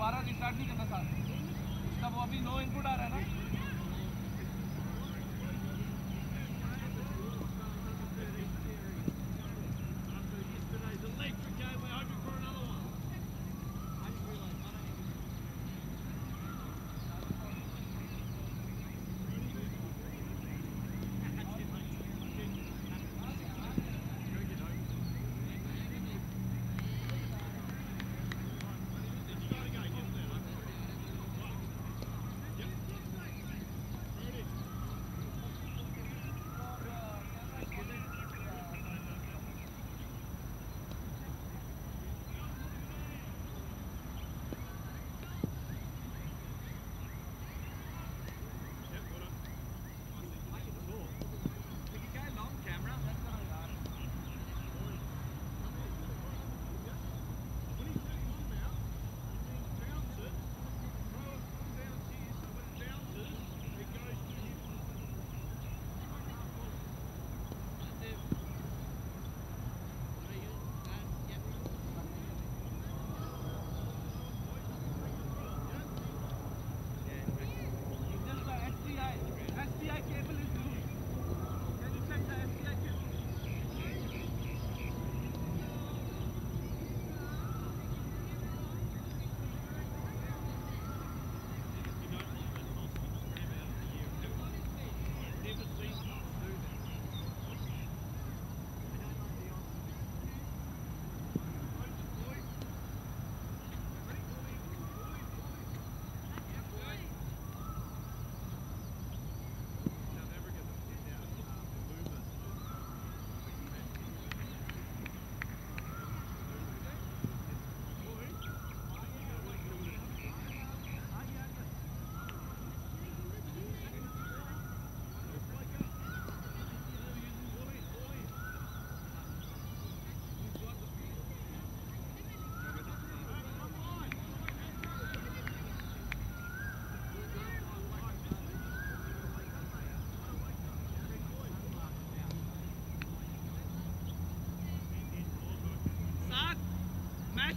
दोबारा रिस्टार्ट नहीं करना साथ उसका वो अभी नो इनपुट आ रहा है ना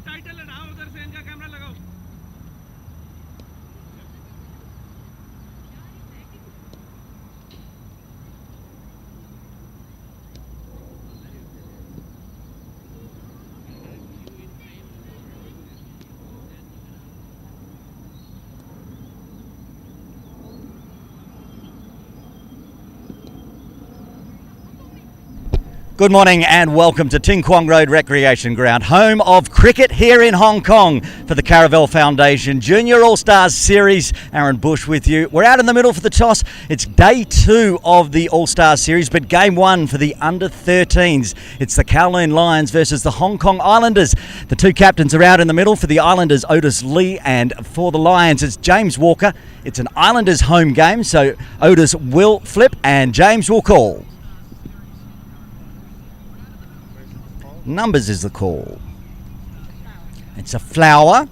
टाइटल हटाओ उधर से इनका कैमरा लगाओ Good morning and welcome to Ting Kwong Road Recreation Ground, home of cricket here in Hong Kong for the Caravel Foundation Junior All-Stars Series. Aaron Bush with you. We're out in the middle for the toss. It's day 2 of the All-Stars Series, but game 1 for the under-13s. It's the Kowloon Lions versus the Hong Kong Islanders. The two captains are out in the middle. For the Islanders, Otis Lee, and for the Lions, it's James Walker. It's an Islanders home game, so Otis will flip and James will call. Numbers is the call. It's a flower,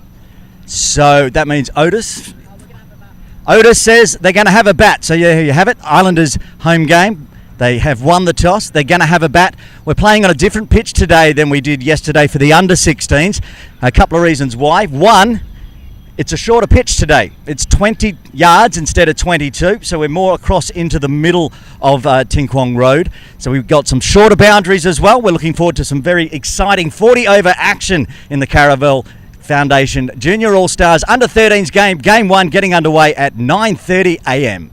so that means Otis. Otis says they're going to have a bat. So there you have it. Islanders home game. They have won the toss. They're going to have a bat. We're playing on a different pitch today than we did yesterday for the under-16s. A couple of reasons why. One, it's a shorter pitch today. It's 20 yards instead of 22, so we're more across into the middle of Ting Kwong Road. So we've got some shorter boundaries as well. We're looking forward to some very exciting 40-over action in the Caravel Foundation Junior All-Stars Under-13s game. Game 1 getting underway at 9:30 a.m.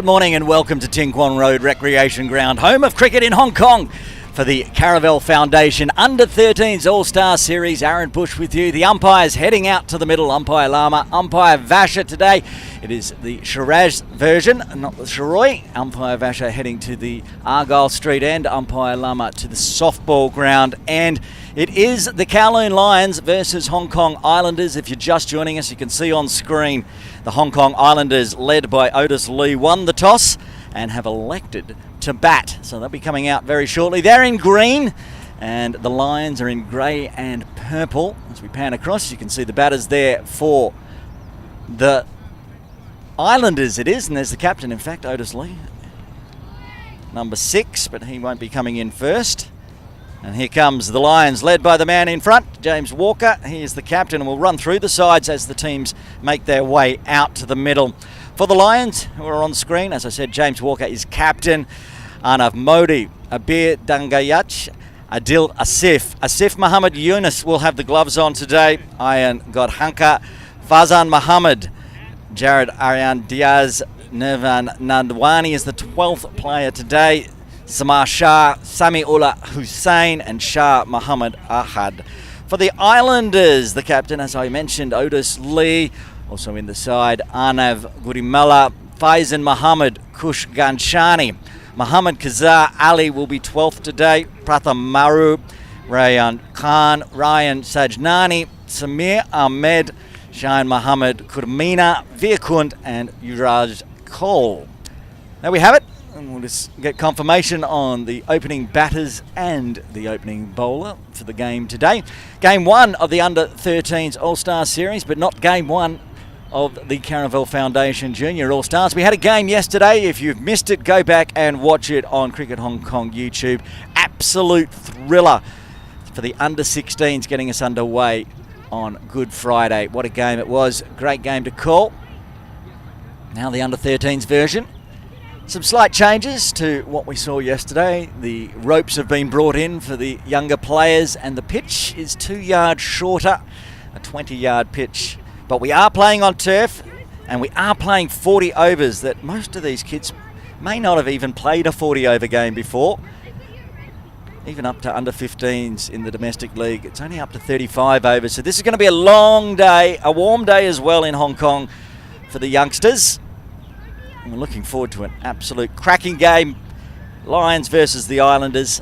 Good morning and welcome to Ting Kwon Road Recreation Ground, home of cricket in Hong Kong for the Caravel Foundation Under-13s All-Star Series. Aaron Bush with you. The umpires heading out to the middle. Umpire Lama, Umpire Vasha today. It is the Shiraz version, not the Shiroi. Umpire Vasha heading to the Argyle Street end. Umpire Lama to the softball ground. And it is the Kowloon Lions versus Hong Kong Islanders. If you're just joining us, you can see on screen the Hong Kong Islanders, led by Otis Lee, won the toss and have elected to bat. So they'll be coming out very shortly. They're in green and the Lions are in grey and purple. As we pan across, you can see the batters there for the Islanders it is, and there's the captain, in fact, Otis Lee, number 6, but he won't be coming in first. And here comes the Lions, led by the man in front, James Walker. He is the captain, and we'll run through the sides as the teams make their way out to the middle. For the Lions, who are on screen, as I said, James Walker is captain. Arnav Modi, Abir Dangayach, Adil Asif Muhammad Yunus will have the gloves on today. Ayan Godhanka, Fazan Muhammad, Jared Aryan Diaz, Nirvan Nandwani is the 12th player today. Samar Shah, Samiullah Hussain and Shah Muhammad Ahad. For the Islanders, the captain, as I mentioned, Otis Lee. Also in the side, Arnav Gurimala, Faizan Muhammad, Kush Ganshani. Muhammad Kazar Ali will be 12th today. Pratham Maru, Rayan Khan, Ryan Sajnani, Samir Ahmed, Shahin Muhammad Kurmina, Virkund and Yuraj Cole. There we have it. And we'll just get confirmation on the opening batters and the opening bowler for the game today. Game 1 of the Under-13s All-Star Series, but not Game 1 of the Caravel Foundation Junior All-Stars. We had a game yesterday. If you've missed it, go back and watch it on Cricket Hong Kong YouTube. Absolute thriller for the Under-16s getting us underway on Good Friday. What a game it was. Great game to call. Now the Under-13s version. Some slight changes to what we saw yesterday. The ropes have been brought in for the younger players and the pitch is 2 yards shorter, a 20-yard pitch. But we are playing on turf and we are playing 40 overs that most of these kids may not have even played a 40-over game before. Even up to under-15s in the domestic league, it's only up to 35 overs. So this is going to be a long day, a warm day as well in Hong Kong for the youngsters. And we're looking forward to an absolute cracking game. Lions versus the Islanders.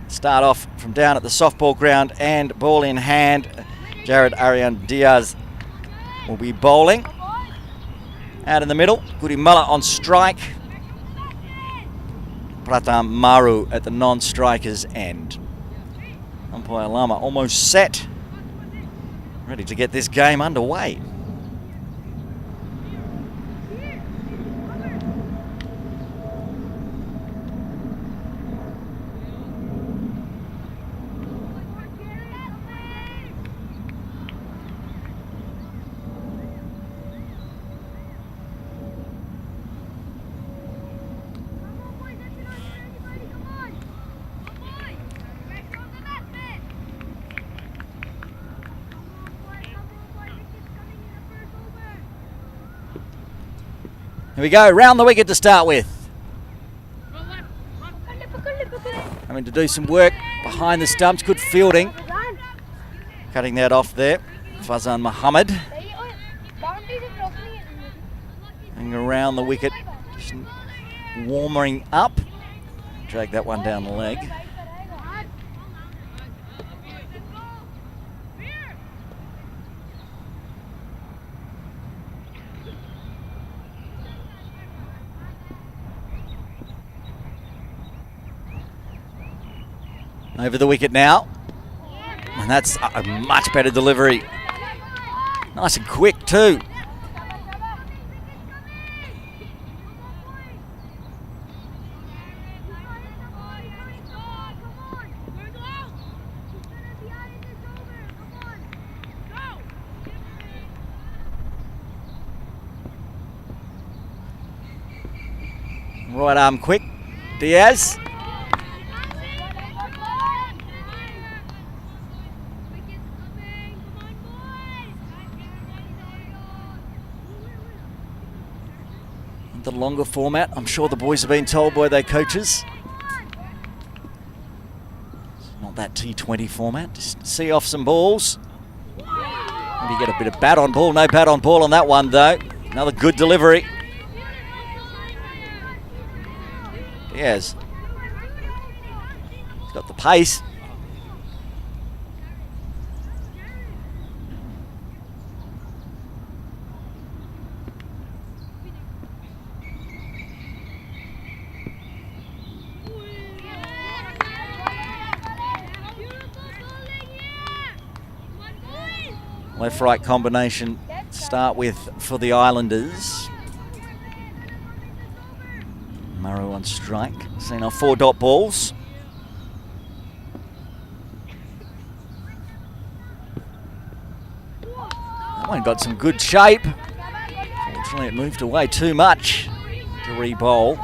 Start off from down at the softball ground and ball in hand. Jared Aryan Diaz will be bowling. Out in the middle, Gurimala on strike. Pratham Maru at the non-strikers end. Umpire Lama almost set. Ready to get this game underway. Here we go, round the wicket to start with. Having to do some work behind the stumps, good fielding. Cutting that off there, Fazan Muhammad. And around the wicket, just warming up. Drag that one down the leg. Over the wicket now. And that's a much better delivery. Nice and quick too. Right arm quick. Diaz. the longer format. I'm sure the boys have been told by their coaches. It's not that T20 format. Just see off some balls. Maybe get a bit of bat on ball. No bat on ball on that one though. Another good delivery. Yes. He's got the pace. Left-right combination start with for the Islanders. Murrow on strike. Seen off 4 dot balls. That one got some good shape. Fortunately, it moved away too much to re-bowl.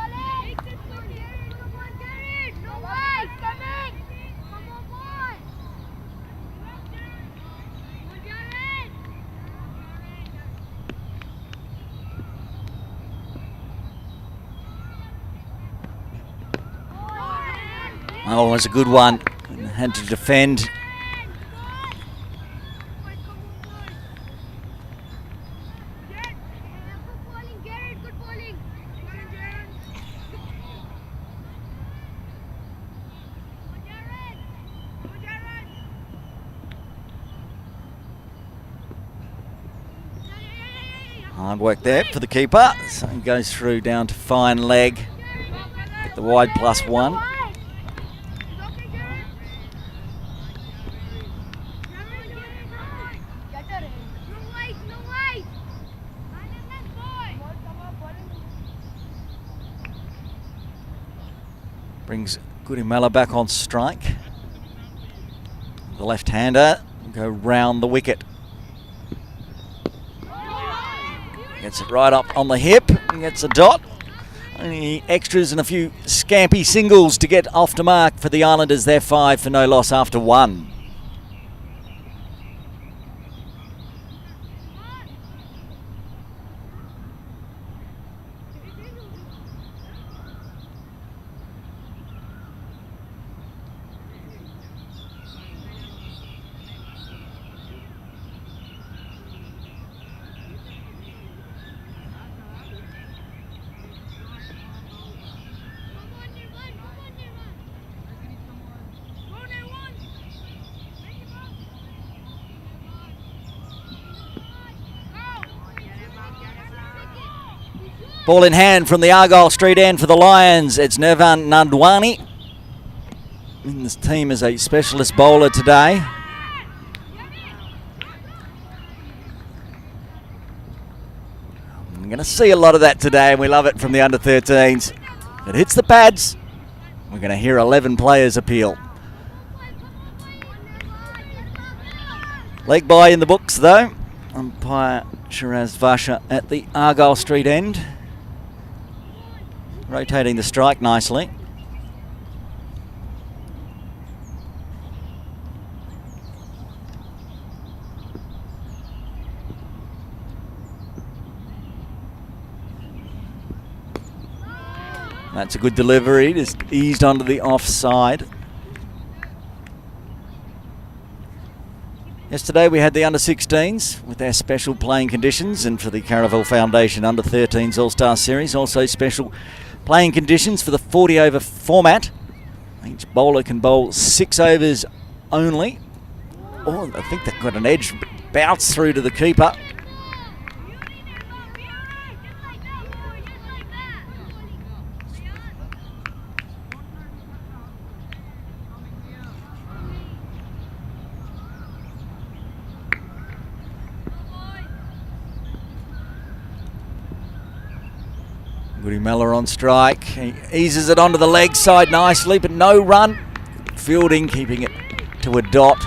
Oh, it was a good one. Had to defend. Hard work there for the keeper. So he goes through down to fine leg. Get the wide +1. Brings Goodimella back on strike. The left-hander go round the wicket. Gets it right up on the hip and gets a dot. Only extras and a few scampy singles to get off to mark for the Islanders. They're 5 for no loss after 1. Ball in hand from the Argyle Street end for the Lions. It's Nirvan Nandwani in this team as a specialist bowler today. I'm going to see a lot of that today, and we love it from the under-13s. If it hits the pads, we're going to hear 11 players appeal. Leg bye in the books though. Umpire Shiraz Vasha at the Argyle Street end. Rotating the strike nicely. That's a good delivery, just eased onto the offside. Yesterday we had the under-16s with their special playing conditions, and for the Caravel Foundation under-13s All-Star Series, also special playing conditions for the 40-over format. Each bowler can bowl 6 overs only. Oh, I think they've got an edge bounce through to the keeper. Goodimella on strike. He eases it onto the leg side nicely, but no run. Fielding, keeping it to a dot.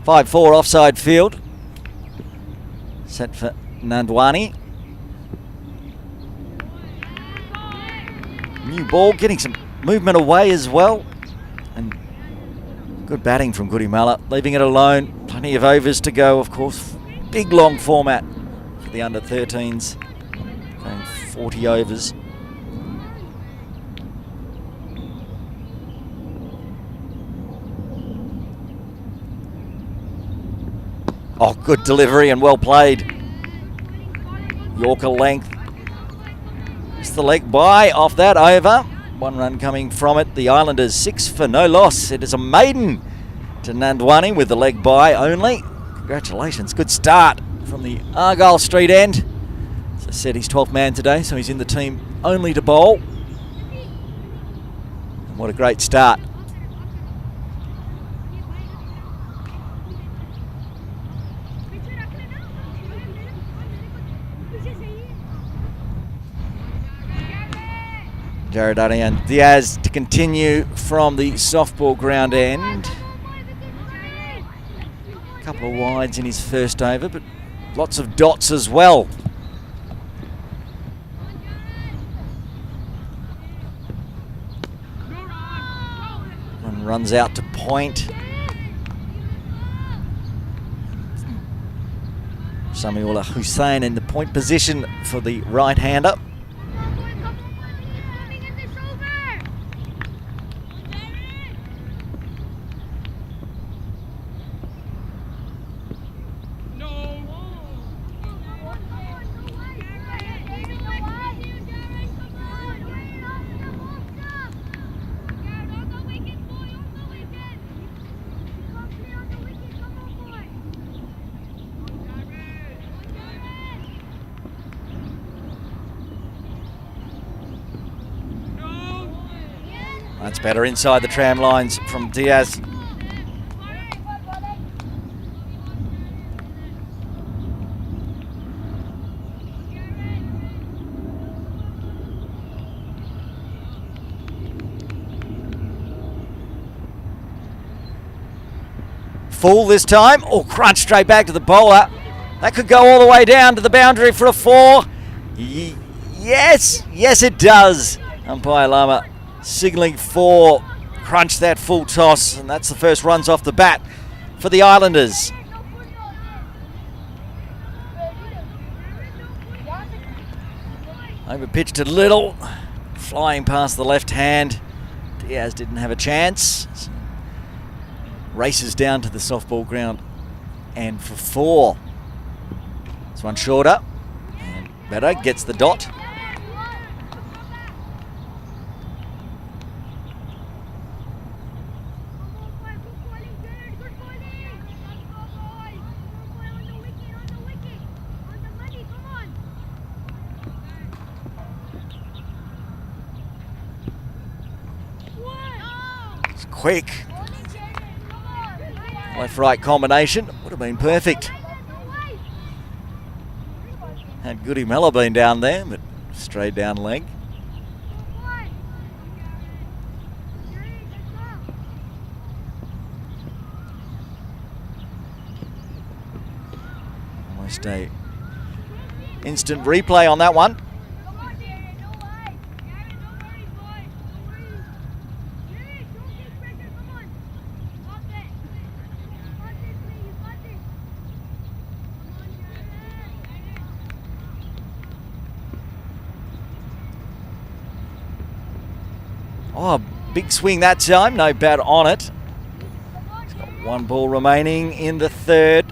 (5-4) offside field. Set for Nandwani. New ball, getting some movement away as well. And Good batting from Goody Malla, leaving it alone. Plenty of overs to go, of course. Big long format for the under-13s, going 40 overs. Oh, good delivery and well played. Yorker length. Just the leg by off that over. 1 run coming from it. The Islanders 6 for no loss. It is a maiden to Nandwani with the leg by only. Congratulations. Good start from the Argyle Street end. As I said, he's 12th man today, so he's in the team only to bowl. And what a great start. Jaredani and Diaz to continue from the softball ground end. A couple of wides in his first over, but lots of dots as well. One runs out to point. Samiullah Hussain in the point position for the right-hander. That's better inside the tram lines from Diaz. Full this time. Oh, crunch straight back to the bowler. That could go all the way down to the boundary for a 4. Yes, yes it does. Umpire Lama signalling 4. Crunch that full toss, and that's the first runs off the bat for the Islanders. Over pitched a little, flying past the left hand. Diaz didn't have a chance. Races down to the softball ground and for 4. This one shorter and better, gets the dot. It's quick. Left-right combination would have been perfect. Had Goody Mella been down there, but straight down leg. Almost a instant replay on that one. Oh, big swing that time, no bat on it. He's got 1 ball remaining in the 3rd.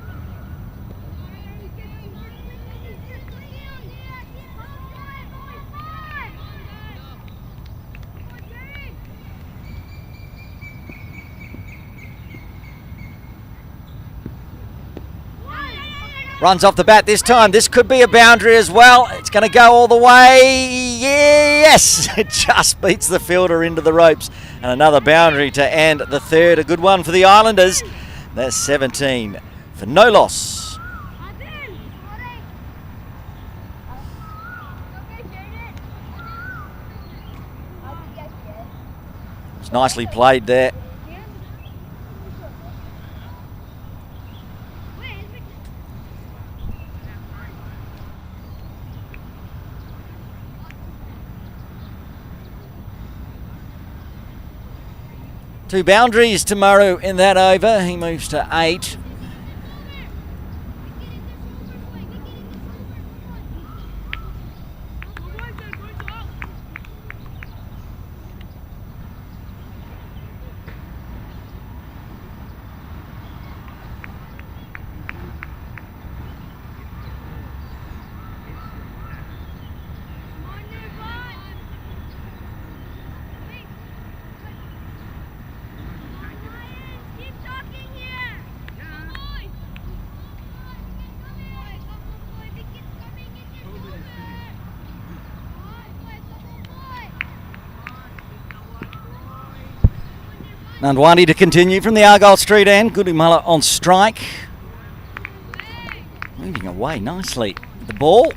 Runs off the bat this time. This could be a boundary as well. It's going to go all the way. Yes! It just beats the fielder into the ropes. And another boundary to end the 3rd. A good one for the Islanders. That's 17 for no loss. It's nicely played there. 2 boundaries to Murray in that over. He moves to 8. Nandwani to continue from the Argyle Street end. Goodimala on strike. Moving away nicely. The ball,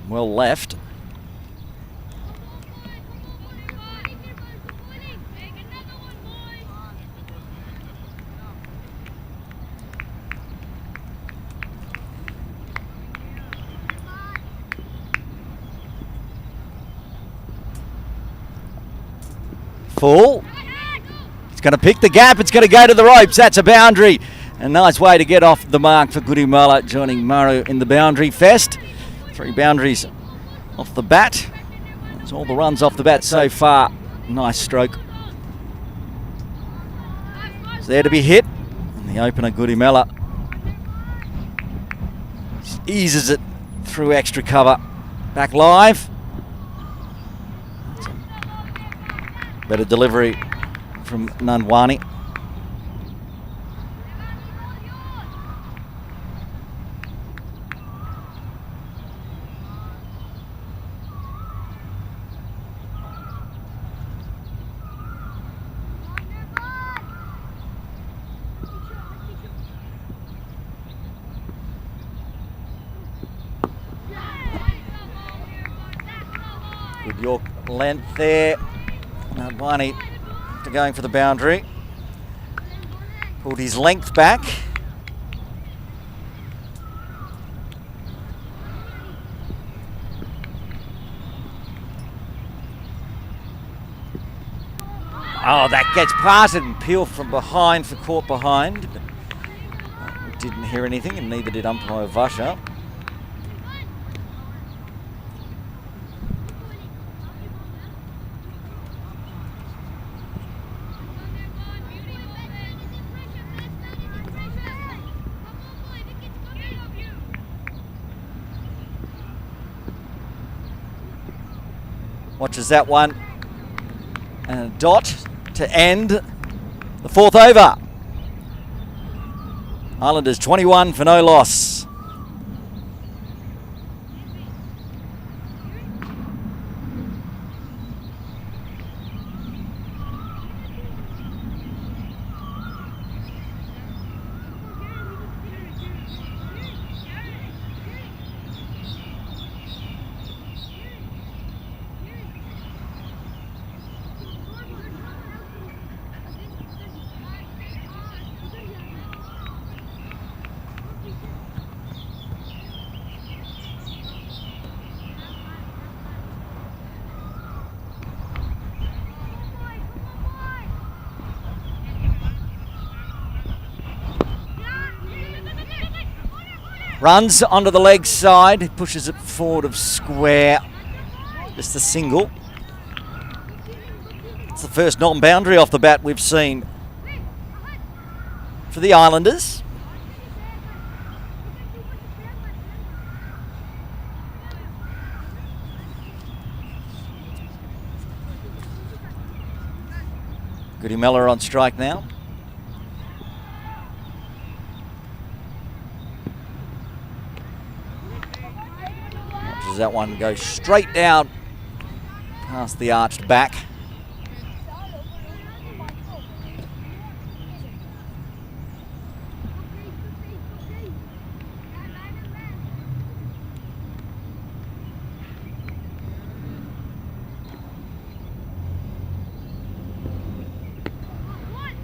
well left. Full. It's going to pick the gap. It's going to go to the ropes. That's a boundary. A nice way to get off the mark for Goodimala, joining Maru in the boundary fest. 3 boundaries off the bat. That's all the runs off the bat so far. Nice stroke. It's there to be hit. And the opener, Goodimala, eases it through extra cover. Back live. Better delivery from Nandwani. Good York length there. Nandwani to going for the boundary. Pulled his length back. Oh, that gets past it and Peel from behind for caught behind. But didn't hear anything, and neither did umpire Vasha. Watches that one. And a dot to end the 4th over. Islanders 21 for no loss. Runs onto the leg side, pushes it forward of square. Just a single. It's the first non-boundary off the bat we've seen for the Islanders. Goodimala on strike now. That one goes straight down past the arched back.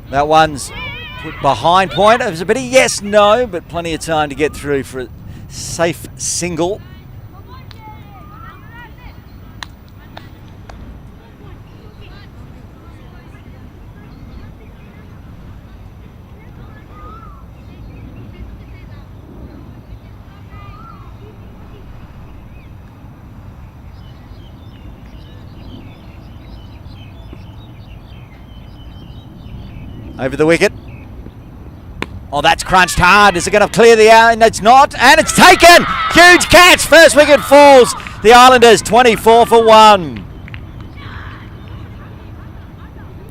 That one's put behind point. It was a bit of yes, no, but plenty of time to get through for a safe single. Over the wicket. Oh, that's crunched hard. Is it going to clear the out? And it's not. And it's taken. Huge catch. First wicket falls. The Islanders 24 for 1.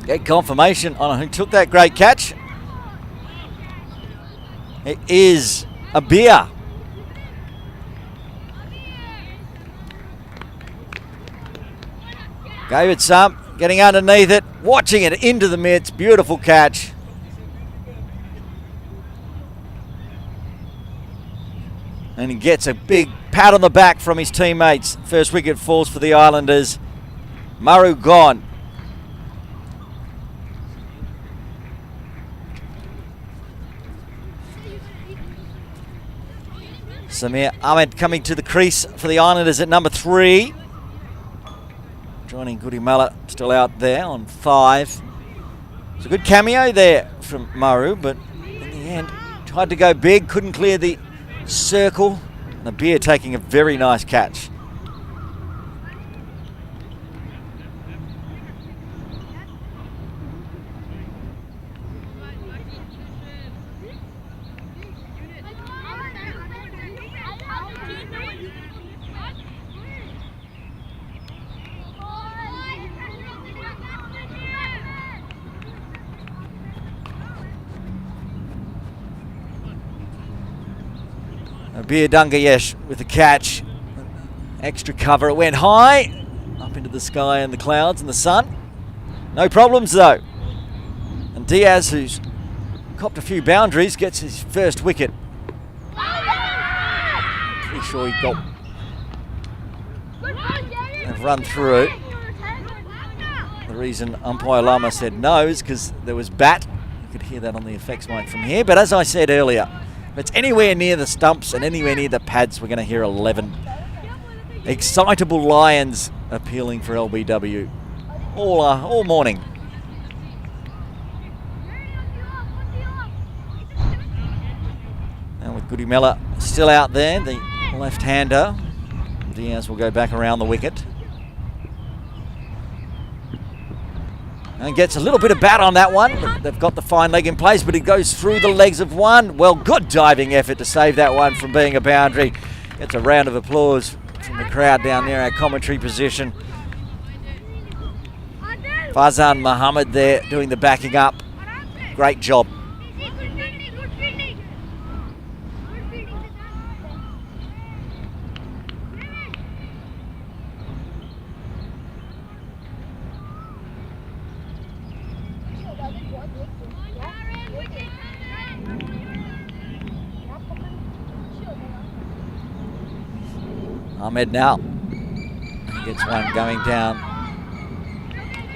Get confirmation on who took that great catch. It is a beer. Gave it some. Getting underneath it. Watching it into the mitts. Beautiful catch. And he gets a big pat on the back from his teammates. First wicket falls for the Islanders. Maru gone. Samir Ahmed coming to the crease for the Islanders at number 3. Joining Gudimala still out there on 5. It's a good cameo there from Maru, but in the end, tried to go big, couldn't clear the circle. The beer taking a very nice catch. Beer Dungayesh with the catch. Extra cover. It went high. Up into the sky and the clouds and the sun. No problems though. And Diaz, who's copped a few boundaries, gets his first wicket. Pretty sure he got... They've run through. The reason umpire Lama said no is because there was bat. You could hear that on the effects mic from here. But as I said earlier, if it's anywhere near the stumps and anywhere near the pads, we're going to hear 11. Excitable Lions appealing for LBW all morning. Now with Gudimala still out there, the left-hander. Diaz will go back around the wicket. And gets a little bit of bat on that one. But they've got the fine leg in place, but it goes through the legs of one. Well, good diving effort to save that one from being a boundary. Gets a round of applause from the crowd down near our commentary position. Fazan Mohammed there doing the backing up. Great job. Ahmed now gets one going down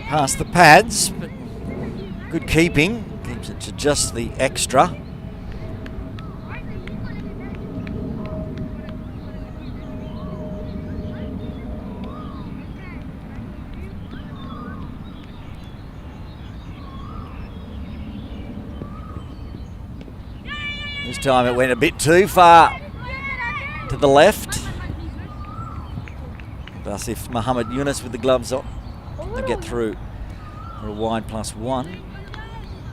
past the pads, but good keeping, keeps it to just the extra. This time it went a bit too far to the left. Asif Muhammad Yunus with the gloves on. They get through for a wide +1.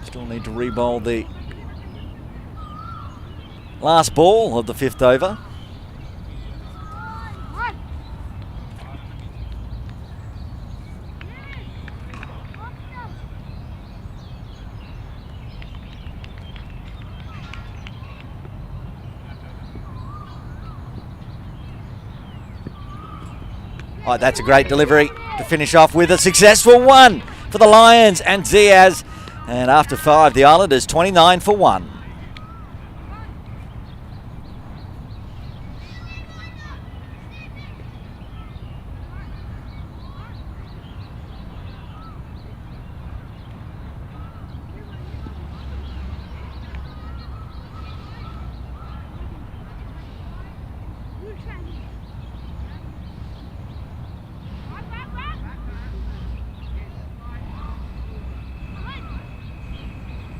Still need to re-bowl the last ball of the 5th over. Oh, that's a great delivery to finish off with a successful one for the Lions and Diaz. And after 5, the Islanders 29 for 1.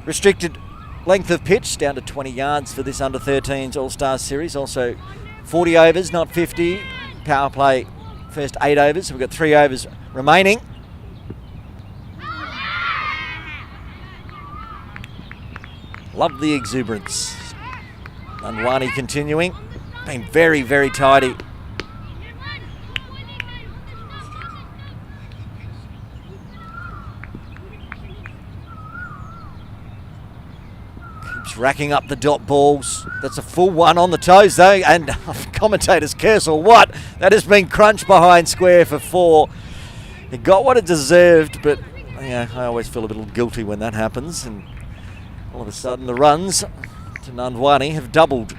Restricted length of pitch down to 20 yards for this under-13s All-Stars series. Also 40 overs, not 50. Power play first 8 overs. So we've got 3 overs remaining. Love the exuberance. Nandwani continuing. Been very, very tidy. Keeps racking up the dot balls. That's a full one on the toes though, and commentator's curse or what? That has been crunched behind square for 4. It got what it deserved, but yeah, I always feel a little guilty when that happens, and all of a sudden the runs to Nandwani have doubled.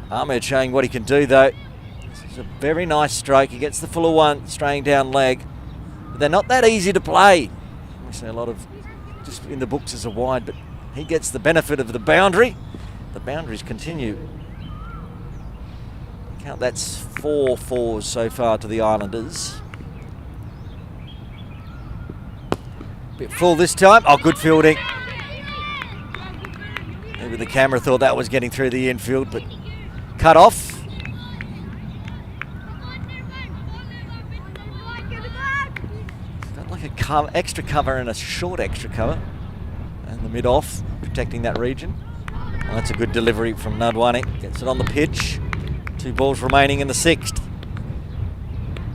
Ahmed showing what he can do though. This is a very nice stroke. He gets the fuller one, straying down leg. But they're not that easy to play. We see a lot of just in the books as a wide, but he gets the benefit of the boundary. The boundaries continue. Count that's 4 fours so far to the Islanders. Bit full this time. Oh, good fielding. Maybe the camera thought that was getting through the infield, but cut off. Felt like a extra cover and a short extra cover. And the mid-off, protecting that region. Well, that's a good delivery from Nandwani. Gets it on the pitch. 2 balls remaining in the 6th.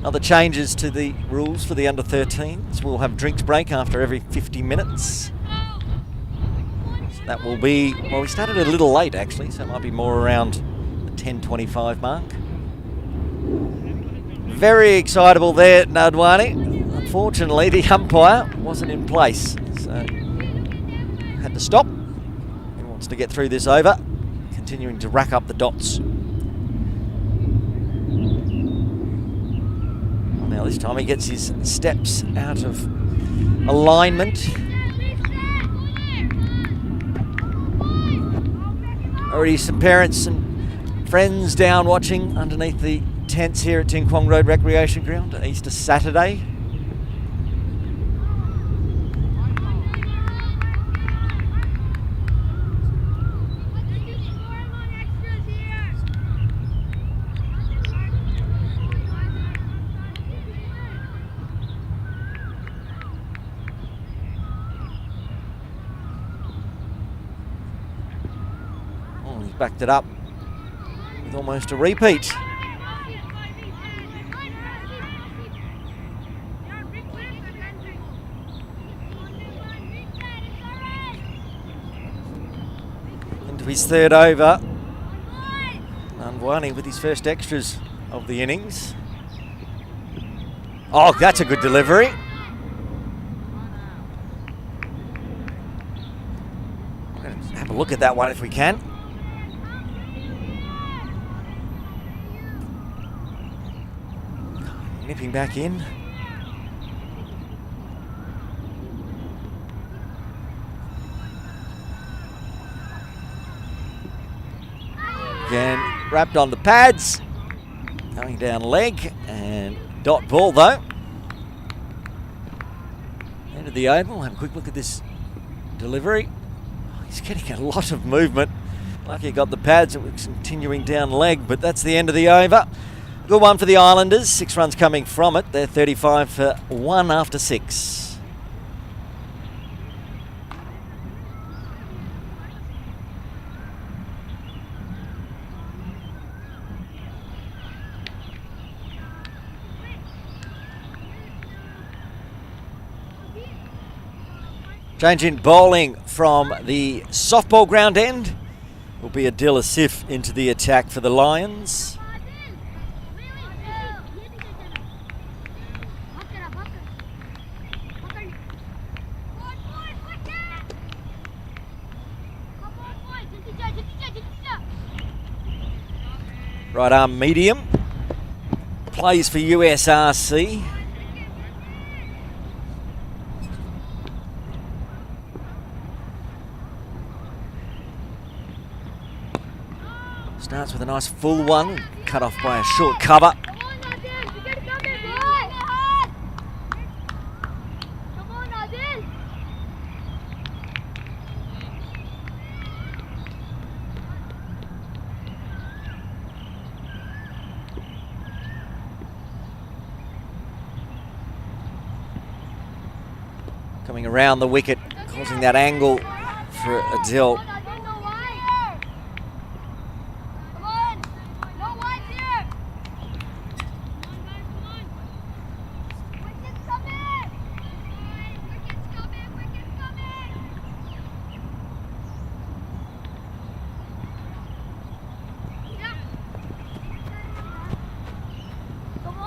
Other changes to the rules for the under-13s. We'll have drinks break after every 50 minutes. So that will be, well, we started a little late actually, so it might be more around the 10:25 mark. Very excitable there, Nandwani. Unfortunately, the umpire wasn't in place, so had to stop. He wants to get through this over, continuing to rack up the dots. Now this time he gets his steps out of alignment. Already some parents and friends down watching underneath the tents here at Ting Kwong Road Recreation Ground on Easter Saturday. Backed it up with almost a repeat. Into his 3rd over. Nandwani with his first extras of the innings. Oh, that's a good delivery. We're going to have a look at that one if we can. Nipping back in. Again, wrapped on the pads. Going down leg and dot ball though. End of the oval. Have a quick look at this delivery. Oh, he's getting a lot of movement. Lucky he got the pads. It was continuing down leg, but that's the end of the over. Good one for the Islanders, 6 runs coming from it. They're 35 for 1 after 6. Change in bowling from the softball ground end will be Adil Asif into the attack for the Lions. Right arm medium. Plays for USRC. Starts with a nice full one, cut off by a short cover. Coming around the wicket, causing that angle for Adil.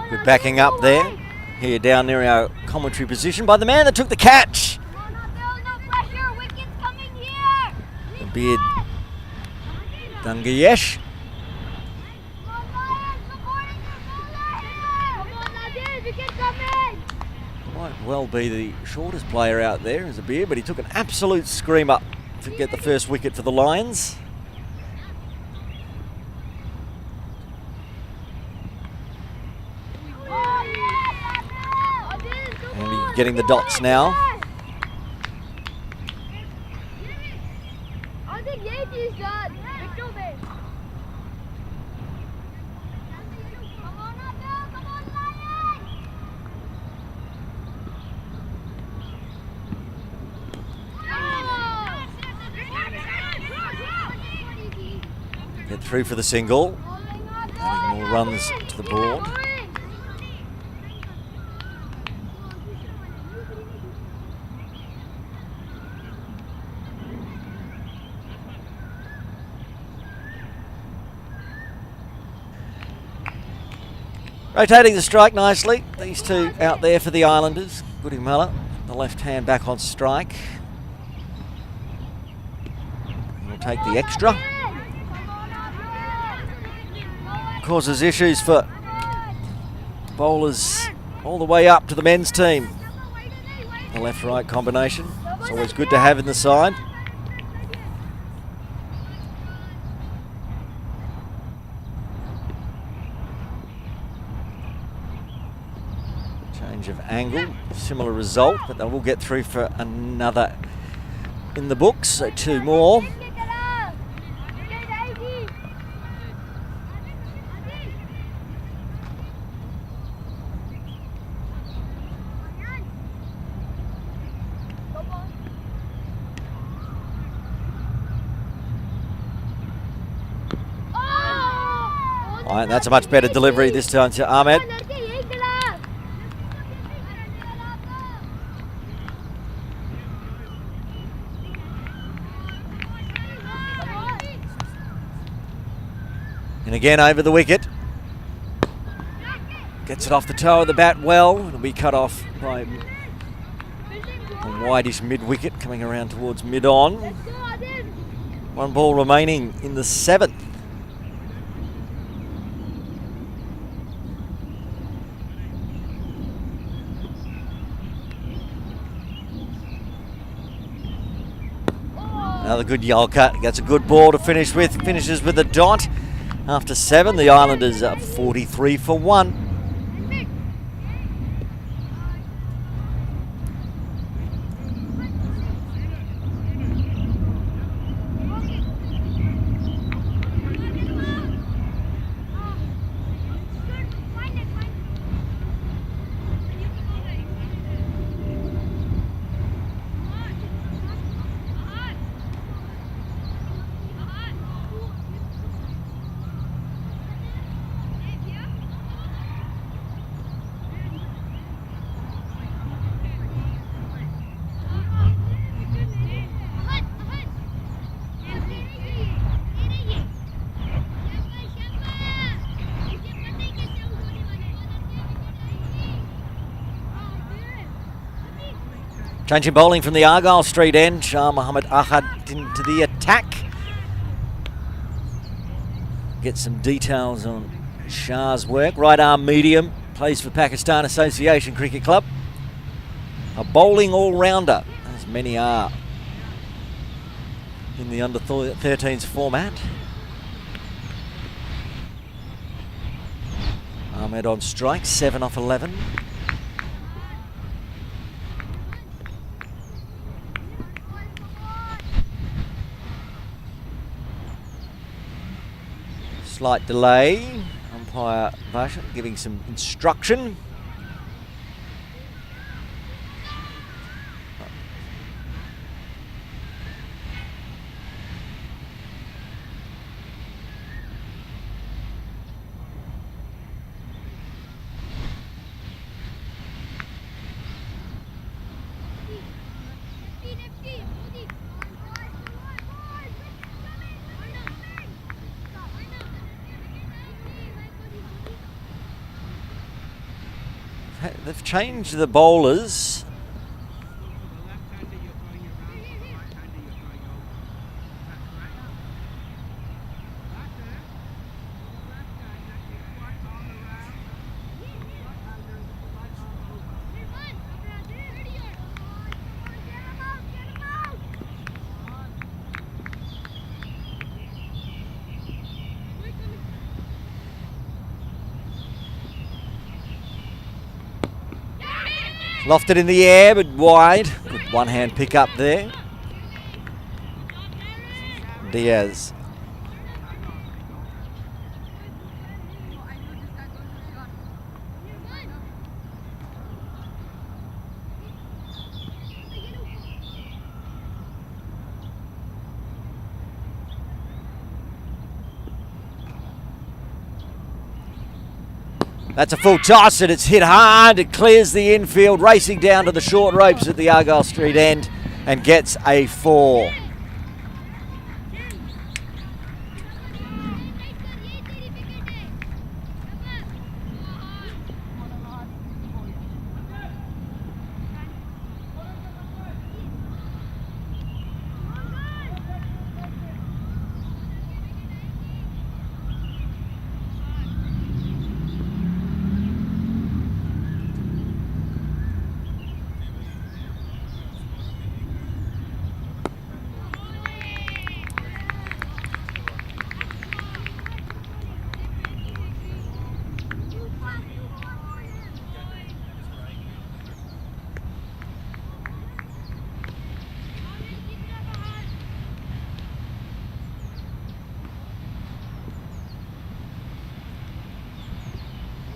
Good backing up there. Here down near our commentary position by the man that took the catch. The beard Dungayesh. Might well be the shortest player out there as a beard, but he took an absolute screamer to get the first wicket for the Lions. Getting the dots now. Get through for the single. Adding more runs to the board. Rotating the strike nicely. These two out there for the Islanders. Goodimala, the left hand back on strike. We'll take the extra. Causes issues for bowlers all the way up to the men's team. The left-right combination. It's always good to have in the side. Change of angle, similar result, but they will get through for another in the books, so two more. All right, that's a much better delivery this time to Ahmed. And again over the wicket. Gets it off the toe of the bat well. It'll be cut off by a wideish mid-wicket coming around towards mid-on. One ball remaining in the 7th. Another good Yolka. Gets a good ball to finish with. Finishes with a dot. After 7, the Islanders up 43 for 1. Changing bowling from the Argyle Street end. Shah Muhammad Ahad into the attack. Get some details on Shah's work. Right arm medium. Plays for Pakistan Association Cricket Club. A bowling all-rounder, as many are in the under-13s format. Ahmed on strike, 7 off 11. Slight delay. Umpire Vasha giving some instruction. They've changed the bowlers. Lofted in the air, but wide. Good one-hand pick up there. Diaz. That's a full toss and it's hit hard. It clears the infield, racing down to the short ropes at the Argyle Street end and gets a 4.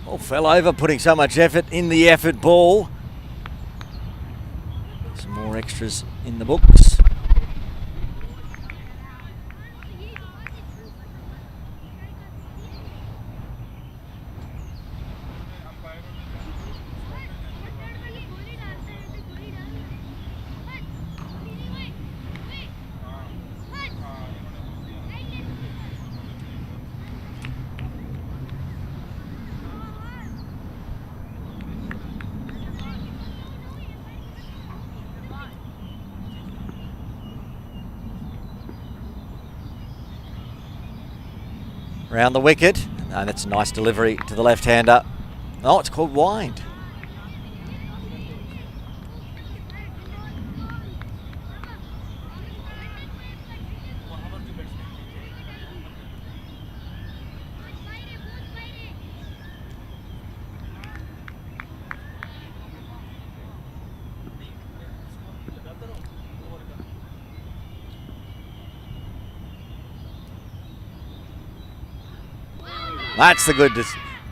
Oh, fell over, putting so much effort in the effort ball. Some more extras in the books. Round the wicket. And that's a nice delivery to the left-hander. Oh, it's called wide. That's the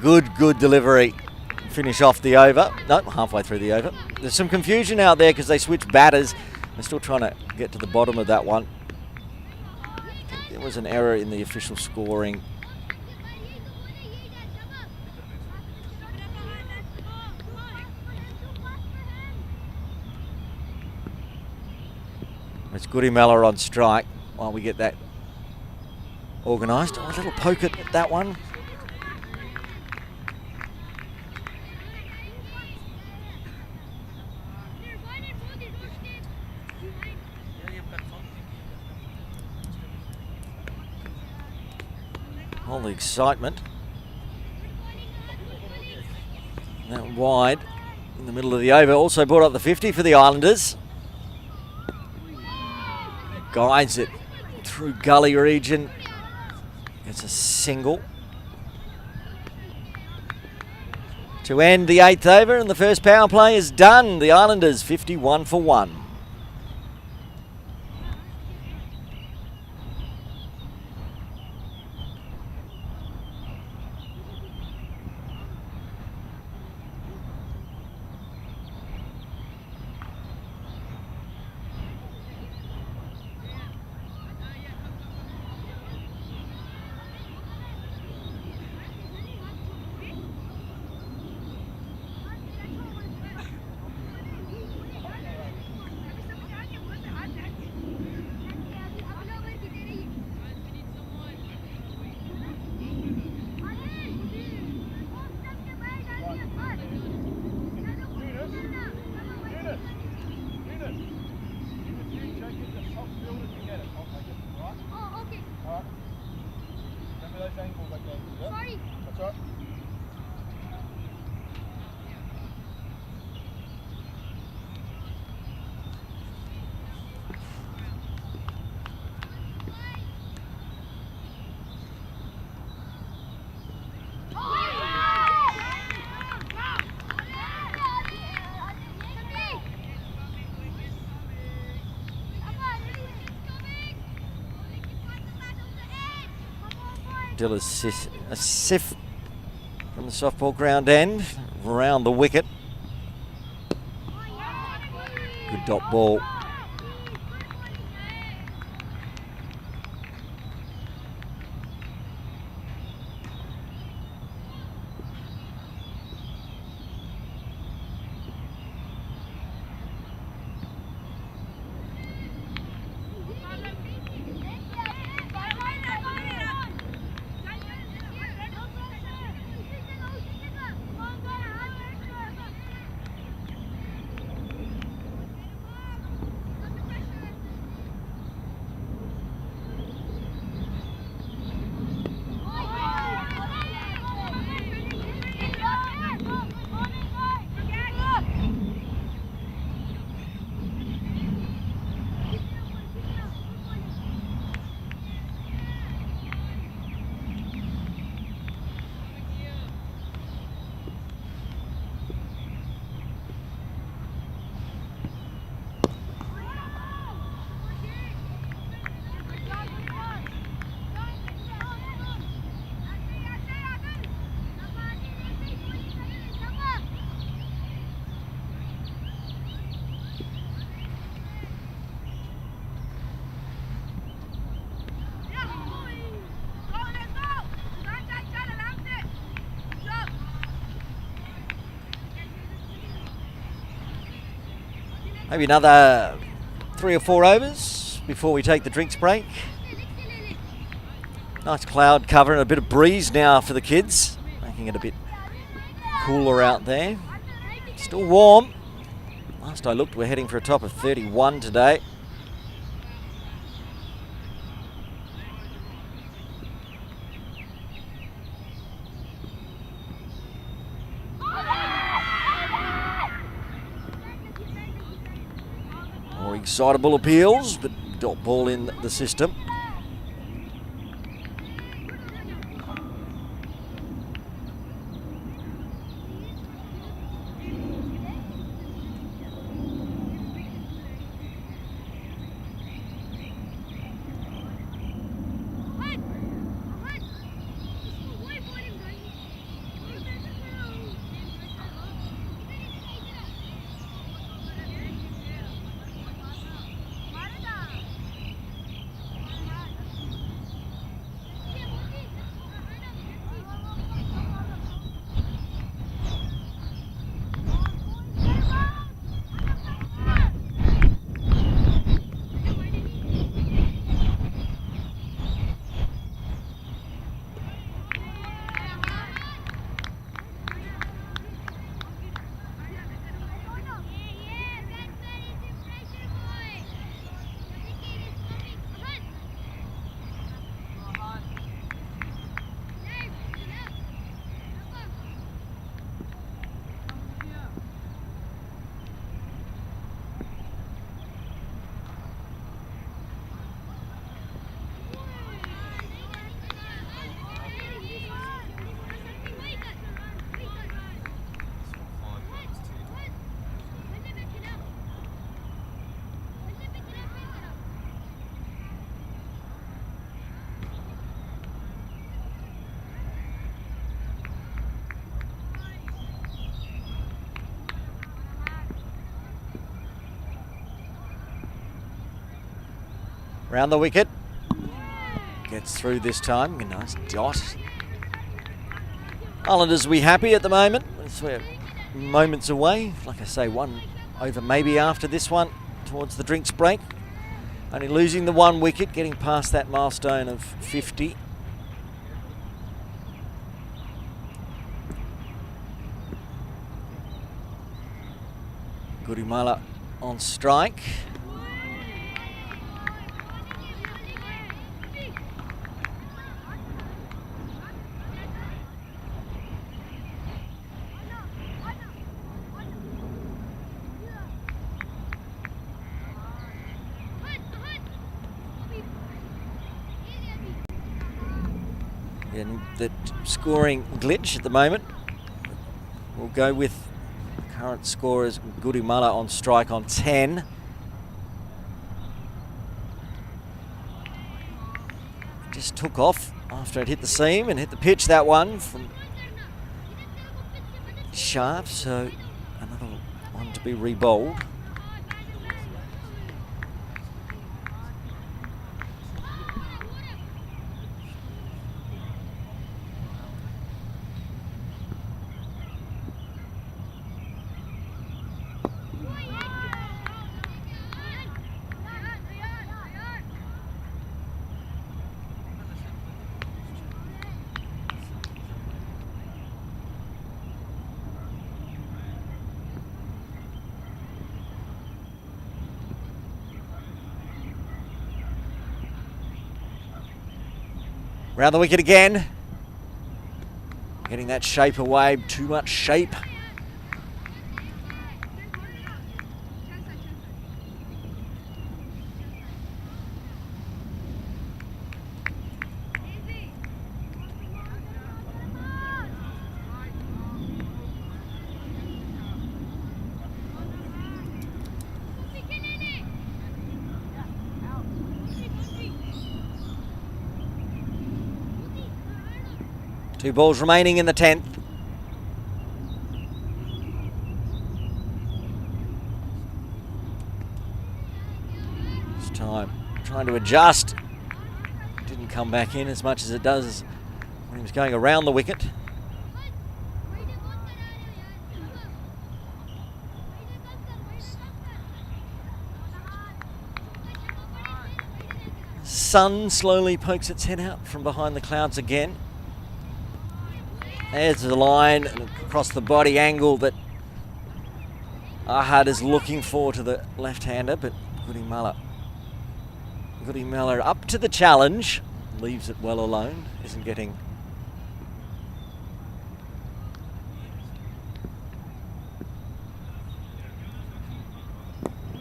good delivery. Finish off the over. No, halfway through the over. There's some confusion out there because they switched batters. They're still trying to get to the bottom of that one. I think there was an error in the official scoring. It's Goody Mellor on strike while we get that organised. Oh, a little poke at that one. All the excitement. That wide in the middle of the over. Also brought up the 50 for the Islanders. Guides it through gully region. It's a single. To end the 8th over, and the first power play is done. The Islanders 51 for 1. Still a sift from the softball ground end, around the wicket. Good dot ball. Maybe another 3 or 4 overs before we take the drinks break. Nice cloud cover and a bit of breeze now for the kids, making it a bit cooler out there. Still warm. Last I looked, we're heading for a top of 31 today. More excitable appeals, but dot ball in the system. Round the wicket. Gets through this time. A nice dot. Islanders will be happy at the moment. We're moments away. Like I say, one over maybe after this one towards the drinks break. Only losing the 1 wicket, getting past that milestone of 50. Gudimala on strike. And the scoring glitch at the moment. We'll go with current scorers Gudimala on strike on 10. Just took off after it hit the seam and hit the pitch, that one from Sharp, so another one to be re-bowled. Round the wicket again. Getting that shape away, too much shape. Two balls remaining in the 10th. This time trying to adjust. Didn't come back in as much as it does when he was going around the wicket. Sun slowly pokes its head out from behind the clouds again. There's the line across the body angle that Ahad is looking for to the left-hander, but Goody Muller up to the challenge, leaves it well alone, isn't getting...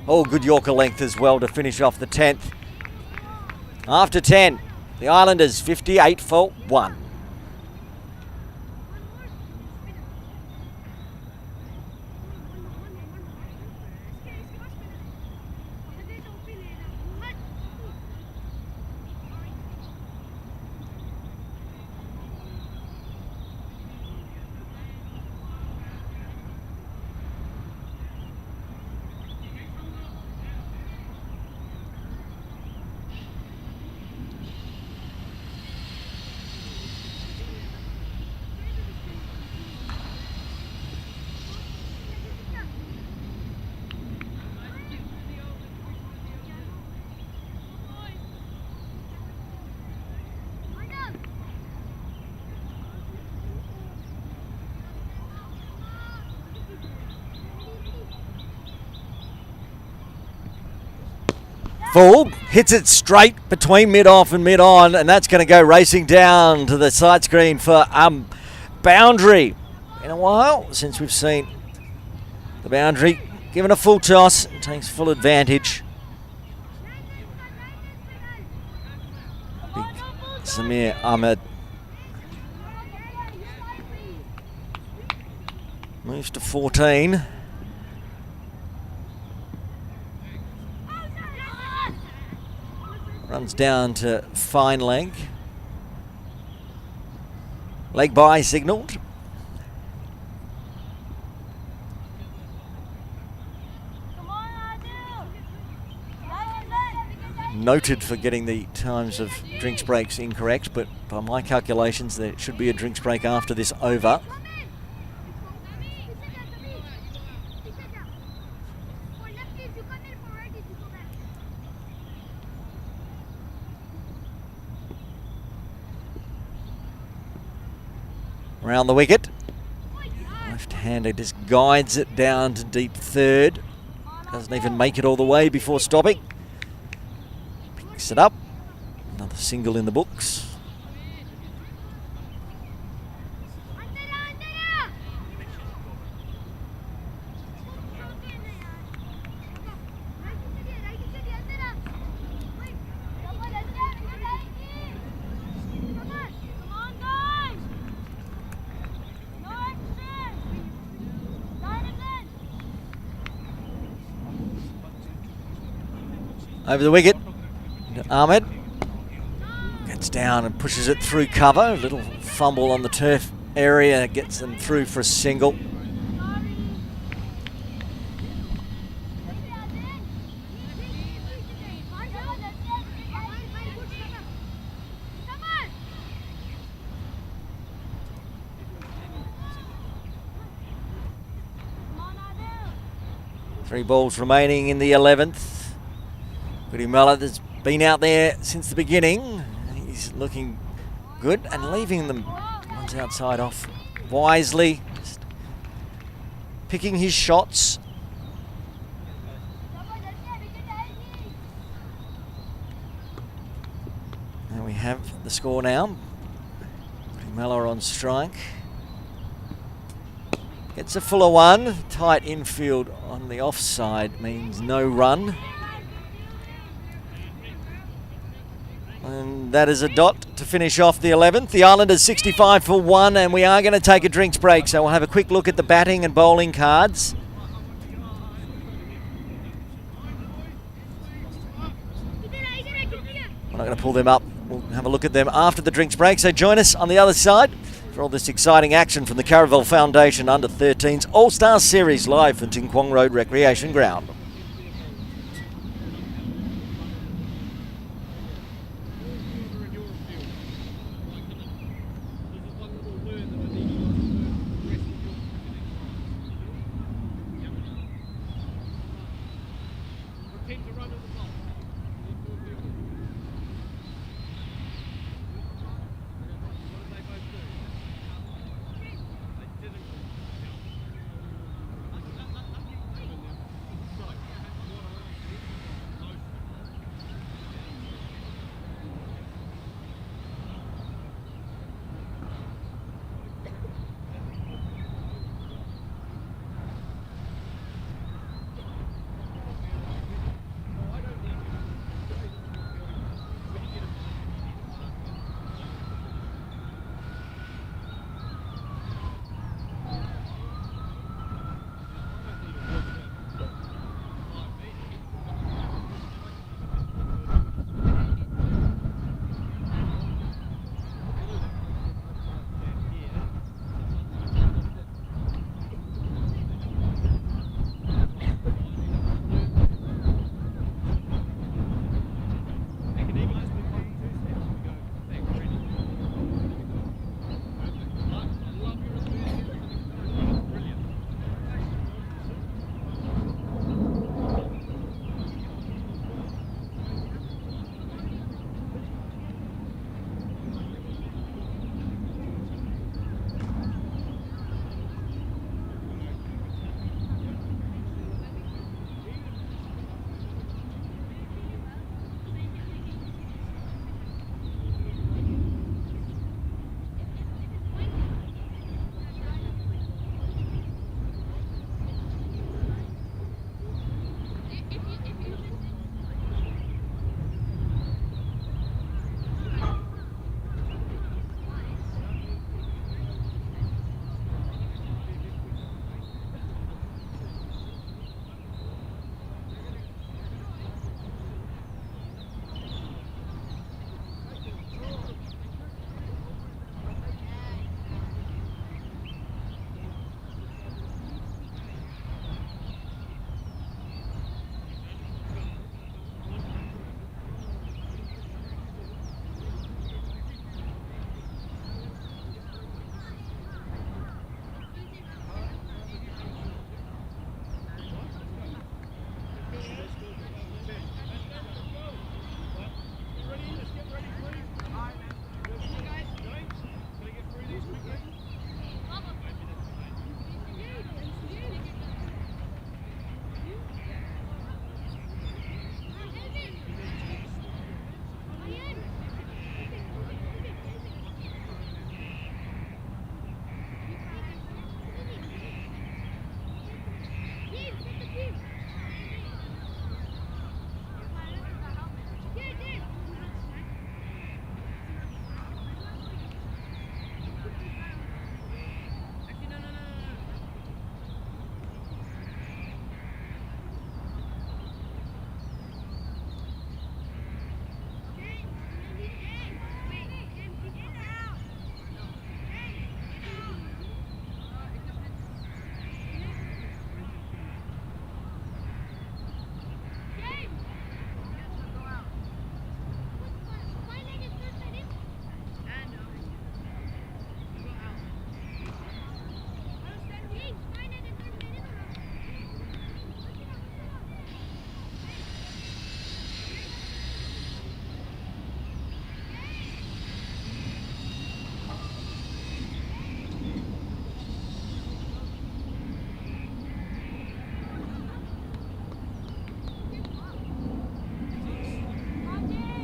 Oh, good Yorker length as well to finish off the 10th. After 10, the Islanders 58 for 1. Full, hits it straight between mid-off and mid-on, and that's going to go racing down to the side screen for boundary. In a while since we've seen the boundary given a full toss and takes full advantage. Big Samir Ahmed moves to 14. Runs down to fine leg. Leg by signalled. Noted for getting the times of drinks breaks incorrect, but by my calculations there should be a drinks break after this over. Around the wicket. Left-hander just guides it down to deep third. Doesn't even make it all the way before stopping. Picks it up. Another single in the books. Over the wicket, Ahmed Gets down and pushes it through cover. A little fumble on the turf area, gets them through for a single. Three balls remaining in the 11th. Goody Mullet has been out there since the beginning. He's looking good and leaving them ones outside off wisely. Just picking his shots. And we have the score now. Goody Mullet on strike. Gets a fuller one. Tight infield on the offside means no run. And that is a dot to finish off the 11th. The Islanders 65 for 1, and we are going to take a drinks break, so we'll have a quick look at the batting and bowling cards. We're not going to pull them up. We'll have a look at them after the drinks break, so join us on the other side for all this exciting action from the Caravel Foundation Under-13s All-Star Series live from Ting Kwong Road Recreation Ground.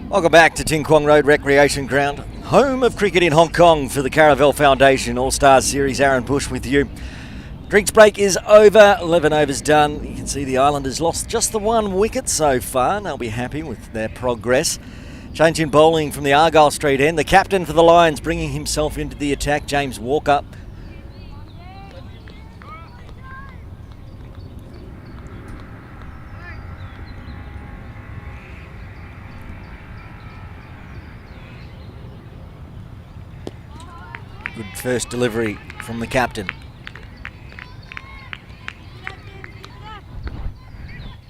Welcome back to Ting Kwong Road Recreation Ground, home of cricket in Hong Kong for the Caravel Foundation All-Stars Series. Aaron Bush with you. Drinks break is over, 11 overs done. You can see the Islanders lost just the one wicket so far. They'll be happy with their progress. Change in bowling from the Argyle Street end. The captain for the Lions bringing himself into the attack, James Walker. Good first delivery from the captain.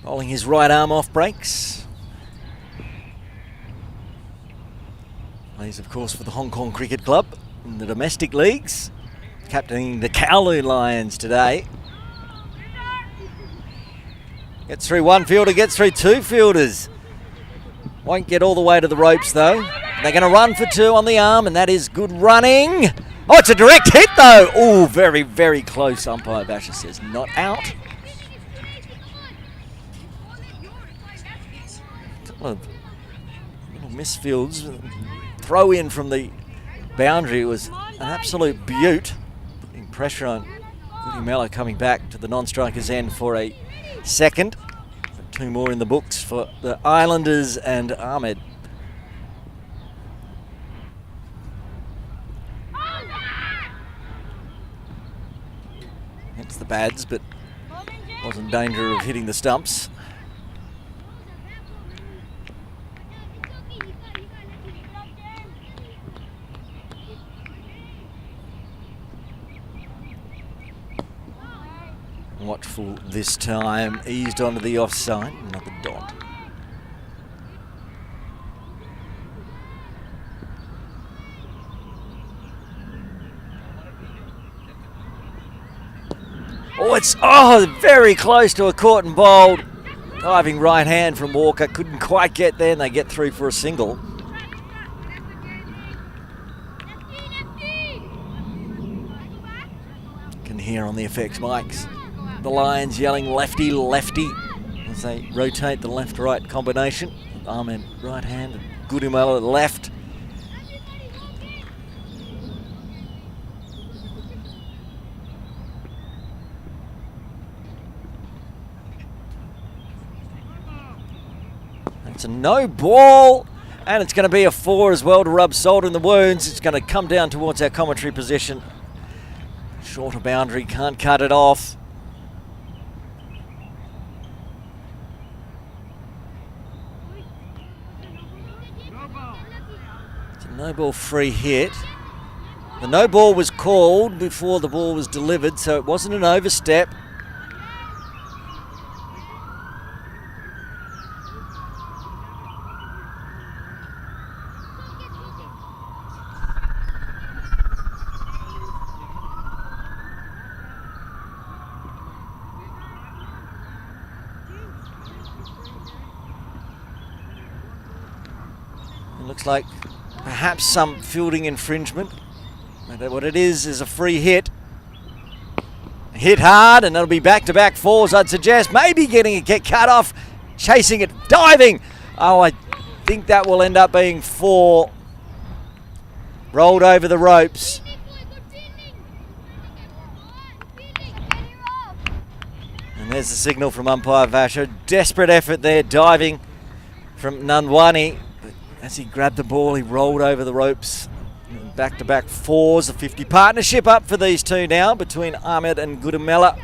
Bowling his right arm off breaks. Plays, of course, for the Hong Kong Cricket Club in the domestic leagues. Captaining the Kowloon Lions today. Gets through one fielder, gets through two fielders. Won't get all the way to the ropes, though. They're going to run for two on the arm, and that is good running. Oh, it's a direct hit, though. Oh, very, very close. Umpire Basher says not out. A couple of little misfields. Throw in from the boundary was an absolute beaut. Putting pressure on Goody Mello coming back to the non-striker's end for a second. Two more in the books for the Islanders and Ahmed. Hits the bads, but wasn't in danger of hitting the stumps. Watchful this time, eased onto the offside, another dot. Oh, it's very close to a caught and bowled. Diving right hand from Walker, couldn't quite get there, and they get through for a single. Can hear on the effects mics the Lions yelling lefty, lefty as they rotate the left-right combination. Ahmed right hand and Goodimala left. It's a no ball, and it's going to be a 4 as well to rub salt in the wounds. It's going to come down towards our commentary position. Shorter boundary, can't cut it off. It's a no ball free hit. The no ball was called before the ball was delivered, so it wasn't an overstep. Looks like perhaps some fielding infringement. What it is a free hit. Hit hard, and it'll be back-to-back 4s, I'd suggest. Maybe getting it, get cut off, chasing it, diving. Oh, I think that will end up being 4. Rolled over the ropes. And there's the signal from umpire Vasher. Desperate effort there, diving from Nandwani. As he grabbed the ball, he rolled over the ropes. Back-to-back 4s, a 50 partnership up for these two now between Ahmed and Goodimala.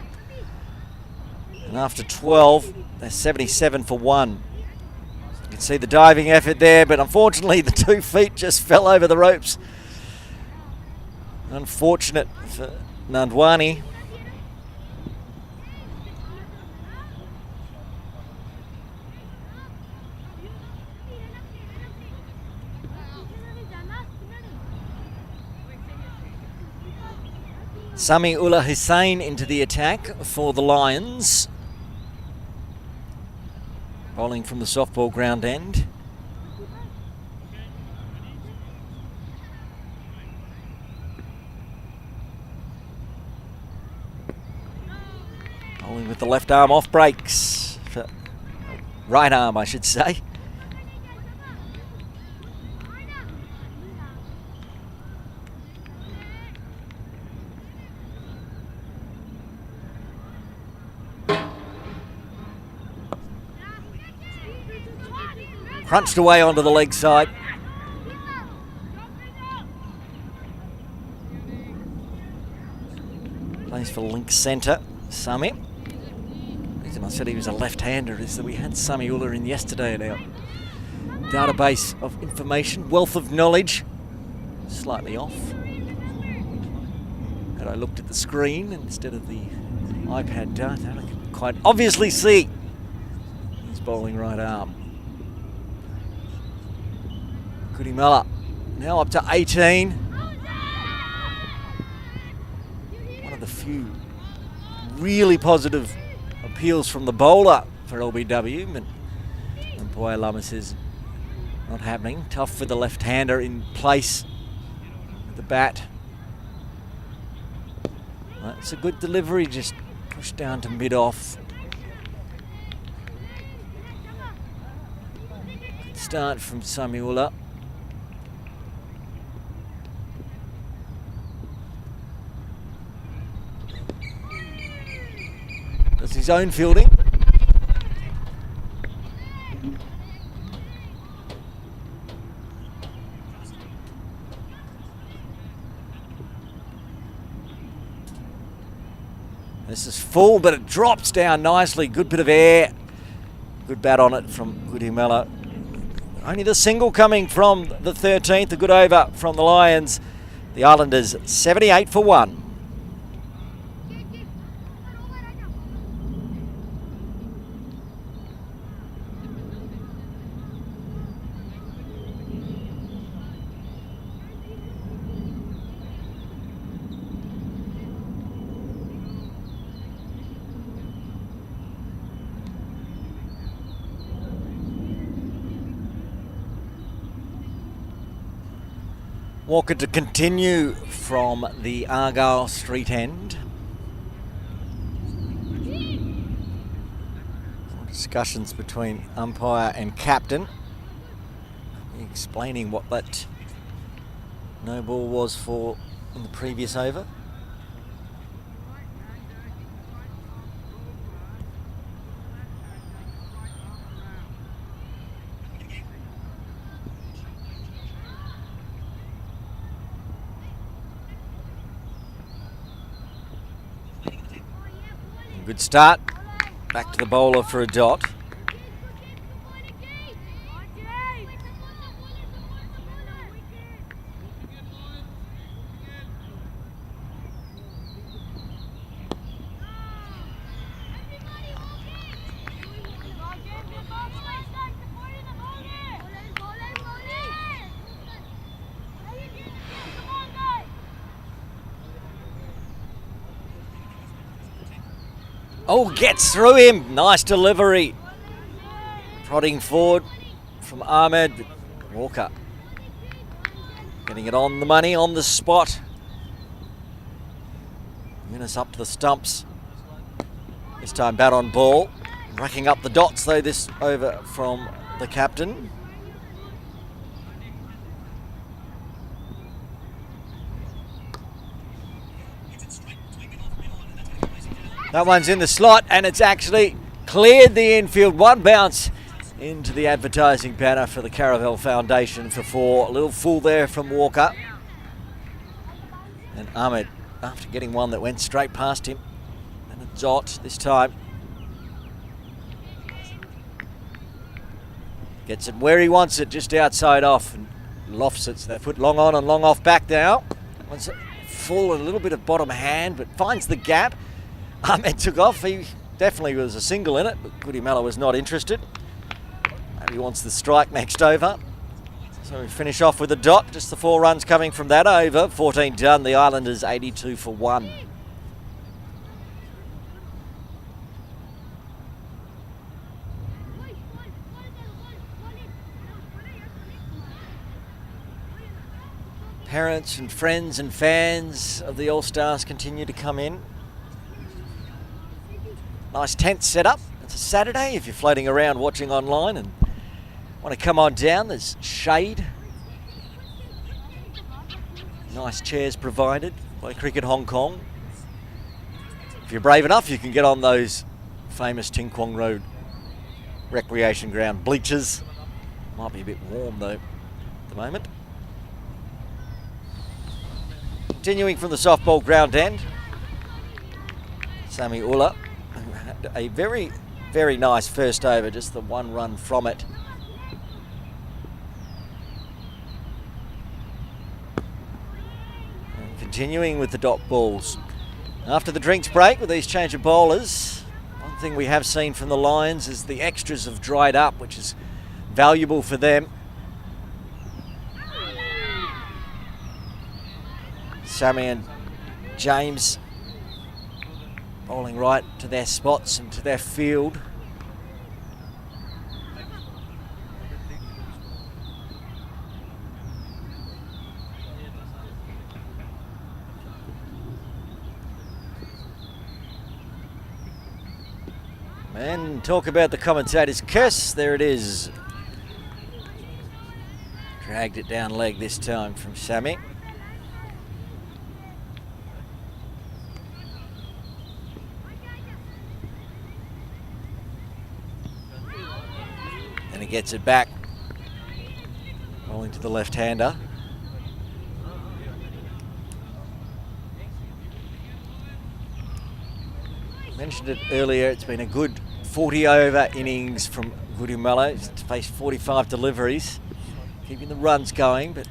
And after 12, they're 77 for 1. You can see the diving effort there, but unfortunately the 2 feet just fell over the ropes. Unfortunate for Nandwani. Sami Ullah Hussain into the attack for the Lions. Bowling from the softball ground end. Bowling with the left arm off breaks. Right arm, I should say. Crunched away onto the leg side. Plays for link centre, Sami. The reason I said he was a left-hander is that we had Sami Ula in yesterday in our database of information, wealth of knowledge. Slightly off. Had I looked at the screen instead of the iPad data, I could quite obviously see he's bowling right arm. Kudimala now up to 18. One of the few really positive appeals from the bowler for LBW, and Poya Lama says not happening. Tough for the left-hander in place with the bat. It's a good delivery, just pushed down to mid-off. Good start from Samiula. Does his own fielding. This is full, but it drops down nicely. Good bit of air. Good bat on it from Gudimala. Only the single coming from the 13th. A good over from the Lions. The Islanders 78 for 1. Walker to continue from the Argyle Street end. Discussions between umpire and captain, explaining what that no ball was for in the previous over. Good start. Back to the bowler for a dot. Oh, gets through him. Nice delivery. Prodding forward from Ahmed. Walker getting it on the money, on the spot. Yunus up to the stumps. This time bat on ball. Racking up the dots though this over from the captain. That one's in the slot, and it's actually cleared the infield. One bounce into the advertising banner for the Caravel Foundation for 4. A little full there from Walker. And Ahmed, after getting one that went straight past him. And a dot this time. Gets it where he wants it, just outside off. And lofts it, so they put long on and long off back now. Once full, a little bit of bottom hand, but finds the gap. Ahmed took off. He definitely was a single in it, but Gudimala was not interested. Maybe he wants the strike next over. So we finish off with a dot. Just the 4 runs coming from that over. 14 done. The Islanders 82 for 1. Parents and friends and fans of the All-Stars continue to come in. Nice tent set up. It's a Saturday if you're floating around watching online and want to come on down. There's shade. Nice chairs provided by Cricket Hong Kong. If you're brave enough, you can get on those famous Ting Kwong Road recreation ground bleachers Might be a bit warm though at the moment. Continuing from the softball ground end, Sammy Ulla, who had a very, very nice first over, just the one run from it. And continuing with the dot balls. After the drinks break with these change of bowlers, one thing we have seen from the Lions is the extras have dried up, which is valuable for them. Sammy and James bowling right to their spots and to their field. And talk about the commentator's curse. There it is. Dragged it down leg this time from Sammy. He gets it back, rolling to the left-hander. Mentioned it earlier, it's been a good 40-over innings from Gudumala. He's faced 45 deliveries, keeping the runs going, but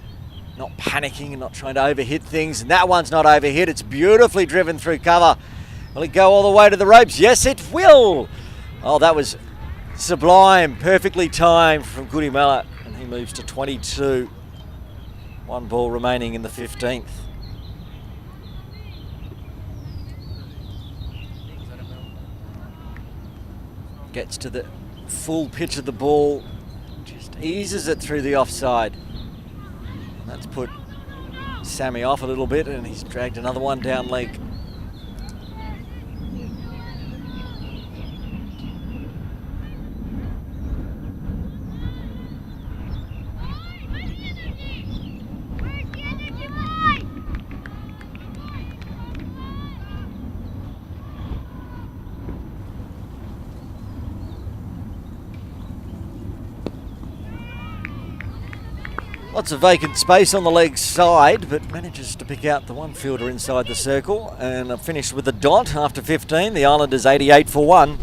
not panicking and not trying to overhit things. And that one's not overhit, it's beautifully driven through cover. Will it go all the way to the ropes? Yes, it will! Oh, that was sublime, perfectly timed from Gudumala, and he moves to 22. One ball remaining in the 15th. Gets to the full pitch of the ball, just eases it through the offside. And that's put Sammy off a little bit, and he's dragged another one down leg. Lots of vacant space on the leg side, but manages to pick out the one fielder inside the circle and finished with a dot after 15. The Islanders 88 for 1.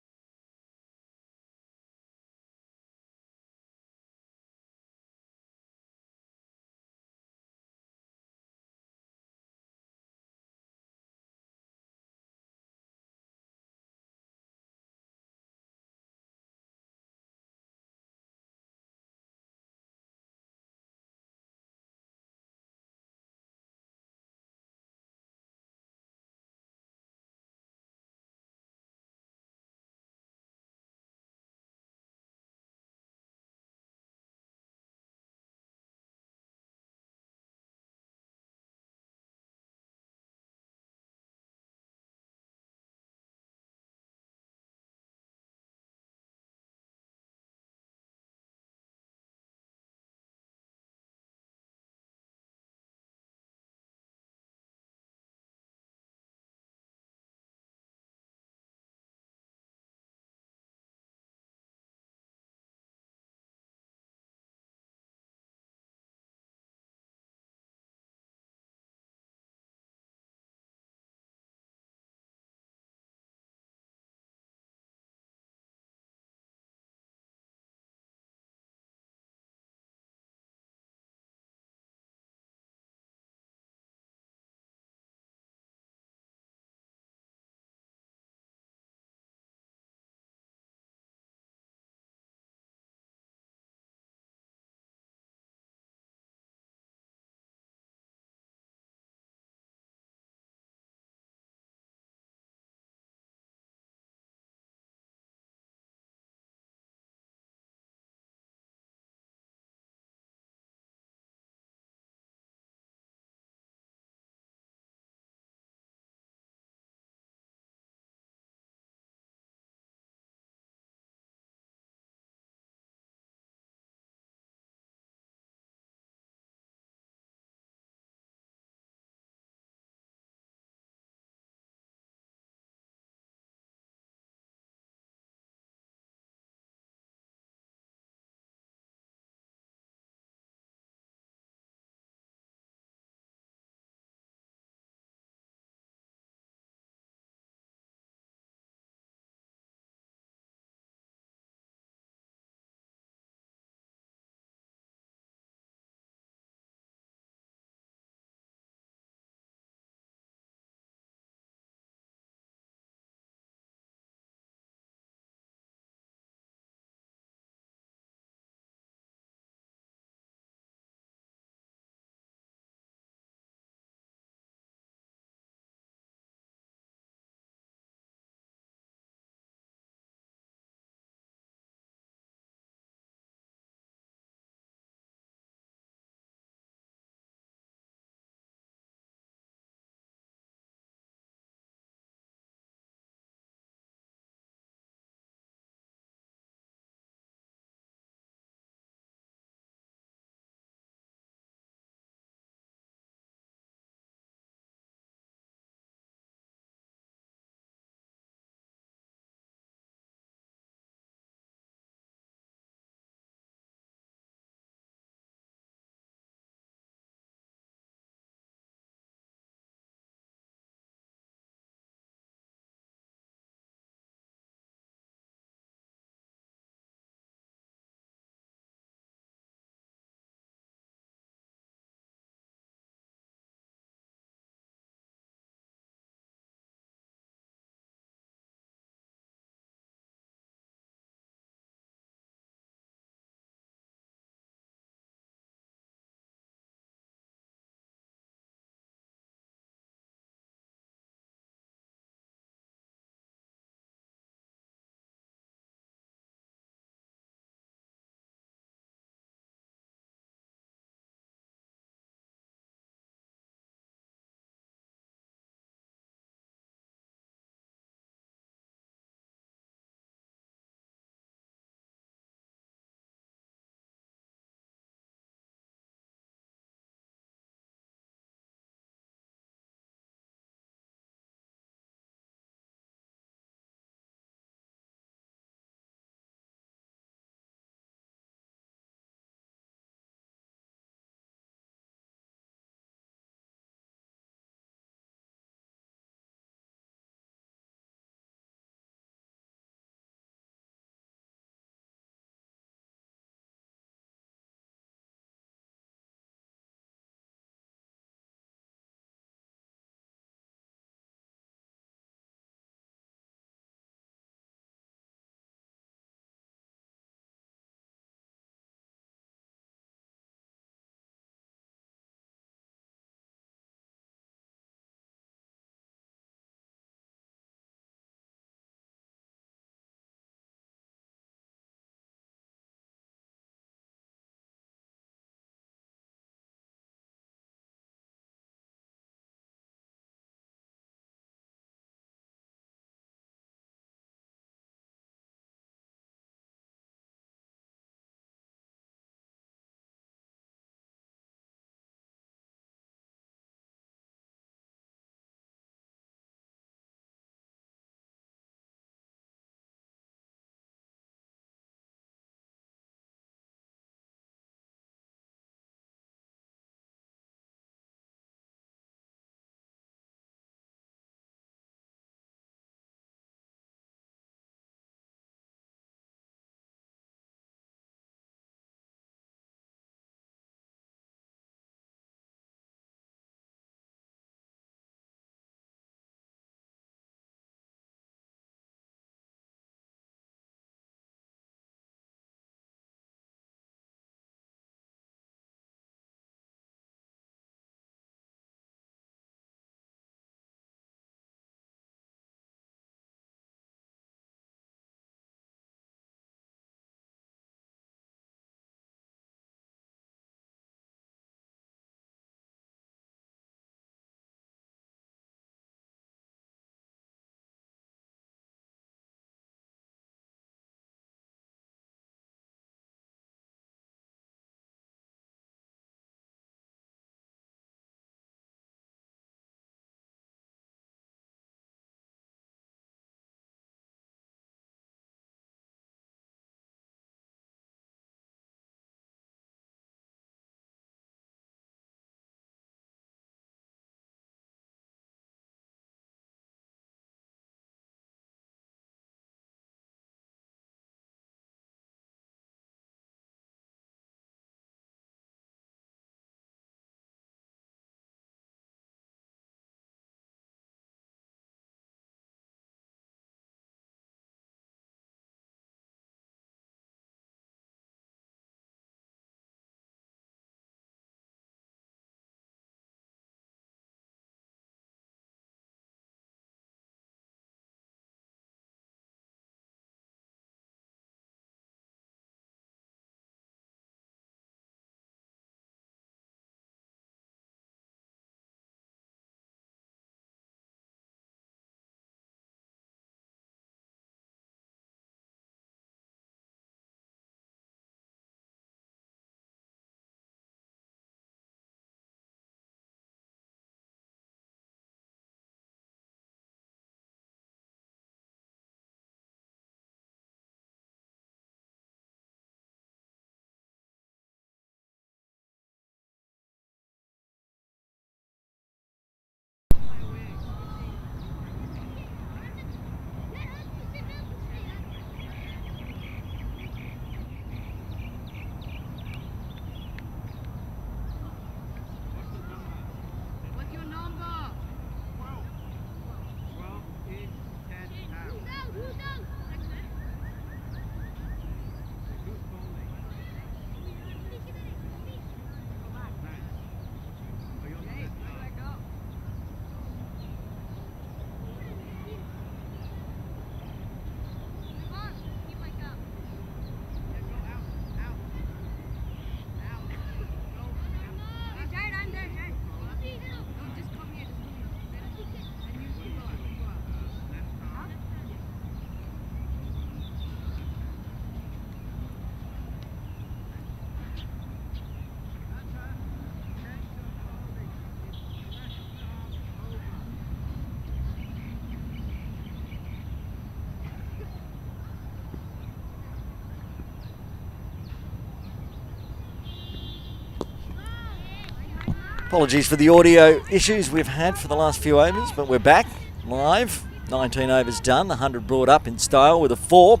Apologies for the audio issues we've had for the last few overs, but we're back live. 19 overs done, 100 brought up in style with a 4.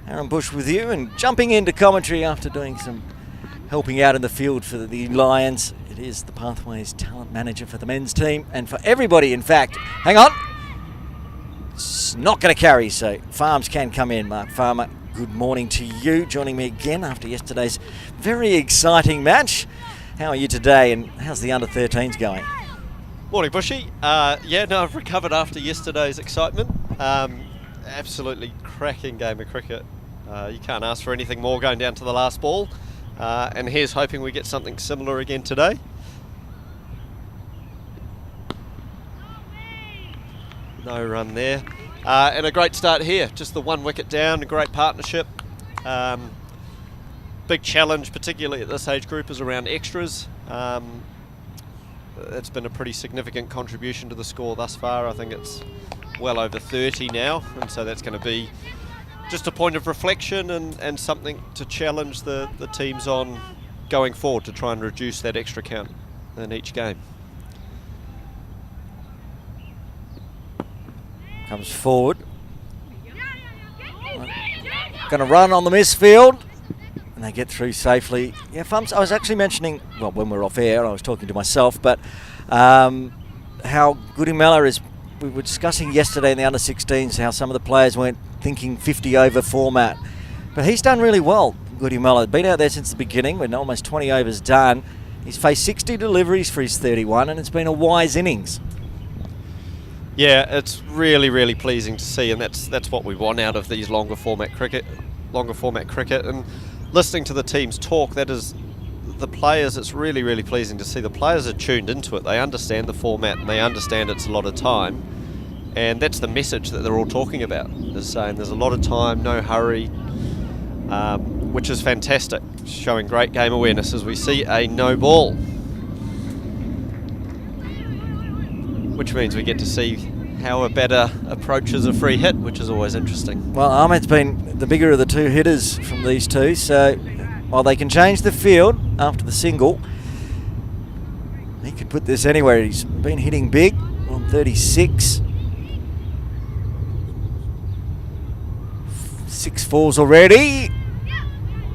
Aaron Bush with you, and jumping into commentary after doing some helping out in the field for the Lions. It is the Pathways talent manager for the men's team and for everybody, in fact. Hang on. It's not going to carry, so Farms can come in. Mark Farmer, good morning to you. Joining me again after yesterday's very exciting match. How are you today, and how's the under-13s going? Morning, Bushy. I've recovered after yesterday's excitement. Absolutely cracking game of cricket. You can't ask for anything more going down to the last ball. And here's hoping we get something similar again today. No run there. And a great start here. Just the 1 wicket down, a great partnership. Big challenge, particularly at this age group, is around extras. It's been a pretty significant contribution to the score thus far. I think it's well over 30 now, and so that's going to be just a point of reflection and something to challenge the teams on going forward to try and reduce that extra count in each game. Comes forward. Going to run on the misfield. And they get through safely. Yeah, Fums, I was actually mentioning, well, when we were off air, I was talking to myself, but how Goodimella is, we were discussing yesterday in the under-16s how some of the players weren't thinking 50 over format. But he's done really well, Goodimella. Been out there since the beginning, with almost 20 overs done. He's faced 60 deliveries for his 31, and it's been a wise innings. Yeah, it's really, really pleasing to see, and that's what we want out of these longer format cricket. And listening to the teams talk, that is the players, it's really, really pleasing to see. The players are tuned into it. They understand the format and they understand it's a lot of time. And that's the message that they're all talking about. They're saying there's a lot of time, no hurry, which is fantastic. Showing great game awareness as we see a no ball. Which means we get to see how a batter approaches a free hit, which is always interesting. Well, Ahmed's been the bigger of the two hitters from these two, so while they can change the field after the single, he could put this anywhere. He's been hitting big on 36. 6 fours already,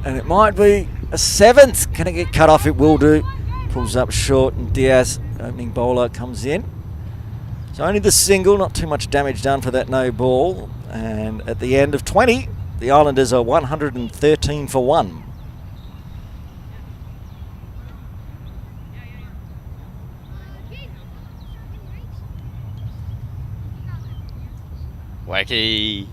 and it might be a 7th. Can it get cut off? It will do. Pulls up short, and Diaz, opening bowler, comes in. So only the single, not too much damage done for that no ball. And at the end of 20, the Islanders are 113 for 1. Wacky.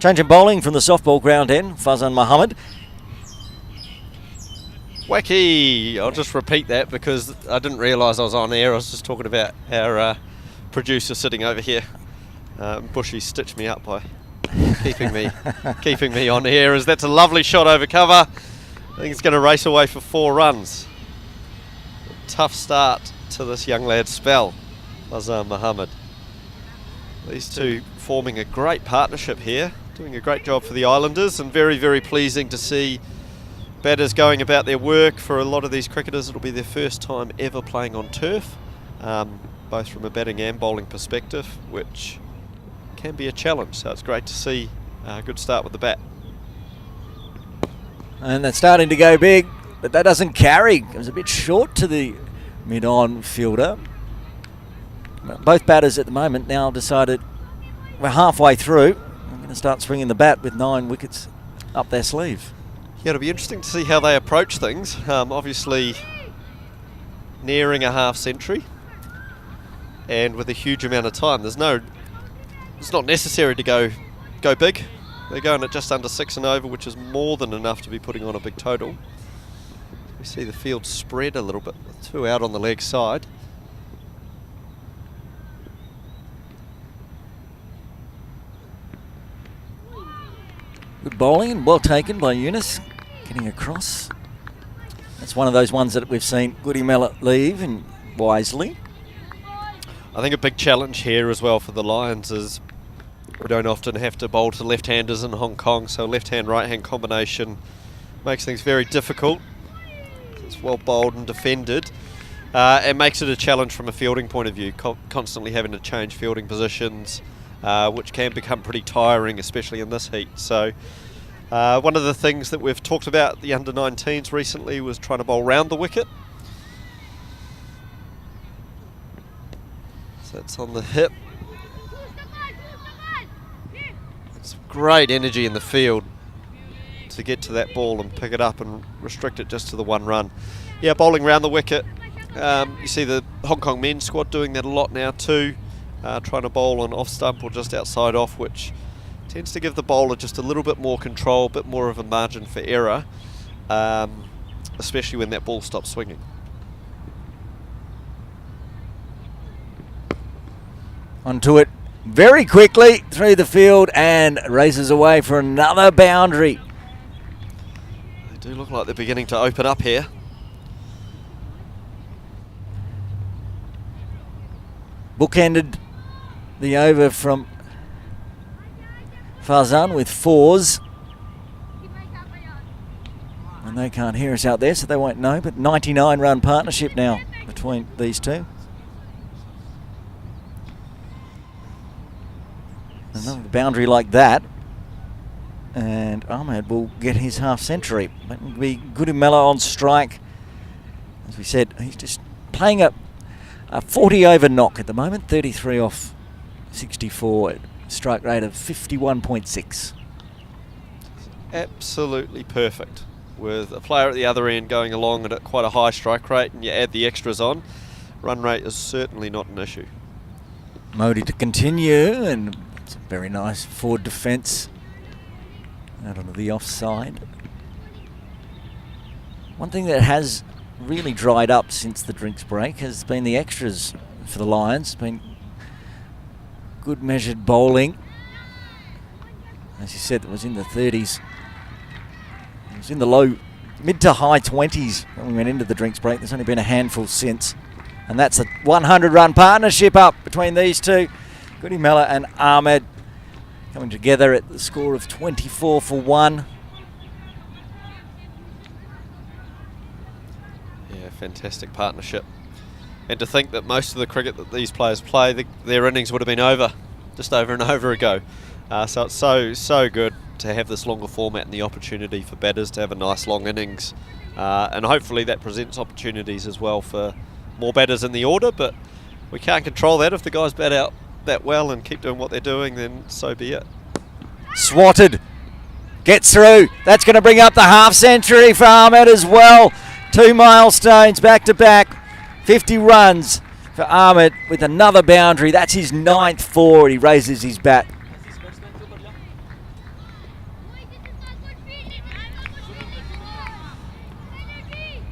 Change in bowling from the softball ground end, Fazan Mohammed. Wacky. I'll just repeat that because I didn't realise I was on air. I was just talking about our producer sitting over here. Bushy stitched me up by keeping me on air, as that's a lovely shot over cover. I think it's going to race away for 4 runs. A tough start to this young lad's spell, Fazan Mohammed. These two forming a great partnership here, doing a great job for the Islanders, and very, very pleasing to see batters going about their work. For a lot of these cricketers, it'll be their first time ever playing on turf, both from a batting and bowling perspective, which can be a challenge. So it's great to see a good start with the bat. And they're starting to go big, but that doesn't carry. It was a bit short to the mid-on fielder. Both batters at the moment now decided we're halfway through. I'm going to start swinging the bat with 9 wickets up their sleeve. Yeah, it'll be interesting to see how they approach things. Obviously, nearing a half century, and with a huge amount of time. It's not necessary to go big. They're going at just under 6 and over, which is more than enough to be putting on a big total. We see the field spread a little bit, 2 out on the leg side. Good bowling and well taken by Eunice, getting across. That's one of those ones that we've seen Goody Mellett leave, and wisely. I think a big challenge here as well for the Lions is we don't often have to bowl to left-handers in Hong Kong, so left-hand, right-hand combination makes things very difficult. It's well bowled and defended. It makes it a challenge from a fielding point of view, constantly having to change fielding positions, which can become pretty tiring, especially in this heat. So one of the things that we've talked about the under-19s recently was trying to bowl round the wicket. So it's on the hip. It's great energy in the field to get to that ball and pick it up and restrict it just to the 1 run. Yeah, bowling round the wicket. You see the Hong Kong men's squad doing that a lot now too, trying to bowl on off stump or just outside off, which tends to give the bowler just a little bit more control, a bit more of a margin for error, especially when that ball stops swinging. Onto it very quickly through the field and races away for another boundary. They do look like they're beginning to open up here. Bookended the over from Farzan with 4s. And they can't hear us out there, so they won't know, but 99 run partnership now between these two. Another boundary like that, and Ahmed will get his half century. That would be Goodimella on strike. As we said, he's just playing a 40 over knock at the moment, 33 off 64, strike rate of 51.6. Absolutely perfect. With a player at the other end going along at quite a high strike rate, and you add the extras on, run rate is certainly not an issue. Modi to continue, and it's a very nice forward defence out onto the offside. One thing that has really dried up since the drinks break has been the extras for the Lions. It's been good measured bowling. As you said, it was in the 30s. It was in the low, mid to high 20s when we went into the drinks break. There's only been a handful since. And that's a 100 run partnership up between these two. Goodimella and Ahmed coming together at the score of 24 for 1. Yeah, fantastic partnership. And to think that most of the cricket that these players play, their innings would have been over, just over and over ago. So it's so good to have this longer format and the opportunity for batters to have a nice long innings. And hopefully that presents opportunities as well for more batters in the order, but we can't control that. If the guys bat out that well and keep doing what they're doing, then so be it. Swatted, gets through. That's going to bring up the half century for Ahmed as well. 2 milestones back to back. 50 runs for Ahmed with another boundary. That's his 9th 4. He raises his bat.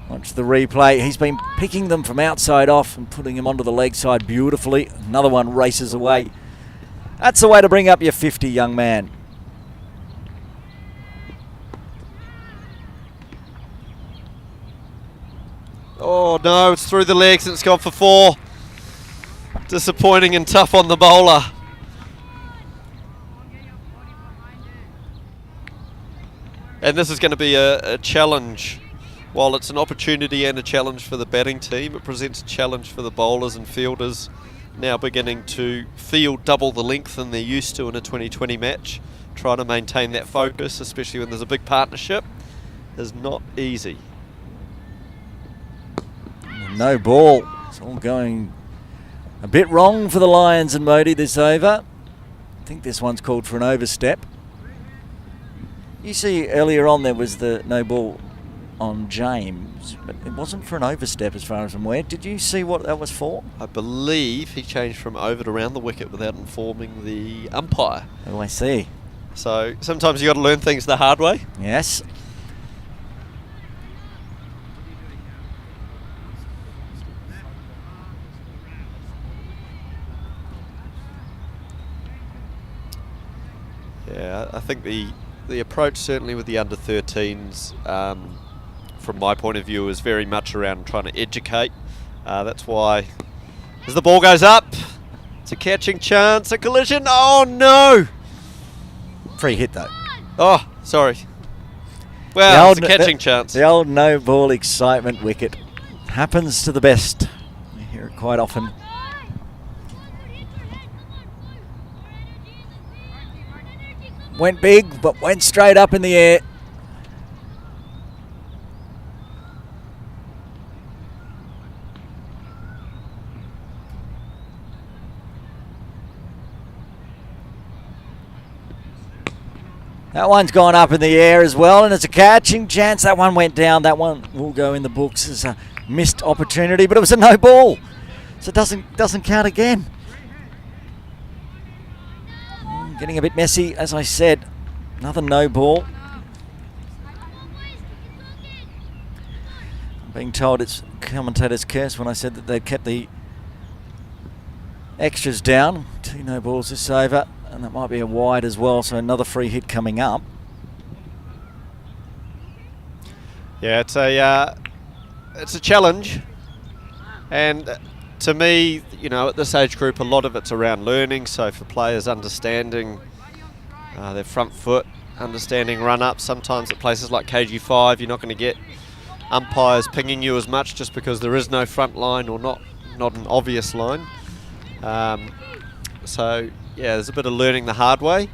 Watch the replay. He's been picking them from outside off and putting them onto the leg side beautifully. Another one races away. That's the way to bring up your 50, young man. Oh no, it's through the legs and it's gone for 4. Disappointing and tough on the bowler. And this is going to be a challenge. While it's an opportunity and a challenge for the batting team, it presents a challenge for the bowlers and fielders, now beginning to field double the length than they're used to in a 2020 match. Trying to maintain that focus, especially when there's a big partnership, is not easy. No ball. It's all going a bit wrong for the Lions and Modi this over. I think this one's called for an overstep. You see earlier on there was the no ball on James, but it wasn't for an overstep as far as I'm aware. Did you see what that was for? I believe he changed from over to round the wicket without informing the umpire. Oh, I see. So sometimes you got to learn things the hard way. Yes. Yeah, I think the approach certainly with the under-13s, from my point of view, is very much around trying to educate. That's why, as the ball goes up, it's a catching chance, a collision. Oh no! Free hit though. Oh, sorry. Well, it's a catching chance. The old no ball excitement wicket happens to the best. You hear it quite often. Went big, but went straight up in the air. That one's gone up in the air as well, and it's a catching chance. That one went down. That one will go in the books as a missed opportunity, but it was a no ball, so it doesn't count again. Getting a bit messy, as I said. Another no ball. I'm being told it's commentator's curse when I said that they'd kept the extras down. 2 no balls this over, and that might be a wide as well, so another free hit coming up. Yeah, it's a challenge, and to me, you know, at this age group, a lot of it's around learning. So for players, understanding their front foot, understanding run-up. Sometimes at places like KG5, you're not going to get umpires pinging you as much just because there is no front line or not an obvious line. So yeah, there's a bit of learning the hard way.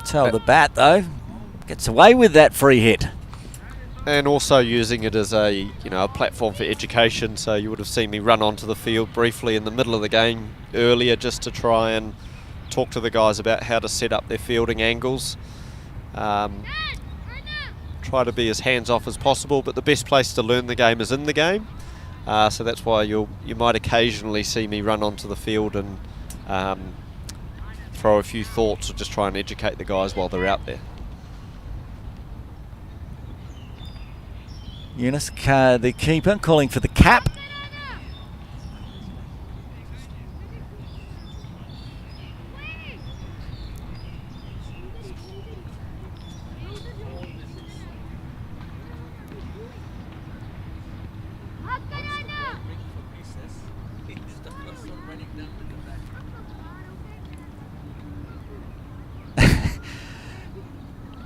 Tell the bat though, gets away with that free hit. And also using it as a platform for education. So you would have seen me run onto the field briefly in the middle of the game earlier just to try and talk to the guys about how to set up their fielding angles. Try to be as hands-off as possible, but the best place to learn the game is in the game. So that's why you might occasionally see me run onto the field and throw a few thoughts or just try and educate the guys while they're out there. Eunice, the keeper, calling for the cap.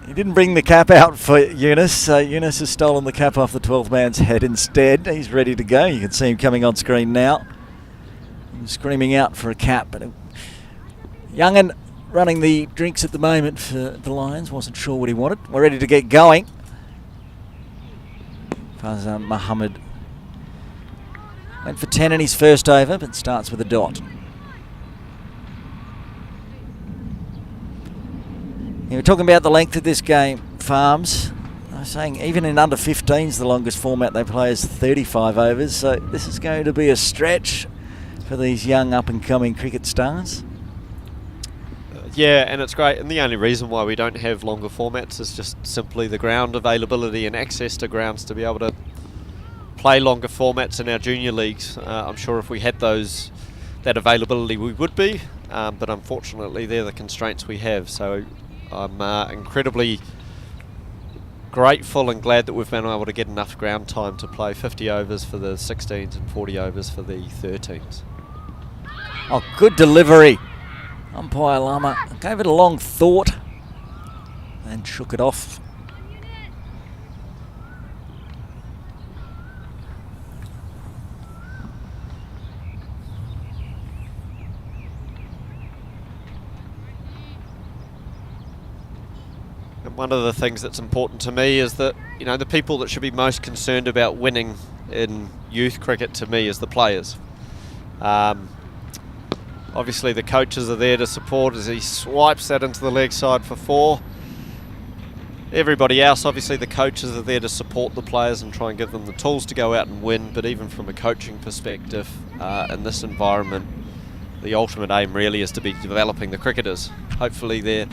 He didn't bring the cap out for Eunice. Eunice has stolen the cap off the 12th man's head instead. He's ready to go. You can see him coming on screen now. He's screaming out for a cap. But Young'un running the drinks at the moment for the Lions. Wasn't sure what he wanted. We're ready to get going. Fazan Muhammad went for 10 in his first over, but starts with a dot. We're talking about the length of this game, Farms. I was saying even in under 15s, the longest format they play is 35 overs. So this is going to be a stretch for these young up-and-coming cricket stars. Yeah, and it's great. And the only reason why we don't have longer formats is just simply the ground availability and access to grounds to be able to play longer formats in our junior leagues. I'm sure if we had that availability, we would be. But unfortunately, they're the constraints we have. So I'm incredibly grateful and glad that we've been able to get enough ground time to play 50 overs for the 16s and 40 overs for the 13s. Oh, good delivery. Umpire Lama gave it a long thought and shook it off. And one of the things that's important to me is that, the people that should be most concerned about winning in youth cricket to me is the players. Obviously the coaches are there to support as he swipes that into the leg side for 4. Everybody else, obviously the coaches are there to support the players and try and give them the tools to go out and win, but even from a coaching perspective, in this environment, the ultimate aim really is to be developing the cricketers. Hopefully they're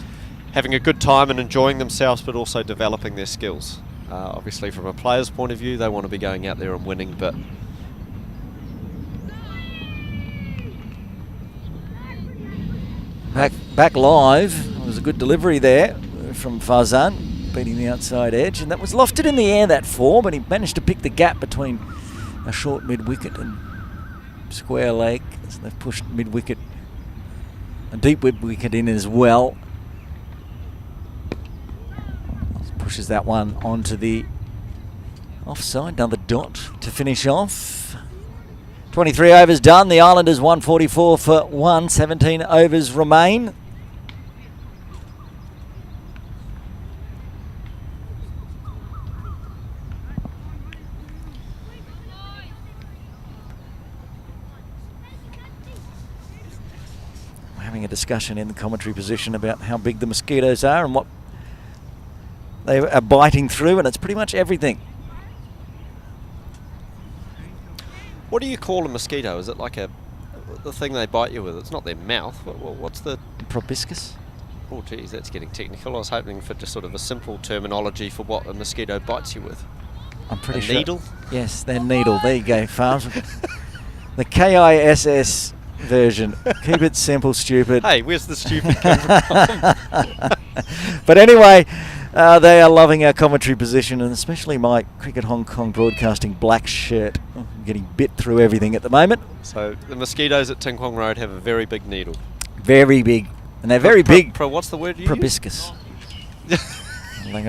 having a good time and enjoying themselves, but also developing their skills. Obviously from a player's point of view, they want to be going out there and winning, but Back live. It was a good delivery there from Farzan, beating the outside edge, and that was lofted in the air, that 4, but he managed to pick the gap between a short mid-wicket and square leg. So they've pushed mid-wicket, a deep mid-wicket in as well. Pushes that one onto the offside, another dot to finish off. 23 overs done, the Islanders 144 for 1, 17 overs remain. We're having a discussion in the commentary position about how big the mosquitoes are and what they are biting through, and it's pretty much everything. What do you call a mosquito? Is it like the thing they bite you with? It's not their mouth. What's the... Proboscis? Oh, geez, that's getting technical. I was hoping for just sort of a simple terminology for what a mosquito bites you with. I'm pretty sure. Needle? Yes, their needle. There you go, Farms. The KISS version. Keep it simple, stupid. Hey, where's the stupid coming from? But anyway, they are loving our commentary position, and especially my Cricket Hong Kong Broadcasting black shirt. I'm getting bit through everything at the moment. So the mosquitoes at Ting Kwong Road have a very big needle. Very big. And they're very big. What's the word you Proboscis.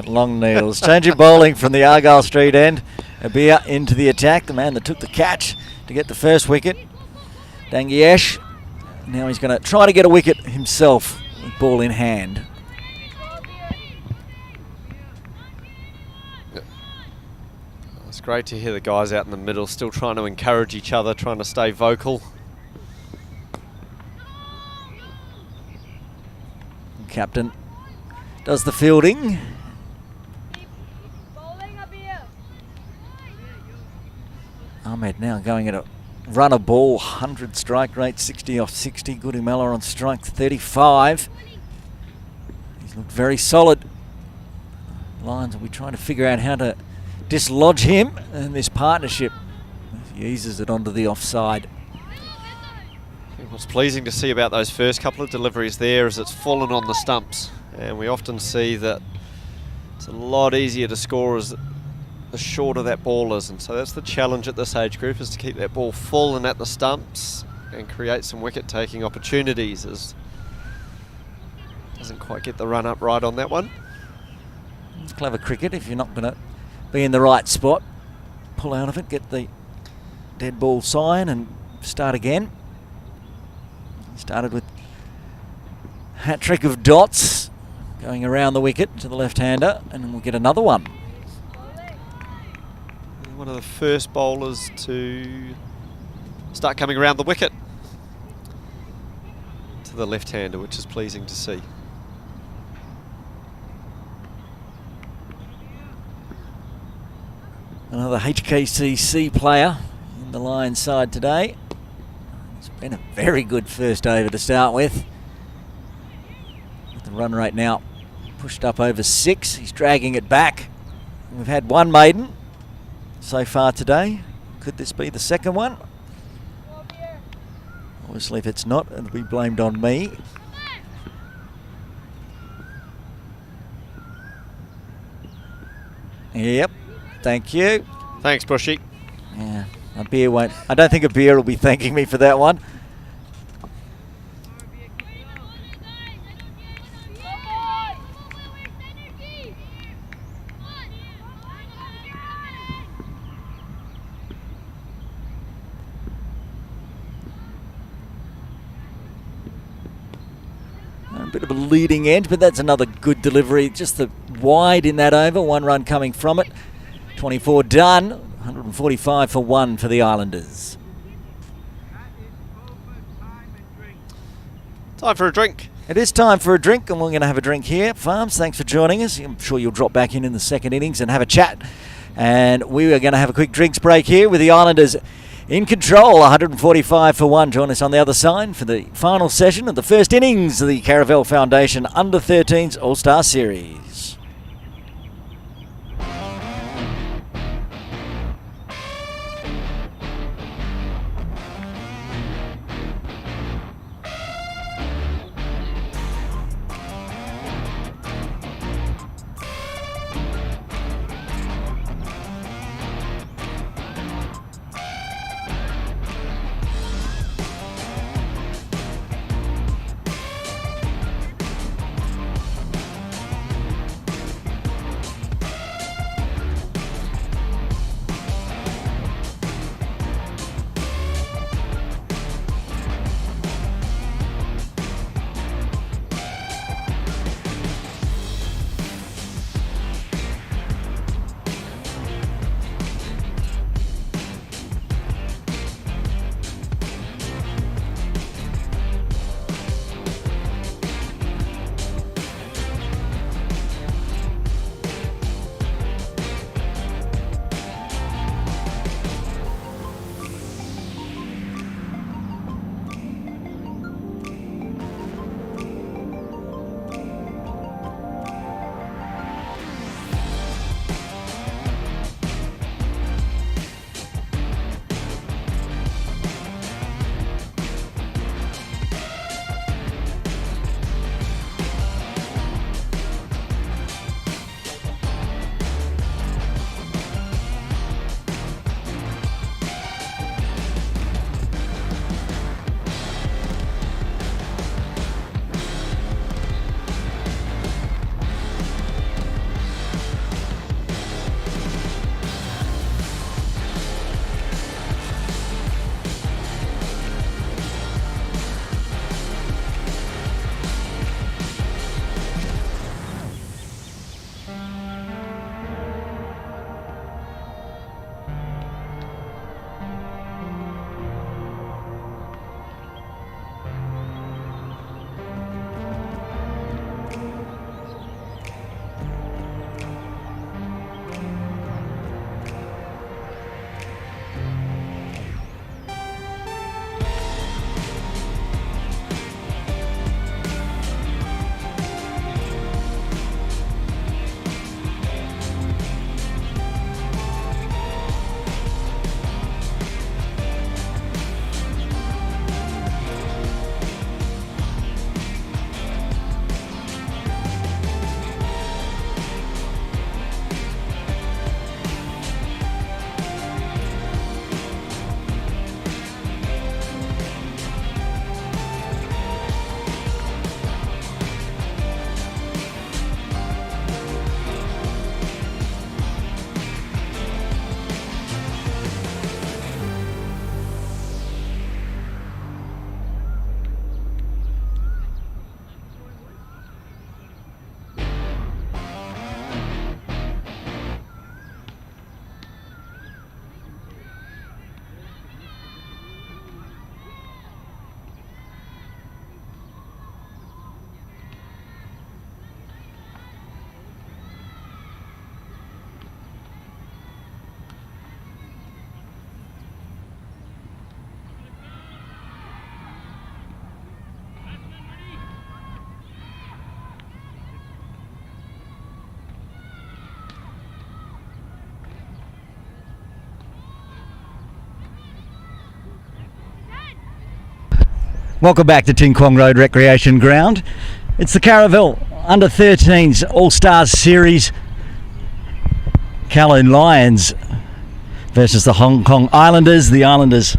Long needles. Change of bowling from the Argyle Street end. Abir into the attack. The man that took the catch to get the first wicket. Dangiesh. Now he's going to try to get a wicket himself with ball in hand. It's great to hear the guys out in the middle still trying to encourage each other, trying to stay vocal. Captain does the fielding. Ahmed now going at a run of ball, 100 strike rate, 60 off 60. Goodimella on strike 35. He's looked very solid. Lions will be trying to figure out how to dislodge him in this partnership. He eases it onto the offside. What's pleasing to see about those first couple of deliveries there is it's fallen on the stumps, and we often see that it's a lot easier to score as the shorter that ball is, and so that's the challenge at this age group, is to keep that ball full and at the stumps and create some wicket taking opportunities. As doesn't quite get the run up right on that one. It's clever cricket if you're not going to be in the right spot. Pull out of it, get the dead ball sign and start again. Started with a hat trick of dots going around the wicket to the left-hander, and we'll get another one. One of the first bowlers to start coming around the wicket to the left-hander, which is pleasing to see. Another HKCC player in the Lions side today. It's been a very good first over to start with. The run rate now pushed up over 6. He's dragging it back. We've had one maiden so far today. Could this be the second one? Obviously, if it's not, it'll be blamed on me. Yep. Thank you. Thanks, Bushy. Yeah, a beer won't. I don't think a beer will be thanking me for that one. A bit of a leading edge, but that's another good delivery. Just the wide in that over. One run coming from it. 24 done. 145 for 1 for the Islanders. Time for a drink. It is time for a drink, and we're going to have a drink here. Farms, thanks for joining us. I'm sure you'll drop back in the second innings and have a chat. And we are going to have a quick drinks break here with the Islanders in control, 145 for 1. Join us on the other side for the final session of the first innings of the Caravel Foundation Under-13s All-Star Series. Welcome back to Ting Kwong Road Recreation Ground. It's the Caravel Under 13s All-Stars Series. Kowloon Lions versus the Hong Kong Islanders. The Islanders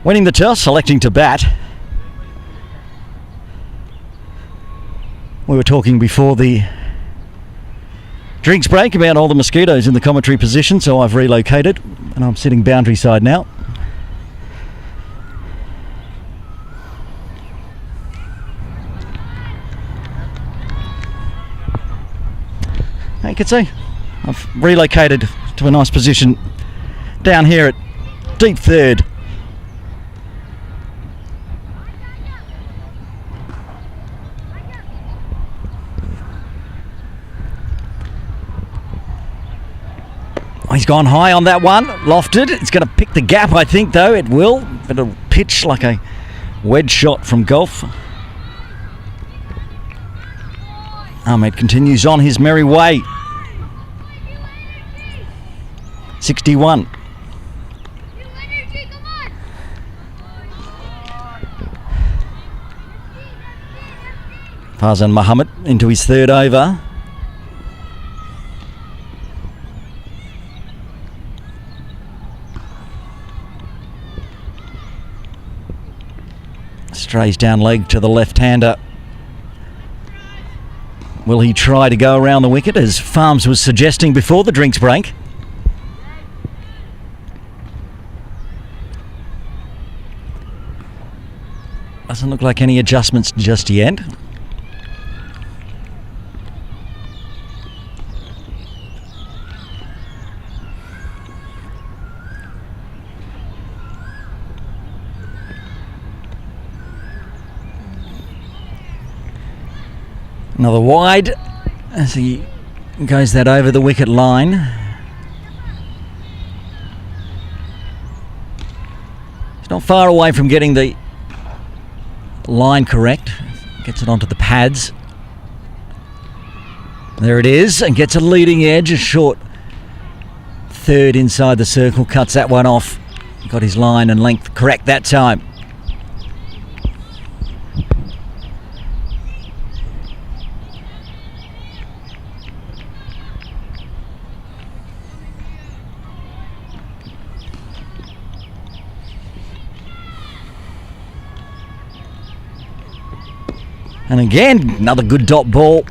winning the toss, selecting to bat. We were talking before the drinks break about all the mosquitoes in the commentary position, so I've relocated and I'm sitting boundary side now. You can see I've relocated to a nice position down here at deep third. Oh, he's gone high on that one, lofted. It's going to pick the gap, I think, though. It will, but it'll pitch like a wedge shot from golf. Ahmed continues on his merry way. 61. Farzan Muhammad into his third over. Strays down leg to the left-hander. Will he try to go around the wicket, as Farms was suggesting before the drinks break? Doesn't look like any adjustments just yet. Another wide as he goes that over the wicket line. He's not far away from getting the line correct. Gets it onto the pads. There it is, and gets a leading edge, a short third inside the circle, cuts that one off. Got his line and length correct that time. And again, another good dot ball.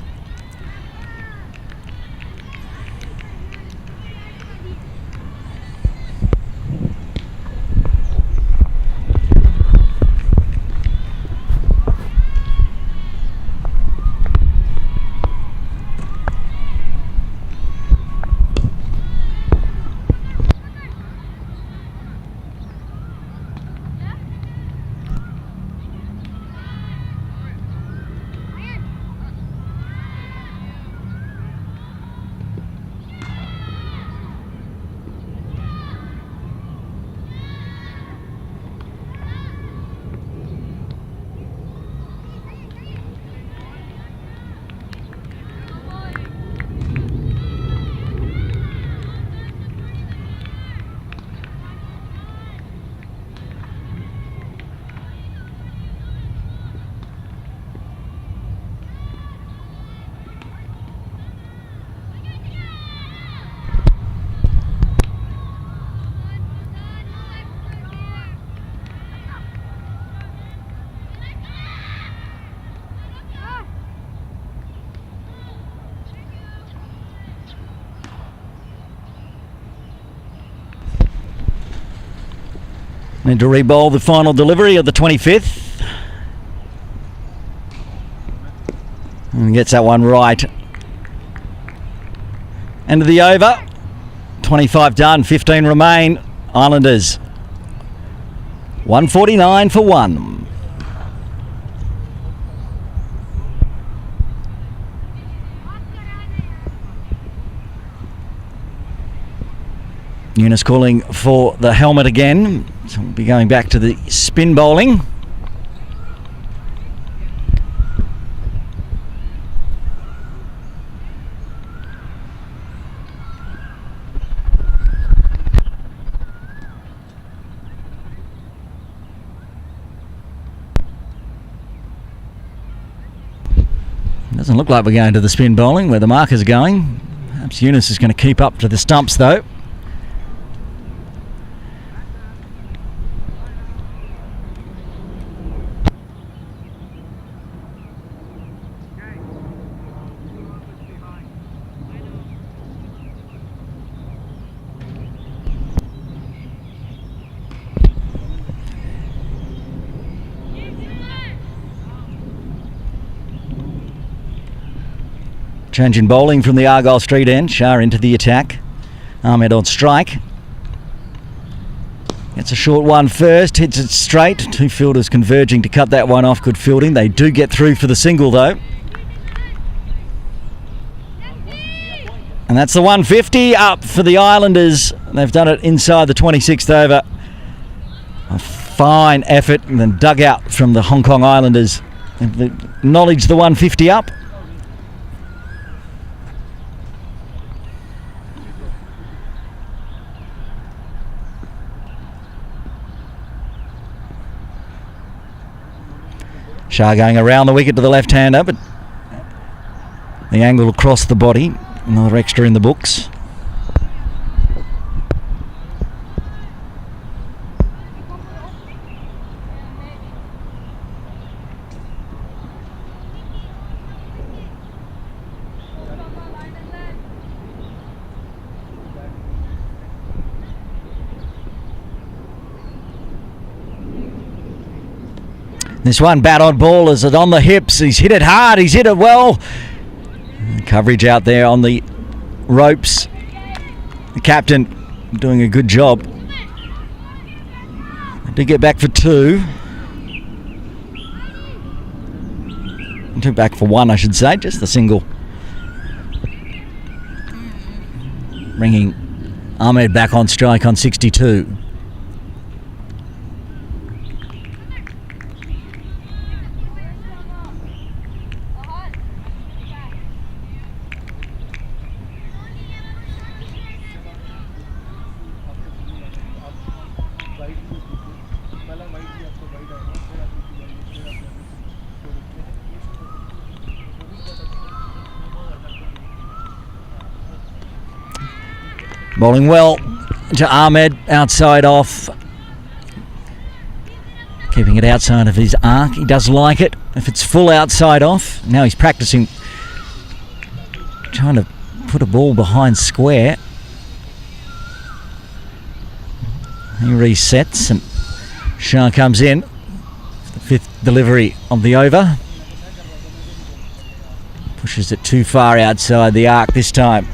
Need to re-bowl the final delivery of the 25th. And gets that one right. End of the over. 25 done, 15 remain. Islanders 149 for 1. Eunice calling for the helmet again. So we'll be going back to the spin bowling. Doesn't look like we're going to the spin bowling where the marker's going. Perhaps Eunice is going to keep up to the stumps though. Change in bowling from the Argyle Street end. Shah into the attack. Ahmed on strike. Gets a short one first. Hits it straight. Two fielders converging to cut that one off. Good fielding. They do get through for the single though. And that's the 150 up for the Islanders. They've done it inside the 26th over. A fine effort and then dug out from the Hong Kong Islanders. They've acknowledged the 150 up. Shah going around the wicket to the left-hander, but the angle across the body, another extra in the books. This one, bat on ball, is it on the hips? He's hit it hard, he's hit it well. Coverage out there on the ropes. The captain doing a good job. Did get back for two. Took back for one, I should say, just the single. Bringing Ahmed back on strike on 62. Bowling well to Ahmed, outside off. Keeping it outside of his arc. He does like it if it's full outside off. Now he's practicing trying to put a ball behind square. He resets and Shah comes in. The fifth delivery of the over. Pushes it too far outside the arc this time.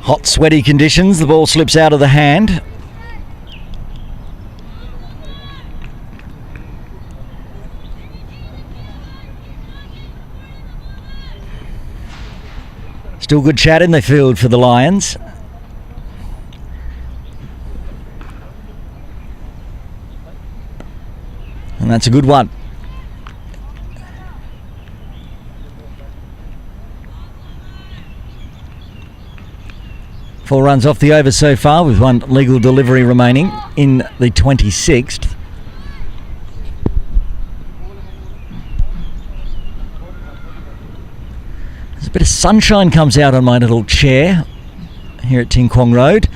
Hot, sweaty conditions. The ball slips out of the hand. Still good chat in the field for the Lions. And that's a good one. 4 runs off the over so far with one legal delivery remaining in the 26th. There's a bit of sunshine comes out on my little chair here at Ting Kwong Road.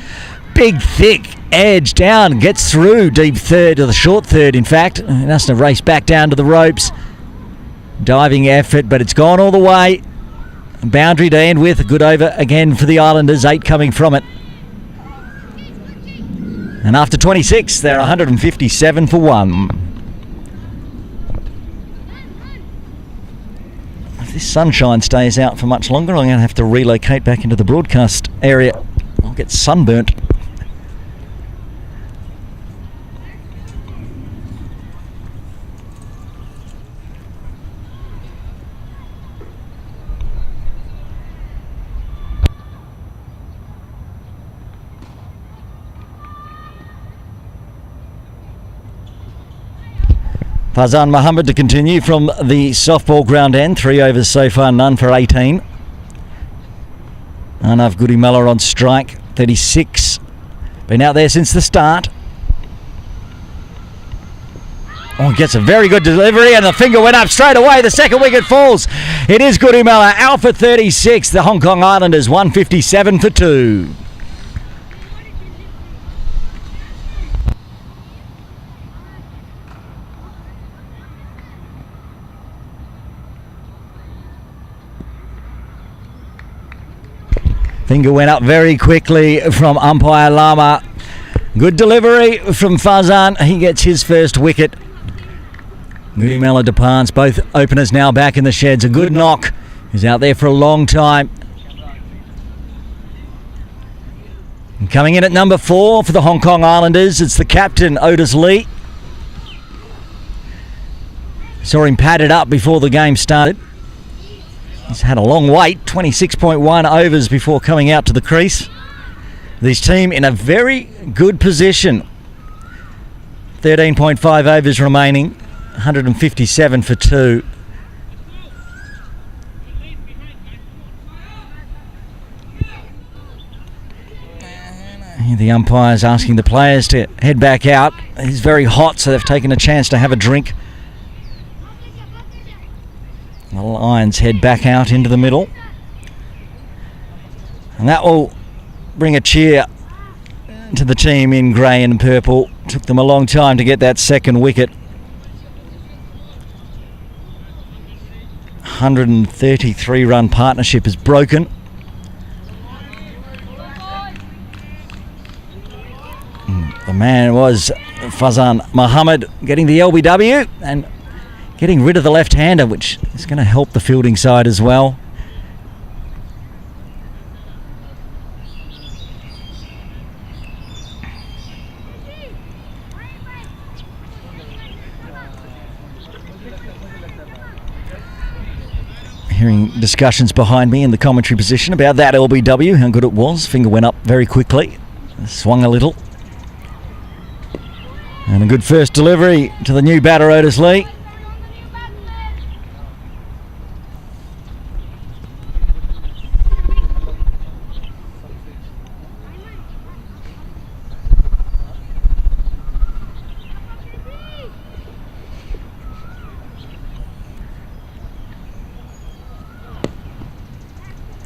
Big, thick edge down, gets through deep third, or the short third in fact. And has to race back down to the ropes. Diving effort, but it's gone all the way. Boundary to end with, a good over again for the Islanders, 8 coming from it. And after 26, they're 157 for 1. If this sunshine stays out for much longer, I'm going to have to relocate back into the broadcast area. I'll get sunburnt. Fazan Mohammed to continue from the softball ground end. 3 overs so far, none for 18. Arnav Gudimala on strike, 36. Been out there since the start. Oh, gets a very good delivery and the finger went up straight away. The second wicket falls. It is Gudimala out for 36. The Hong Kong Islanders 157 for 2. Finger went up very quickly from umpire Lama. Good delivery from Fazan. He gets his first wicket. Gudimala departs. Both openers now back in the sheds. A good knock. He's out there for a long time. And coming in at number 4 for the Hong Kong Islanders, it's the captain, Otis Lee. Saw him padded up before the game started. He's had a long wait, 26.1 overs before coming out to the crease. This team in a very good position. 13.5 overs remaining, 157 for 2. The umpire's asking the players to head back out. It's very hot, so they've taken a chance to have a drink. The Lions head back out into the middle. And that will bring a cheer to the team in grey and purple. Took them a long time to get that second wicket. 133 run partnership is broken. The man was Fazan Mohammed getting the LBW and getting rid of the left-hander, which is going to help the fielding side as well. Hearing discussions behind me in the commentary position about that LBW, how good it was. Finger went up very quickly, swung a little. And a good first delivery to the new batter, Otis Lee.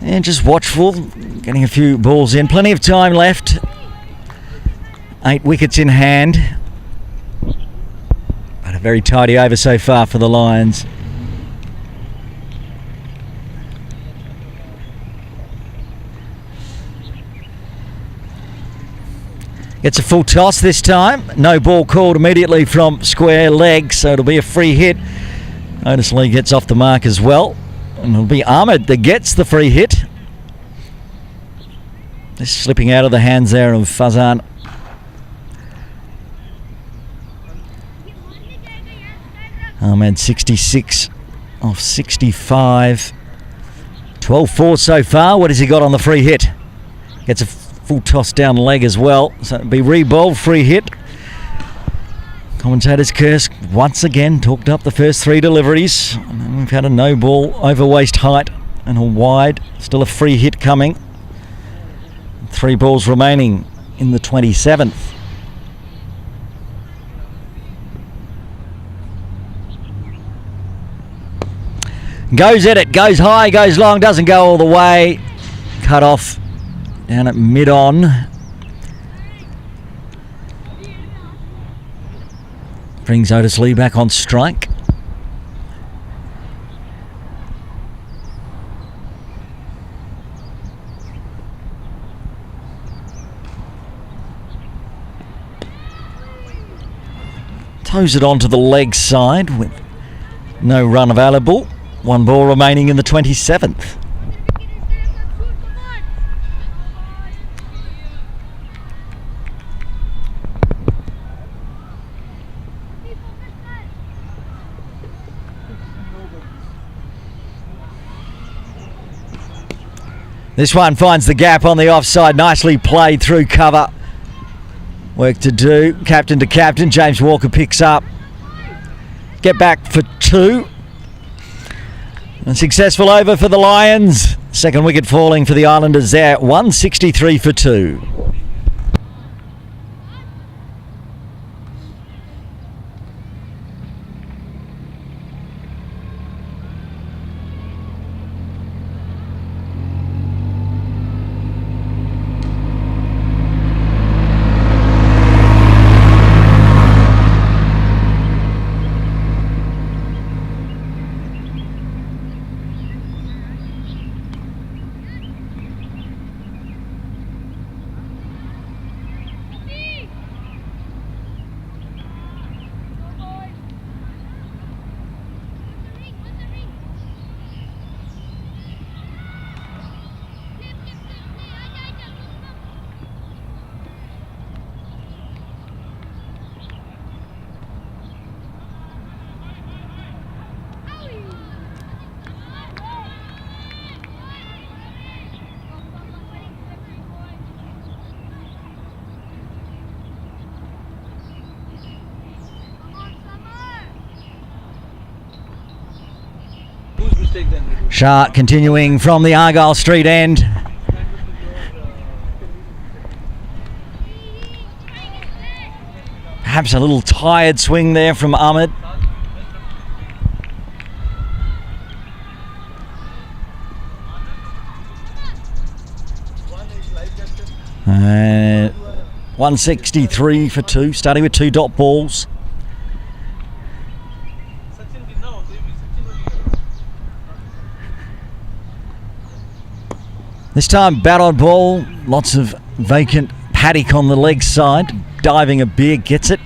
And just watchful, getting a few balls in. Plenty of time left. 8 wickets in hand. But a very tidy over so far for the Lions. Gets a full toss this time. No ball called immediately from square leg, so it'll be a free hit. Otis Lee gets off the mark as well. And it'll be Ahmed that gets the free hit. Just slipping out of the hands there of Fazan. Ahmed 66 off 65. 12-4 so far. What has he got on the free hit? Gets a full toss down leg as well. So it'll be re-bowled, free hit. Commentators curse once again, talked up the first 3 deliveries. And we've had a no ball over waist height and a wide. Still a free hit coming. 3 balls remaining in the 27th. Goes at it, goes high, goes long, doesn't go all the way. Cut off down at mid-on. Brings Otis Lee back on strike. Toes it onto the leg side with no run available. 1 ball remaining in the 27th. This one finds the gap on the offside. Nicely played through cover. Work to do. Captain to captain. James Walker picks up. get back for 2. A successful over for the Lions. Second wicket falling for the Islanders there. 163 for 2. Shah continuing from the Argyle Street end. Perhaps a little tired swing there from Ahmed. And 163 for 2, starting with 2 dot balls. This time bat on ball, lots of vacant paddock on the leg side, diving a beer, gets it.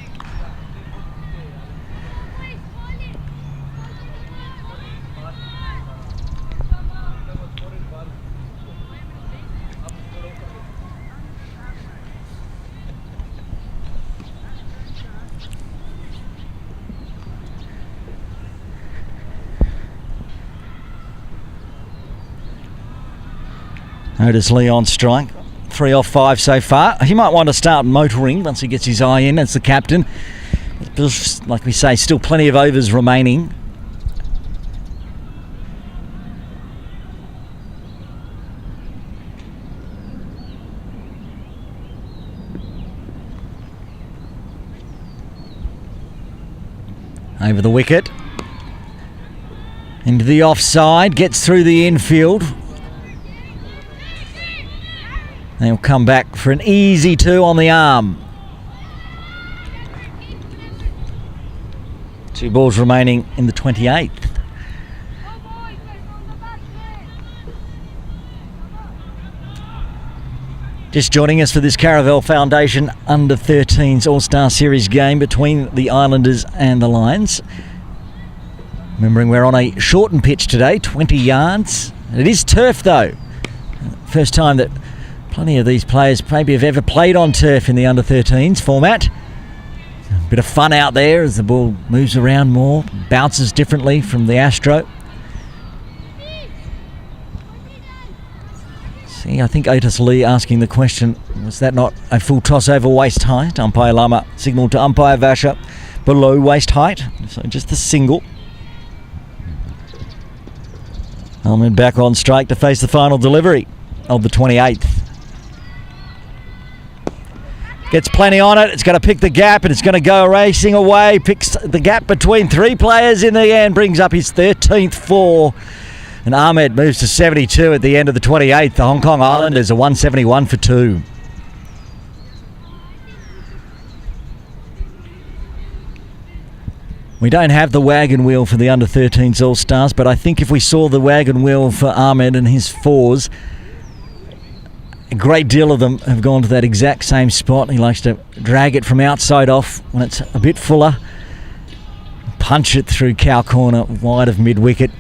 Otis Lee on strike. 3 off 5 so far. He might want to start motoring once he gets his eye in as the captain. Like we say, still plenty of overs remaining. Over the wicket. Into the offside. Gets through the infield. They'll come back for an easy 2 on the arm. 2 balls remaining in the 28th. Just joining us for this Caravel Foundation Under-13s All-Star Series game between the Islanders and the Lions. Remembering we're on a shortened pitch today, 20 yards. It is turf though. First time that plenty of these players maybe have ever played on turf in the under-13s format. A bit of fun out there as the ball moves around more, bounces differently from the Astro. See, I think Otis Lee asking the question, was that not a full toss over waist height? Umpire Lama signalled to umpire Vasher below waist height, so just the single. Ahmed back on strike to face the final delivery of the 28th. Gets plenty on it. It's going to pick the gap and it's going to go racing away. Picks the gap between 3 players in the end. Brings up his 13th 4. And Ahmed moves to 72 at the end of the 28th. The Hong Kong Islanders are 171 for 2. We don't have the wagon wheel for the under-13s All-Stars, but I think if we saw the wagon wheel for Ahmed and his 4s, a great deal of them have gone to that exact same spot. He likes to drag it from outside off when it's a bit fuller. Punch it through cow corner wide of mid-wicket.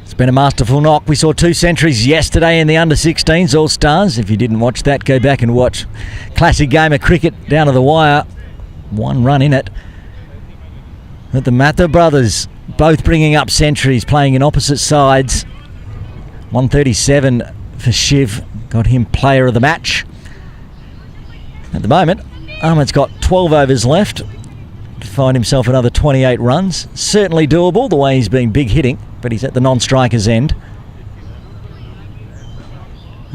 It's been a masterful knock. We saw 2 centuries yesterday in the under-16s All-Stars. If you didn't watch that, go back and watch. Classic game of cricket down to the wire. 1 run in it. But the Mather brothers both bringing up centuries, playing in opposite sides. 137 for Shiv, got him player of the match. At the moment, Ahmed's got 12 overs left to find himself another 28 runs. Certainly doable the way he's been big hitting, but he's at the non-striker's end.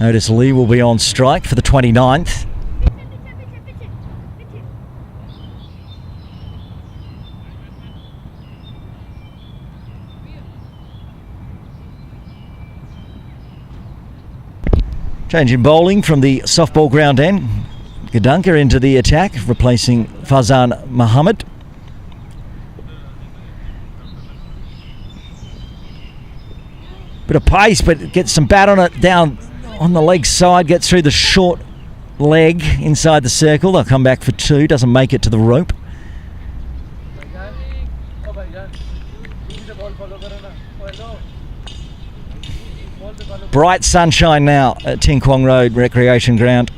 Otis Lee will be on strike for the 29th. Change in bowling from the softball ground end. Gadanka into the attack, replacing Fazan Muhammad. Bit of pace, but gets some bat on it down on the leg side, gets through the short leg inside the circle. They'll come back for 2, doesn't make it to the rope. Bright sunshine now at Ting Kwong Road Recreation Ground.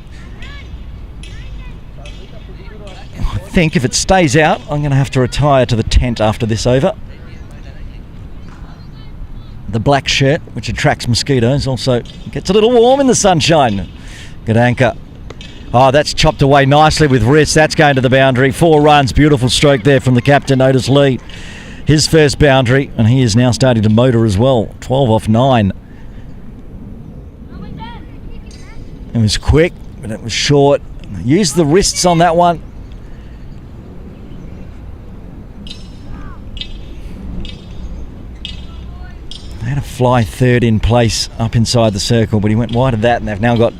I think if it stays out, I'm going to have to retire to the tent after this over. The black shirt, which attracts mosquitoes, also gets a little warm in the sunshine. Good anchor. Oh, that's chopped away nicely with wrist. That's going to the boundary. 4 runs. Beautiful stroke there from the captain, Otis Lee. His first boundary, and he is now starting to motor as well. 12 off 9. It was quick, but it was short. Used the wrists on that one. They had a fly third in place up inside the circle, but he went wide of that, and they've now got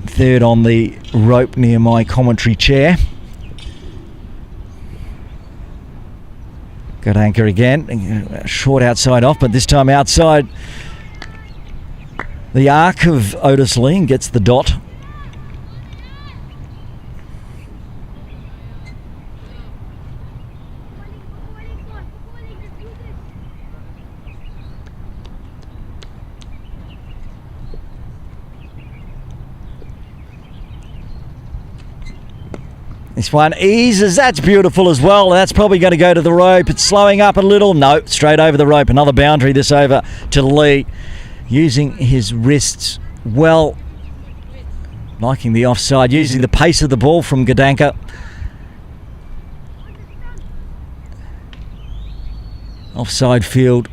third on the rope near my commentary chair. Got anchor again. Short outside off, but this time outside the arc of Otis Lee and gets the dot. This one eases, that's beautiful as well. That's probably going to go to the rope. It's slowing up a little. No, straight over the rope. Another boundary this over to Lee. Using his wrists well. Liking the offside. Using the pace of the ball from Gadanka. Offside field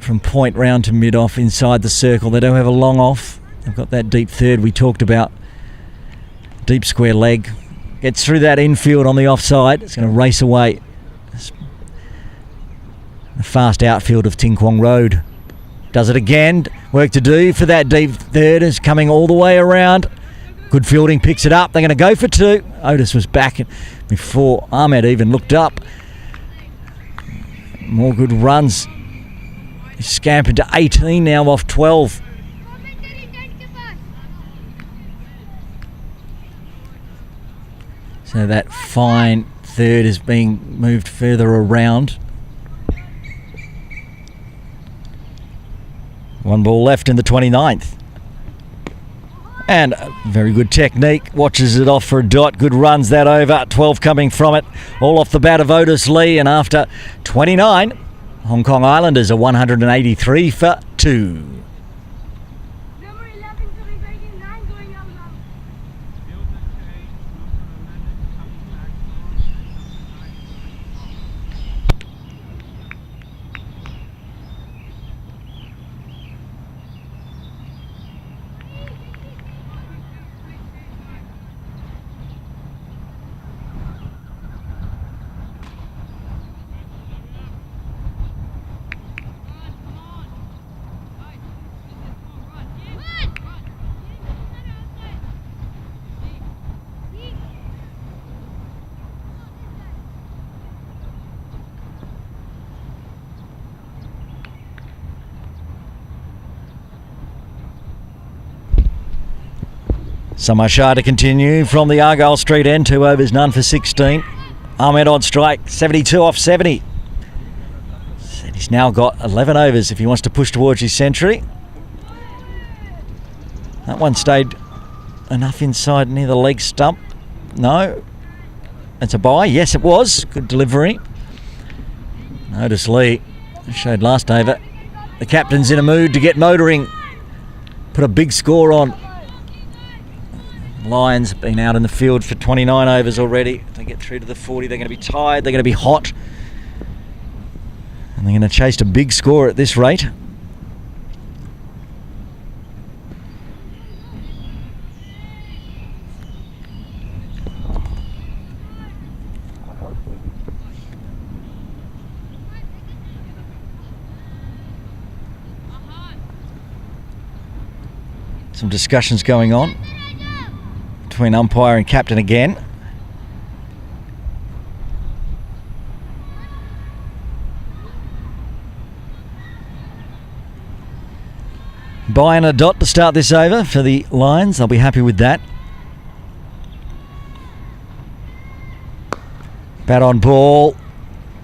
from point round to mid-off inside the circle. They don't have a long off. They've got that deep third we talked about. Deep square leg. Gets through that infield on the offside. It's going to race away. The fast outfield of Ting Kwong Road. Does it again. Work to do for that deep third. Is coming all the way around. Good fielding, picks it up. They're going to go for 2. Otis was back before Ahmed even looked up. More good runs. He's scampered to 18 now off 12. So that fine third is being moved further around. 1 ball left in the 29th. And very good technique. Watches it off for a dot. Good runs that over. 12 coming from it. All off the bat of Otis Lee. And after 29, Hong Kong Islanders are 183 for 2. Samashar to continue from the Argyle Street end. 2 overs, none for 16. Ahmed on strike, 72 off 70. And he's now got 11 overs if he wants to push towards his century. That one stayed enough inside near the leg stump. No. It's a bye. Yes, it was. Good delivery. Otis Lee showed last over. The captain's in a mood to get motoring. put a big score on. Lions have been out in the field for 29 overs already. If they get through to the 40, they're going to be tired, they're going to be hot. And they're going to chase a big score at this rate. Some discussions going on between umpire and captain again. By and a dot to start this over for the Lions. They'll be happy with that. Bat on ball.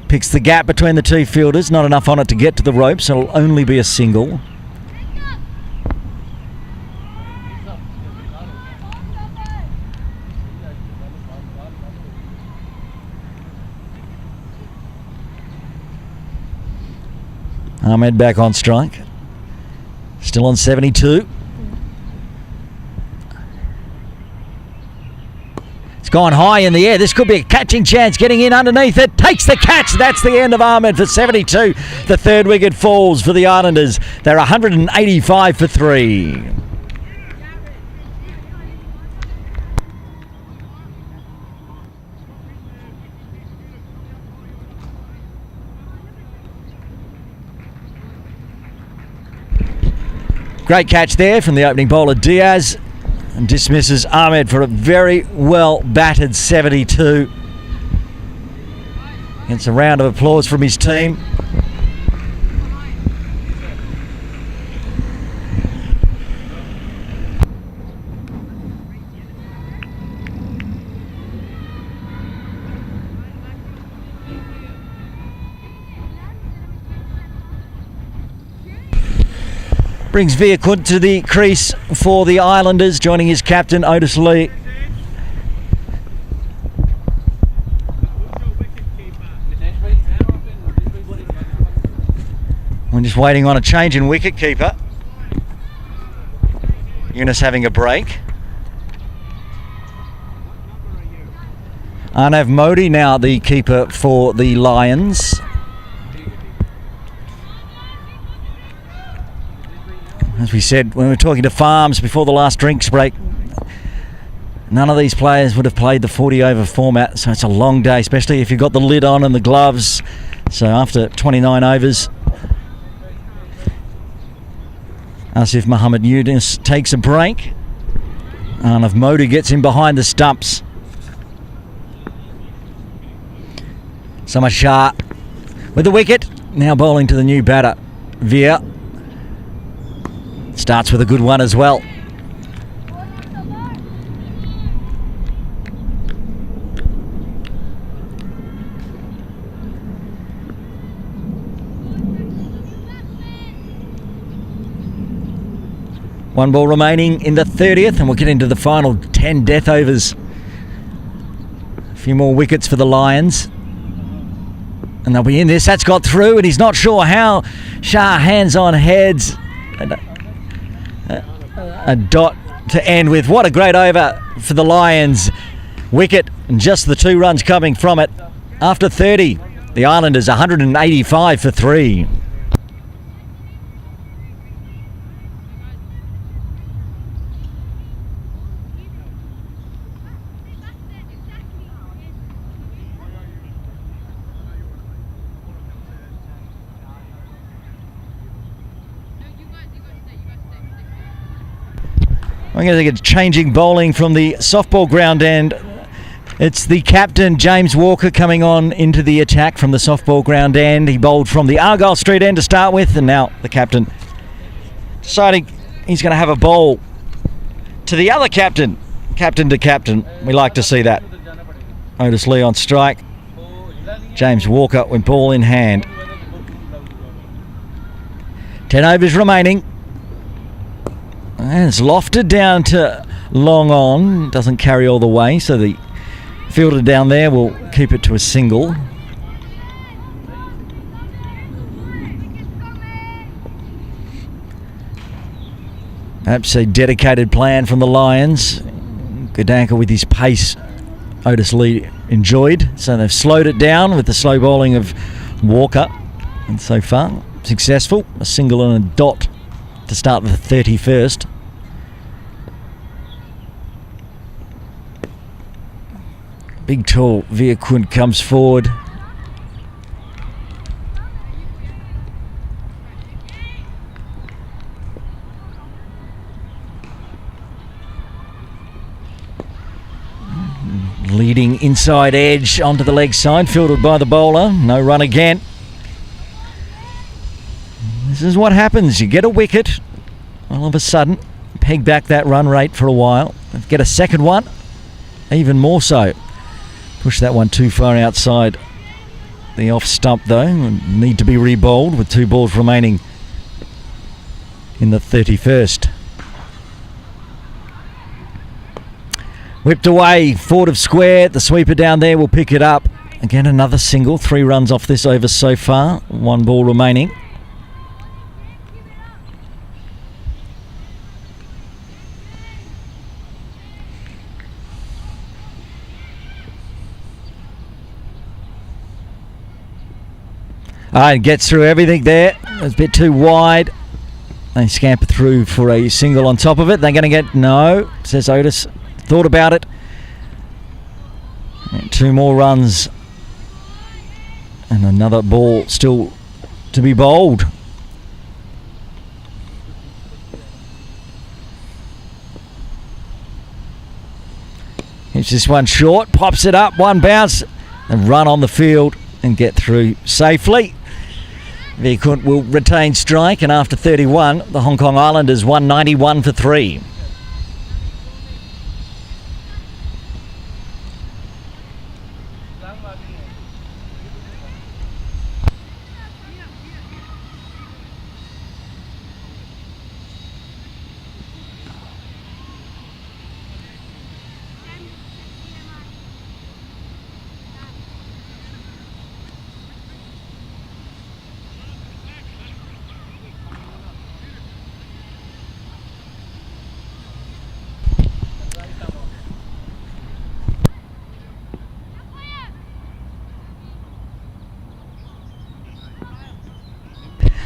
Picks the gap between the two fielders. Not enough on it to get to the ropes. So it'll only be a single. Ahmed back on strike. Still on 72. It's gone high in the air. This could be a catching chance. Getting in underneath it. Takes the catch. That's the end of Ahmed for 72. The third wicket falls for the Islanders. They're 185 for 3. Great catch there from the opening bowler Diaz, and dismisses Ahmed for a very well battered 72. Gets a round of applause from his team. Brings Viacud to the crease for the Islanders, joining his captain Otis Lee. We're just waiting on a change in wicketkeeper. Yunus having a break. Arnav Modi now the keeper for the Lions. As we said when we were talking to Farms before the last drinks break, none of these players would have played the 40 over format, so it's a long day, especially if you've got the lid on and the gloves. So after 29 overs, Asif Muhammad Yunus takes a break. Arnav Modi gets him behind the stumps. Samar Shah with the wicket, now bowling to the new batter, Veer. Starts with a good one as well. One ball remaining in the 30th, and we'll get into the final 10 death overs. A few more wickets for the Lions. And they'll be in this. That's got through, and he's not sure how. Shah hands on heads. A dot to end with. What a great over for the Lions. Wicket, and just the 2 runs coming from it. After 30, the Islanders 185 for 3. I'm going to get changing bowling from the softball ground end. It's the captain, James Walker, coming on into the attack from the softball ground end. He bowled from the Argyle Street end to start with, and now the captain deciding he's going to have a bowl to the other captain, captain to captain. We like to see that. Otis Lee on strike. James Walker with ball in hand. 10 overs remaining. And it's lofted down to long on. Doesn't carry all the way, so the fielder down there will keep it to a single. Perhaps a dedicated plan from the Lions. Godanka with his pace, Otis Lee enjoyed. So they've slowed it down with the slow bowling of Walker. And so far, successful. A single and a dot to start the 31st. Big tall Viakunt comes forward. Leading inside edge onto the leg side, fielded by the bowler. No run again. This is what happens. You get a wicket, all of a sudden, peg back that run rate for a while. Get a second one, even more so. Push that one too far outside the off stump though, and need to be re-bowled with 2 balls remaining in the 31st. Whipped away, forward of square. The sweeper down there will pick it up. Again, another single. 3 runs off this over so far. 1 ball remaining. Gets through everything there. It's a bit too wide. They scamper through for a single on top of it. They're going to get no, says Otis. Thought about it. And 2 more runs. And another ball still to be bowled. Hits this one short. Pops it up. 1 bounce. And run on the field and get through safely. Viakunt will retain strike, and after 31, the Hong Kong Islanders 191 for 3.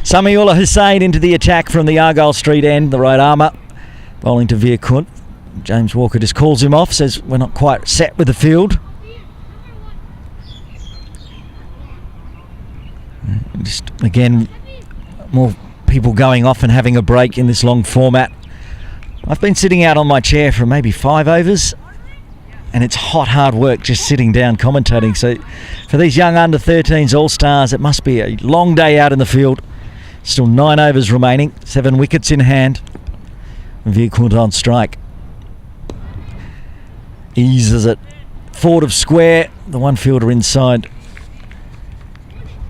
Samiullah Hussain into the attack from the Argyle Street end, the right armour, bowling to Viakunt. James Walker just calls him off, says we're not quite set with the field. Just again, more people going off and having a break in this long format. I've been sitting out on my chair for maybe 5 overs, and it's hard work just sitting down commentating. So for these young under-13s All-Stars, it must be a long day out in the field. Still 9 overs remaining, 7 wickets in hand. Viakunt on strike. Eases it forward of square. The one fielder inside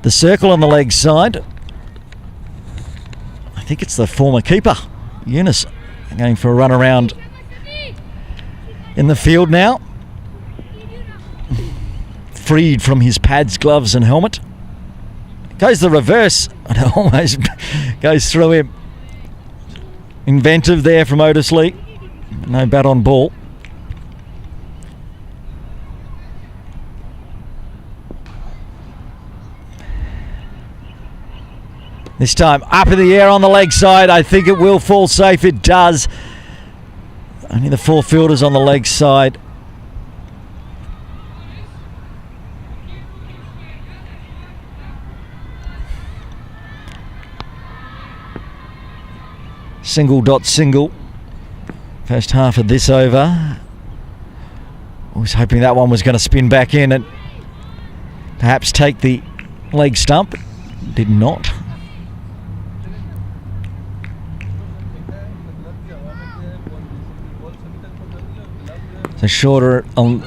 the circle on the leg side. I think it's the former keeper, Eunice, going for a run around in the field now. Freed from his pads, gloves and helmet. Goes the reverse. It almost goes through him. Inventive there from Otis Lee. No bat on ball. This time up in the air on the leg side. I think it will fall safe. It does. Only the 4 fielders on the leg side. Single dot single. First half of this over. I was hoping that one was going to spin back in and perhaps take the leg stump. Did not. So shorter on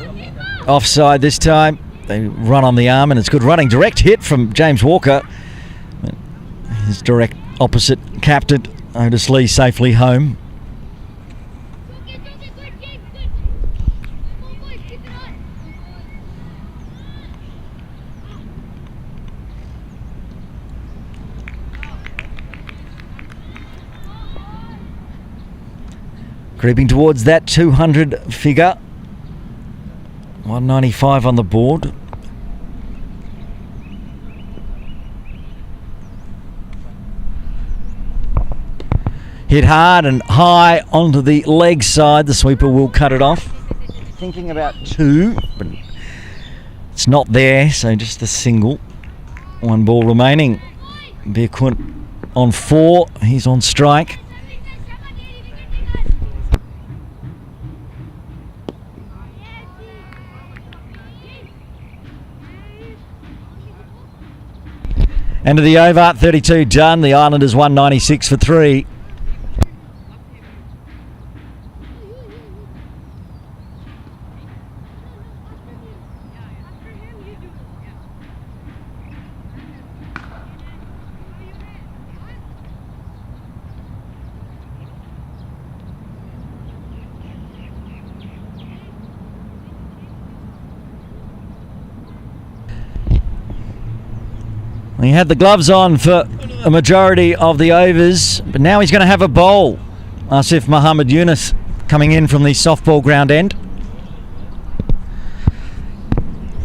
offside this time. They run on the arm and it's good running. Direct hit from James Walker. His direct opposite captain. Otis Lee safely home. Creeping towards that 200 figure. 195 on the board. Hit hard and high onto the leg side. The sweeper will cut it off. Thinking about 2, but it's not there, so just the single. 1 ball remaining. Birkunt on 4. He's on strike. End of the over, 32 done. The Islanders 196 for 3. He had the gloves on for a majority of the overs, but now he's going to have a bowl. Asif Muhammad Yunus coming in from the softball ground end.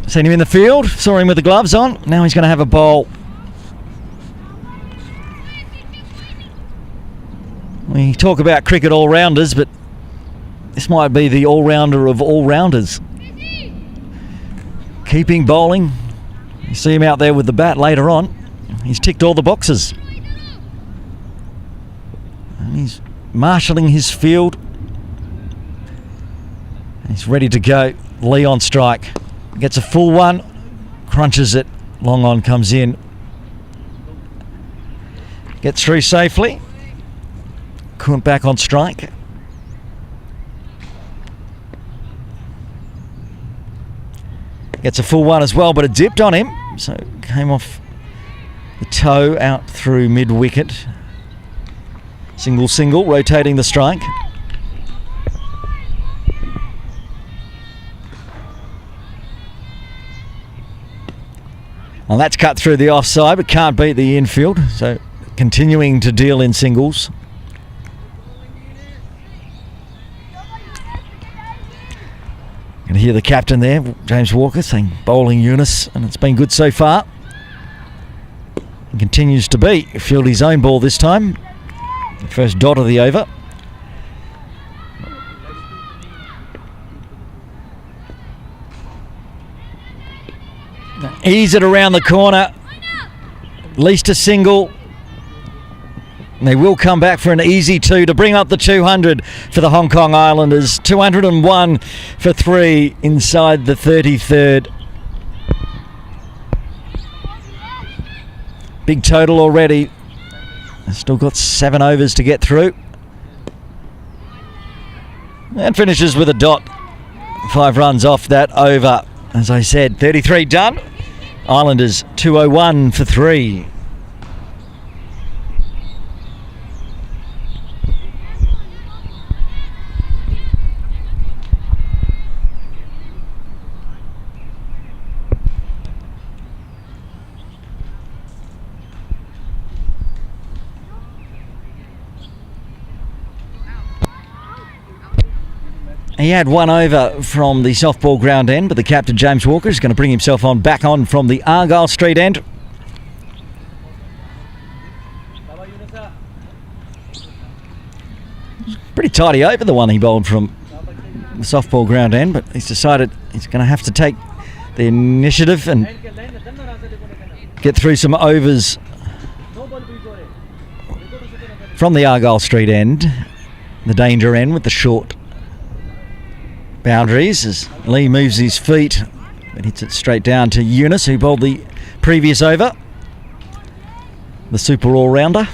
Seen him in the field, saw him with the gloves on. Now he's going to have a bowl. We talk about cricket all-rounders, but this might be the all-rounder of all-rounders. Keeping bowling. You see him out there with the bat later on. He's ticked all the boxes. And he's marshalling his field. He's ready to go. Lee on strike. Gets a full one. Crunches it. Long on comes in. Gets through safely. Kunt back on strike. Gets a full one as well, but it dipped on him, so came off the toe out through mid-wicket. Single, rotating the strike. Well, that's cut through the offside, but can't beat the infield, so continuing to deal in singles. You can hear the captain there, James Walker, saying bowling Yunus, and it's been good so far. He continues to be. Field his own ball this time. The first dot of the over. Now ease it around the corner. At least a single. And they will come back for an easy 2 to bring up the 200 for the Hong Kong Islanders. 201 for 3 inside the 33rd. Big total already. Still got 7 overs to get through. And finishes with a dot. 5 runs off that over. As I said, 33 done. Islanders 201 for 3. He had 1 over from the softball ground end, but the captain, James Walker, is going to bring himself back on from the Argyle Street end. Pretty tidy over, the one he bowled from the softball ground end, but he's decided he's going to have to take the initiative and get through some overs from the Argyle Street end, the danger end with the short boundaries as Lee moves his feet but hits it straight down to Yunus, who bowled the previous over, the super all-rounder.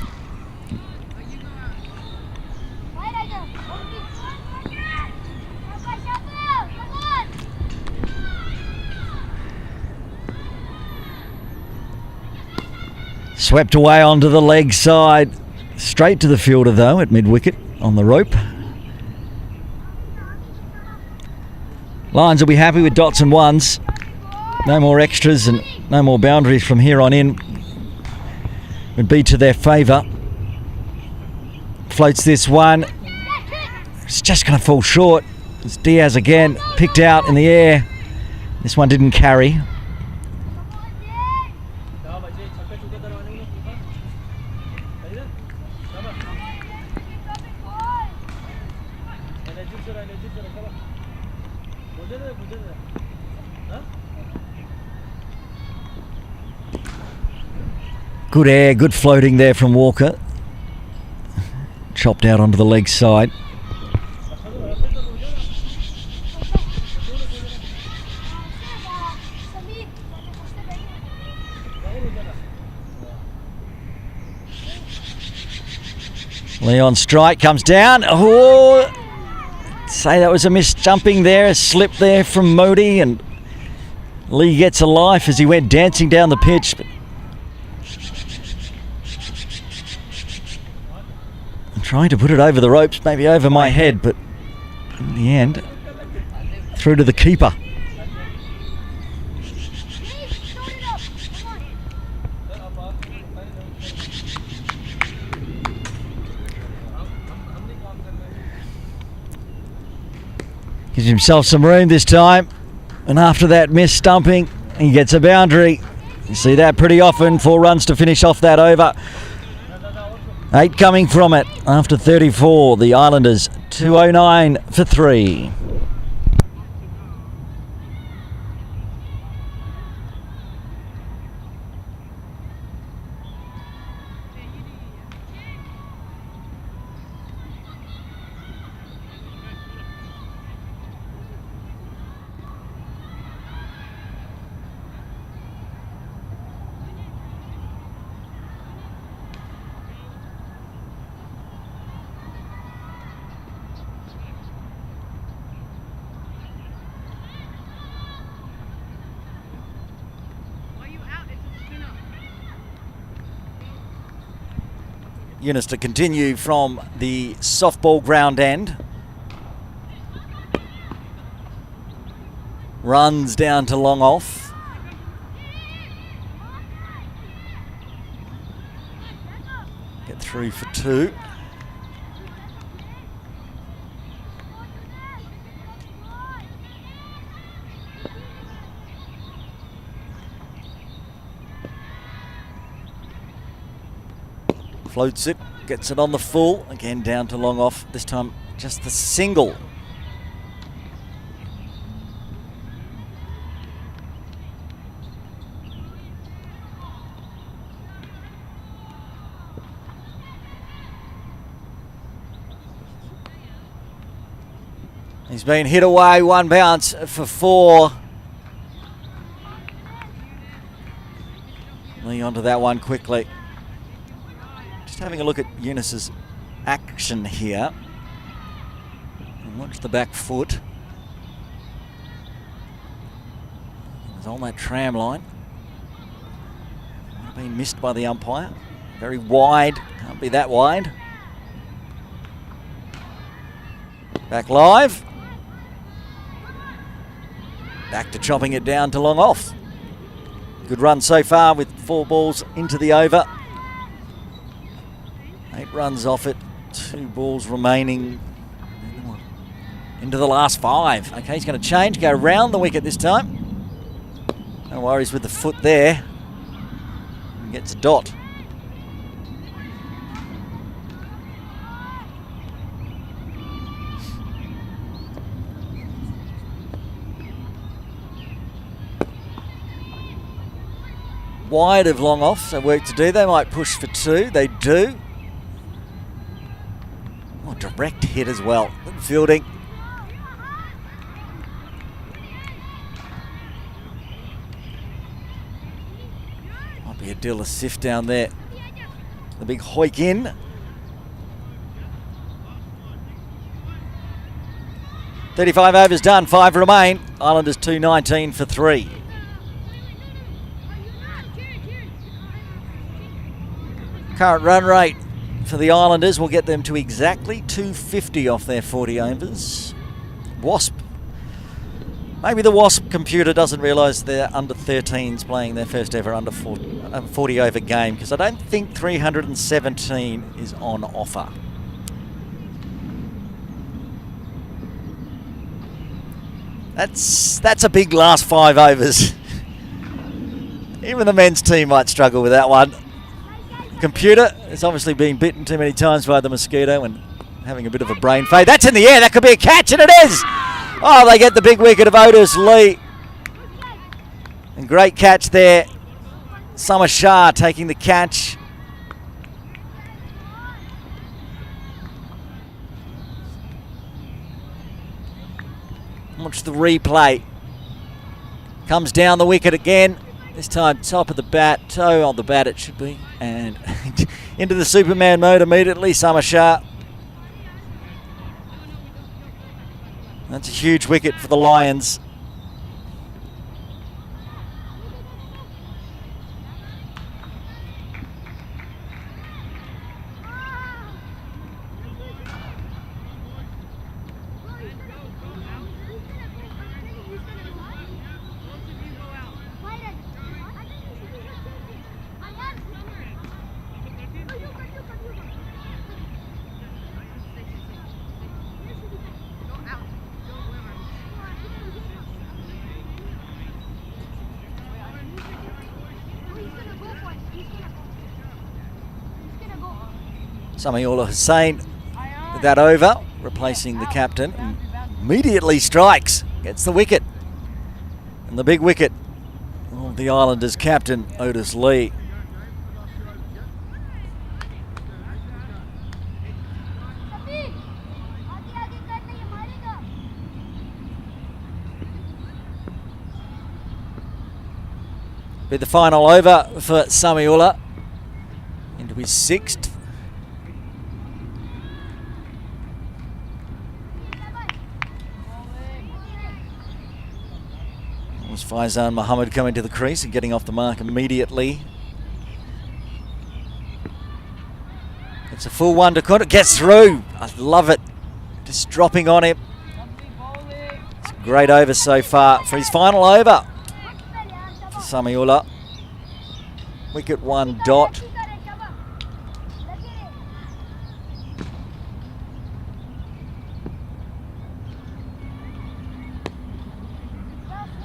Swept away onto the leg side, straight to the fielder though at mid-wicket on the rope. Lions will be happy with dots and ones. No more extras and no more boundaries from here on in. Would be to their favour. Floats this one. It's just going to fall short. It's Diaz again, picked out in the air. This one didn't carry. Good air, good floating there from Walker. Chopped out onto the leg side. Leon strike comes down. Oh, say that was a miss jumping there, a slip there from Modi, and Lee gets a life as he went dancing down the pitch. But I'm trying to put it over the ropes, maybe over my head, but in the end, through to the keeper. Gives himself some room this time, and after that miss stumping, he gets a boundary. You see that pretty often. 4 runs to finish off that over. 8 coming from it after 34. The Islanders 209 for 3. Eunice to continue from the softball ground end. Runs down to long off. Get through for 2. Floats it, gets it on the full, again down to long off, this time just the single. He's been hit away, 1 bounce for 4. Lee onto that one quickly. Having a look at Eunice's action here. And watch the back foot. It's on that tram line. Been missed by the umpire. Very wide. Can't be that wide. Back live. Back to chopping it down to long off. Good run so far with 4 balls into the over. 8 runs off it, 2 balls remaining into the last 5. Okay, he's going to change, go round the wicket this time. No worries with the foot there. He gets a dot. Wide of long off, so work to do. They might push for 2, they do. Direct hit as well. Good fielding. Might be a deal of sift down there. The big hoik in. 35 overs done, 5 remain. Islanders 219 for 3. Current run rate for the Islanders will get them to exactly 250 off their 40 overs. Wasp. Maybe the Wasp computer doesn't realise they're under 13s playing their first ever under 40 over game, because I don't think 317 is on offer. That's a big last 5 overs. Even the men's team might struggle with that one. Computer has obviously been bitten too many times by the mosquito and having a bit of a brain fade. That's in the air. That could be a catch, and it is. Oh, they get the big wicket of Otis Lee. And great catch there. Summer Shah taking the catch. Watch the replay. Comes down the wicket again. This time top of the bat, toe on the bat it should be. And into the Superman mode immediately, Summer Shah. That's a huge wicket for the Lions. Samiullah Hussain with that over, replacing the captain. Immediately strikes, gets the wicket. And the big wicket of the Islanders captain, Otis Lee. Be the final over for Samiullah into his 6th. Was Faizan Mohammed coming to the crease and getting off the mark immediately. It's a full one to Kunta. Gets through. I love it. Just dropping on him. It's a great over so far for his final over for Samiullah. Wicket 1 dot.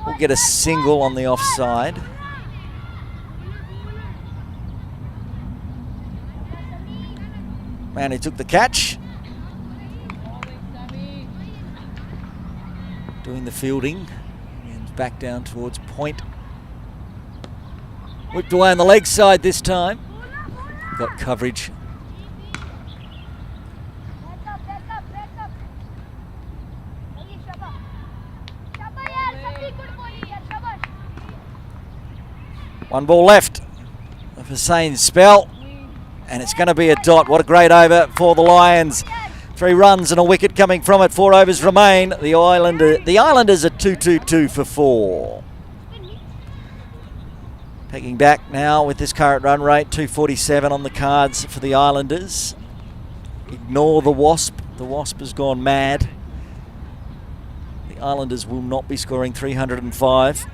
We'll get a single on the offside. Man, he took the catch. Doing the fielding. And back down towards point. Whipped away on the leg side this time. Got coverage. One ball left of Hussain's spell, and it's going to be a dot. What a great over for the Lions. 3 runs and a wicket coming from it. 4 overs remain. The Islanders are 2-2-2 for 4. Pegging back now with this current run rate, 247 on the cards for the Islanders. Ignore the Wasp. The Wasp has gone mad. The Islanders will not be scoring 305.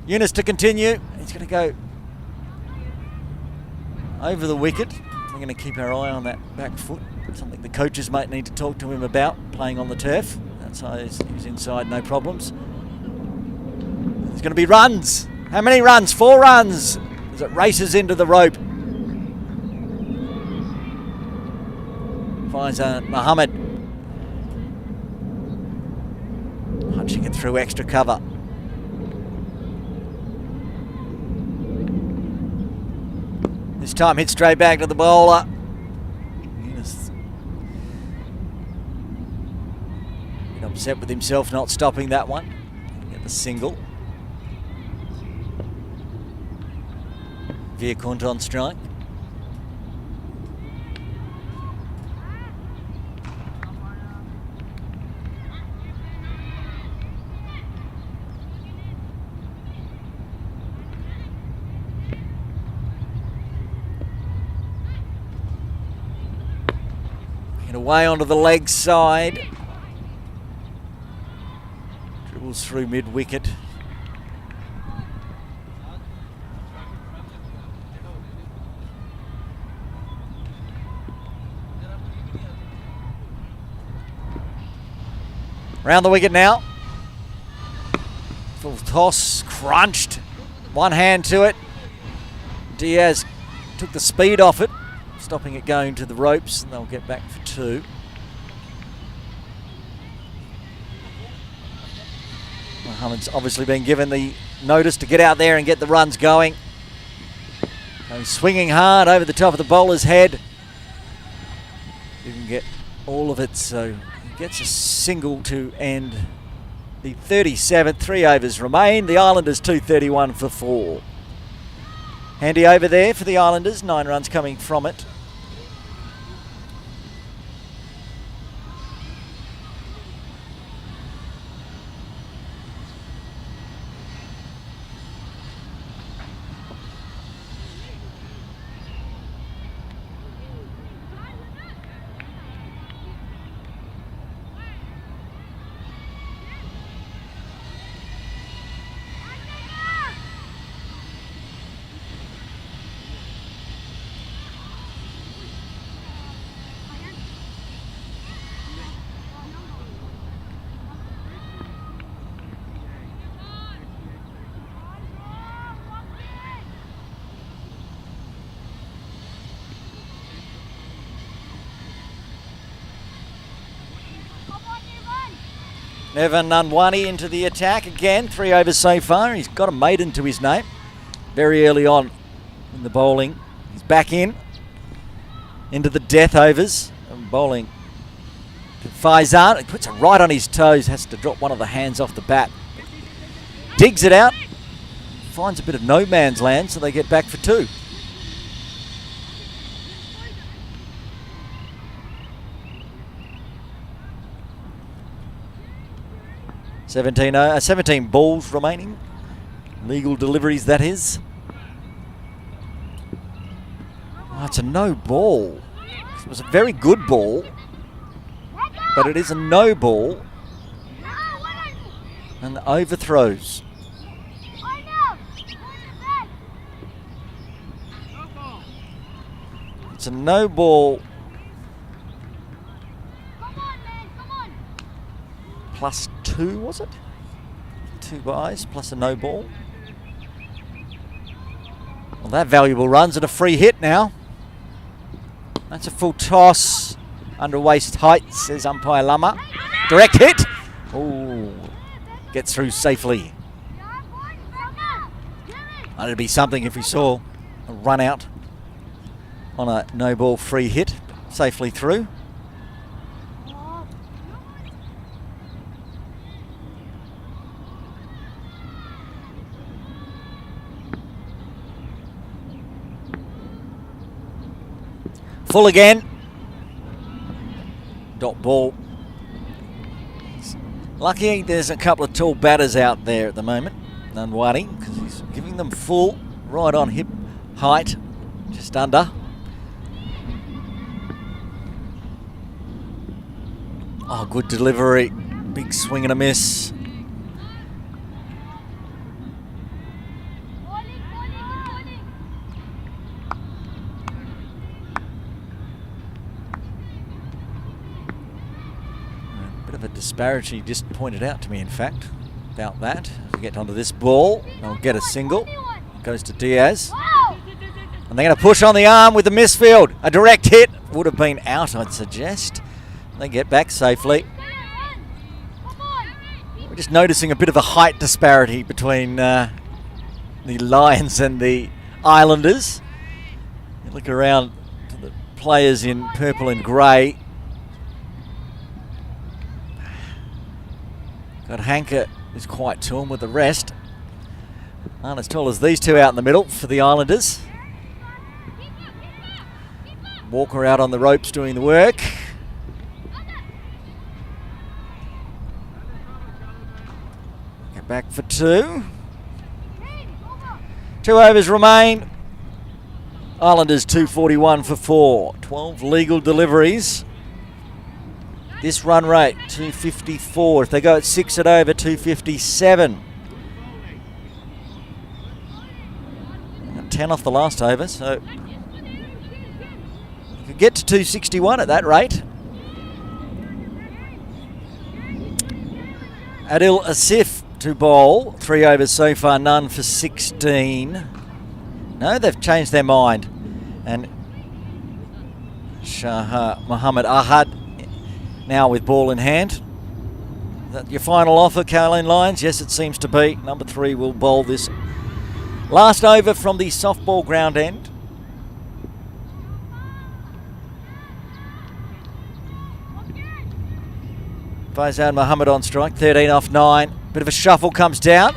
Yunus to continue. He's going to go over the wicket. We're going to keep our eye on that back foot. Something the coaches might need to talk to him about, playing on the turf. Outside, he's inside, no problems. There's going to be runs. How many runs? 4 runs as it races into the rope. Faizan Mohammed punching it through extra cover. This time hit straight back to the bowler. Yunus upset with himself not stopping that one. Get the single. Veerkunt on strike. And away onto the leg side. Dribbles through mid-wicket. Round the wicket now. Full toss, crunched. One hand to it. Diaz took the speed off it, stopping it going to the ropes, and they'll get back for 2. Muhammad's obviously been given the notice to get out there and get the runs going. He's swinging hard over the top of the bowler's head. Didn't get all of it, so he gets a single to end the 37th. 3 overs remain. The Islanders 231 for 4. Handy over there for the Islanders. 9 runs coming from it. Evan Nunwani into the attack again. 3 overs so far. He's got a maiden to his name. Very early on in the bowling. He's back into the death overs. And bowling to Faizan. He puts it right on his toes. Has to drop one of the hands off the bat. Digs it out. Finds a bit of no man's land, so they get back for 2. Seventeen balls remaining. Legal deliveries, that is. Oh, it's a no ball. It was a very good ball, but it is a no ball. And the overthrows. It's a no ball. Plus 2, was it? 2 byes plus a no ball. Well, that valuable runs and a free hit now. That's a full toss. Under waist height, says umpire Lama. Direct hit. Oh, gets through safely. It'd be something if we saw a run out on a no ball free hit. Safely through. Full again. Dot ball. Lucky there's a couple of tall batters out there at the moment. Nunwani, because he's giving them full right on hip height. Just under. Oh, good delivery. Big swing and a miss. Bit of a disparity just pointed out to me, in fact, about that. As we get onto this ball, they'll get a single. It goes to Diaz. And they're going to push on the arm with the misfield. A direct hit would have been out, I'd suggest. They get back safely. We're just noticing a bit of a height disparity between the Lions and the Islanders. You look around to the players in purple and grey. Got Hanker, who's quite tall with the rest. Aren't as tall as these two out in the middle for the Islanders. Walker out on the ropes doing the work. Get back for 2. 2 overs remain. Islanders 241 for 4. 12 legal deliveries. This run rate, 254. If they go at 6 and over, 257. 10 off the last over, so you could get to 261 at that rate. Adil Asif to bowl. 3 overs so far, none for 16. No, they've changed their mind. And Shah Muhammad Ahad now with ball in hand. Is that your final offer, Kowloon Lions? Yes, it seems to be. Number 3 will bowl this last over from the softball ground end. Faizan Muhammad on strike, 13 off 9. Bit of a shuffle comes down.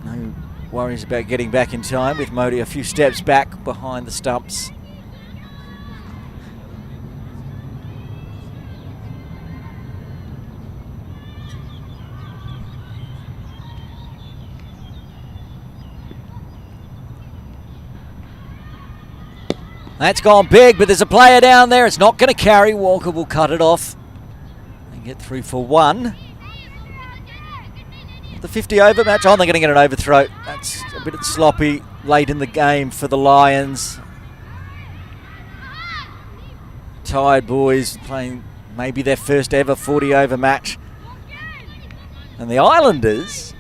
No worries about getting back in time with Modi a few steps back behind the stumps. That's gone big, but there's a player down there. It's not going to carry. Walker will cut it off and get through for 1. The 50 over match. Oh, they're going to get an overthrow. That's a bit sloppy late in the game for the Lions. Tired boys playing maybe their first ever 40 over match. And the Islanders,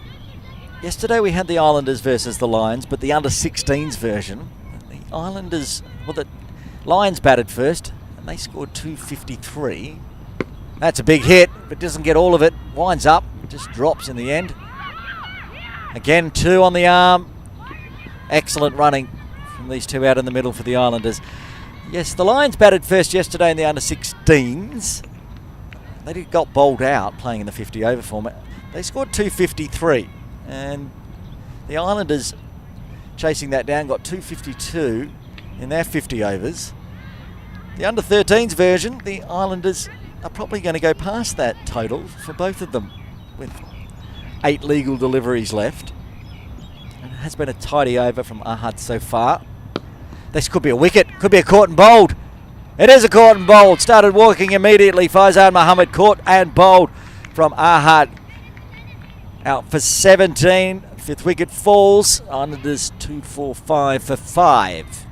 yesterday we had the Islanders versus the Lions, but the under 16s version. The Islanders, well, the Lions batted first and they scored 253. That's a big hit, but doesn't get all of it. Winds up, just drops in the end. Again, 2 on the arm. Excellent running from these 2 out in the middle for the Islanders. Yes, the Lions batted first yesterday in the under 16s. They got bowled out playing in the 50 over format. They scored 253, and the Islanders, chasing that down, got 252 in their 50 overs. The under 13s version, the Islanders are probably going to go past that total for both of them with 8 legal deliveries left. And it has been a tidy over from Ahad so far. This could be a wicket, could be a caught and bowled. It is a caught and bowled. Started walking immediately. Faizan Muhammad caught and bowled from Ahad. Out for 17. 5th wicket falls. Islanders 2-4-5 for 5.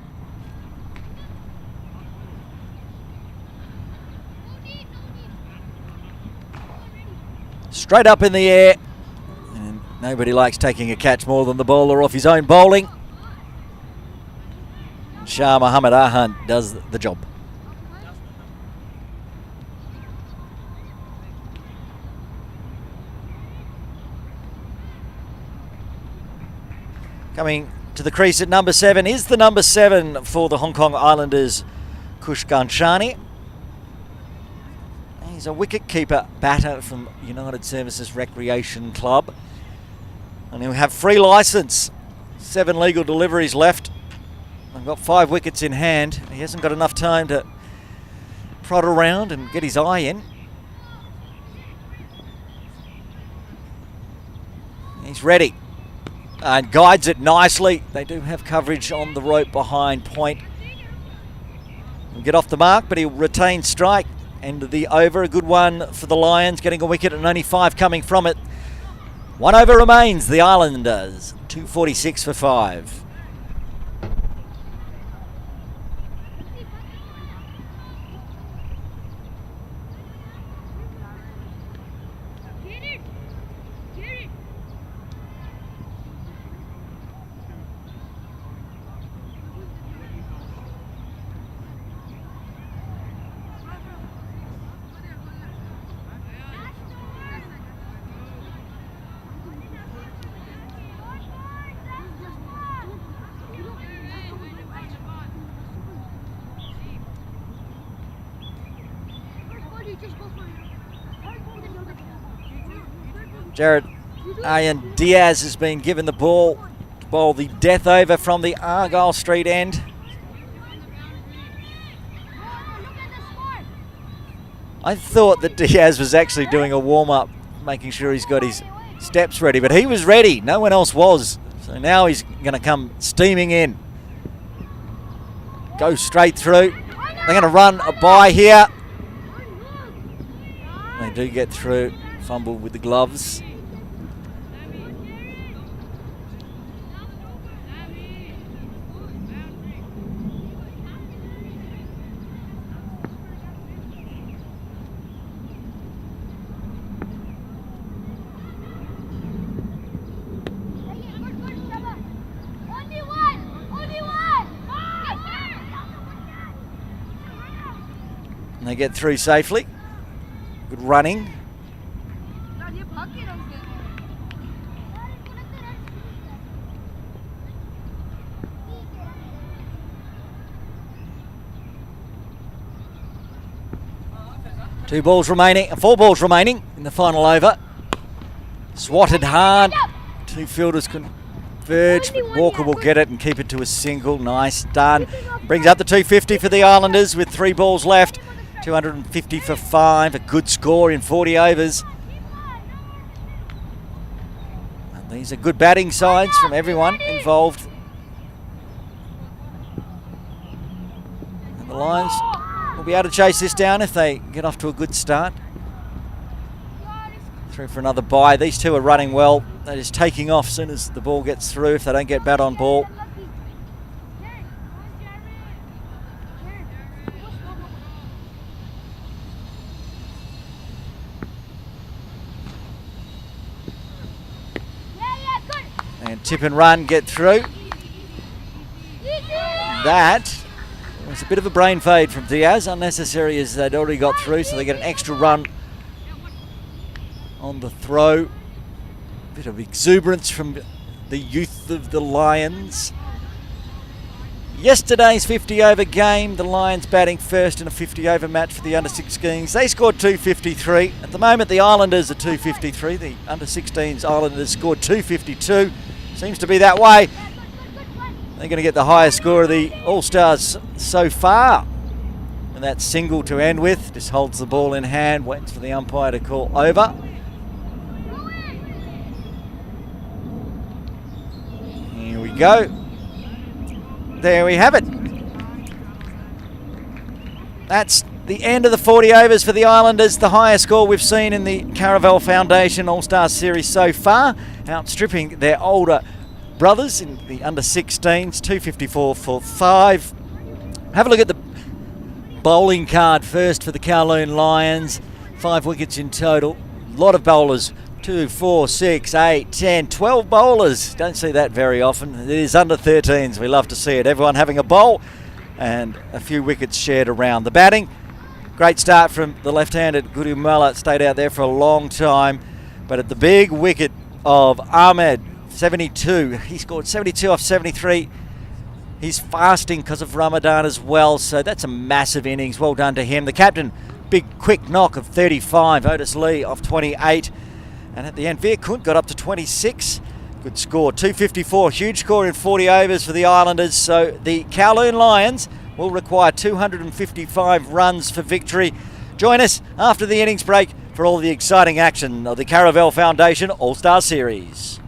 Straight up in the air. And nobody likes taking a catch more than the bowler off his own bowling. Shah Muhammad Ahad does the job. Coming to the crease at number 7 is the number 7 for the Hong Kong Islanders, Kush Ganchani. He's a wicket-keeper batter from United Services Recreation Club. And he'll have free licence. 7 legal deliveries left. I've got 5 wickets in hand. He hasn't got enough time to prod around and get his eye in. He's ready. And guides it nicely. They do have coverage on the rope behind point. He'll get off the mark, but he'll retain strike. End of the over. A good one for the Lions, getting a wicket and only 5 coming from it. 1 over remains. The Islanders, 246 for 5. Jared Aryan Diaz has been given the ball to bowl the death over from the Argyle Street end. I thought that Diaz was actually doing a warm-up, making sure he's got his steps ready, but he was ready. No one else was. So now he's going to come steaming in. go straight through. They're going to run a bye here. They do get through. Fumble with the gloves. And they get through safely. Good running. Four balls remaining in the final over. Swatted hard. Two fielders converge, but Walker will get it and keep it to a single. Nice, done. Brings up the 250 for the Islanders with 3 balls left. 250 for 5. A good score in 40 overs. And these are good batting sides from everyone involved. And the Lions will be able to chase this down if they get off to a good start. Through for another bye. These two are running well. They're just taking off as soon as the ball gets through if they don't get bat on ball. And tip and run, get through. That was a bit of a brain fade from Diaz, unnecessary as they'd already got through, so they get an extra run on the throw. Bit of exuberance from the youth of the Lions. Yesterday's 50-over game, the Lions batting first in a 50-over match for the under-16s. They scored 253. At the moment, the Islanders are 253. The under-16s Islanders scored 252. Seems to be that way. They're going to get the highest score of the All-Stars so far. And that single to end with. Just holds the ball in hand, waits for the umpire to call over. Here we go. There we have it. That's the end of the 40 overs for the Islanders. The highest score we've seen in the Caravel Foundation All-Star Series so far, outstripping their older brothers in the under-16s, 254 for 5. Have a look at the bowling card first for the Kowloon Lions. 5 wickets in total. A lot of bowlers. 2, 4, 6, 8, 10, 12 bowlers. Don't see that very often. It is under-13s. We love to see it. Everyone having a bowl and a few wickets shared around. The batting, great start from the left-handed Gurumala. Stayed out there for a long time. But at the big wicket of Ahmed, 72. He scored 72 off 73. He's fasting because of Ramadan as well. So that's a massive innings. Well done to him. The captain, big quick knock of 35. Otis Lee off 28. And at the end, Veer Kunt got up to 26. Good score, 254. Huge score in 40 overs for the Islanders. So the Kowloon Lions will require 255 runs for victory. Join us after the innings break for all the exciting action of the Caravel Foundation All-Star Series.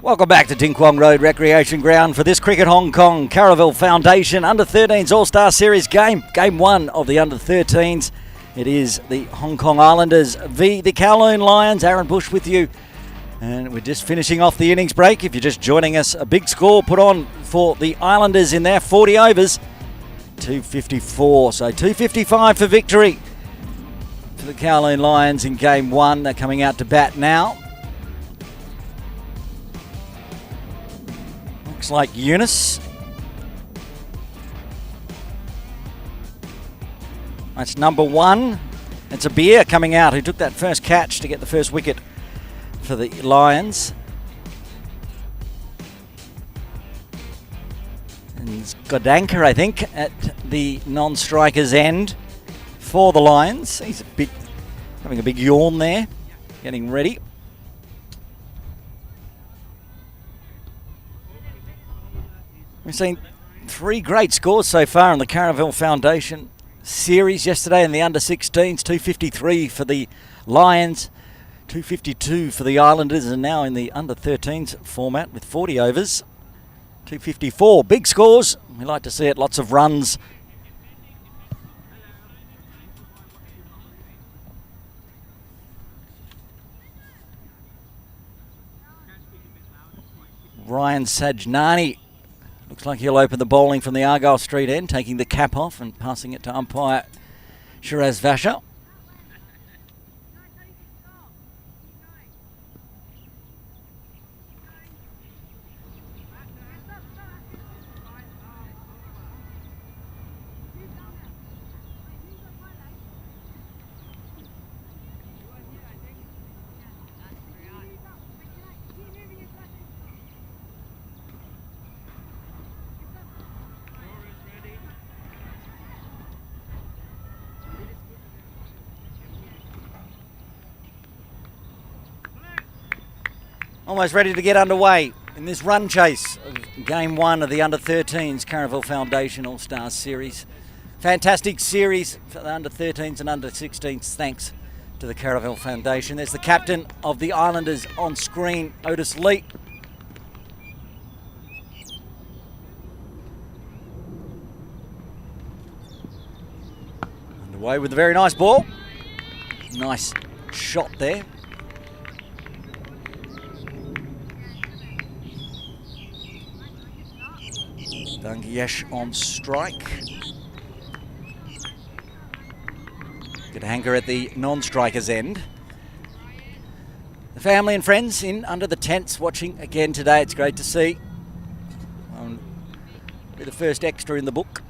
Welcome back to Ting Kwong Road Recreation Ground for this Cricket Hong Kong Caravel Foundation Under-13s All-Star Series game. Game 1 of the Under-13s. It is the Hong Kong Islanders v the Kowloon Lions. Aaron Bush with you. And we're just finishing off the innings break. If you're just joining us, a big score put on for the Islanders in their 40 overs. 254, so 255 for victory for the Kowloon Lions in Game 1. They're coming out to bat now. Looks like Eunice. That's number 1. It's a Beer coming out who took that first catch to get the first wicket for the Lions. And it's Godanka, I think, at the non-striker's end for the Lions. He's having a big yawn there, getting ready. We've seen 3 great scores so far in the Caravel Foundation series yesterday in the under-16s. 253 for the Lions, 252 for the Islanders, and now in the under-13s format with 40 overs. 254, big scores. We like to see it, lots of runs. Ryan Sajnani. Looks like he'll open the bowling from the Argyle Street end, taking the cap off and passing it to umpire Shiraz Vasha. Almost ready to get underway in this run chase of Game 1 of the Under-13s Caravel Foundation All-Stars Series. Fantastic series for the Under-13s and Under-16s, thanks to the Caravel Foundation. There's the captain of the Islanders on screen, Otis Lee. Underway with a very nice ball. Nice shot there. Dungiash on strike. Good hanger at the non-striker's end. The family and friends in under the tents watching again today. It's great to see. Be the first extra in the book.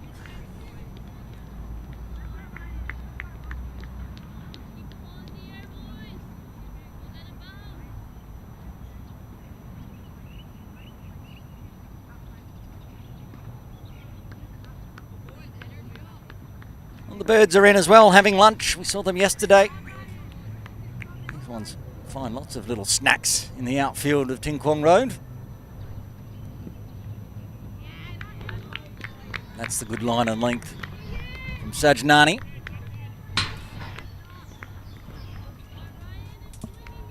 The birds are in as well, having lunch. We saw them yesterday. These ones find lots of little snacks in the outfield of Ting Kwong Road. That's the good line and length from Sajnani.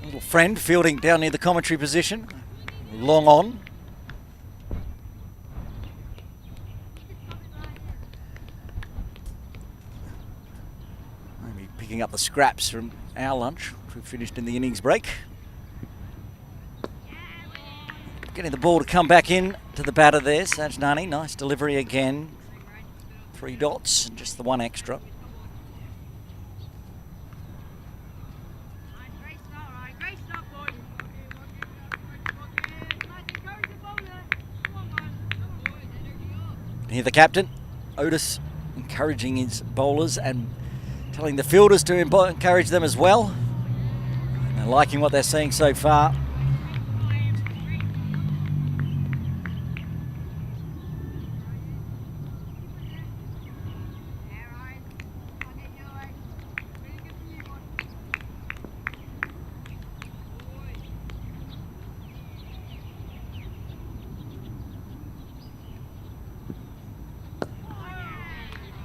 Little friend fielding down near the commentary position. Long on. Picking up the scraps from our lunch, which we finished in the innings break. Getting the ball to come back in to the batter there, Sajnani. Nice delivery again. 3 dots and just the 1 extra. Here the captain, Otis, encouraging his bowlers and telling the fielders to encourage them as well. They're liking what they're seeing so far.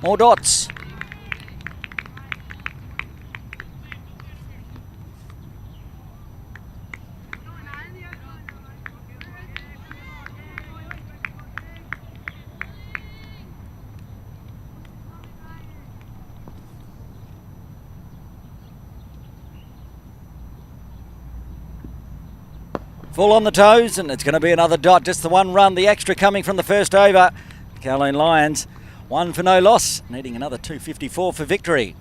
More dots. Full on the toes, and it's going to be another dot. Just the one run, the extra coming from the first over. Kowloon Lions, 1 for no loss, needing another 254 for victory.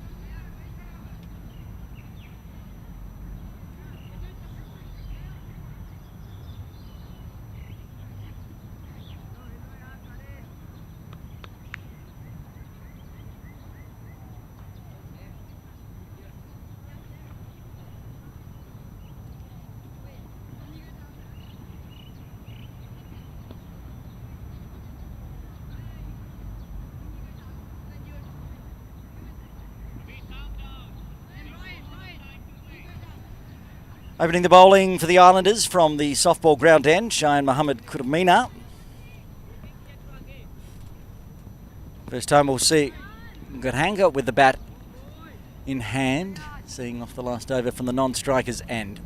Opening the bowling for the Islanders from the softball ground end, Shane Mohammed Kudamina. First time we'll see Gurhanga with the bat in hand, seeing off the last over from the non-striker's end.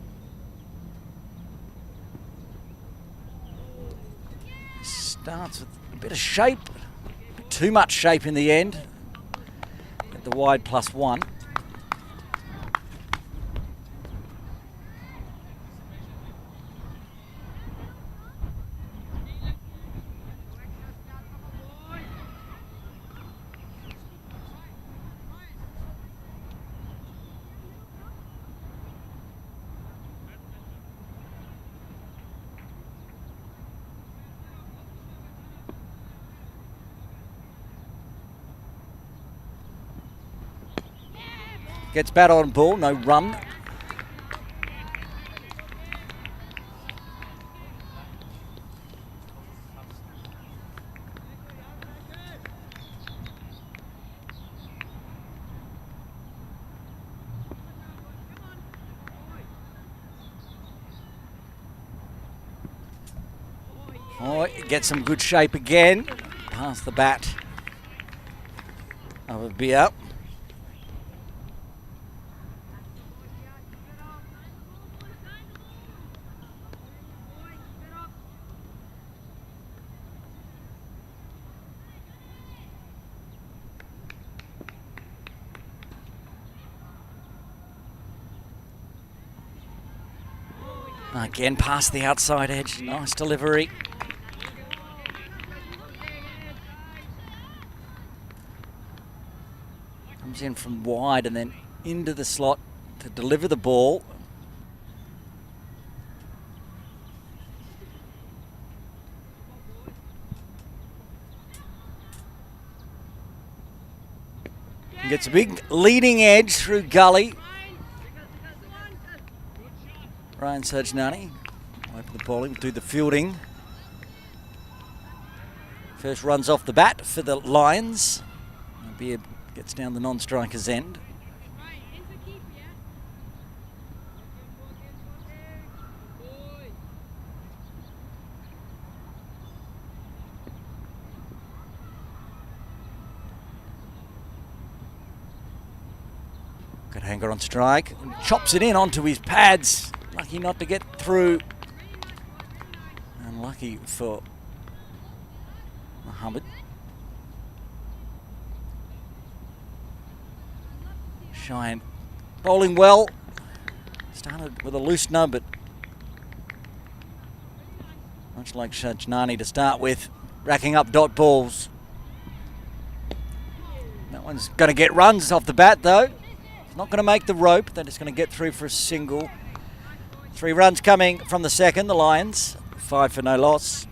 Starts with a bit of shape, too much shape in the end. Get the wide +1. Gets bat on ball, no run. Oh, it gets some good shape again. Past the bat of a beer. Again, past the outside edge. Nice delivery. Comes in from wide and then into the slot to deliver the ball. And gets a big leading edge through gully. Ryan Sajnani, open the bowling, do the fielding. First runs off the bat for the Lions. Beard gets down the non-striker's end. Good hanger on strike, chops it in onto his pads. Lucky not to get through. And lucky for Mohammed. Shine bowling well. Started with a loose nub, but much like Sajnani to start with, racking up dot balls. That one's going to get runs off the bat though. It's not going to make the rope. They're just going to get through for a single. 3 runs coming from the second, the Lions. 5 for no loss.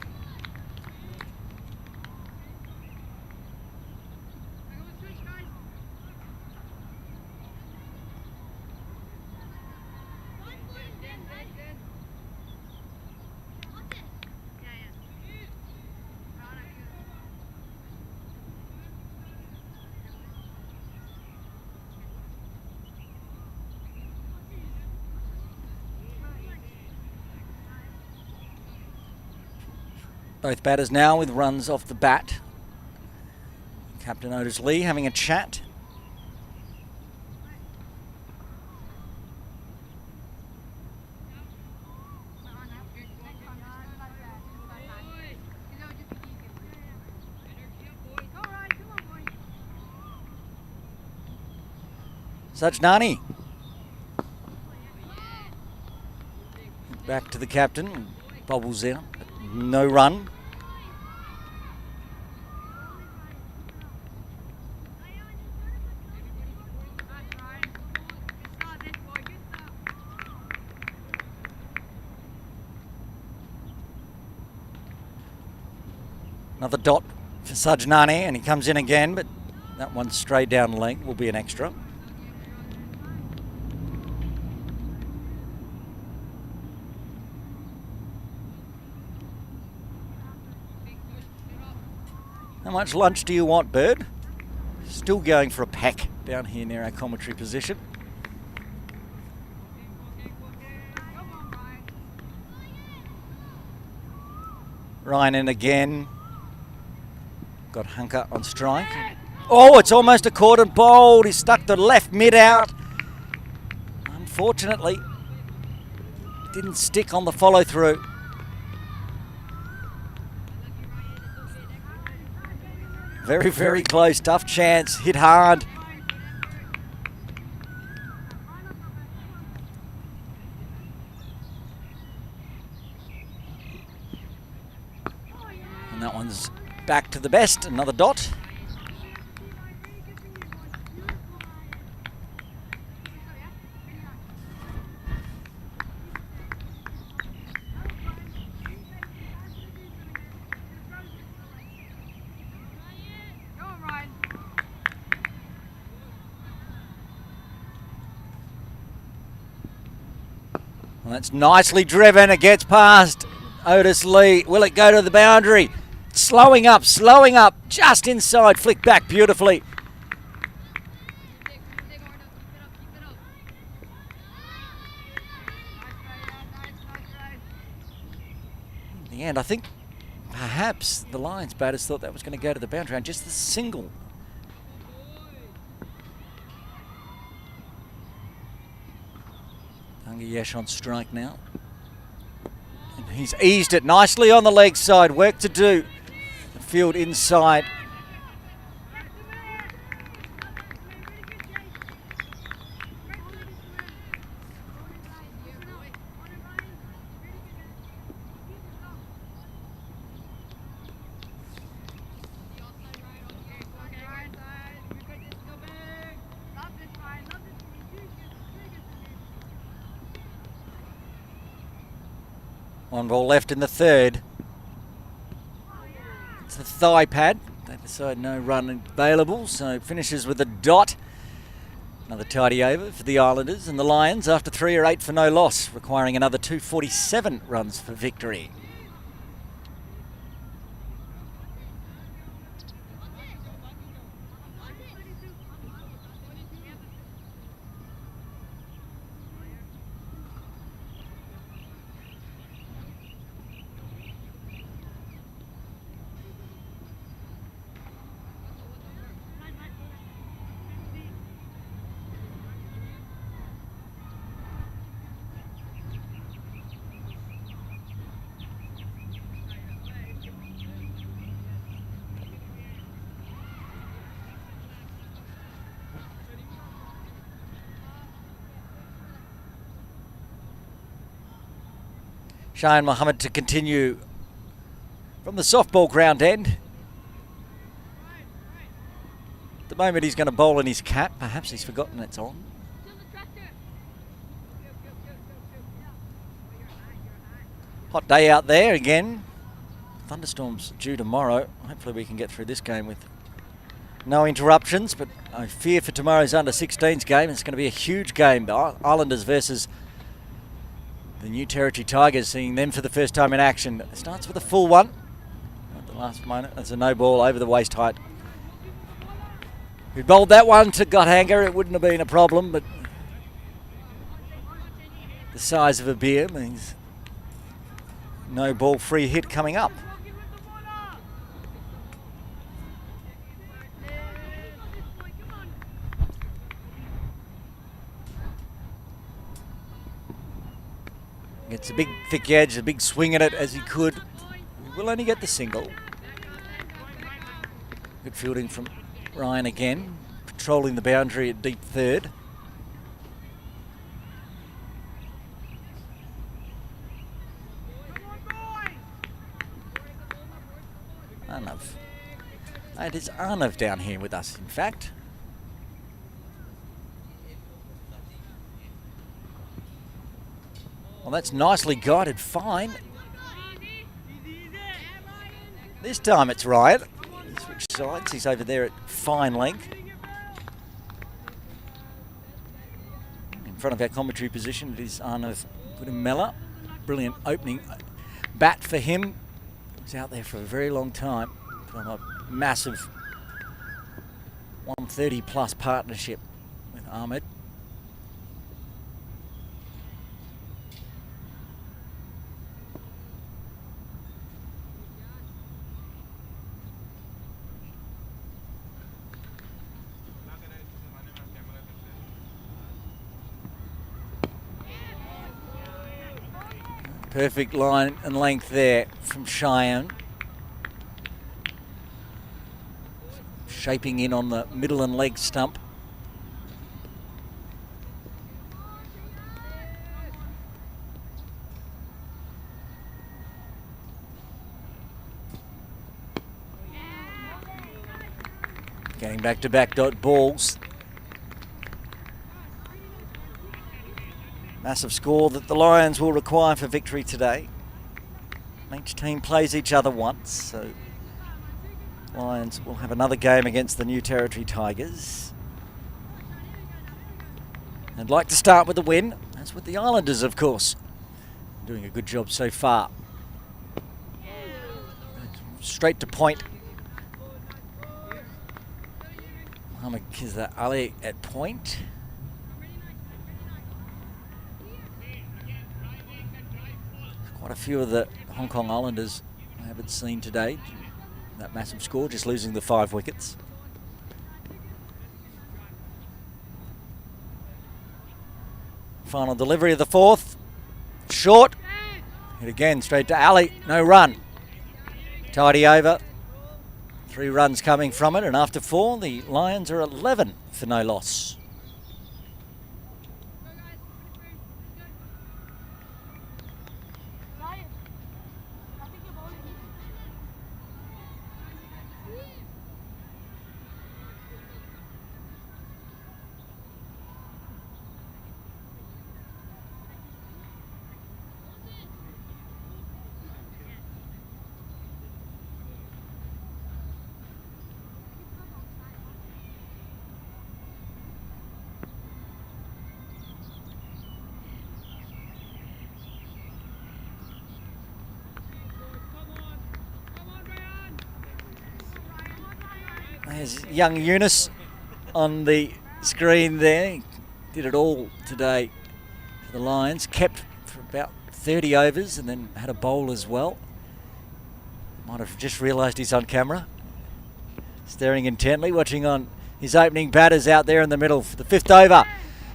Both batters now with runs off the bat. Captain Otis Lee having a chat. Sajnani. back to the captain. Bobbles out. No run. Another dot for Sajnani, and he comes in again, but that one straight down leg will be an extra. How much lunch do you want, Bird? Still going for a pack down here near our commentary position. Ryan in again. Got Hunker on strike. Oh, it's almost a cordon bowled. He stuck the left mid out. Unfortunately, didn't stick on the follow through. Very, very close. Tough chance. Hit hard. And that one's back to the best. Another dot. Well, that's nicely driven. It gets past Otis Lee. Will it go to the boundary? Slowing up, just inside. Flick back beautifully. In the end, I think perhaps the Lions batters thought that was going to go to the boundary and just the single. Yesh on strike now. And he's eased it nicely on the leg side. Work to do. The field inside. One ball left in the third. It's the thigh pad. They decide no run available, so finishes with a dot. Another tidy over for the Islanders and the Lions after 3 or 8 for no loss, requiring another 247 runs for victory. Shane Mohammed to continue from the softball ground end. At the moment he's going to bowl in his cap. Perhaps he's forgotten it's on. Hot day out there again. Thunderstorms due tomorrow. Hopefully we can get through this game with no interruptions, but I fear for tomorrow's under-16s game it's going to be a huge game. The Islanders versus the New Territory Tigers, seeing them for the first time in action. It starts with a full one. At the last moment, there's a no ball over the waist height. We bowled that one to Gotthanger. It wouldn't have been a problem, but the size of a beer means no ball free hit coming up. Gets a big thick edge, a big swing at it as he could. He will only get the single. Good fielding from Ryan again, patrolling the boundary at deep third. It is Arnav down here with us, in fact. Well, that's nicely guided fine. This time it's Ryan. Switch sides, he's over there at fine length. In front of our commentary position, it is Arnav Gudimella. Brilliant opening bat for him. He was out there for a very long time. From a massive 130 plus partnership with Ahmed. Perfect line and length there from Cheyenne. Shaping in on the middle and leg stump. Getting back-to-back dot balls. Massive score that the Lions will require for victory today. Each team plays each other once, so Lions will have another game against the New Territory Tigers. I'd like to start with a win, as with the Islanders, of course. Doing a good job so far. Straight to point. Mohamed Kizza Ali at point. Quite a few of the Hong Kong Islanders I haven't seen today. That massive score, just losing the 5 wickets. Final delivery of the 4th. Short. Hit again, straight to Ali. No run. Tidy over. 3 runs coming from it, and after 4, the Lions are 11 for no loss. There's young Eunice on the screen there. He did it all today for the Lions. Kept for about 30 overs and then had a bowl as well. Might have just realised he's on camera. Staring intently, watching on his opening batters out there in the middle for the 5th over.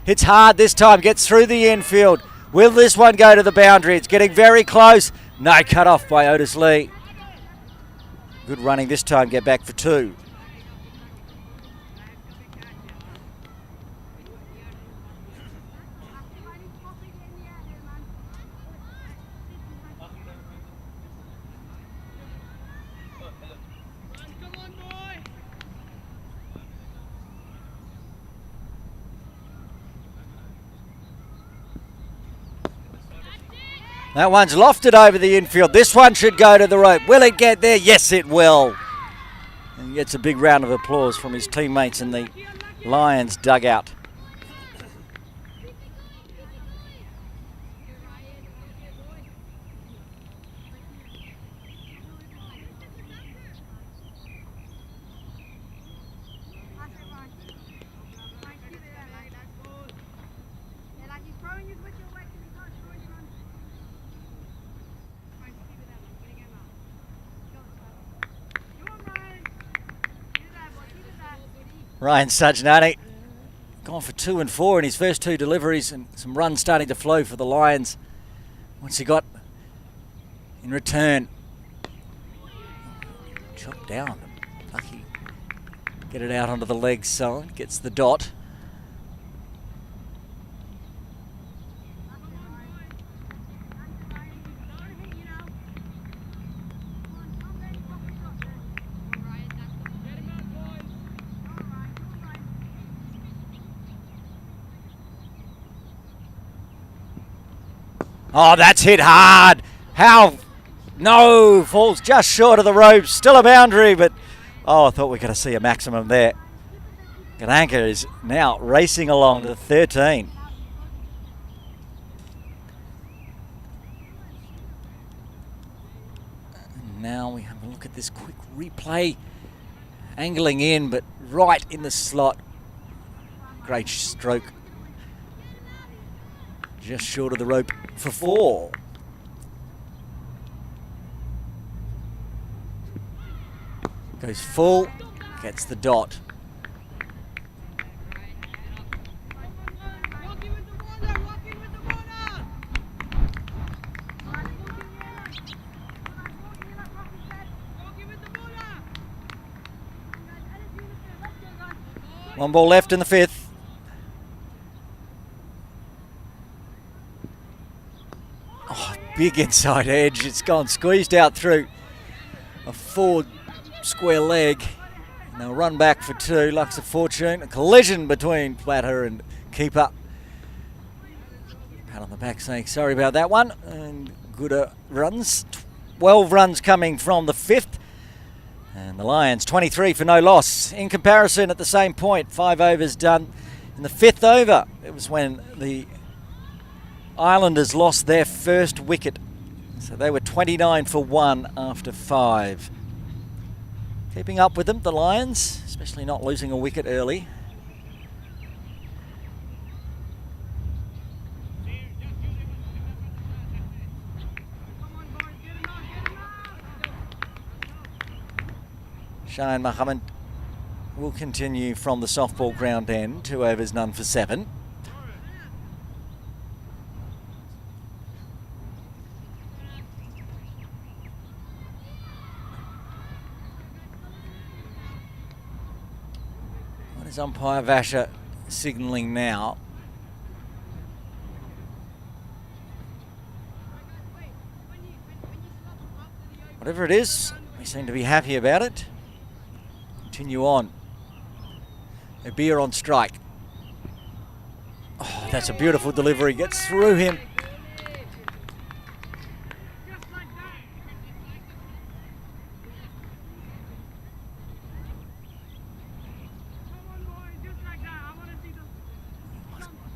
Hits hard this time, gets through the infield. Will this one go to the boundary? It's getting very close. No, cut off by Otis Lee. Good running this time, get back for 2. That one's lofted over the infield. This one should go to the rope. Will it get there? Yes, it will. And he gets a big round of applause from his teammates in the Lions dugout. Ryan Sajnani gone for 2 and 4 in his first 2 deliveries, and some runs starting to flow for the Lions. What's he got in return? Chopped down. Lucky. Get it out onto the leg side. Gets the dot. Oh, that's hit hard. How? No, falls just short of the rope. Still a boundary, but oh, I thought we were going to see a maximum there. Gananka is now racing along to 13. And now we have a look at this quick replay. Angling in, but right in the slot. Great stroke. Just short of the rope for 4. Goes full, gets the dot. One ball left in the 5th. Oh, big inside edge. It's gone squeezed out through a 4 square leg. And they'll run back for 2. Lucks of fortune. A collision between Platter and keeper. Pat on the back saying sorry about that one. And good runs. 12 runs coming from the 5th. And the Lions 23 for no loss. In comparison, at the same point, 5 overs done in the 5th over. It was when the Islanders lost their first wicket. So they were 29 for 1 after 5. Keeping up with them, the Lions, especially not losing a wicket early. Shane Muhammad will continue from the softball ground end. 2 overs, none for 7. What is umpire Vasher signalling now? Whatever it is, we seem to be happy about it. Continue on. A beer on strike. Oh, that's a beautiful delivery. Gets through him.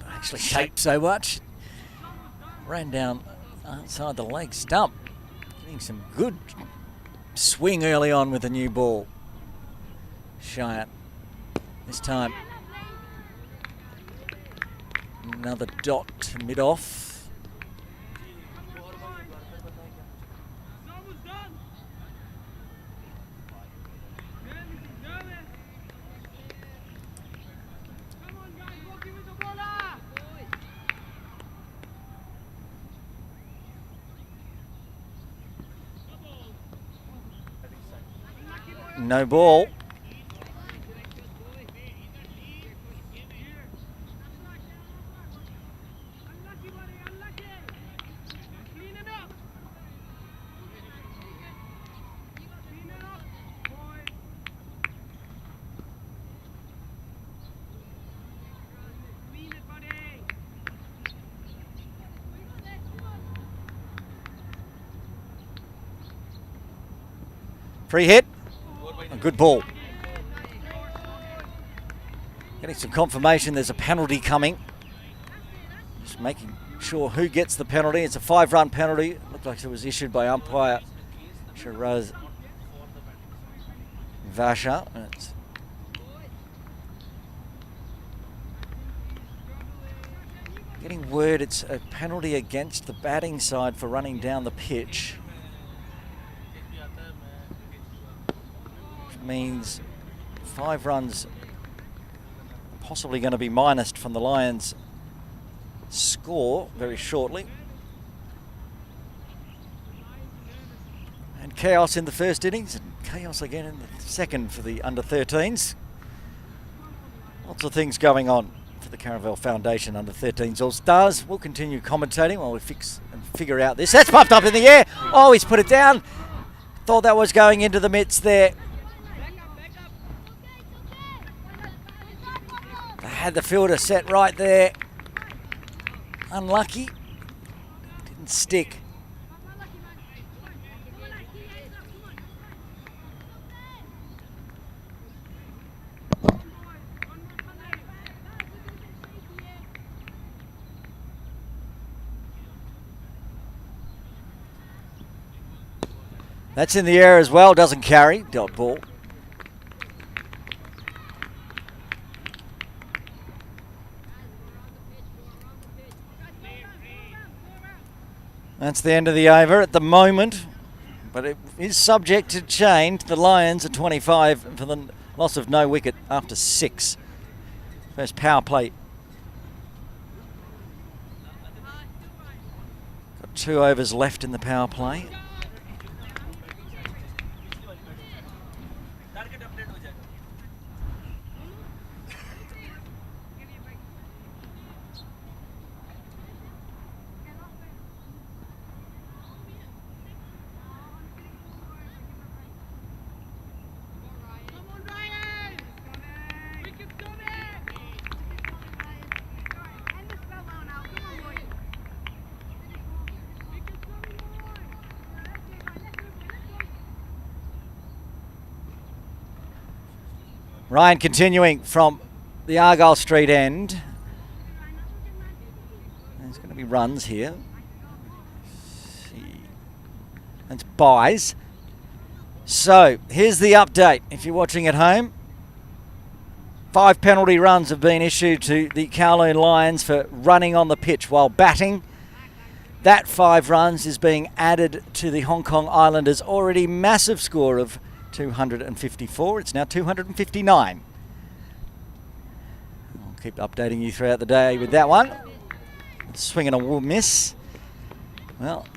Actually shaped so much. Ran down outside the leg stump. Getting some good swing early on with the new ball. Shine. This time, another dot to mid-off. No ball. Free hit. A good ball. Getting some confirmation there's a penalty coming. Just making sure who gets the penalty. It's a 5-run penalty. It looked like it was issued by umpire Shiraz Vasher. It's getting word it's a penalty against the batting side for running down the pitch. Means 5 runs possibly going to be minused from the Lions' score very shortly. And chaos in the first innings and chaos again in the second for the under-13s. Lots of things going on for the Caravel Foundation under-13s All-Stars. We'll continue commentating while we fix and figure out this. That's puffed up in the air. Oh, he's put it down. Thought that was going into the midst there. Had the fielder set right there. Unlucky. didn't stick. That's in the air as well, doesn't carry. Dot ball. That's the end of the over at the moment, but it is subject to change. The Lions are 25 for the loss of no wicket after 6. First power play. Got 2 overs left in the power play. Ryan continuing from the Argyle Street end. There's going to be runs here. That's buys. So here's the update. If you're watching at home, 5 penalty runs have been issued to the Kowloon Lions for running on the pitch while batting. That 5 runs is being added to the Hong Kong Islanders' already massive score of 254. It's now 259. I'll keep updating you throughout the day with that one. Swing and a miss. Well,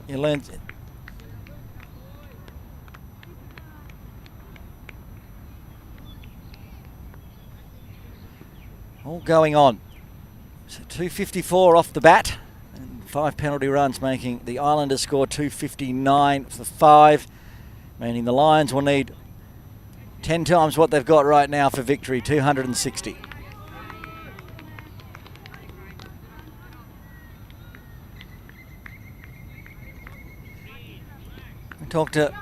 you learn. All going on. So 254 off the bat. And 5 penalty runs making the Islanders score 259 for 5. Meaning the Lions will need 10 times what they've got right now for victory, 260. We talked to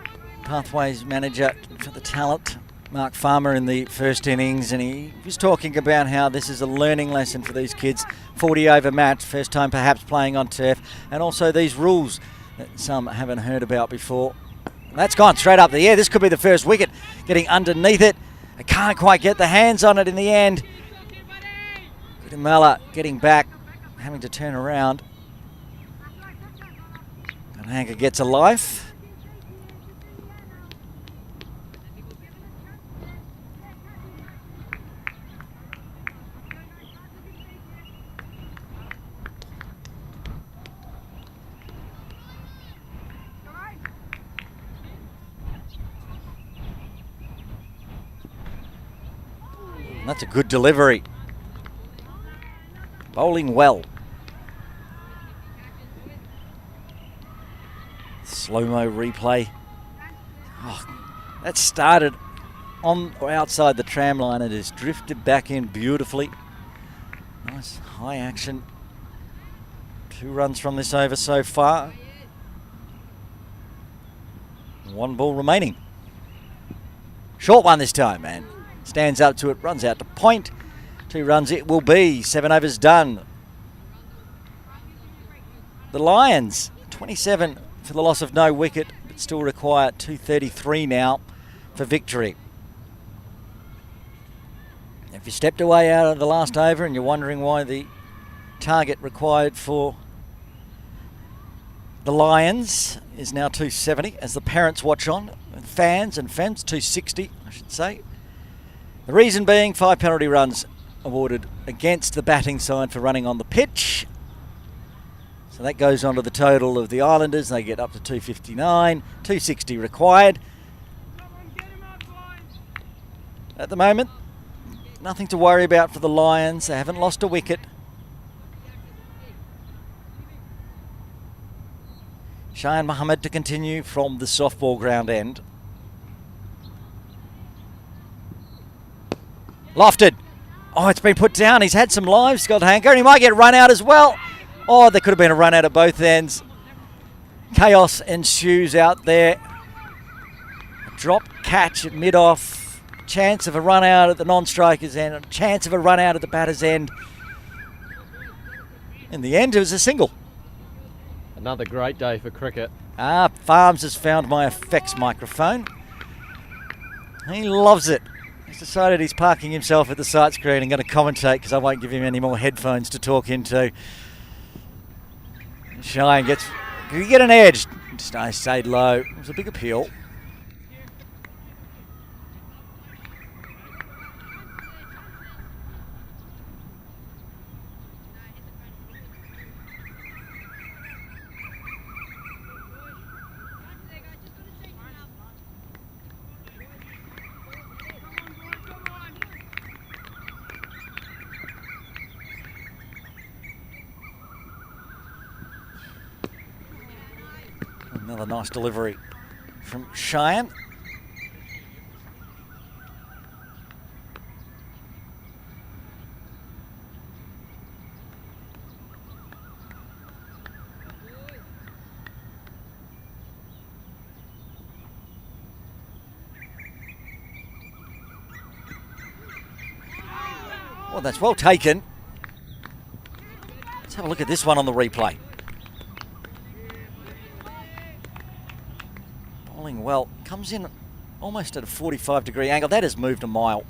Pathways manager for the talent, Mark Farmer, in the first innings, and he was talking about how this is a learning lesson for these kids. 40 over match, first time perhaps playing on turf, and also these rules that some haven't heard about before. That's gone straight up the air. This could be the first wicket. Getting underneath it. I can't quite get the hands on it in the end. Guatemala getting back, having to turn around. And Hanker gets a life. That's a good delivery. Bowling well. Slow-mo replay. Oh, that started on or outside the tram line and has drifted back in beautifully. Nice high action. 2 runs from this over so far. 1 ball remaining. Short one this time, man. Stands up to it, runs out to point. 2 runs it will be. 7 overs done. The Lions, 27 for the loss of no wicket, but still require 233 now for victory. If you stepped away out of the last over and you're wondering why the target required for the Lions is now 270, as the parents watch on, and fans and fans, 260, I should say. The reason being 5 penalty runs awarded against the batting side for running on the pitch. So that goes on to the total of the Islanders. They get up to 259, 260 required. At the moment, nothing to worry about for the Lions. They haven't lost a wicket. Cheyenne Mohammed to continue from the softball ground end. Lofted. Oh, it's been put down. He's had some lives, Scott Hanker, and he might get run out as well. Oh, there could have been a run out at both ends. Chaos ensues out there. A drop catch at mid-off. Chance of a run out at the non-striker's end. A chance of a run out at the batter's end. In the end, it was a single. Another great day for cricket. Farms has found my effects microphone. He loves it. He's decided he's parking himself at the sight screen and going to commentate because I won't give him any more headphones to talk into. Cheyenne gets... Can you get an edge? I stayed low. It was a big appeal. Another nice delivery from Cheyenne. Well, that's well taken. Let's have a look at this one on the replay. Bowling well, comes in almost at a 45-degree angle. That has moved a mile.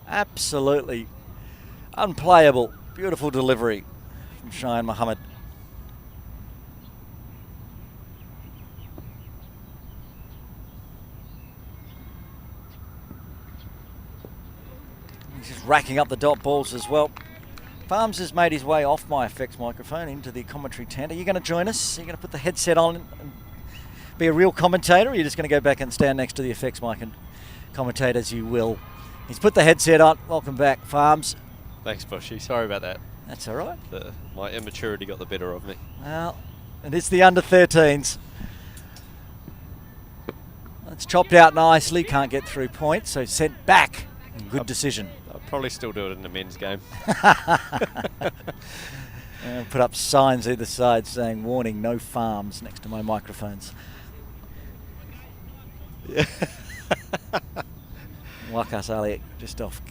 Absolutely unplayable. Beautiful delivery from Cheyenne Mohammed. He's just racking up the dot balls as well. Farms has made his way off my effects microphone into the commentary tent. Are you going to join us? Are you going to put the headset on and be a real commentator, or are you just going to go back and stand next to the effects mic and commentate as you will? He's put the headset on. Welcome back, Farms. Thanks, Bushy. Sorry about that. That's all right. My immaturity got the better of me. Well, and it's the under-13s. It's chopped out nicely. Can't get through points, so sent back. Good decision. I'll probably still do it in the men's game. Put up signs either side saying, warning, no farms, next to my microphones. Yeah. Wakas Ali just off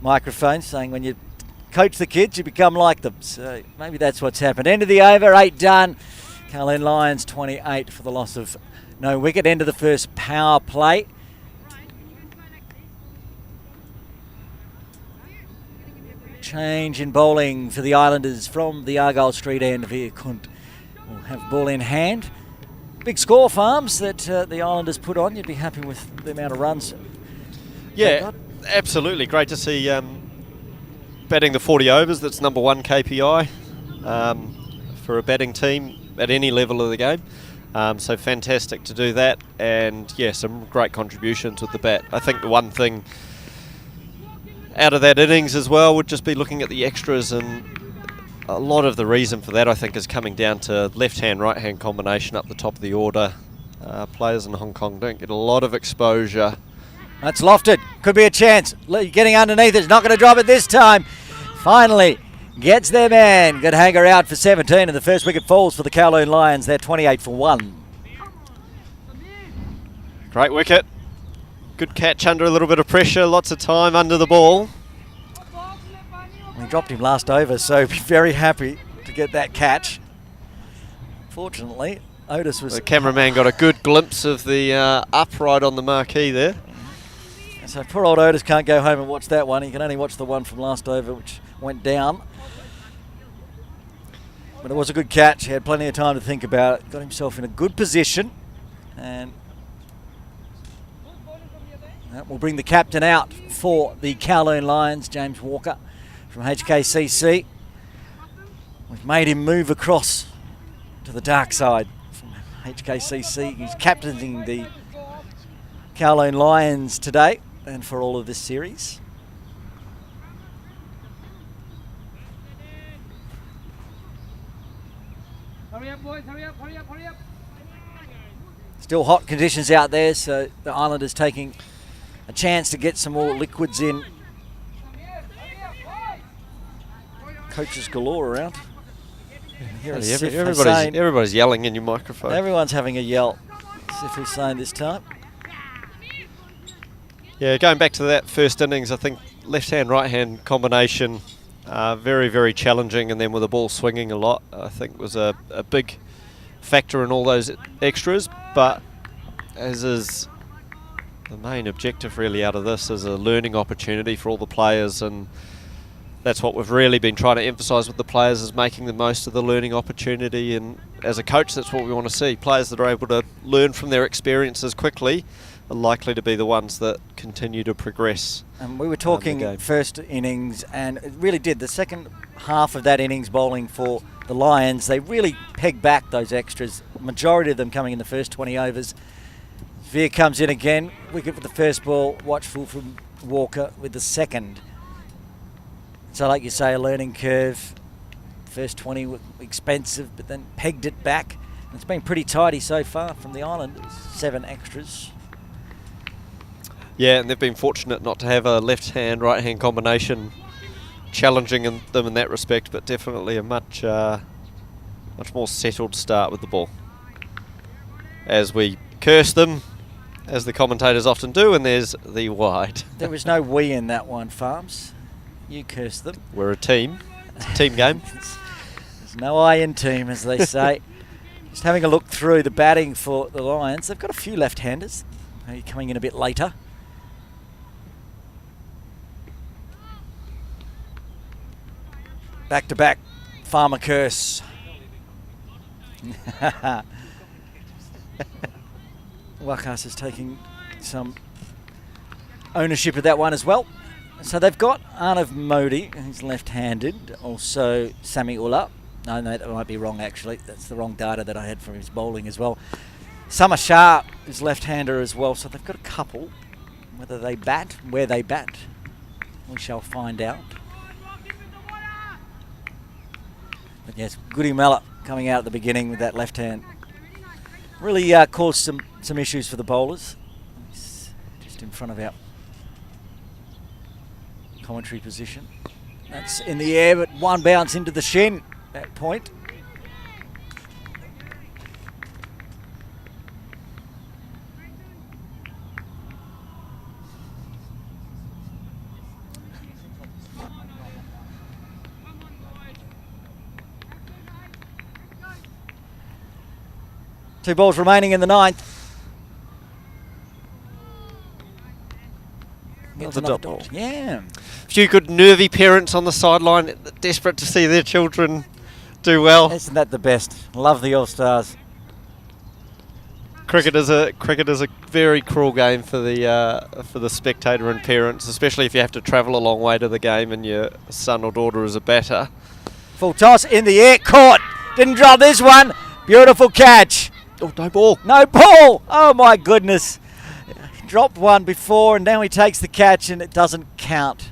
microphone saying when you coach the kids, you become like them. So maybe that's what's happened. End of the over, 8 done. Kowloon Lions 28 for the loss of no wicket. End of the first power play. Change in bowling for the Islanders from the Argyle Street end. Veer Kunt will have ball in hand. Big score, Farms, that the Islanders put on. You'd be happy with the amount of runs. Yeah, absolutely. Great to see batting the 40 overs. That's number one KPI for a batting team at any level of the game. So fantastic to do that. And yeah, some great contributions with the bat. I think the one thing out of that innings as well would just be looking at the extras, and a lot of the reason for that I think is coming down to left-hand, right-hand combination up the top of the order. Players in Hong Kong don't get a lot of exposure. That's lofted. Could be a chance. Getting underneath. It's not going to drop it this time. Finally gets their man. Good hanger out for 17, and the first wicket falls for the Kowloon Lions. They're 28 for 1. Great wicket. Good catch under a little bit of pressure. Lots of time under the ball. We dropped him last over, so be very happy to get that catch. Fortunately, Otis was... The cameraman got a good glimpse of the upright on the marquee there. So poor old Otis can't go home and watch that one. He can only watch the one from last over, which went down. But it was a good catch. He had plenty of time to think about it. Got himself in a good position. And that will bring the captain out for the Kowloon Lions, James Walker from HKCC. We've made him move across to the dark side from HKCC. He's captaining the Kowloon Lions today and for all of this series. Hurry up, boys, hurry up, hurry up, hurry up. Still hot conditions out there, so the Islanders taking a chance to get some more liquids in. Coaches galore around. Hear a Yeah, Sif everybody's, Hussain. everybody's yelling in your microphone. Everyone's having a yell. Sif Hussain this time. Yeah, going back to that first innings, I think left-hand, right-hand combination, very, very challenging, and then with the ball swinging a lot, I think was a big factor in all those extras. But as is the main objective really out of this, is a learning opportunity for all the players, and that's what we've really been trying to emphasise with the players, is making the most of the learning opportunity. And as a coach, that's what we want to see. Players that are able to learn from their experiences quickly are likely to be the ones that continue to progress. And we were talking first innings, and it really did. The second half of that innings bowling for the Lions, they really pegged back those extras, majority of them coming in the first 20 overs. Veer comes in again, wicket for the first ball, watchful from Walker with the second. So like you say, a learning curve. First 20 were expensive, but then pegged it back. And it's been pretty tidy so far from the island. 7 extras. Yeah, and they've been fortunate not to have a left-hand, right-hand combination challenging them in that respect, but definitely a much more settled start with the ball. As we curse them, as the commentators often do, and there's the wide. There was no we in that one, Farms. You cursed them. We're a team. It's a team game. There's no I in team, as they say. Just having a look through the batting for the Lions. They've got a few left-handers coming in a bit later. Back-to-back Farmer curse. Wakas is taking some ownership of that one as well. So they've got Arnav Modi, who's left-handed. Also Sami Ullah. No, that might be wrong actually. That's the wrong data that I had from his bowling as well. Summer Shah is left-hander as well. So they've got a couple. Whether they bat, where they bat, we shall find out. But yes, Goody Mella coming out at the beginning with that left hand. Really caused some issues for the bowlers. He's just in front of our commentary position. That's in the air, but one bounce into the shin at that point. Two balls remaining in the ninth. Another double. Yeah. A few good nervy parents on the sideline, desperate to see their children do well. Isn't that the best? Love the All-Stars. Cricket is a very cruel game for the spectator and parents, especially if you have to travel a long way to the game and your son or daughter is a batter. Full toss in the air, caught. Didn't drop this one. Beautiful catch. Oh, no ball. No ball. Oh my goodness. Dropped one before and now he takes the catch and it doesn't count.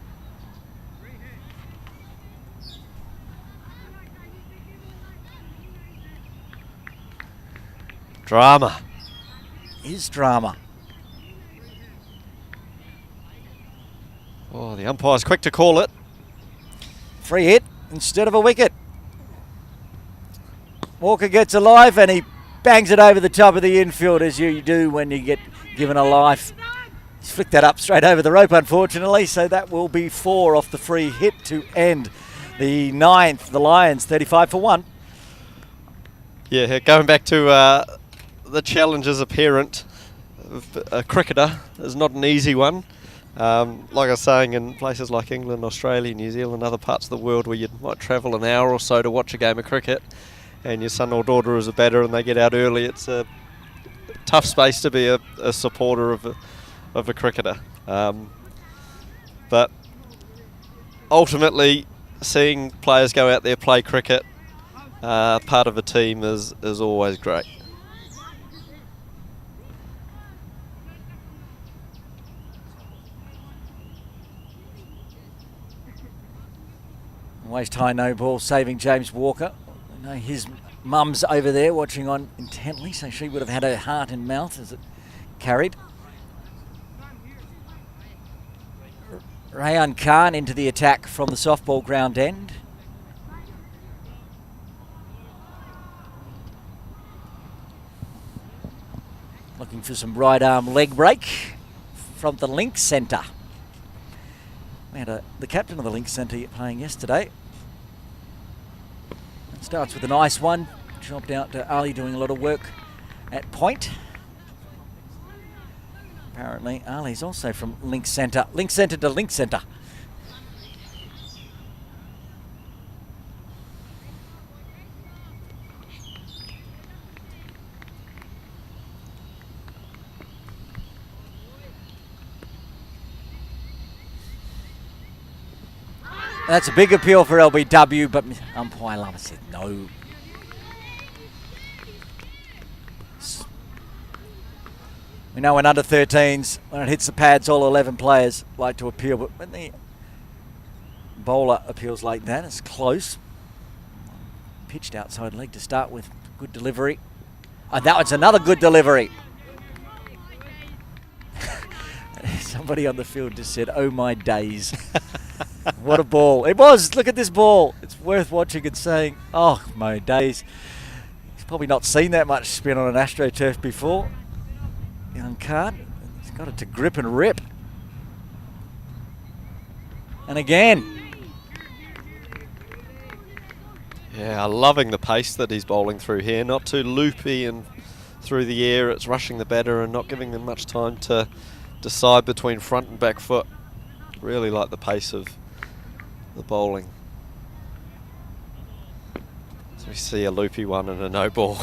Drama. Is drama. Oh, the umpire's quick to call it. Free hit instead of a wicket. Walker gets alive and he bangs it over the top of the infield, as you do when you get given a life. He's flicked that up straight over the rope, unfortunately, so that will be 4 off the free hit to end the ninth. The Lions 35 for 1. Yeah, going back to the challenge as a parent of a cricketer is not an easy one. Like I was saying, in places like England, Australia, New Zealand, other parts of the world where you might travel an hour or so to watch a game of cricket, and your son or daughter is a batter and they get out early, it's a tough space to be a supporter of a cricketer. But ultimately, seeing players go out there, play cricket, part of a team is always great. Waist high no ball, saving James Walker. I know his mum's over there watching on intently, so she would have had her heart in mouth as it carried. Rayan Khan into the attack from the softball ground end. looking for some right arm leg break from the Link Centre. We had the captain of the Link Centre playing yesterday. It starts with a nice one. Chopped out to Ali doing a lot of work at point. Apparently Ali's also from Link Centre. Link Centre to Link Centre. That's a big appeal for LBW, but umpire Lama said no. We know when under 13s, when it hits the pads, all 11 players like to appeal, but when the bowler appeals like that, it's close. Pitched outside leg to start with, good delivery. And that was another good delivery. Somebody on the field just said, "Oh my days." What a ball. It was. Look at this ball. It's worth watching and saying, "Oh my days." He's probably not seen that much spin on an AstroTurf before. Young card. He's got it to grip and rip. And again. Yeah, loving the pace that he's bowling through here. Not too loopy and through the air. It's rushing the batter and not giving them much time to decide between front and back foot. Really like the pace of the bowling. So we see a loopy one and a no ball.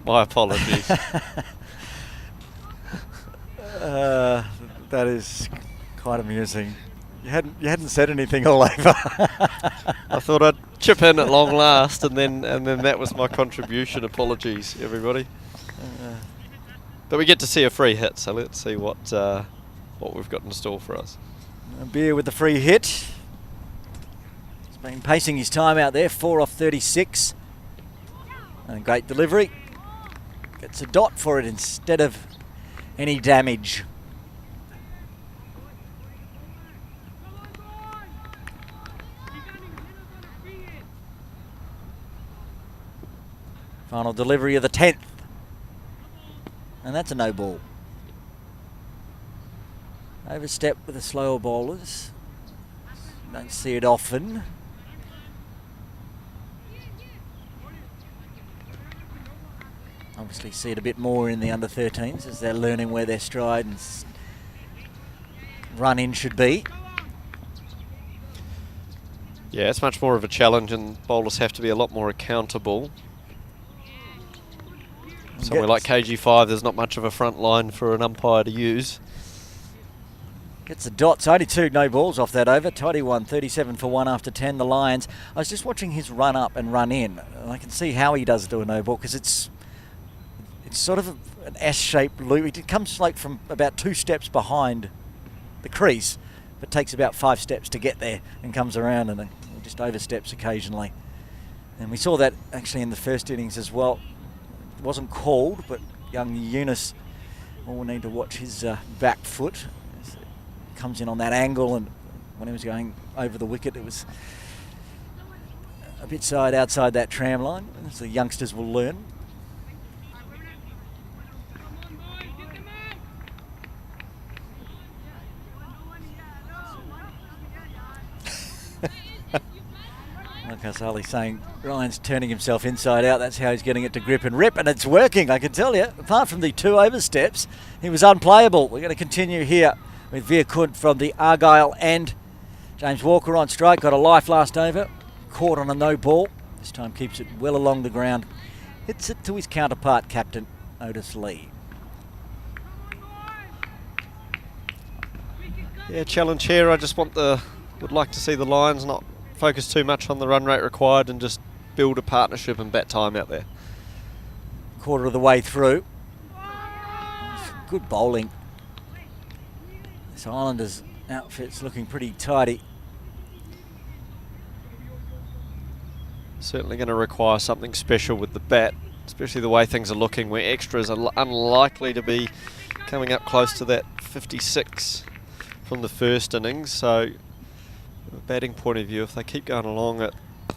My apologies. That is quite amusing. You hadn't said anything all over. I thought I'd chip in at long last, and then that was my contribution. Apologies, everybody. But we get to see a free hit, so let's see what we've got in store for us. A beer with the free hit. He's been pacing his time out there, 4 off 36. And a great delivery. Gets a dot for it instead of any damage. Final delivery of the 10th. And that's a no ball. Overstep with the slower bowlers. Don't see it often. Obviously see it a bit more in the under 13s as they're learning where their stride and run in should be. Yeah, it's much more of a challenge and bowlers have to be a lot more accountable. Somewhere like KG5, there's not much of a front line for an umpire to use. Gets the dots, only 2 no balls off that over. Toddy won 37 for 1 after 10, the Lions. I was just watching his run up and run in. And I can see how he does do a no ball because it's sort of an S-shaped loop. It comes like from about 2 steps behind the crease, but takes about 5 steps to get there and comes around and just oversteps occasionally. And we saw that actually in the first innings as well. It wasn't called, but young Eunice will need to watch his back foot. Comes in on that angle, and when he was going over the wicket, it was a bit outside that tram line, as the youngsters will learn. Like Asali's saying, Ryan's turning himself inside out. That's how he's getting it to grip and rip, and it's working, I can tell you. Apart from the 2 oversteps, he was unplayable. We're going to continue here with Veer Kunt from the Argyle end. James Walker on strike, got a life last over. Caught on a no ball. This time keeps it well along the ground. Hits it to his counterpart, captain Otis Lee. Yeah, challenge here. I just would like to see the Lions not focus too much on the run rate required and just build a partnership and bat time out there. Quarter of the way through. Good bowling. This Islanders outfit's looking pretty tidy. Certainly going to require something special with the bat, especially the way things are looking, where extras are unlikely to be coming up close to that 56 from the first innings. So from a batting point of view, if they keep going along at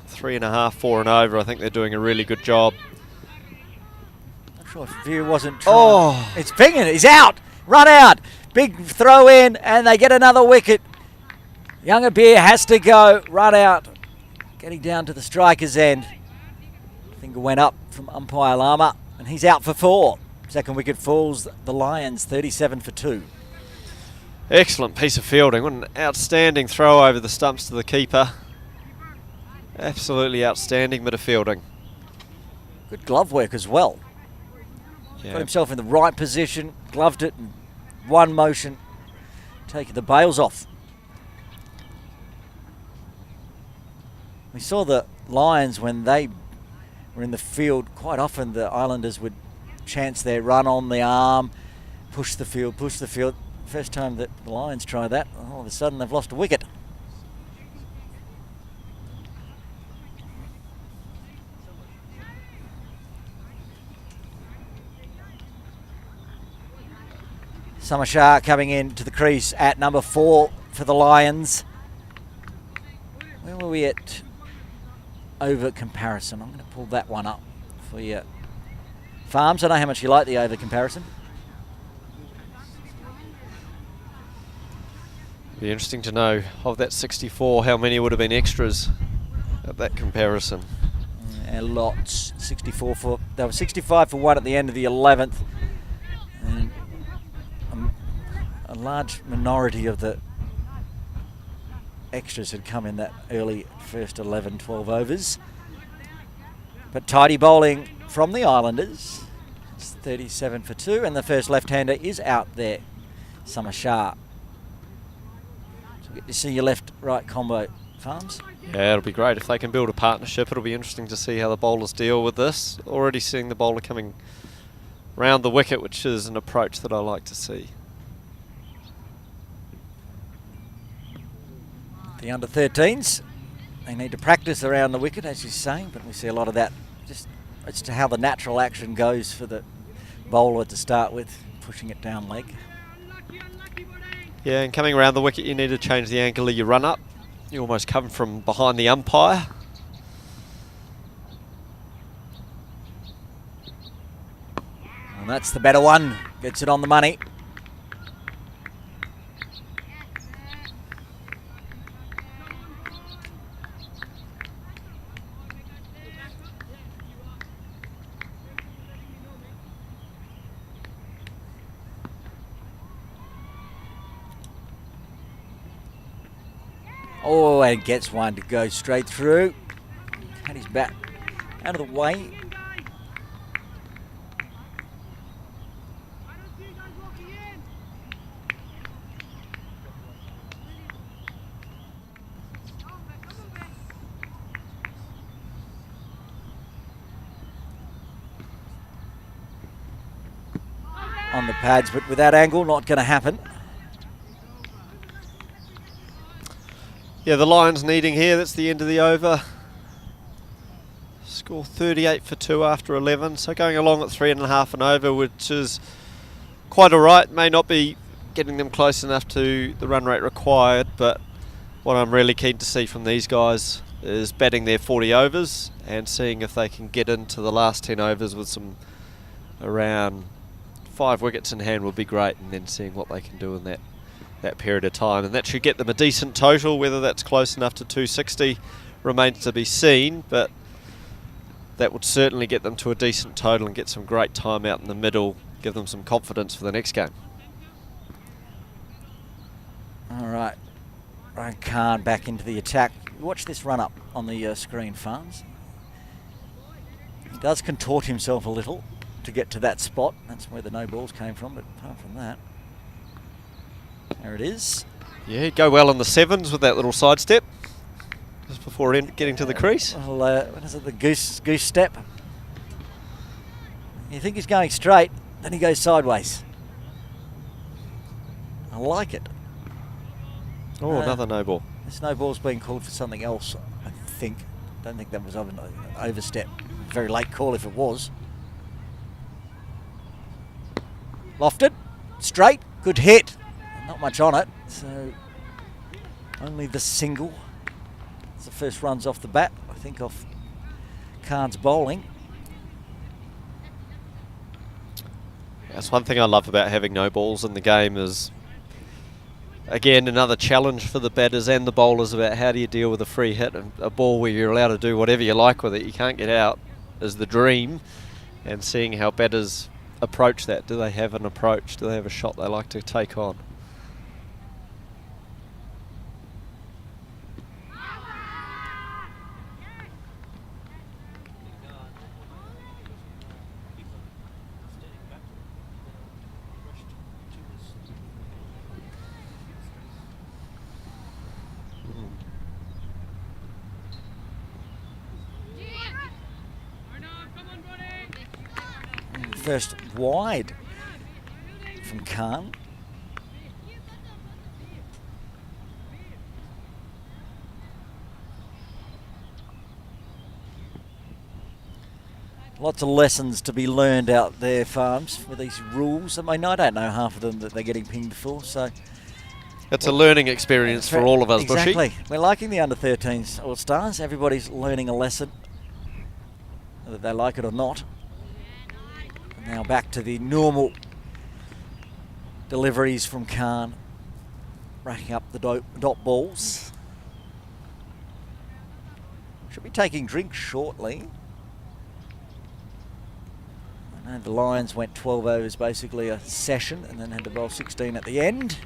3.5, 4 and over, I think they're doing a really good job. sure if Veer wasn't trying. Oh, it's Pingin. He's out. Run out. Big throw in, and they get another wicket. Younger Beer has to go. Run out. Getting down to the striker's end. Finger went up from umpire Lama, and he's out for 4. Second wicket falls the Lions, 37 for 2. Excellent piece of fielding. What an outstanding throw over the stumps to the keeper. Absolutely outstanding bit of fielding. Good glove work as well. Yeah. Got himself in the right position, gloved it in one motion, taking the bails off. We saw the Lions when they were in the field, quite often the Islanders would chance their run on the arm, push the field, push the field. First time that the Lions try that, all of a sudden they've lost a wicket. Summer Shah coming into the crease at number 4 for the Lions. Where were we at over comparison? I'm going to pull that one up for you. Farms, I know how much you like the over comparison. Be interesting to know of that 64, how many would have been extras at that comparison. Lots. 64 for, they were 65 for 1 at the end of the 11th. And a large minority of the extras had come in that early first 11, 12 overs. But tidy bowling from the Islanders. It's 37 for 2, and the first left-hander is out there, Summer Shah. So get to see your left-right combo, Farms. Yeah, it'll be great if they can build a partnership. It'll be interesting to see how the bowlers deal with this. Already seeing the bowler coming round the wicket, which is an approach that I like to see. The under-13s, they need to practice around the wicket, as you're saying, but we see a lot of that. Just as to how the natural action goes for the bowler to start with, pushing it down leg. Yeah, and coming around the wicket, you need to change the angle of your run up. You almost come from behind the umpire. And that's the better one. Gets it on the money. Oh, and gets one to go straight through. Had his bat out of the way. On the pads, but with that angle, not going to happen. Yeah, the Lions needing here. That's the end of the over. Score 38 for 2 after 11. So going along at 3.5 and over, which is quite all right. May not be getting them close enough to the run rate required, but what I'm really keen to see from these guys is batting their 40 overs and seeing if they can get into the last 10 overs with some around 5 wickets in hand would be great, and then seeing what they can do in that period of time, and that should get them a decent total. Whether that's close enough to 260 remains to be seen, but that would certainly get them to a decent total and get some great time out in the middle, give them some confidence for the next game. All right, Ryan Khan back into the attack. Watch this run up on the screen, Farms. He does contort himself a little to get to that spot. That's where the no balls came from, but apart from that, there it is. Yeah, he'd go well on the 7s with that little sidestep just before getting to the crease. Well, what is it, the goose step? You think he's going straight, then he goes sideways. I like it. Oh, another no ball. This no ball's been called for something else, I think. Don't think that was an overstep. Very late call if it was. Lofted, straight, good hit. Not much on it, so only the single. It's the first runs off the bat, I think, off Khan's bowling. That's one thing I love about having no balls in the game is, again, another challenge for the batters and the bowlers about how do you deal with a free hit. A ball where you're allowed to do whatever you like with it, you can't get out, is the dream. And seeing how batters approach that. Do they have an approach? Do they have a shot they like to take on? First wide from Khan. Lots of lessons to be learned out there, Farms, with these rules. I mean, I don't know half of them that they're getting pinged for, so... It's a learning experience for all of us, exactly. Bushy. We're liking the under-13s All-Stars. Everybody's learning a lesson, whether they like it or not. Now back to the normal deliveries from Khan, racking up the dot balls. Should be taking drinks shortly. I know the Lions went 12 overs, basically a session, and then had to bowl 16 at the end.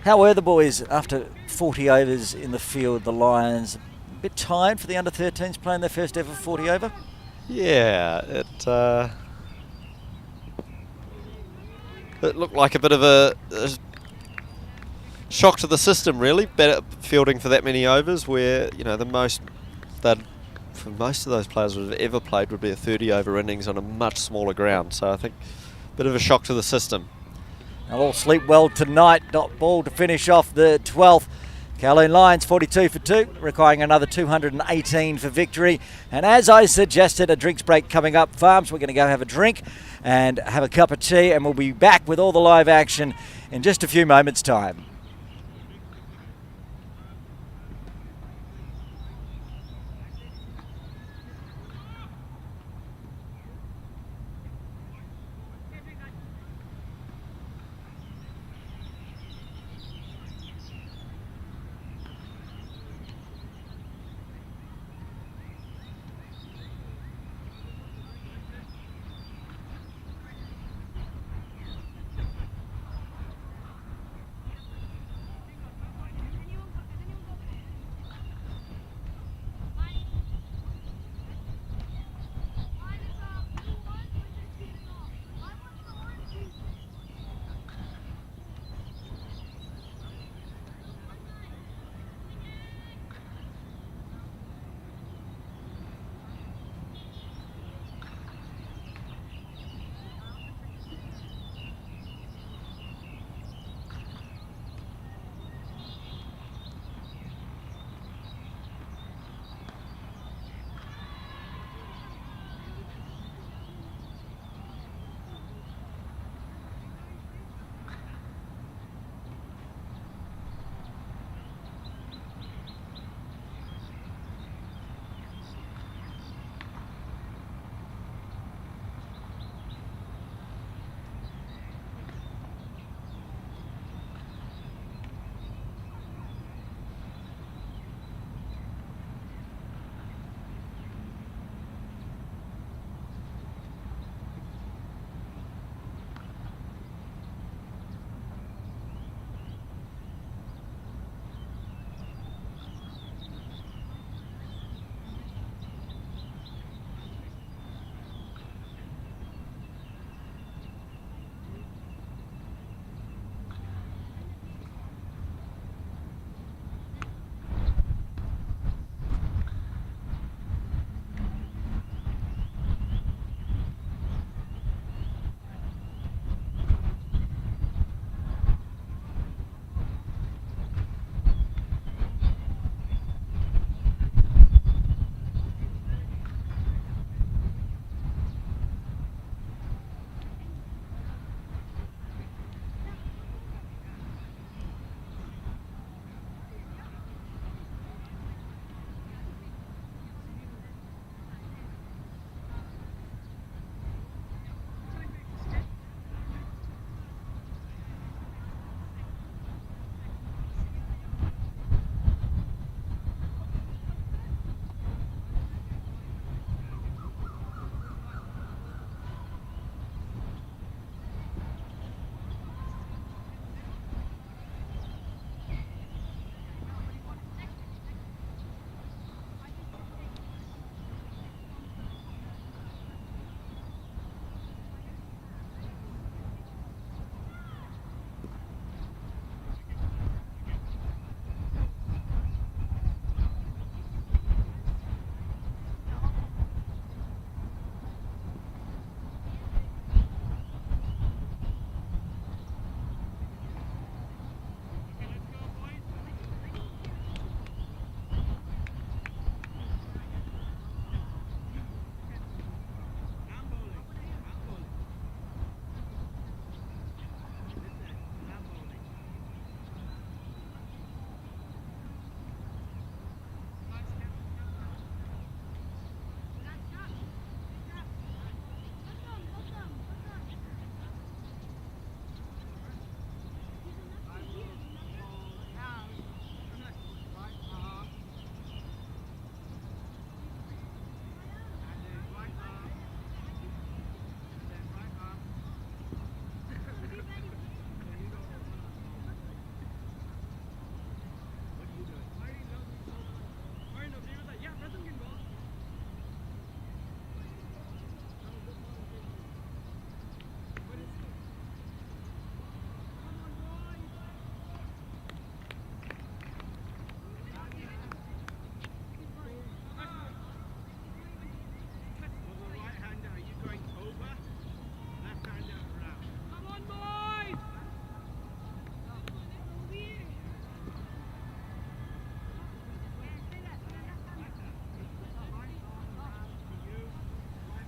How were the boys after 40 overs in the field, the Lions? A bit tired for the under-13s playing their first ever 40 over? Yeah, it looked like a bit of a shock to the system, really. Better fielding for that many overs, where the most that for most of those players would have ever played would be a 30-over innings on a much smaller ground. So I think a bit of a shock to the system. They'll all sleep well tonight. Dot ball to finish off the 12th. Kowloon Lions 42 for 2, requiring another 218 for victory. And as I suggested, a drinks break coming up. Farms, we're going to go have a drink and have a cup of tea, and we'll be back with all the live action in just a few moments' time.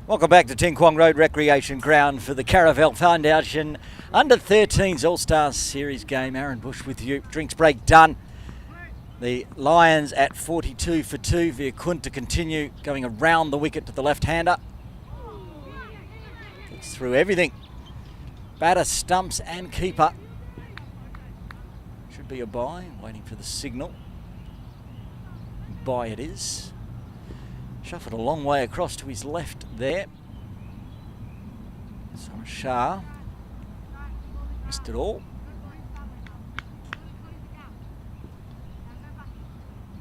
Welcome back to Ting Kwong Road Recreation Ground for the Caravel Foundation Under 13s All-Star Series game. Aaron Bush with you. Drinks break done. The Lions at 42 for 2. Viacun to continue going around the wicket to the left-hander. Gets through everything. Batter, stumps and keeper. Should be a bye. Waiting for the signal. Bye it is. Shuffled a long way across to his left there. Summer Shah missed it all.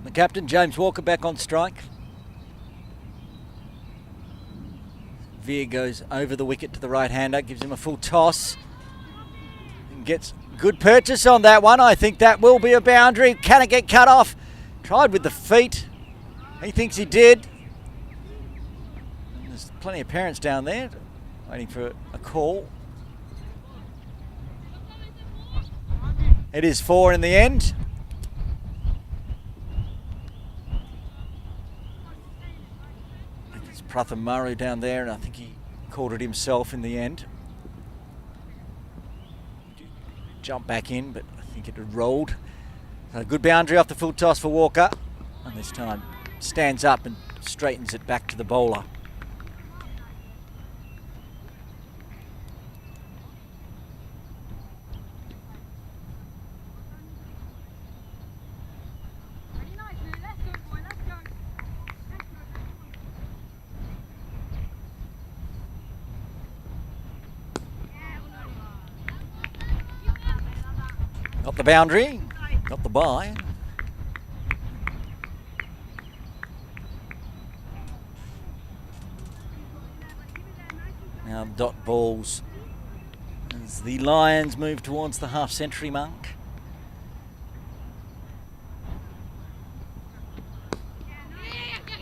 The captain, James Walker, back on strike. Veer goes over the wicket to the right-hander, gives him a full toss. And gets good purchase on that one. I think that will be a boundary. Can it get cut off? Tried with the feet. He thinks he did. There's plenty of parents down there waiting for a call. It is 4 in the end. I think it's Pratham Maru down there, and I think he called it himself in the end. Jumped back in, but I think it had rolled. So a good boundary off the full toss for Walker. And this time stands up and straightens it back to the bowler. Got the boundary, got the bye. Now dot balls as the Lions move towards the half-century mark.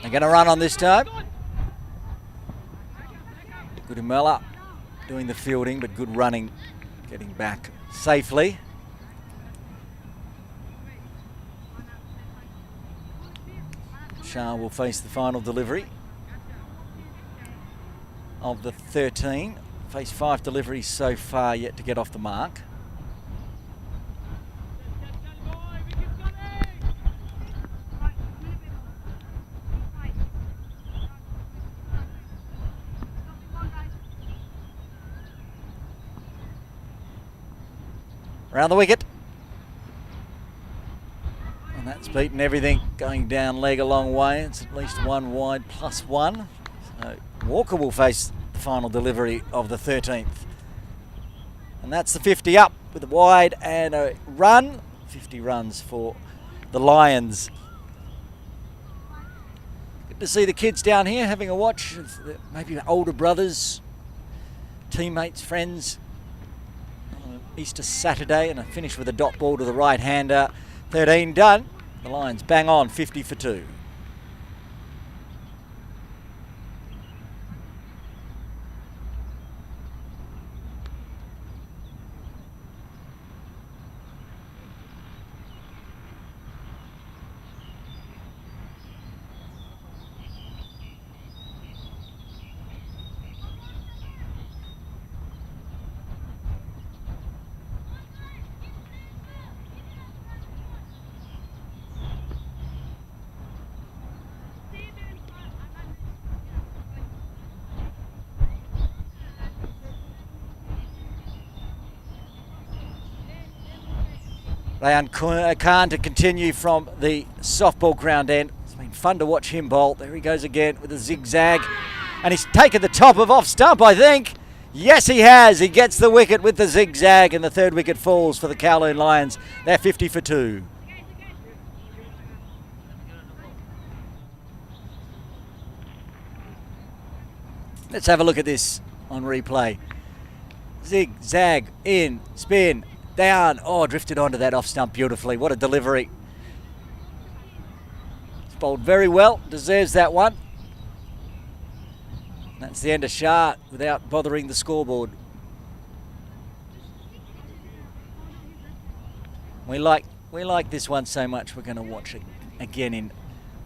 They're going to run on this time. Goodimella doing the fielding, but good running, getting back safely. Shah will face the final delivery of the 13. Faced 5 deliveries so far, yet to get off the mark. Around the wicket. And that's beaten everything, going down leg a long way. It's at least 1 wide plus 1. So Walker will face the final delivery of the 13th. And that's the 50 up with a wide and a run. 50 runs for the Lions. Good to see the kids down here having a watch. Maybe older brothers, teammates, friends. Easter Saturday, and a finish with a dot ball to the right-hander. 13 done. The Lions bang on, 50 for 2. Rayan Khan to continue from the softball ground end. It's been fun to watch him bowl. There he goes again with a zigzag. And he's taken the top of off stump, I think. Yes, he has. He gets the wicket with the zigzag, and the 3rd wicket falls for the Kowloon Lions. They're 50 for 2. Let's have a look at this on replay. Zigzag, in, spin, down. Oh, drifted onto that off stump beautifully. What a delivery. It's bowled very well. Deserves that one. That's the end of Shah without bothering the scoreboard. We like this one so much we're going to watch it again in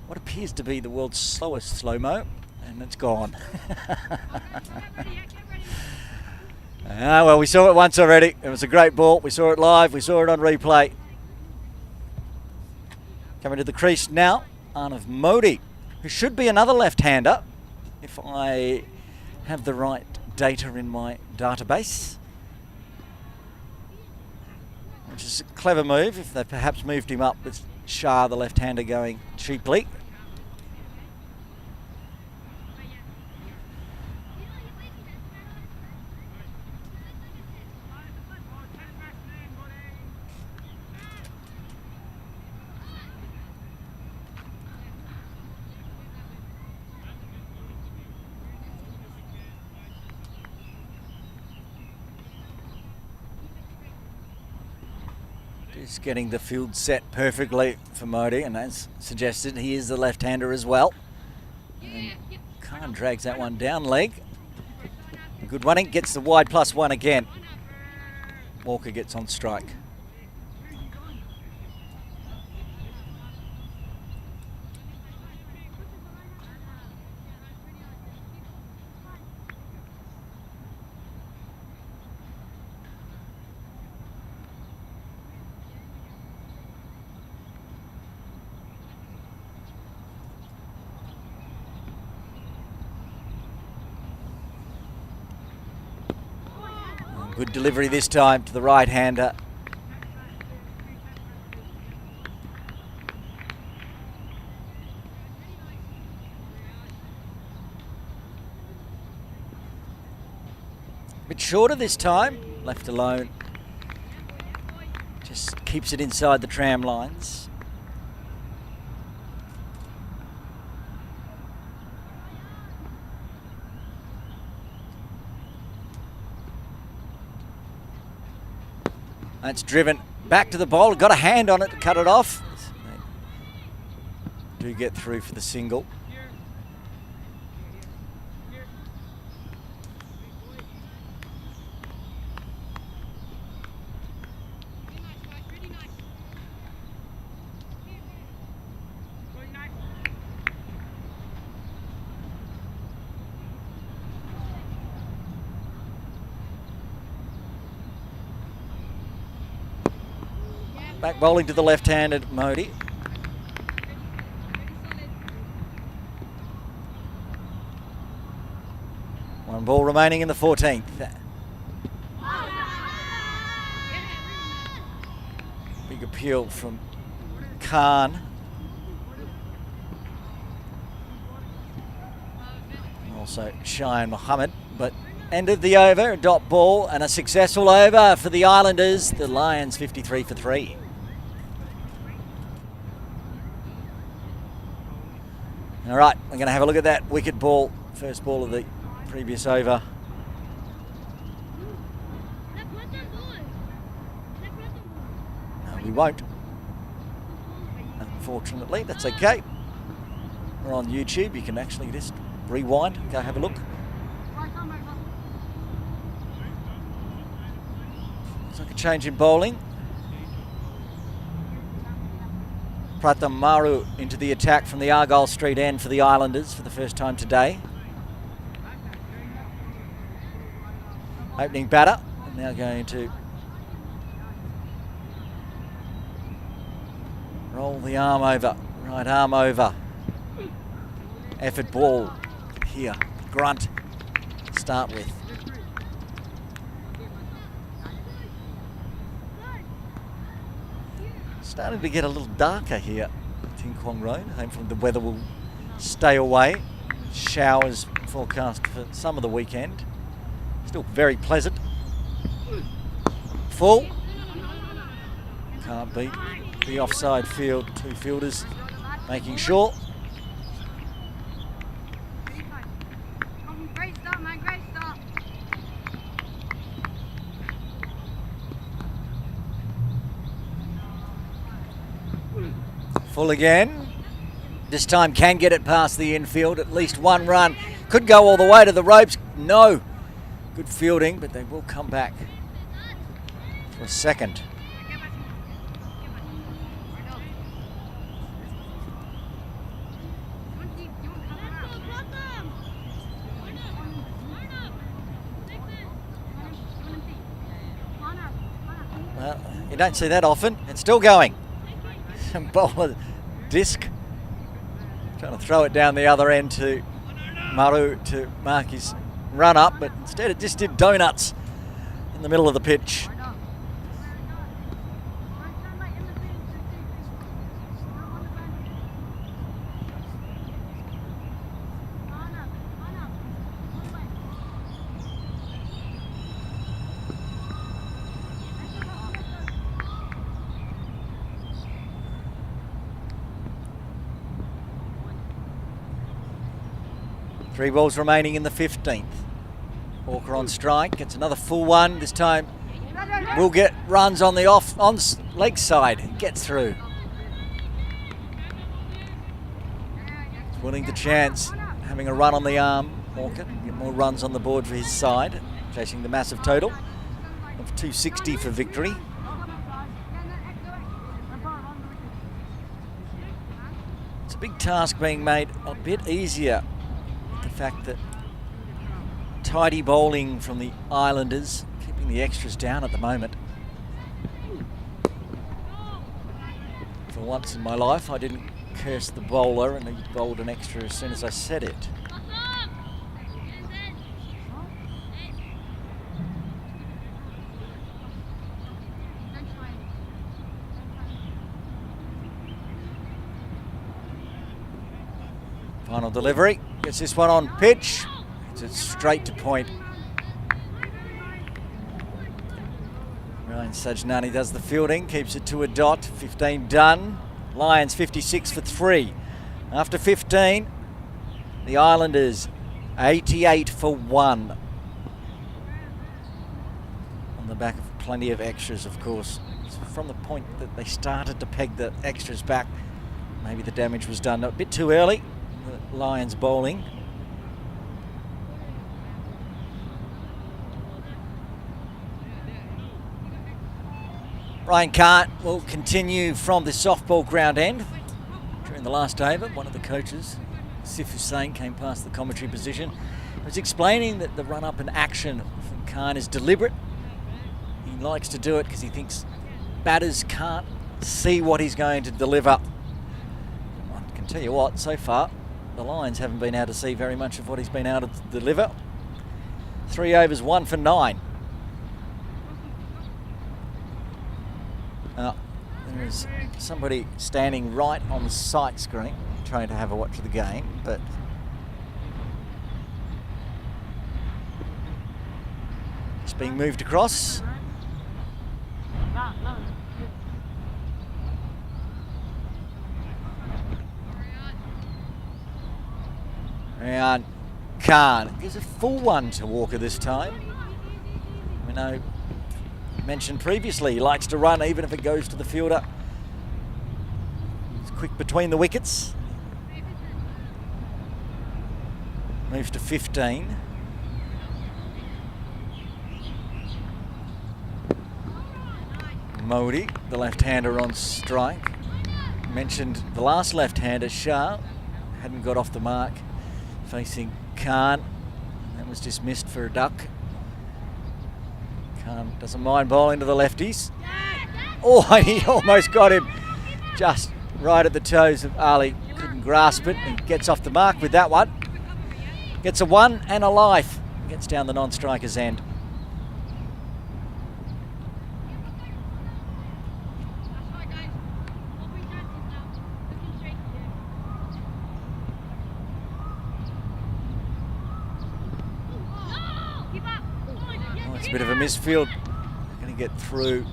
what appears to be the world's slowest slow-mo and it's gone. Well, we saw it once already. It was a great ball. We saw it live. We saw it on replay. Coming to the crease now, Arnav Modi, who should be another left-hander if I have the right data in my database. Which is a clever move if they perhaps moved him up with Shah, the left-hander, going cheaply. Just getting the field set perfectly for Modi, and as suggested, he is the left-hander as well. And Khan drags that one down leg. Good running, gets the wide +1 again. Walker gets on strike. Good delivery this time to the right-hander. A bit shorter this time, left alone. Just keeps it inside the tram lines. That's driven back to the bowl. Got a hand on it to cut it off. They do get through for the single. Back bowling to the left-handed Modi. One ball remaining in the 14th. Big appeal from Khan. Also Shine Mohammed, but end of the over, a dot ball and a successful over for the Islanders. The Lions 53 for 3. All right, we're going to have a look at that wicket ball. First ball of the previous over. No, we won't. Unfortunately, that's okay. We're on YouTube. You can actually just rewind, go have a look. Looks like a change in bowling. Pratham Maru into the attack from the Argyle Street end for the Islanders for the first time today. Opening batter, and now going to roll the arm over, right arm over. Effort ball here, grunt to start with. Starting to get a little darker here at Ting Kwong Road. Hopefully the weather will stay away. Showers forecast for some of the weekend. Still very pleasant. Full. Can't beat the offside field. Two fielders making sure. Full again. This time can get it past the infield. At least one run. Could go all the way to the ropes. No. Good fielding, but they will come back for a second. You don't see that often. It's still going. Bowler disc. Trying to throw it down the other end to Maru to mark his run up, but instead it just did donuts in the middle of the pitch. Three balls remaining in the 15th. Walker on strike, gets another full one. This time will get runs on the leg side. Gets through. He's winning the chance, having a run on the arm. Walker get more runs on the board for his side, chasing the massive total of 260 for victory. It's a big task being made a bit easier. The fact that tidy bowling from the Islanders, keeping the extras down at the moment. For once in my life, I didn't curse the bowler and he bowled an extra as soon as I said it. Final delivery. Gets this one on pitch. It's straight to point. Ryan Sajnani does the fielding, keeps it to a dot. 15 done. Lions 56 for 3. After 15, the Islanders 88 for 1. On the back of plenty of extras, of course. From the point that they started to peg the extras back, maybe the damage was done a bit too early. The Lions bowling. Ryan Cart will continue from the softball ground end. During the last over, one of the coaches, Sif Hussain, came past the commentary position. He was explaining that the run-up and action from Khan is deliberate. He likes to do it because he thinks batters can't see what he's going to deliver. I can tell you what, so far, the Lions haven't been able to see very much of what he's been able to deliver. 3 overs, 1 for 9. There is somebody standing right on the sight screen trying to have a watch of the game, but it's being moved across. And Khan gives a full one to Walker this time. We know, mentioned previously, he likes to run even if it goes to the fielder. It's quick between the wickets. Moves to 15. Modi, the left-hander on strike. Mentioned the last left-hander, Shah, hadn't got off the mark. Facing Khan, that was dismissed for a duck. Khan doesn't mind bowling to the lefties. Oh, he almost got him just right at the toes of Ali. Couldn't grasp it and gets off the mark with that one. Gets a 1 and a life. Gets down the non-striker's end. It's a bit of a misfield. Going to get through.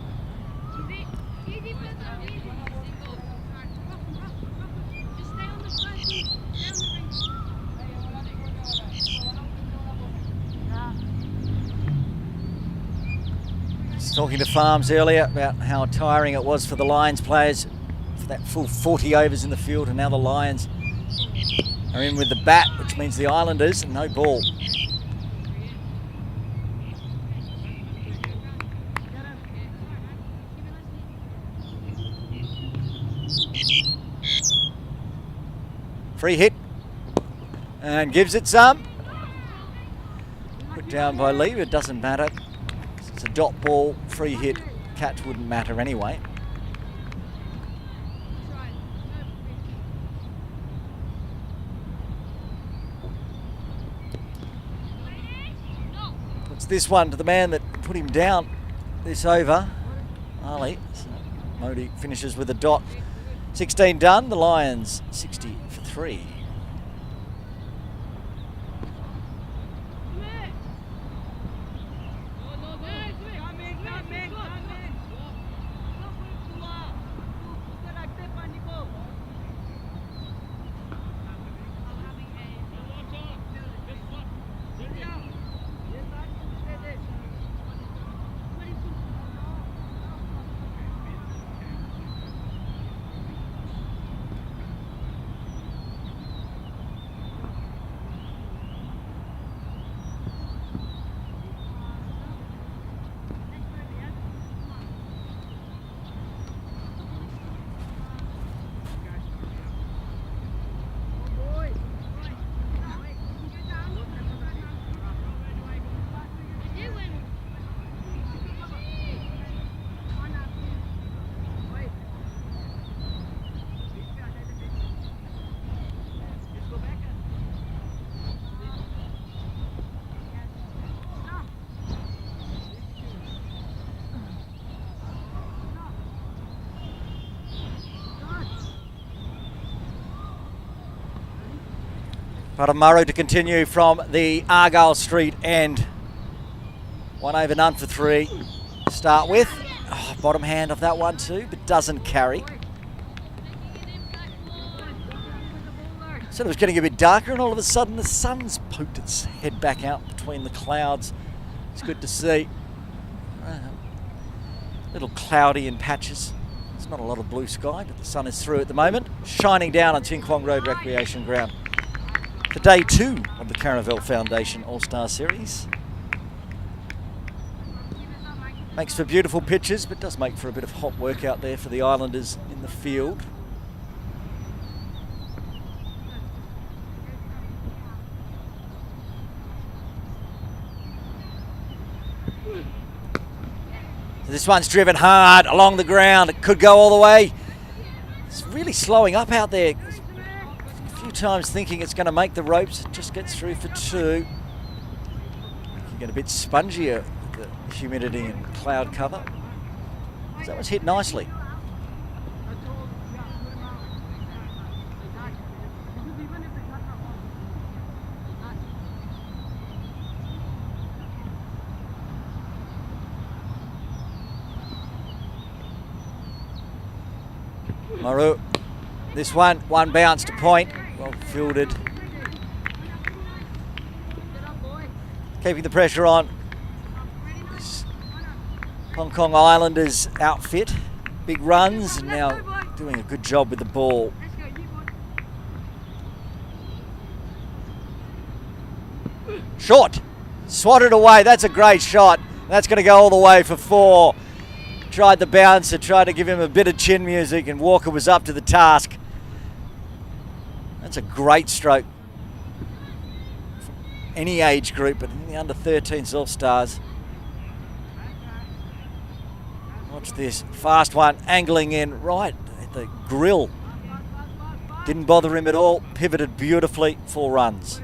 I was talking to Farms earlier about how tiring it was for the Lions players for that full 40 overs in the field, and now the Lions are in with the bat, which means the Islanders and no ball. Free hit, and gives it some. Put down by Lee, but it doesn't matter. It's a dot ball, free hit catch wouldn't matter anyway. Puts this one to the man that put him down this over, Ali. So Modi finishes with a dot. 16 done, the Lions 60 for 3. Paramaru to continue from the Argyle Street end. 1 over none for 3. Start with. Oh, bottom hand of that one too, but doesn't carry. So it was getting a bit darker, and all of a sudden the sun's poked its head back out between the clouds. It's good to see. A little cloudy in patches. There's not a lot of blue sky, but the sun is through at the moment, shining down on Ting Kwong Road Recreation Ground for day 2 of the Caravel Foundation All-Star Series. Makes for beautiful pitches, but does make for a bit of hot work out there for the Islanders in the field. So this one's driven hard along the ground. It could go all the way. It's really slowing up out there. A few times thinking it's going to make the ropes. It just gets through for 2. You get a bit spongier with the humidity and cloud cover. So that was hit nicely. Maru, this one bounce to point, well fielded. Keeping the pressure on. This Hong Kong Islanders outfit, big runs, and now doing a good job with the ball. Short, swatted away, that's a great shot. That's going to go all the way for 4. Tried the bouncer, tried to give him a bit of chin music, and Walker was up to the task. That's a great stroke. Any age group, but in the under 13s All-Stars. Watch this, fast one, angling in right at the grill. Didn't bother him at all, pivoted beautifully, 4 runs.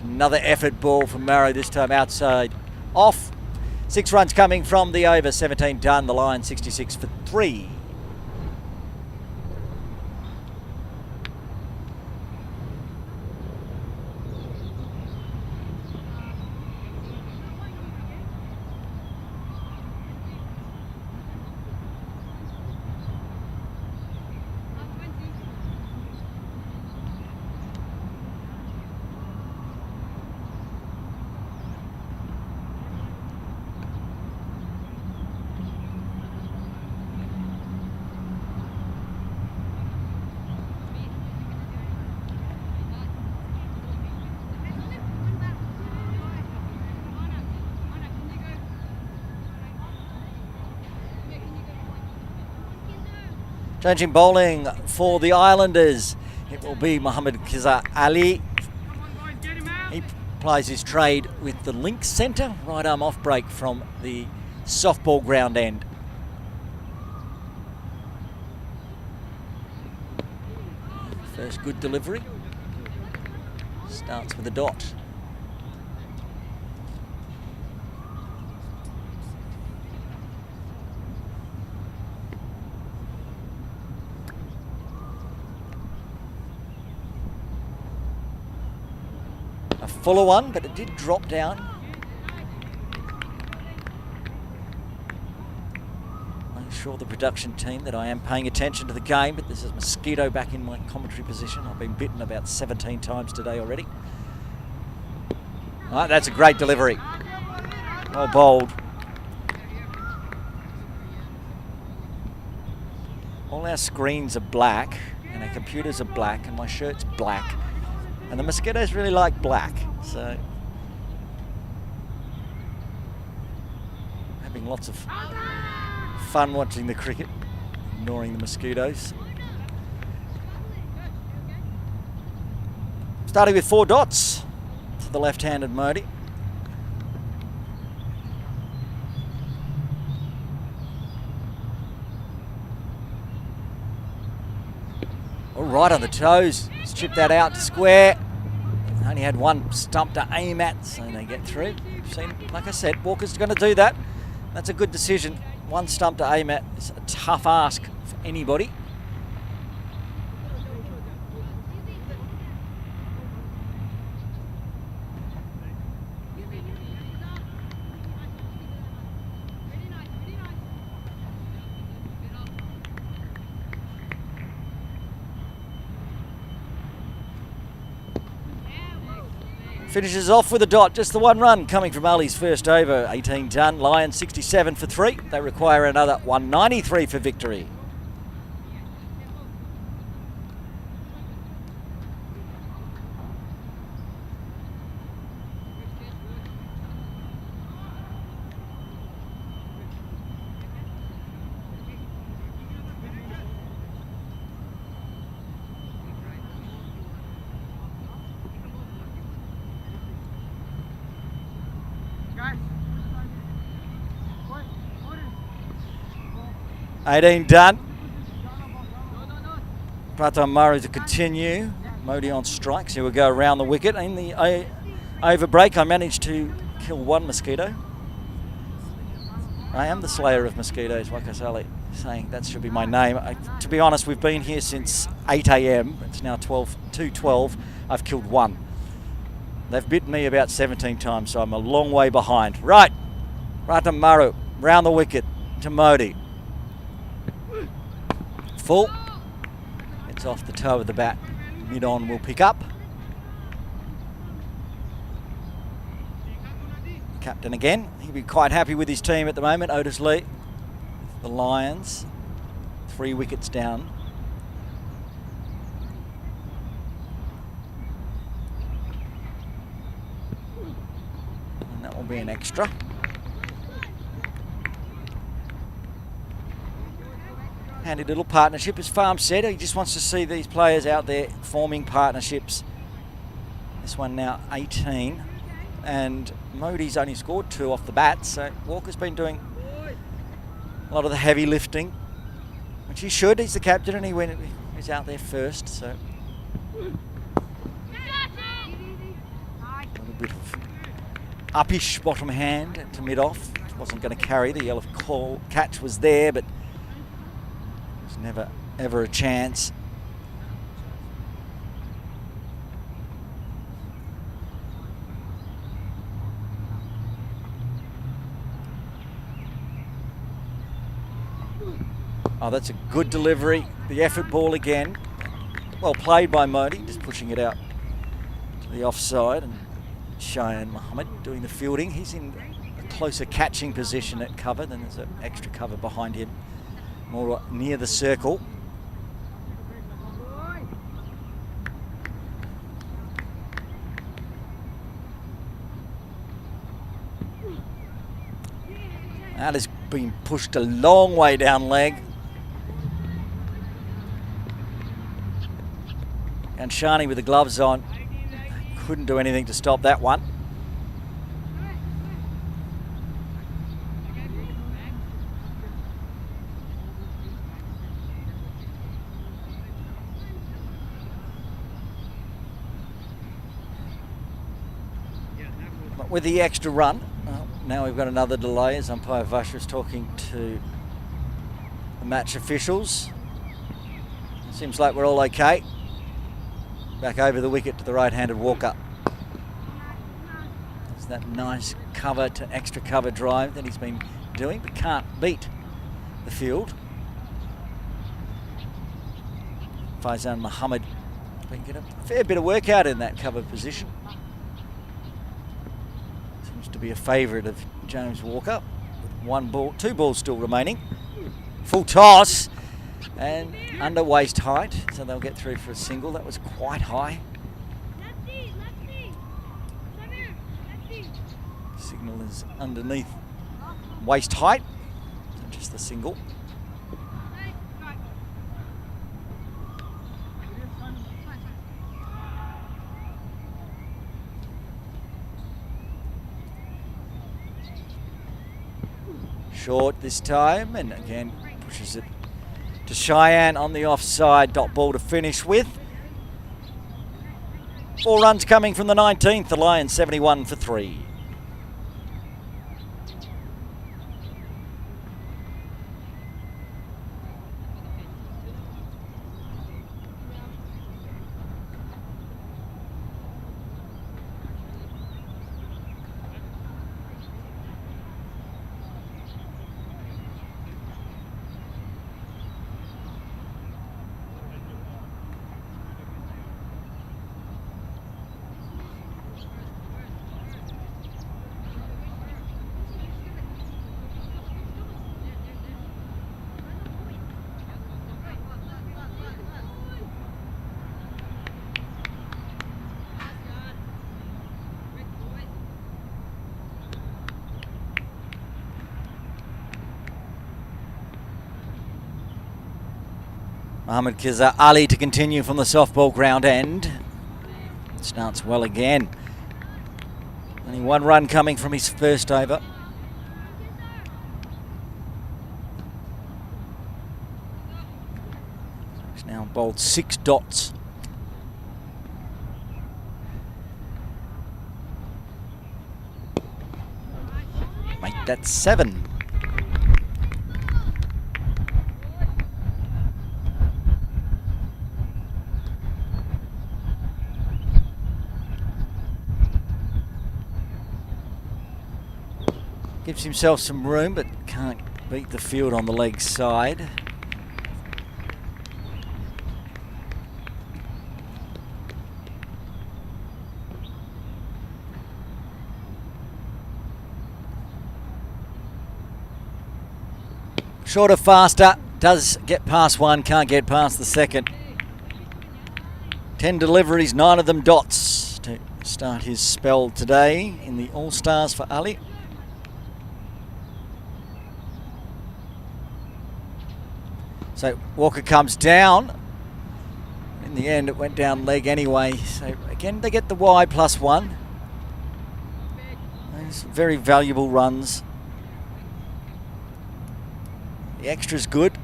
Another effort ball from Murray, this time outside. Off. 6 runs coming from the over. 17 done. The Lions 66 for 3. Changing bowling for the Islanders. It will be Muhammad Khizar Ali. He plays his trade with the link centre. Right arm off break from the softball ground end. First good delivery. Starts with a dot. A fuller one, but it did drop down. I assure the production team that I am paying attention to the game, but this is Mosquito back in my commentary position. I've been bitten about 17 times today already. All right, that's a great delivery. Well bowled. All our screens are black, and our computers are black, and my shirt's black. And the Mosquitoes really like black, so having lots of fun watching the cricket, ignoring the Mosquitoes. Starting with 4 dots to the left-handed Modi. All right on the toes. Let's chip that out to square. Only had one stump to aim at, so they get through. Seen, like I said, Walker's going to do that. That's a good decision. One stump to aim at is a tough ask for anybody. Finishes off with a dot, just the one run coming from Ali's first over. 18 done, Lions 67 for 3. They require another 193 for victory. Guys. 18 done. Pratham Murray to continue. Modi on strikes. He will go around the wicket. In the over break, I managed to kill one mosquito. I am the slayer of mosquitoes, Wakasali, saying that should be my name. To be honest, we've been here since 8 a.m. It's now 2:12. I've killed one. They've bitten me about 17 times, so I'm a long way behind. Right, Pratham Murray round the wicket to Modi. Full. It's off the toe of the bat. Mid-on will pick up. Captain again. He'll be quite happy with his team at the moment. Otis Lee. The Lions. 3 wickets down. And that will be an extra. Handy little partnership, as Farm said. He just wants to see these players out there forming partnerships. This one now 18. And Modi's only scored 2 off the bat, so Walker's been doing a lot of the heavy lifting, which he should. He's the captain and he's out there first, so a little bit of uppish bottom hand to mid-off. Wasn't going to carry. The yellow call catch was there, but there's never ever a chance. Oh, that's a good delivery. The effort ball again. Well played by Modi, just pushing it out to the offside. And Cheyenne Mohammed doing the fielding. He's in a closer catching position at cover. Then there's an extra cover behind him, more near the circle. That has been pushed a long way down leg. And Shani with the gloves on couldn't do anything to stop that one. But with the extra run, now we've got another delay as umpire Vash is talking to the match officials. Seems like we're all okay. Back over the wicket to the right-handed Walker. There's that nice cover to extra cover drive that he's been doing, but can't beat the field. Faizan Muhammad been getting a fair bit of work out in that cover position. Seems to be a favourite of James Walker. With two balls still remaining. Full toss. And under waist height, so they'll get through for a single. That was quite high. Signal is underneath waist height, so just the single. Short this time, and again pushes it to Cheyenne on the offside. Dot ball to finish with. 4 runs coming from the 19th. The Lions 71 for 3. Mohammad Kizza Ali to continue from the softball ground end. Starts well again. Only 1 run coming from his first over. He's now bowled 6 dots. Make that 7. Gives himself some room, but can't beat the field on the leg side. Shorter, faster, does get past 1, can't get past the second. 10 deliveries, 9 of them dots to start his spell today in the All-Stars for Ali. So Walker comes down. In the end, it went down leg anyway. So again, they get the Y +1. Those very valuable runs. The extra's good.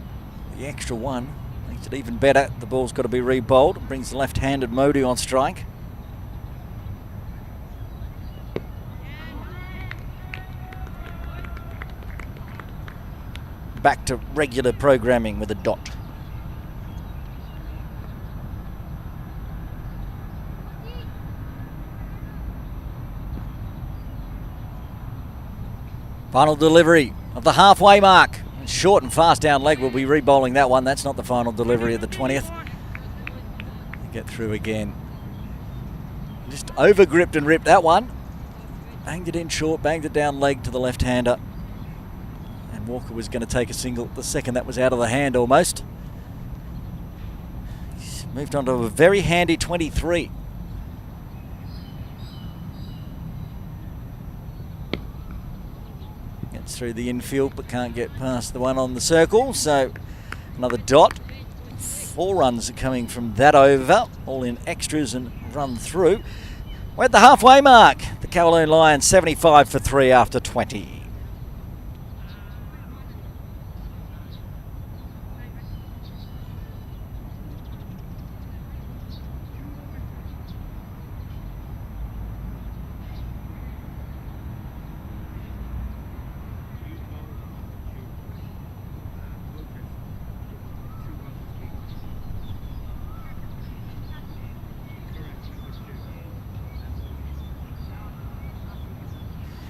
The extra 1 makes it even better. The ball's got to be re-bowled. Brings the left-handed Modi on strike. Back to regular programming with a dot. Final delivery of the halfway mark. Short and fast down leg. We'll be re-bowling that one. That's not the final delivery of the 20th. Get through again. Just over-gripped and ripped that one. Banged it in short, banged it down leg to the left-hander. Walker was going to take a single the second that was out of the hand almost. He's moved on to a very handy 23. Gets through the infield but can't get past the one on the circle, so another dot. 4 runs are coming from that over, all in extras and run through. We're at the halfway mark. The Kowloon Lions 75 for 3 after 20.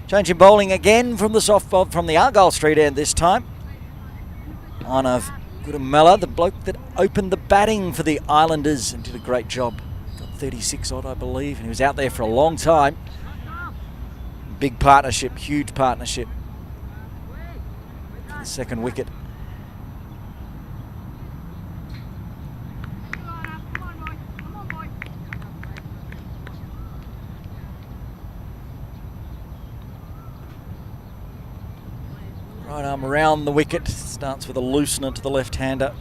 Changing bowling again from the soft bob from the Argyle Street end this time. On of Goodamella, the bloke that opened the batting for the Islanders and did a great job. Got 36 odd, I believe, and he was out there for a long time. Big partnership, huge partnership. The second wicket. Right arm around the wicket, starts with a loosener to the left-hander.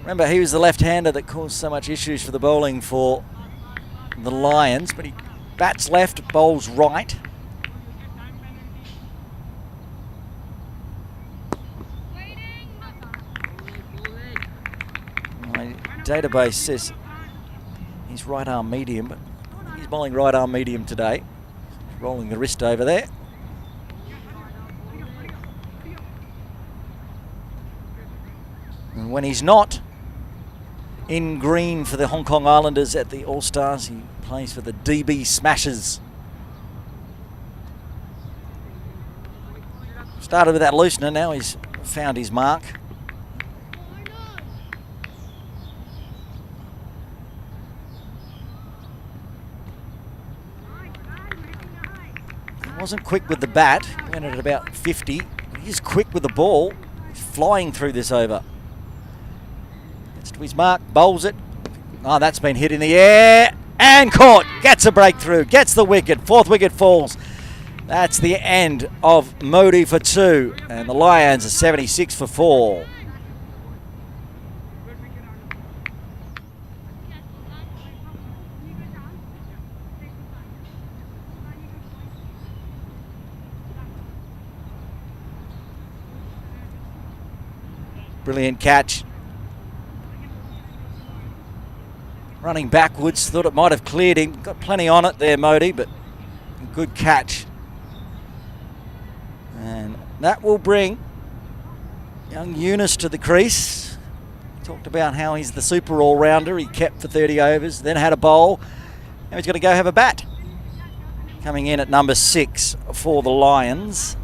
Remember, he was the left-hander that caused so much issues for the bowling for the Lions, but he bats left, bowls right. My database says he's right arm medium, but he's bowling right arm medium today. Rolling the wrist over there. And when he's not in green for the Hong Kong Islanders at the All-Stars, he plays for the DB Smashers. Started with that loosener, now he's found his mark. He wasn't quick with the bat, went at about 50. He's quick with the ball, flying through this over. To his mark, bowls it. Oh, that's been hit in the air and caught. Gets a breakthrough, gets the wicket. 4th wicket falls. That's the end of Modi for 2, and the Lions are 76 for 4. Brilliant catch. Running backwards, thought it might have cleared him. Got plenty on it there, Modi, but good catch. And that will bring young Eunice to the crease. Talked about how he's the super all-rounder. He kept for 30 overs, then had a bowl. Now he's going to go have a bat. Coming in at number 6 for the Lions.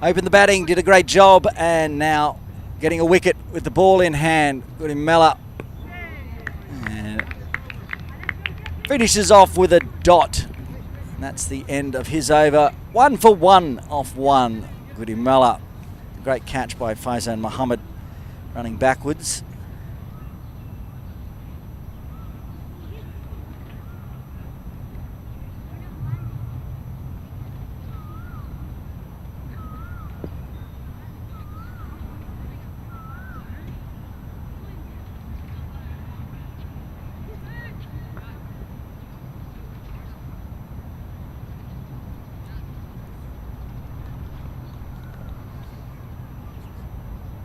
Opened the batting, did a great job, and now getting a wicket with the ball in hand. Goodamella. And finishes off with a dot. And that's the end of his over. 1 for 1 off 1. Goodamella. Great catch by Faizan Mohammed running backwards.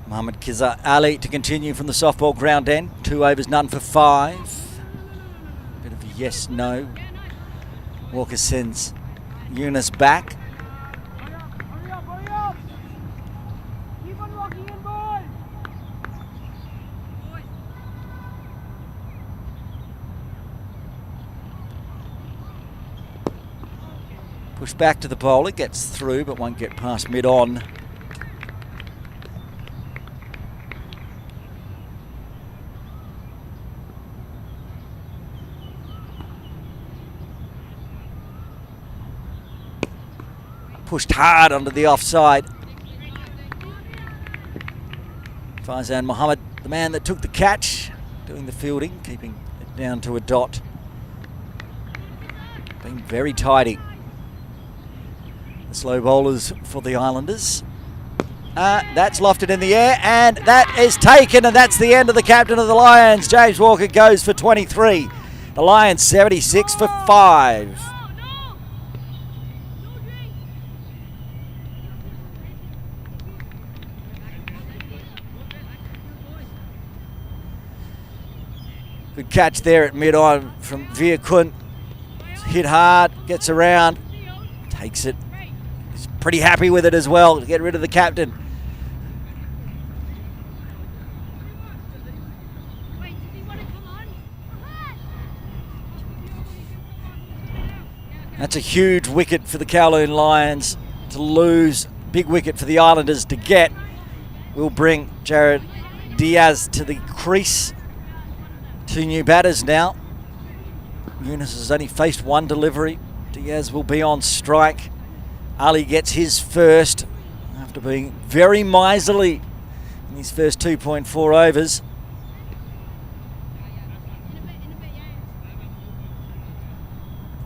Mohamed Kizza Ali to continue from the softball ground end. 2 overs, none for 5. Bit of a yes, no. Walker sends Yunus back. Push back to the bowler, gets through but won't get past mid-on. Pushed hard onto the offside. Faizan Mohammed, the man that took the catch, doing the fielding, keeping it down to a dot. Being very tidy. The slow bowlers for the Islanders. That's lofted in the air, and that is taken, and that's the end of the captain of the Lions. James Walker goes for 23. The Lions 76 for 5. Good catch there at mid-on from Veerkun. Hit hard, gets around, takes it. He's pretty happy with it as well to get rid of the captain. That's a huge wicket for the Kowloon Lions to lose. Big wicket for the Islanders to get. Will bring Jared Diaz to the crease. 2 new batters now. Yunus has only faced 1 delivery. Diaz will be on strike. Ali gets his first after being very miserly in his first 2.4 overs.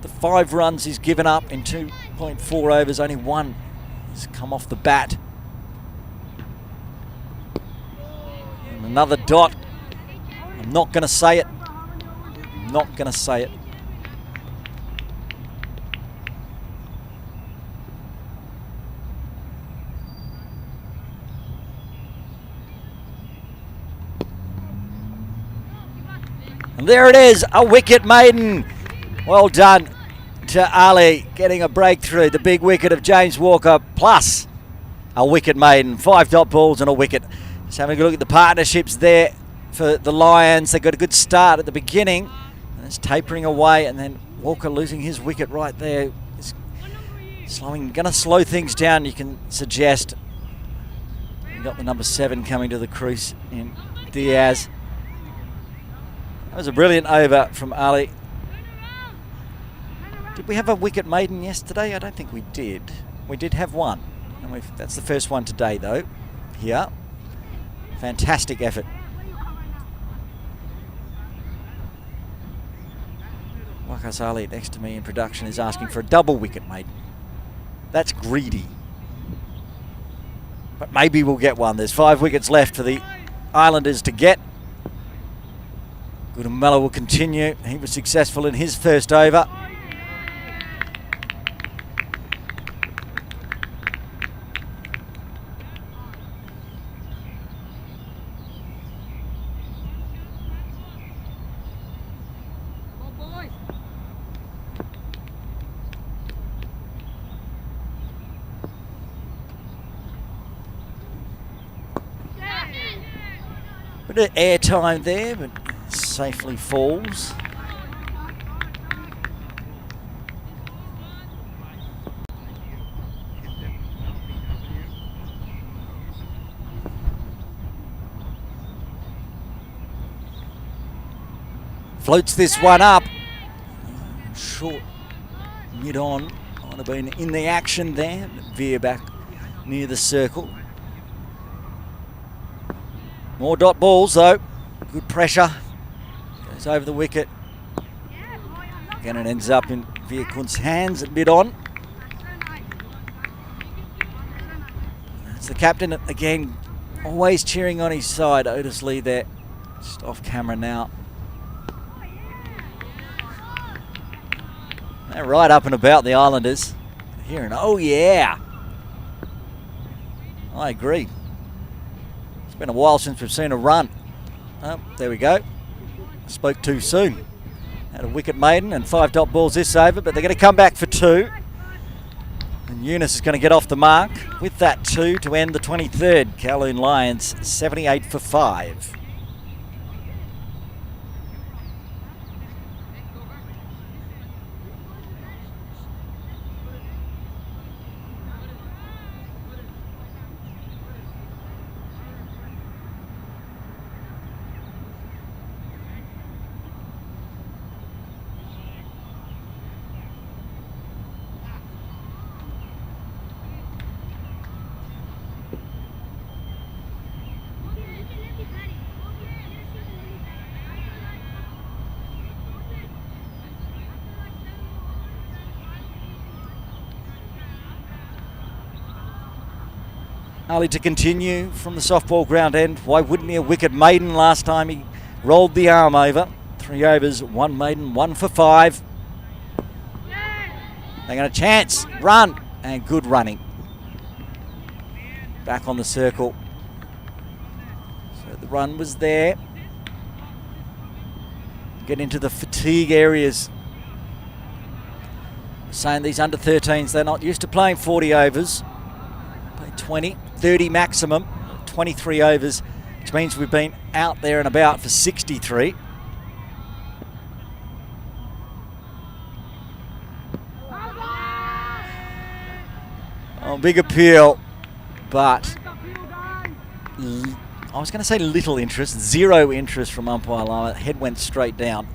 The 5 runs he's given up in 2.4 overs, only 1 has come off the bat. And another dot. I'm not going to say it. Not going to say it. And there it is, a wicket maiden. Well done to Ali, getting a breakthrough. The big wicket of James Walker, plus a wicket maiden. 5 dot balls and a wicket. Just having a look at the partnerships there for the Lions. They got a good start at the beginning, and it's tapering away, and then Walker losing his wicket right there is going to slow things down, you can suggest. You got the number 7 coming to the crease in Diaz. That was a brilliant over from Ali. Did we have a wicket maiden yesterday? I don't think we did. We did have 1, and that's the first one today though. Here, fantastic effort. Waqas Ali next to me in production is asking for a double wicket maiden. That's greedy. But maybe we'll get one. There's 5 wickets left for the Islanders to get. Gudumala will continue. He was successful in his first over. Bit of air time there, but safely falls. Floats this one up. Short mid-on. Might have been in the action there, but veer back near the circle. More dot balls though. Good pressure. Goes over the wicket. Again, it ends up in Veerkun's hands at mid-on. That's the captain again, always cheering on his side. Otis Lee there, just off camera now. They're right up and about the Islanders. Hearing, oh yeah. I agree. Been a while since we've seen a run. Oh, there we go. Spoke too soon. Had a wicket maiden and 5 dot balls this over, but they're going to come back for 2. And Eunice is going to get off the mark with that 2 to end the 23rd. Kowloon Lions 78 for 5. Ali to continue from the softball ground end. Why wouldn't he? A wicket maiden last time he rolled the arm over. 3 overs, 1 maiden, 1 for 5. They got a chance. Run. And good running. Back on the circle. So the run was there. Get into the fatigue areas. Saying these under 13s, they're not used to playing 40 overs. 20, 30 maximum, 23 overs, which means we've been out there and about for 63. Oh, big appeal, but I was going to say little interest, 0 interest from umpire Lama. Head went straight down.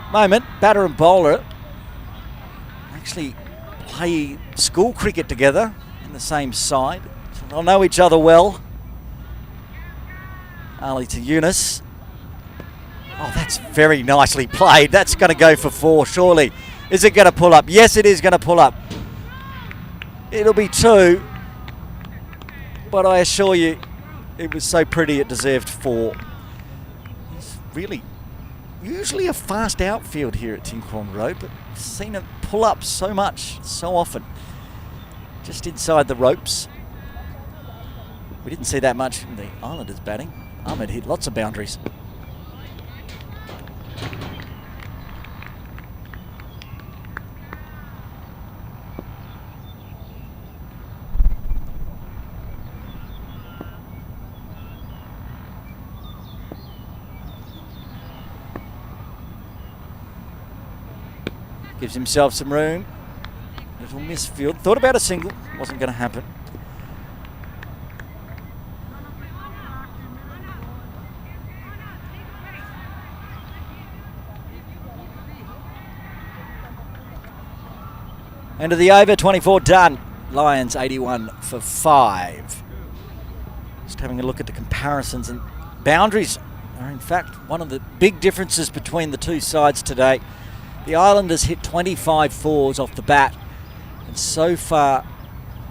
Moment, batter and bowler actually play school cricket together in the same side, so they'll know each other well. Ali to Eunice. Oh, that's very nicely played. That's going to go for 4, surely. Is it going to pull up? Yes, it is going to pull up. It'll be 2, but I assure you, it was so pretty it deserved 4. It's really usually a fast outfield here at Ting Kwong Road, but I've seen it pull up so much, so often. Just inside the ropes. We didn't see that much from the Islanders batting. Ahmed hit lots of boundaries. Gives himself some room. Little misfield. Thought about a single. Wasn't going to happen. End of the over. 24 done. Lions 81 for 5. Just having a look at the comparisons, and boundaries are in fact one of the big differences between the two sides today. The Islanders hit 25 fours off the bat, and so far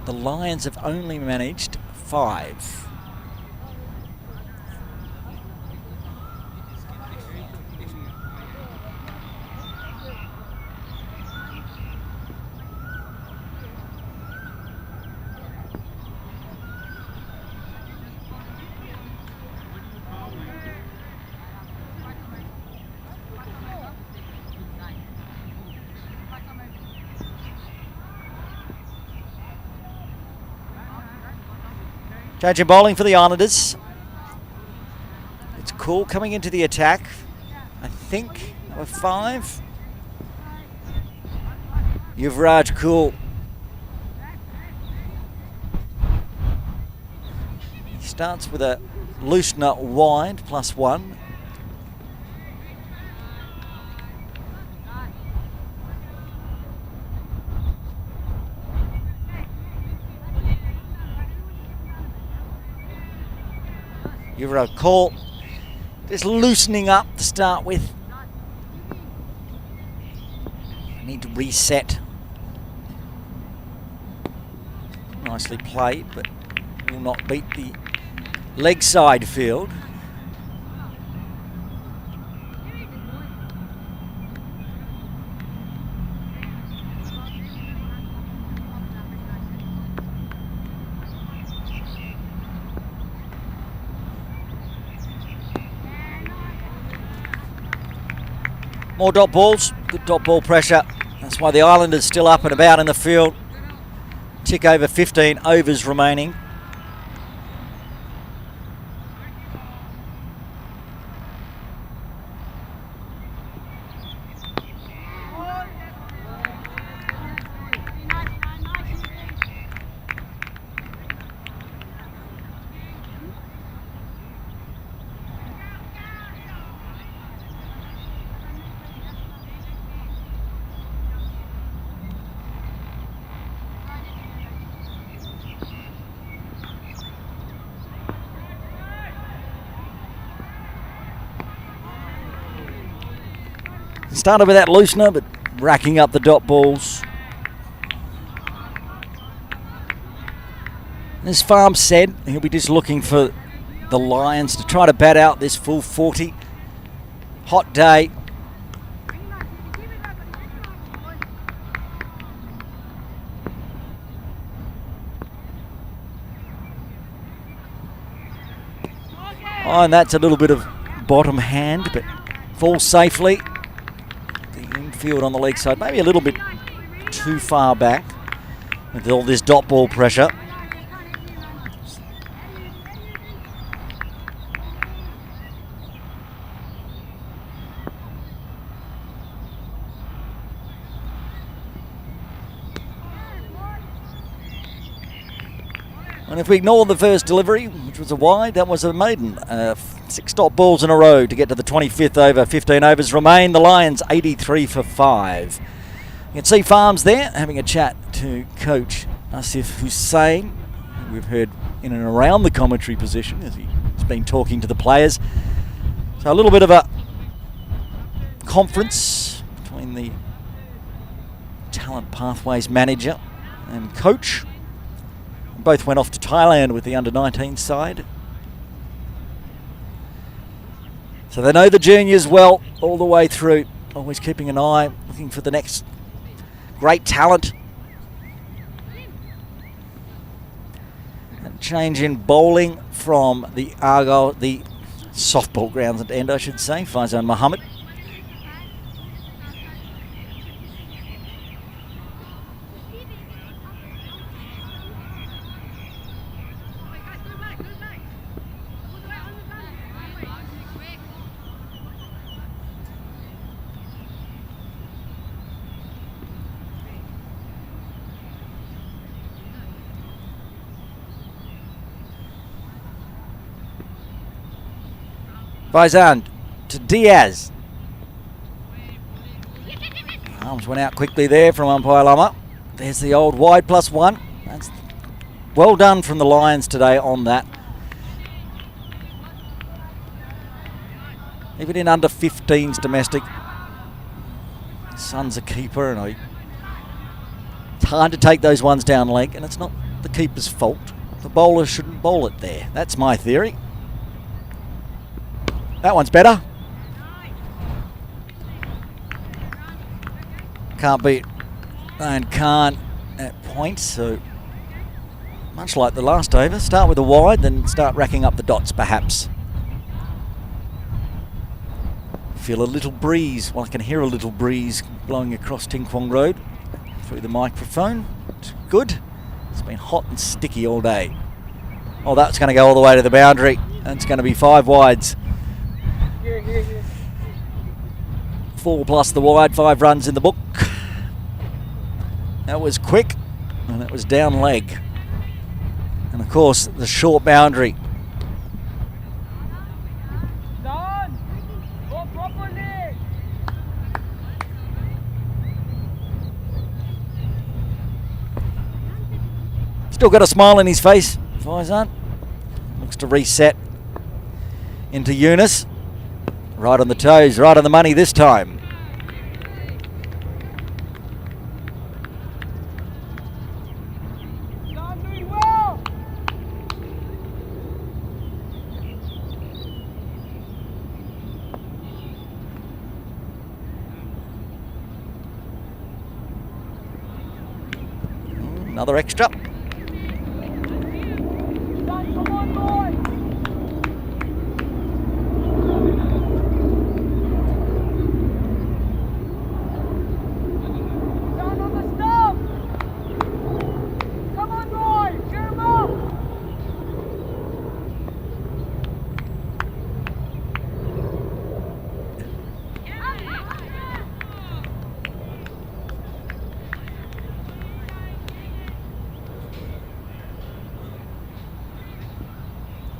the Lions have only managed 5. Change in bowling for the Islanders. It's Cool coming into the attack. I think number 5. Yuvraj Cool. He starts with a loose nut wide, +1. Yuvraj Cool. Just loosening up to start with. I need to reset. Nicely played, but will not beat the leg side field. More dot balls, good dot ball pressure. That's why the Islanders still up and about in the field. Tick over 15 overs remaining. Started with that loosener, but racking up the dot balls. As Farm said, he'll be just looking for the Lions to try to bat out this full 40. Hot day. Oh, and that's a little bit of bottom hand, but falls safely. Field on the leg side, maybe a little bit too far back with all this dot ball pressure. And if we ignore the first delivery, which was a wide, that was a maiden. 6 dot balls in a row to get to the 25th over. 15 overs remain. The Lions 83 for 5. You can see Farms there having a chat to Coach Asif Hussain. We've heard in and around the commentary position as he's been talking to the players. So a little bit of a conference between the Talent Pathways manager and coach. Both went off to Thailand with the under-19 side. So they know the juniors well all the way through. Always keeping an eye, looking for the next great talent. And change in bowling from the Argyle, the softball grounds at end, I should say. Faizan Mohammed. Faizan to Diaz. Arms went out quickly there from umpire Lama. There's the old wide +1. That's well done from the Lions today on that. Even in under 15s domestic, Son's a keeper, and it's hard to take those ones down leg, and it's not the keeper's fault. The bowler shouldn't bowl it there. That's my theory. That one's better. Can't beat and can't at points, so much like the last over, start with a wide, then start racking up the dots perhaps. Feel a little breeze, well I can hear a little breeze blowing across Ting Kwong Road through the microphone. It's good. It's been hot and sticky all day. Oh, that's going to go all the way to the boundary, and it's going to be 5 wides. 4 plus the wide, 5 runs in the book. That was quick, and that was down leg. And of course, the short boundary. Still got a smile on his face, Faizan. Looks to reset into Yunus. Right on the toes, right on the money this time. Another extra.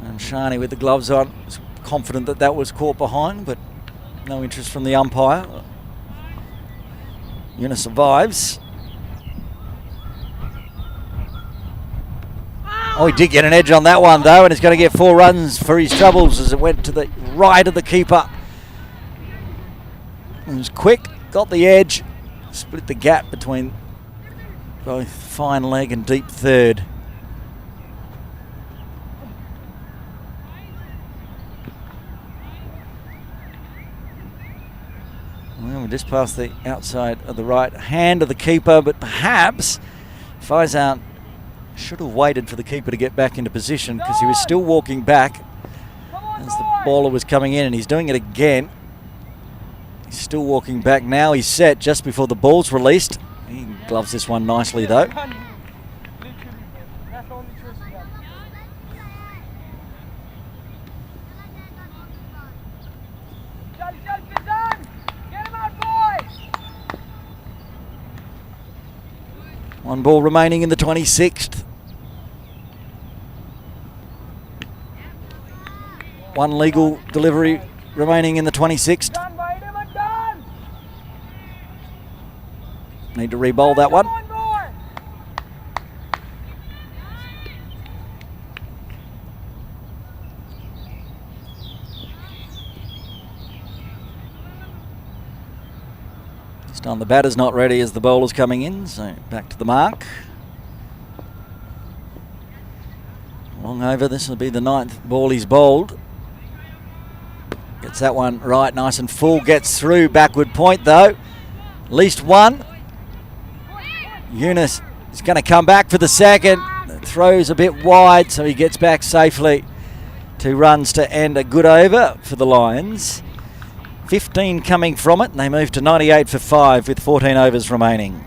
And Shani with the gloves on, was confident that that was caught behind, but no interest from the umpire. Una survives. Oh, he did get an edge on that one though, and he's going to get 4 runs for his troubles as it went to the right of the keeper. It was quick, got the edge, split the gap between both fine leg and deep third. Well, we're just past the outside of the right hand of the keeper, but perhaps Faizan should have waited for the keeper to get back into position because he was still walking back as the bowler was coming in, and he's doing it again. He's still walking back now. He's set just before the ball's released. He gloves this one nicely though. One ball remaining in the 26th. One legal delivery remaining in the 26th. Need to re-bowl that one. This time the batter's not ready as the bowler's coming in, so back to the mark. Long over, this will be the 9th ball he's bowled. Gets that one right, nice and full, gets through, backward point though. At least one. Yunus is going to come back for the second. Throws a bit wide, so he gets back safely. 2 runs to end a good over for the Lions. 15 coming from it, and they move to 98 for 5 with 14 overs remaining.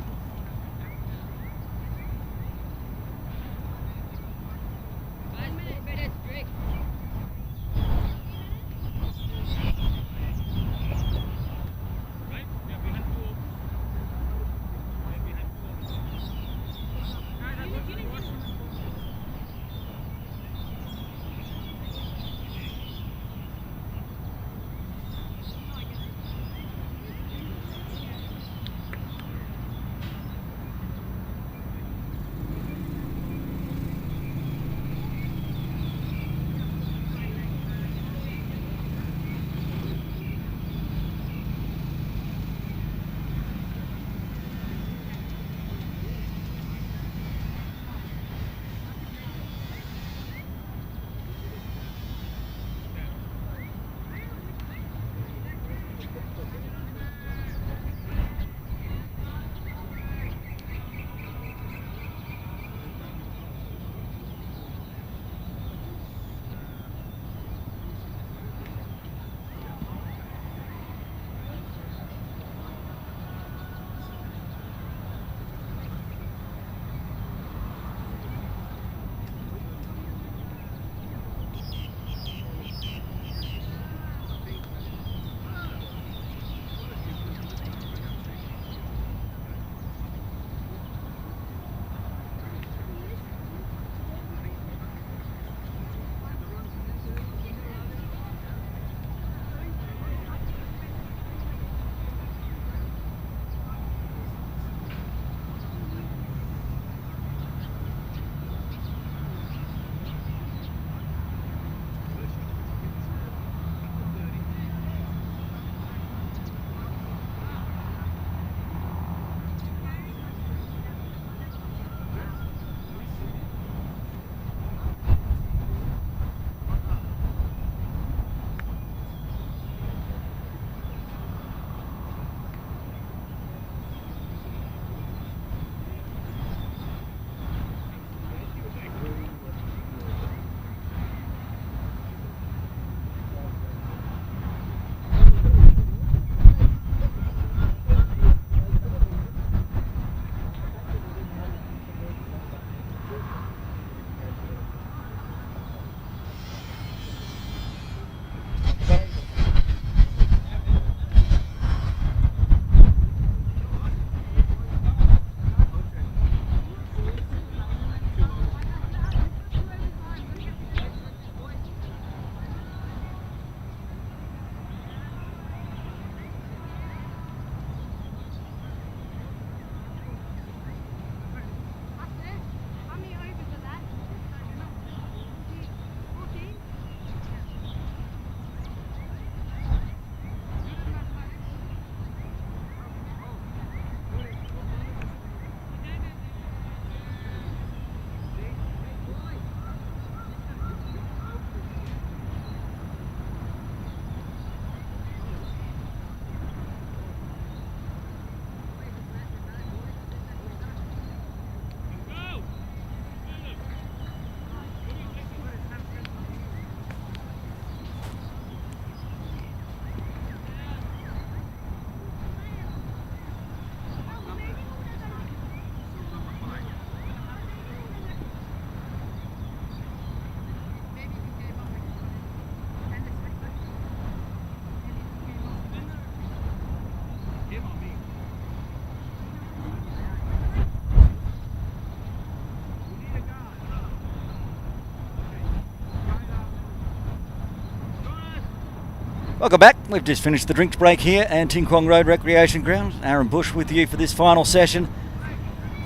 Welcome back. We've just finished the drinks break here at Ting Kwong Road Recreation Ground. Aaron Bush with you for this final session.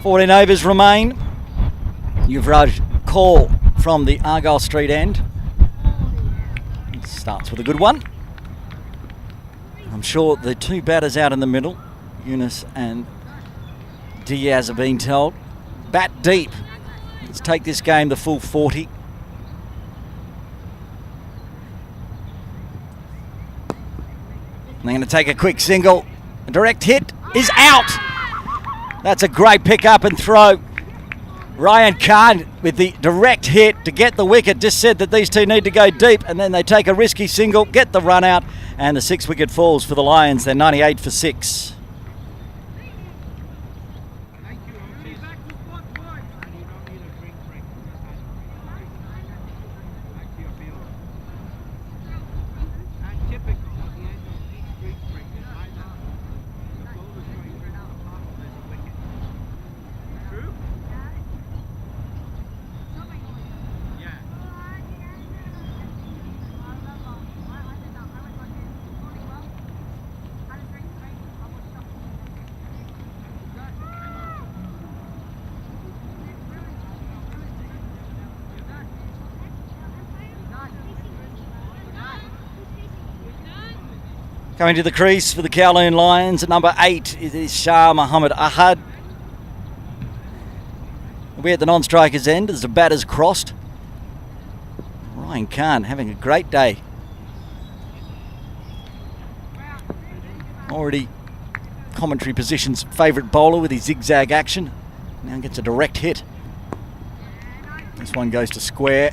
14 overs remain. Yuvraj call from the Argyle Street end. Starts with a good one. I'm sure the two batters out in the middle, Yunus and Diaz, are being told, bat deep. Let's take this game the full 40. They're going to take a quick single. A direct hit is out. That's a great pick up and throw. Ryan Khan with the direct hit to get the wicket. Just said that these two need to go deep, and then they take a risky single, get the run out, and the 6 wicket falls for the Lions. They're 98 for 6. Coming to the crease for the Kowloon Lions at number 8 is Shah Muhammad Ahad. We're at the non-strikers end as the batters crossed. Ryan Khan having a great day. Already commentary position's favourite bowler with his zigzag action. Now gets a direct hit. This one goes to square.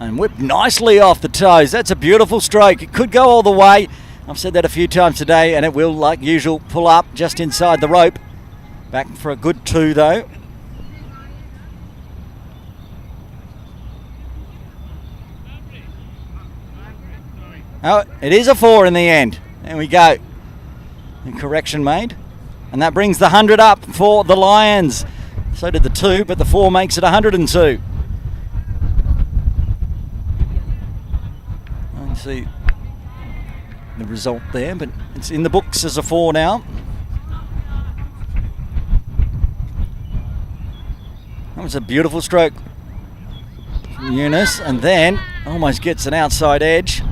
And whipped nicely off the toes. That's a beautiful stroke. It could go all the way. I've said that a few times today, and it will, like usual, pull up just inside the rope. Back for a good 2, though. Oh, it is a 4 in the end. There we go. And correction made. And that brings the 100 up for the Lions. So did the 2, but the 4 makes it 102. See the result there, but it's in the books as a 4 now. That was a beautiful stroke from Yunus, and then almost gets an outside edge.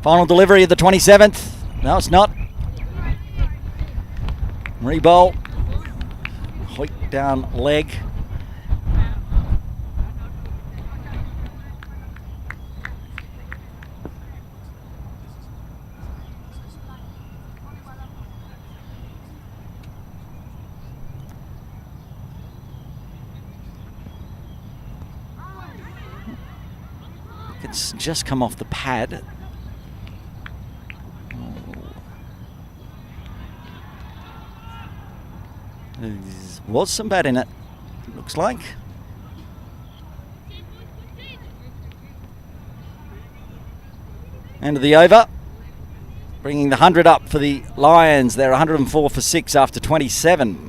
Final delivery of the 27th. No, it's not. Rebowl. Hoik down leg. It's just come off the pad. There was some bat in it, looks like. End of the over, bringing the 100 up for the Lions. They're 104 for 6 after 27.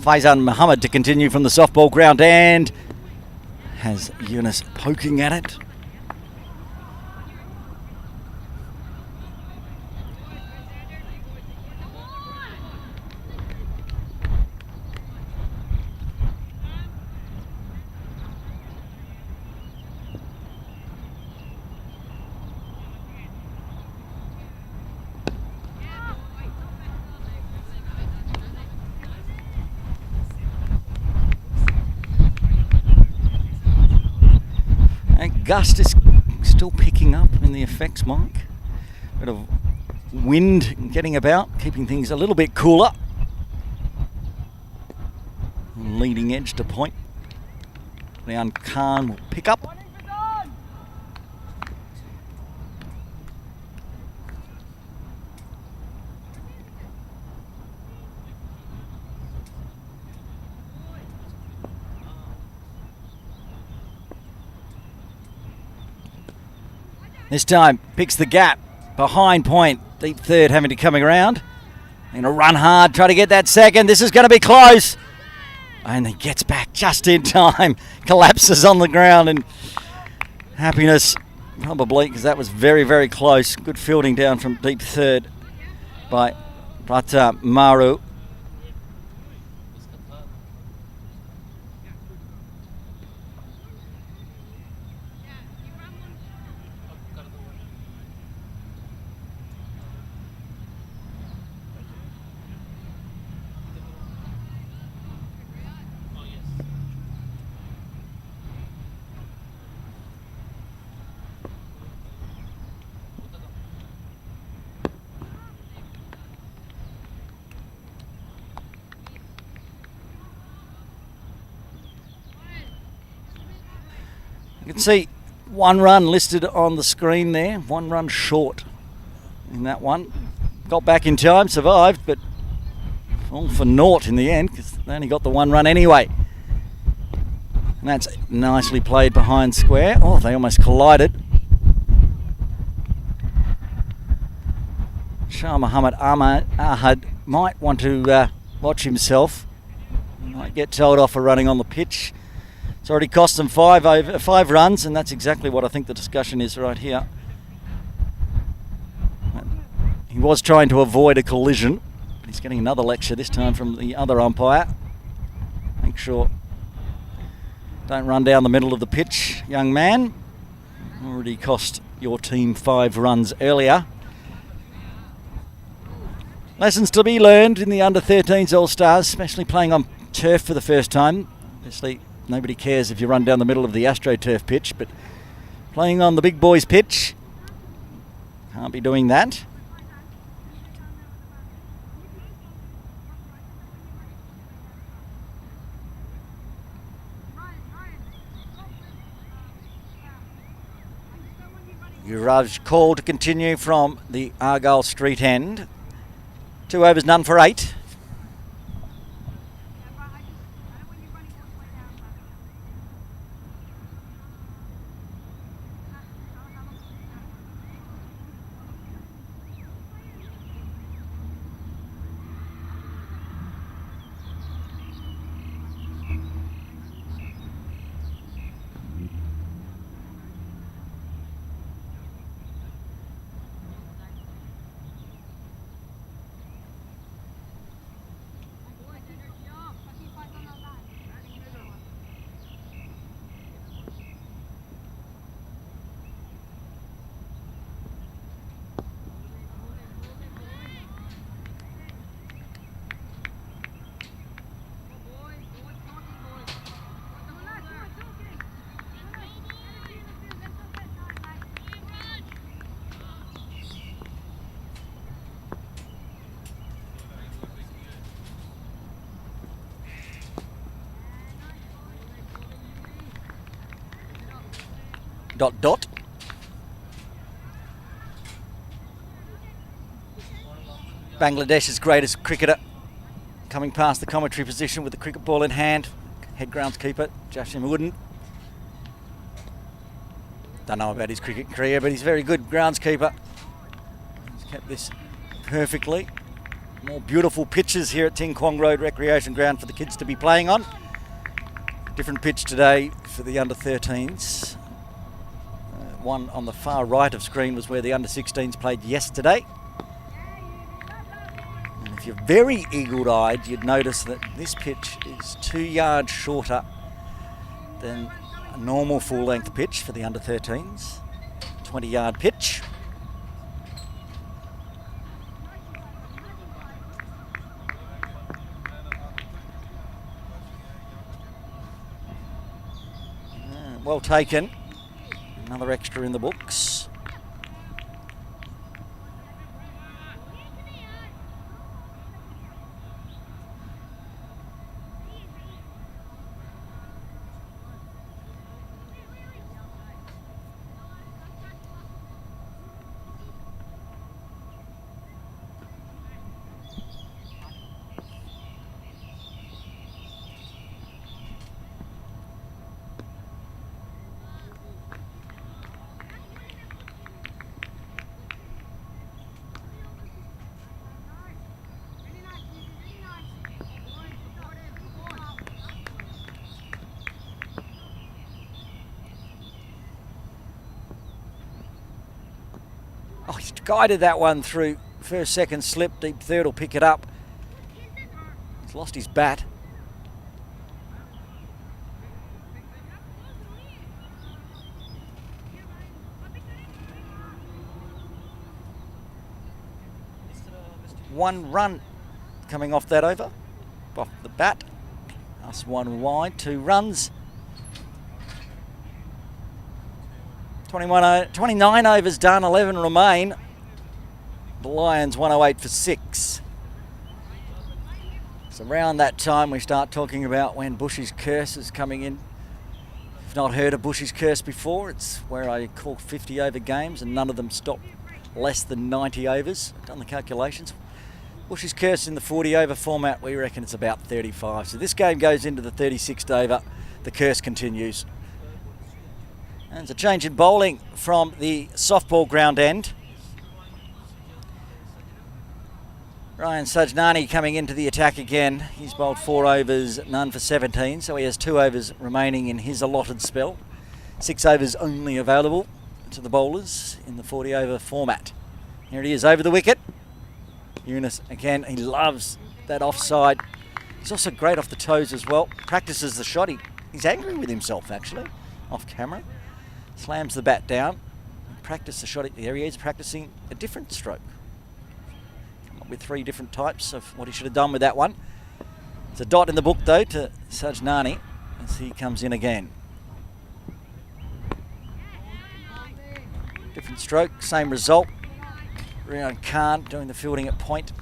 Faizan Muhammad to continue from the softball ground, and has Yunus poking at it. And gust is still picking up in the effects, Mike. Bit of wind getting about, keeping things a little bit cooler. Leading edge to point. Leon Khan will pick up. This time picks the gap behind point. Deep third having to coming around. Going to run hard, try to get that second. This is going to be close. And he gets back just in time. Collapses on the ground, and happiness probably, because that was very, very close. Good fielding down from deep third by Prata Maru. You can see 1 run listed on the screen there, 1 run short in that one. Got back in time, survived, but all for naught in the end because they only got the 1 run anyway. And that's nicely played behind square. Oh, they almost collided. Shah Muhammad Ahad might want to watch himself. Might get told off for running on the pitch. It's already cost them 5 runs, and that's exactly what I think the discussion is right here. He was trying to avoid a collision, but he's getting another lecture, this time from the other umpire. Make sure don't run down the middle of the pitch, young man. Already cost your team 5 runs earlier. Lessons to be learned in the under-13s All-Stars, especially playing on turf for the first time. Obviously, nobody cares if you run down the middle of the AstroTurf pitch, but playing on the big boys pitch, can't be doing that. Yuvraj call to continue from the Argyle Street end. 2 overs, none for 8. Dot dot. Bangladesh's greatest cricketer coming past the commentary position with the cricket ball in hand. Head groundskeeper Jashim Wooden. Don't know about his cricket career, but he's a very good groundskeeper. He's kept this perfectly. More beautiful pitches here at Ting Kwong Road Recreation Ground for the kids to be playing on. Different pitch today for the under-13s. One on the far right of screen was where the under-16s played yesterday. And if you're very eagle-eyed, you'd notice that this pitch is 2 yards shorter than a normal full-length pitch for the under-13s. 20-yard pitch. Well taken. Another extra in the books. Oh, he's guided that one through first, second slip. Deep third will pick it up. He's lost his bat. One run coming off that over, off the bat. Us one wide, 2 runs. 29 overs done, 11 remain. The Lions 108 for 6. So around that time we start talking about when Bushy's curse is coming in. If not heard of Bushy's curse before, it's where I call 50 over games and none of them stop less than 90 overs. I've done the calculations. Bushy's curse in the 40 over format, we reckon it's about 35. So this game goes into the 36th over. The curse continues. And it's a change in bowling from the softball ground end. Ryan Sajnani coming into the attack again. He's bowled 4 overs, none for 17, so he has 2 overs remaining in his allotted spell. 6 overs only available to the bowlers in the 40 over format. Here it is, over the wicket. Eunice again, he loves that offside. He's also great off the toes as well. Practices the shot. He's angry with himself actually, off camera. Slams the bat down. Practice the shot. There he is, practicing a different stroke. Come up with 3 different types of what he should have done with that one. It's a dot in the book though to Sajnani as he comes in again. Different stroke, same result. Rian Khan doing the fielding at point.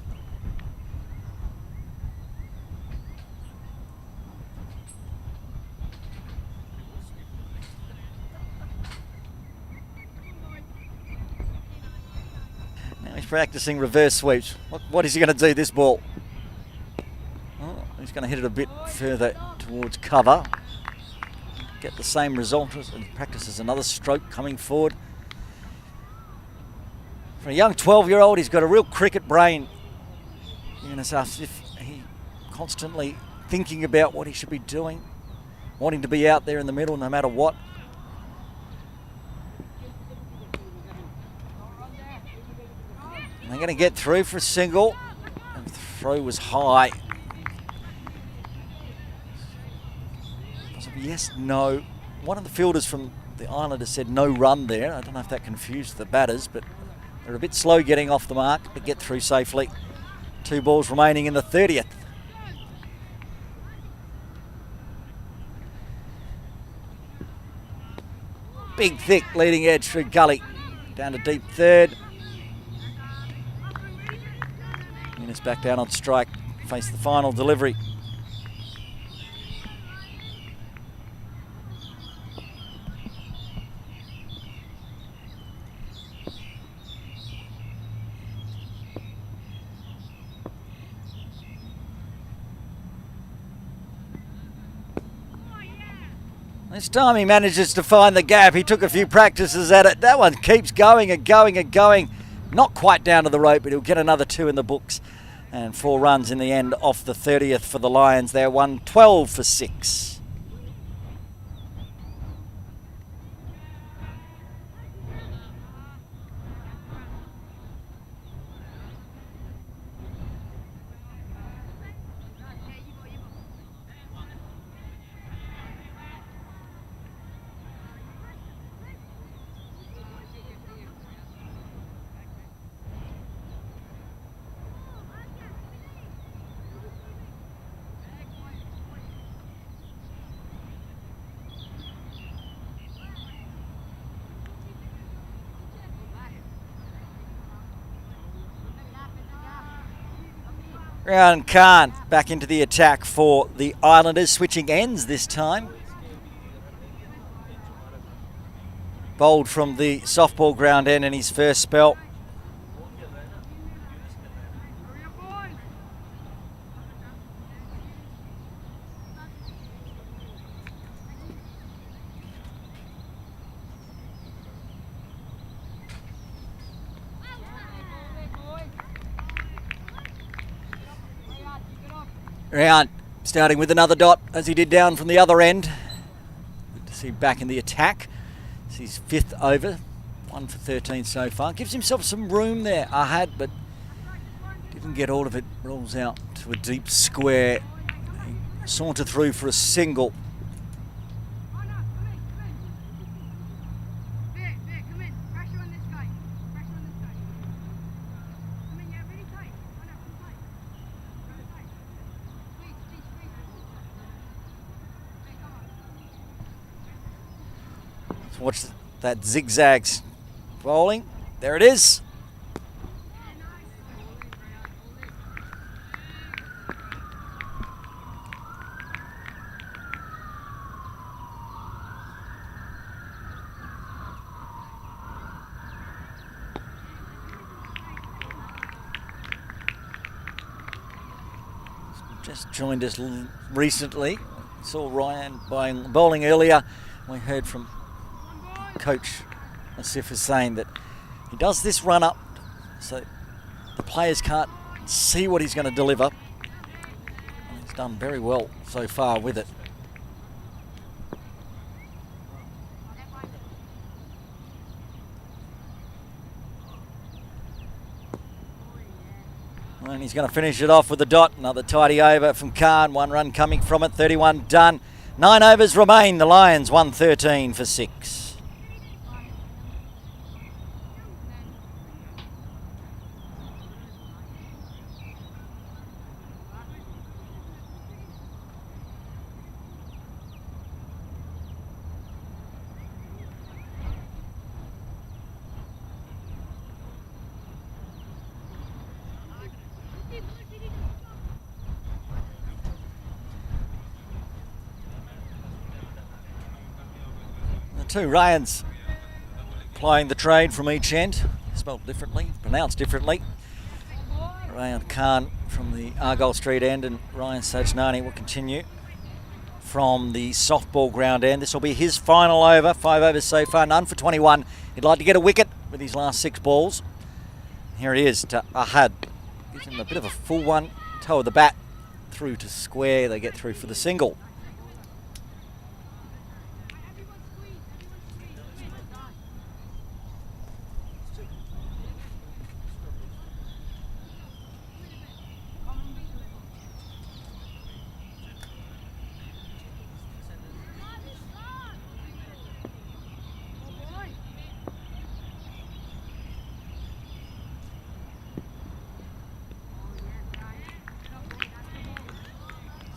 He's practicing reverse sweeps. What is he going to do this ball? Oh, he's going to hit it a bit further towards cover. Get the same result and practices another stroke coming forward. For a young 12-year-old, he's got a real cricket brain. You're going to say if he constantly thinking about what he should be doing, wanting to be out there in the middle no matter what. And they're going to get through for a single. And the throw was high. Yes, no. One of the fielders from the Islanders said no run there. I don't know if that confused the batters, but they're a bit slow getting off the mark, but get through safely. 2 balls remaining in the 30th. Big, thick leading edge through gully. Down to deep third. It's back down on strike, face the final delivery. This time he manages to find the gap. He took a few practices at it. That one keeps going and going and going. Not quite down to the rope, but he'll get another 2 in the books. And 4 runs in the end off the 30th for the Lions. They're 112 for 6. Ryan Khan back into the attack for the Islanders, switching ends this time. Bowled from the softball ground end in his first spell. Ryan starting with another dot as he did down from the other end. Good to see him back in the attack. It's his 5th over, 1 for 13 so far. Gives himself some room there, Ahad, but didn't get all of it. Rolls out to a deep square. Saunter through for a single. Watch that zigzags bowling. There it is. Just joined us recently. Saw Ryan bowling earlier. We heard from Coach Asif is saying that he does this run up so the players can't see what he's going to deliver. And he's done very well so far with it. And he's going to finish it off with a dot. Another tidy over from Khan. 1 run coming from it. 31 done. 9 overs remain. The Lions 113 for 6. Two Ryans plying the trade from each end, spelled differently, pronounced differently. Ryan Khan from the Argyle Street end and Ryan Sajnani will continue from the softball ground end. This will be his final over, 5 overs so far, none for 21. He'd like to get a wicket with his last 6 balls. Here it is to Ahad. Gives him a bit of a full one, toe of the bat, through to square. They get through for the single.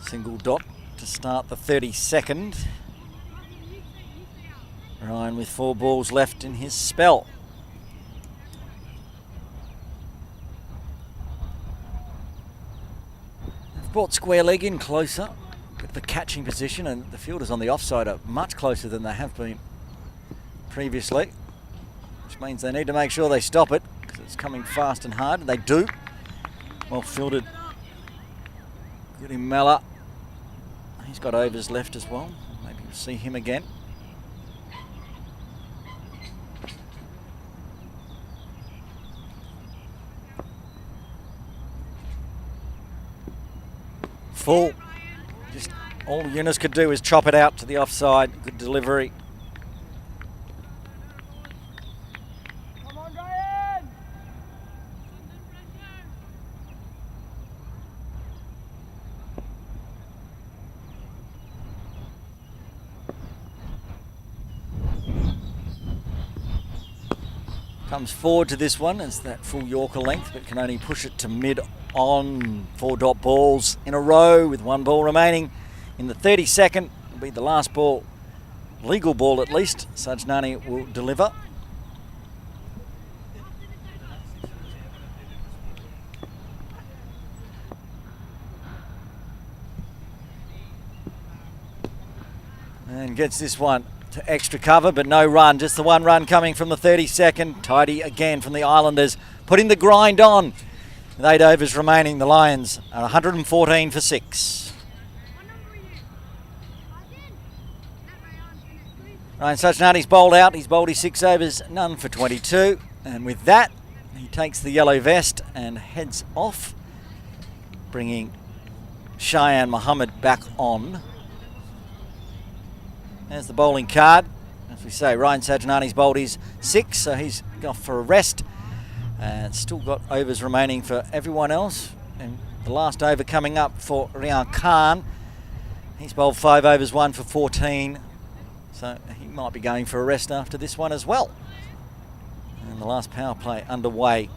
Single dot to start the 32nd. Ryan with 4 balls left in his spell. They've brought square leg in closer with the catching position, and the fielders on the offside are much closer than they have been previously, which means they need to make sure they stop it because it's coming fast and hard, and they do. Well fielded. Good in Mella. He's got overs left as well. Maybe we'll see him again. Full. Just all Yunus could do is chop it out to the offside. Good delivery. Comes forward to this one as that full Yorker length, but can only push it to mid on. 4 dot balls in a row with 1 ball remaining. In the 32nd will be the last ball, legal ball at least. Sajnani will deliver. And gets this one to extra cover, but no run. Just the one run coming from the 32nd. Tidy again from the Islanders, putting the grind on. With 8 overs remaining, the Lions are 114 for 6. Ryan Sachinati's bowled out. He's bowled his 6 overs, none for 22. And with that, he takes the yellow vest and heads off, bringing Cheyenne Mohammed back on. There's the bowling card. As we say, Ryan Sachinati's bowled his 6, so he's off for a rest. And still got overs remaining for everyone else. And the last over coming up for Rian Khan. He's bowled 5 overs, 1 for 14. So he might be going for a rest after this one as well. And the last power play underway.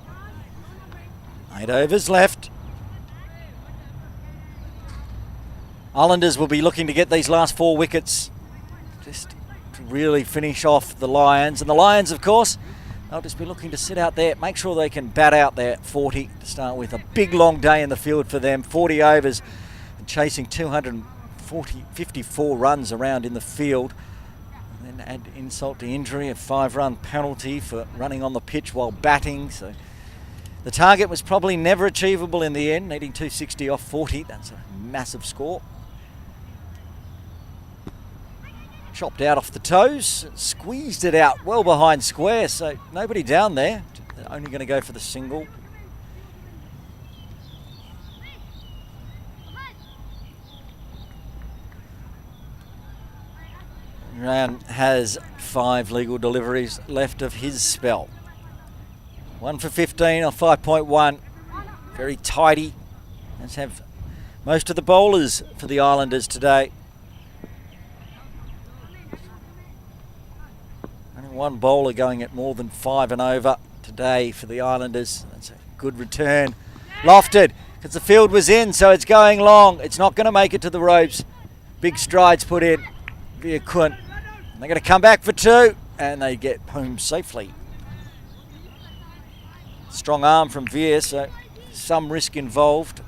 8 overs left. Islanders will be looking to get these last 4 wickets just to really finish off the Lions. And the Lions, of course, they'll just be looking to sit out there, make sure they can bat out there 40 to start with. A big long day in the field for them. 40 overs and chasing 254 runs around in the field. And then add insult to injury, a 5-run penalty for running on the pitch while batting. So the target was probably never achievable in the end, needing 260 off 40. That's a massive score. Chopped out off the toes, squeezed it out well behind square, so nobody down there. They're only going to go for the single. Ryan has 5 legal deliveries left of his spell. 1 for 15 or 5.1. Very tidy. Let's have most of the bowlers for the Islanders today. One bowler going at more than 5 and over today for the Islanders. That's a good return. Lofted, because the field was in, so it's going long. It's not going to make it to the ropes. Big strides put in via Kuhn. They're going to come back for 2, and they get home safely. Strong arm from Veer, so some risk involved.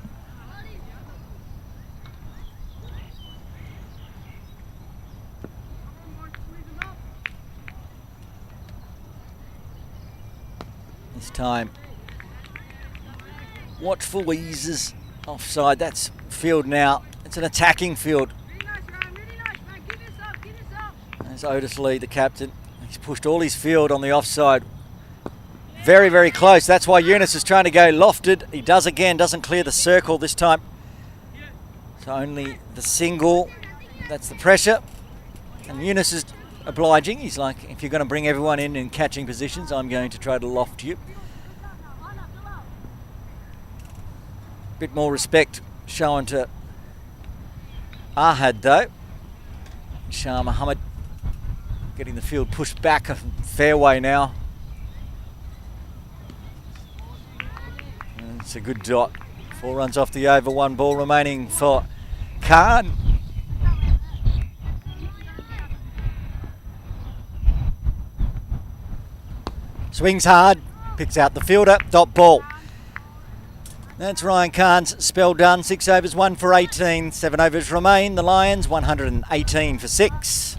This time, watchful eases offside. That's field now. It's an attacking field. There's Otis Lee, the captain. He's pushed all his field on the offside. Very, very close. That's why Eunice is trying to go lofted. He does again, doesn't clear the circle this time. So only the single. That's the pressure. And Eunice is obliging. He's like, if you're going to bring everyone in catching positions, I'm going to try to loft you. Bit more respect shown to Ahad though. Shah Mohammed getting the field pushed back a fair way now. And it's a good dot. 4 runs off the over, 1 ball remaining for Khan. Swings hard, picks out the fielder, dot ball. That's Ryan Khan's spell done. 6 overs, 1 for 18. 7 overs remain. The Lions 118 for 6.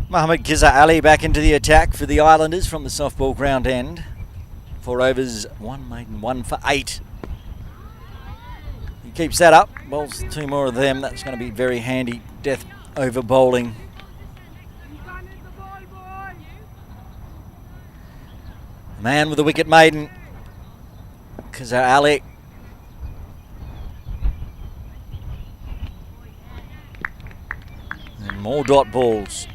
Mohammad Kizza Ali back into the attack for the Islanders from the softball ground end. 4 overs, 1 maiden, 1 for 8. He keeps that up, bowls 2 more of them. That's going to be very handy death over bowling. Man with the wicket maiden. Caravel. And more dot balls.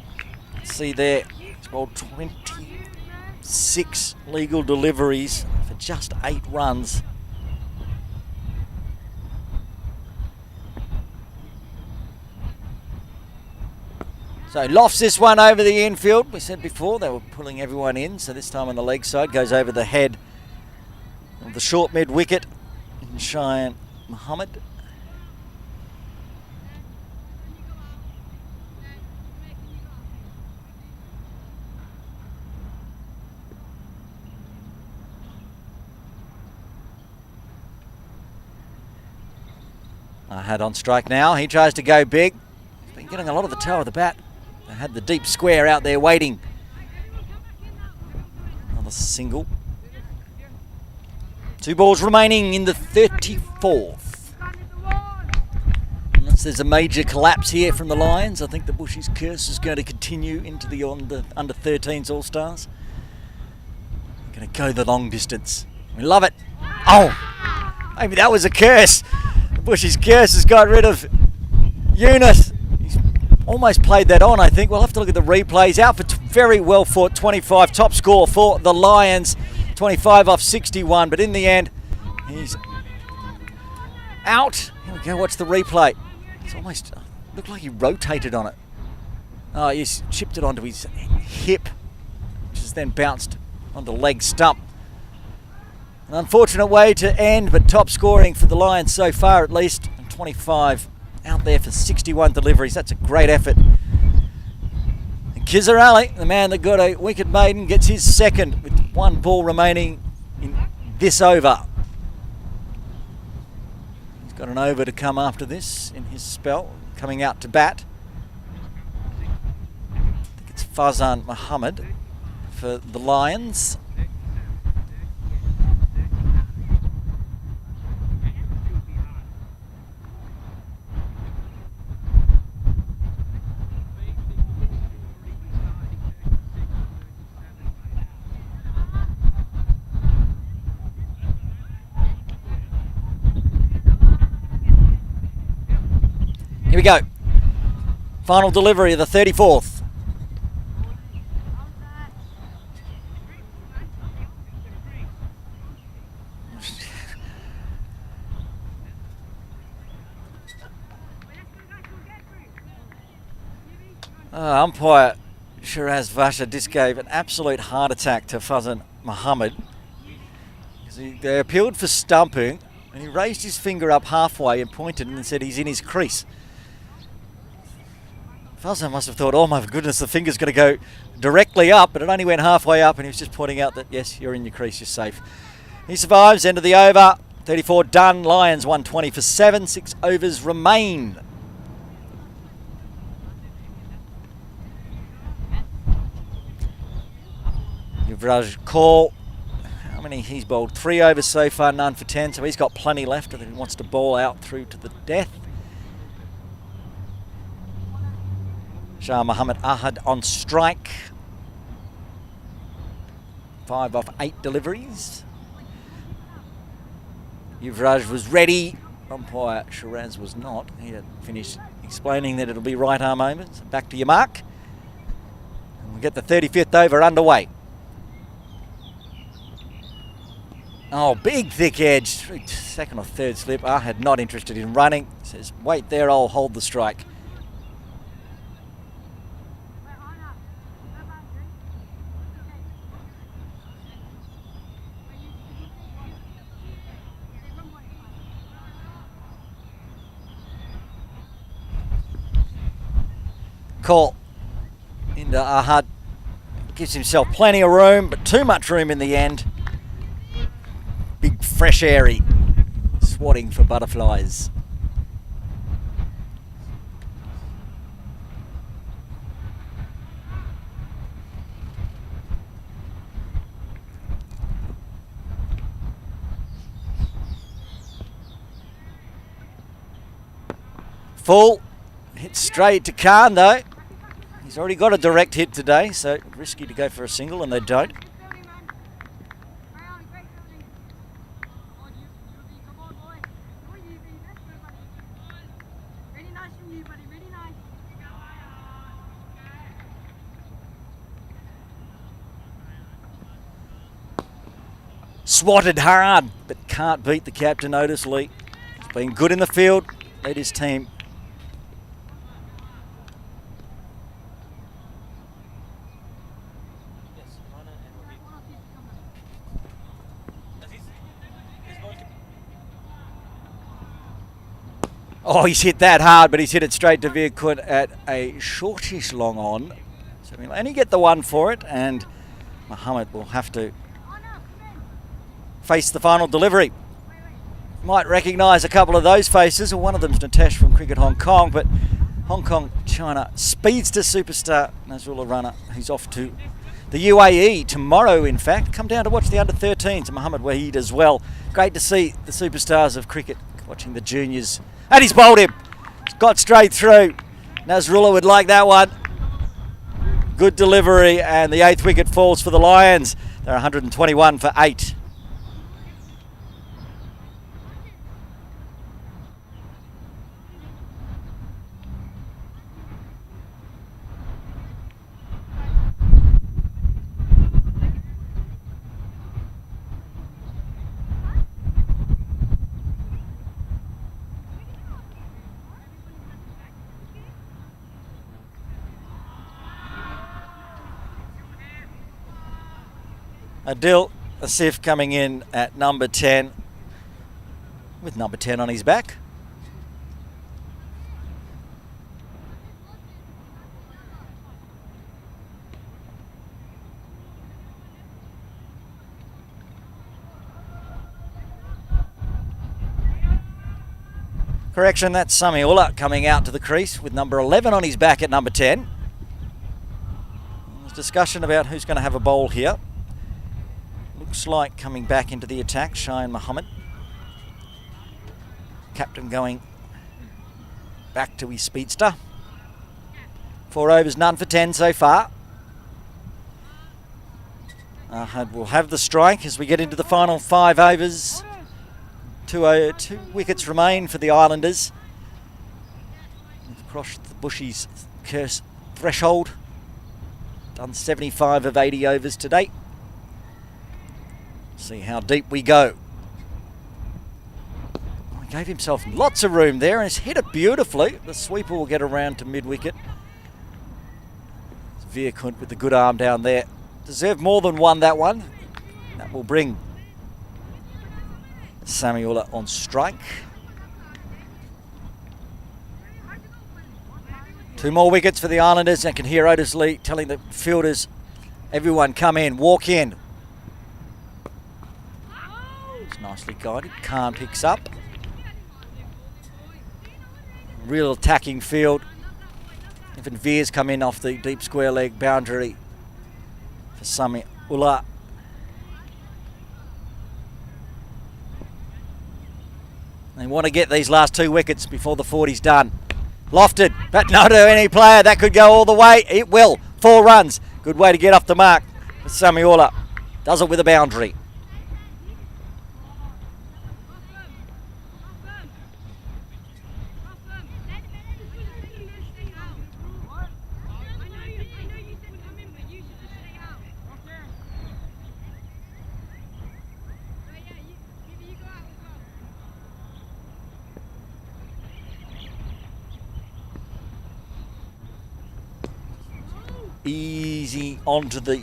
See there, he's bowled 26 legal deliveries for just 8 runs. So lofts this one over the infield. We said before they were pulling everyone in, so this time on the leg side goes over the head of the short mid wicket in Cheyenne Mohammed. Ahad on strike now. He tries to go big. He's been getting a lot of the toe of the bat. They had the deep square out there waiting. Another single. 2 balls remaining in the 34th. Unless there's a major collapse here from the Lions, I think the Bushies' curse is going to continue into the under 13s All-Stars. Going to go the long distance. We love it. Oh, maybe that was a curse. The Bushies' curse has got rid of Eunice. Almost played that on, I think. We'll have to look at the replays. Out for very well fought 25. Top score for the Lions. 25 off 61. But in the end, he's out. Here we go. Watch the replay. It's almost looked like he rotated on it. Oh, he's chipped it onto his hip, which has then bounced onto leg stump. An unfortunate way to end, but top scoring for the Lions so far at least. And 25. Out there for 61 deliveries. That's a great effort. And Caravel, the man that got a wicket maiden, gets his second with 1 ball remaining in this over. He's got an over to come after this in his spell. Coming out to bat. I think it's Fazan Mohammed for the Lions. Here we go. Final delivery of the 34th. Umpire Shiraz Vasha just gave an absolute heart attack to Fazan Mohammed. They appealed for stumping and he raised his finger up halfway and pointed and said he's in his crease. Fazan must have thought, oh my goodness, the finger's going to go directly up, but it only went halfway up and he was just pointing out that, yes, you're in your crease, you're safe. He survives, end of the over, 34 done, Lions 120 for 7, 6 overs remain. Yuvraj Kaul, how many he's bowled? 3 overs so far, none for 10, so he's got plenty left and he wants to bowl out through to the death. Shah Muhammad Ahad on strike. 5 off 8 deliveries. Yuvraj was ready. Umpire Shiraz was not. He had finished explaining that it'll be right arm over. So back to your mark. And we'll get the 35th over underway. Oh, big thick edge. Second or third slip. Ahad not interested in running. Says, wait there, I'll hold the strike. Call into Ahad. Gives himself plenty of room, but too much room in the end. Big fresh airy. Swatting for butterflies. Full. Hit straight to Khan though. He's already got a direct hit today, so risky to go for a single, and they don't. swatted hard, but can't beat the captain, Otis Lee. He's been good in the field, led his team. Oh, he's hit that hard, but he's hit it straight to Veerkut at a shortish long on. So we'll only get the one for it, and Muhammad will have to face the final delivery. Might recognise a couple of those faces, or one of them's Natesh from Cricket Hong Kong, but Hong Kong, China, speedster superstar Nazrullah Rana, who's off to the UAE tomorrow, in fact. Come down to watch the under-13s, Mohammed Waheed as well. Great to see the superstars of cricket watching the juniors. And he's bowled him. He's got straight through. Nazrullah would like that one. Good delivery, and the 8th wicket falls for the Lions. They're 121 for 8. Adil Asif coming in at number 10, with number 10 on his back. Correction, that's Samiullah coming out to the crease with number 11 on his back at number 10. There's discussion about who's going to have a bowl here. Looks like coming back into the attack, Shaheen Muhammad. Captain going back to his speedster. 4 overs, none for 10 so far. Ahad will have the strike as we get into the final 5 overs. 2 wickets remain for the Islanders. They've crossed the Bushies' curse threshold. Done 75 of 80 overs to date. See how deep we go. He gave himself lots of room there and has hit it beautifully. The sweeper will get around to mid-wicket. Veerkut with the good arm down there. Deserved more than one, that one. That will bring Samiullah on strike. 2 more wickets for the Islanders. I can hear Otis Lee telling the fielders, everyone come in, walk in. Nicely guided. Khan picks up. Real attacking field. Even Veers come in off the deep square leg boundary for Samiullah. They want to get these last 2 wickets before the 40's done. Lofted, but not to any player. That could go all the way. It will. 4 runs. Good way to get off the mark for Samiullah. Does it with a boundary. Easy onto the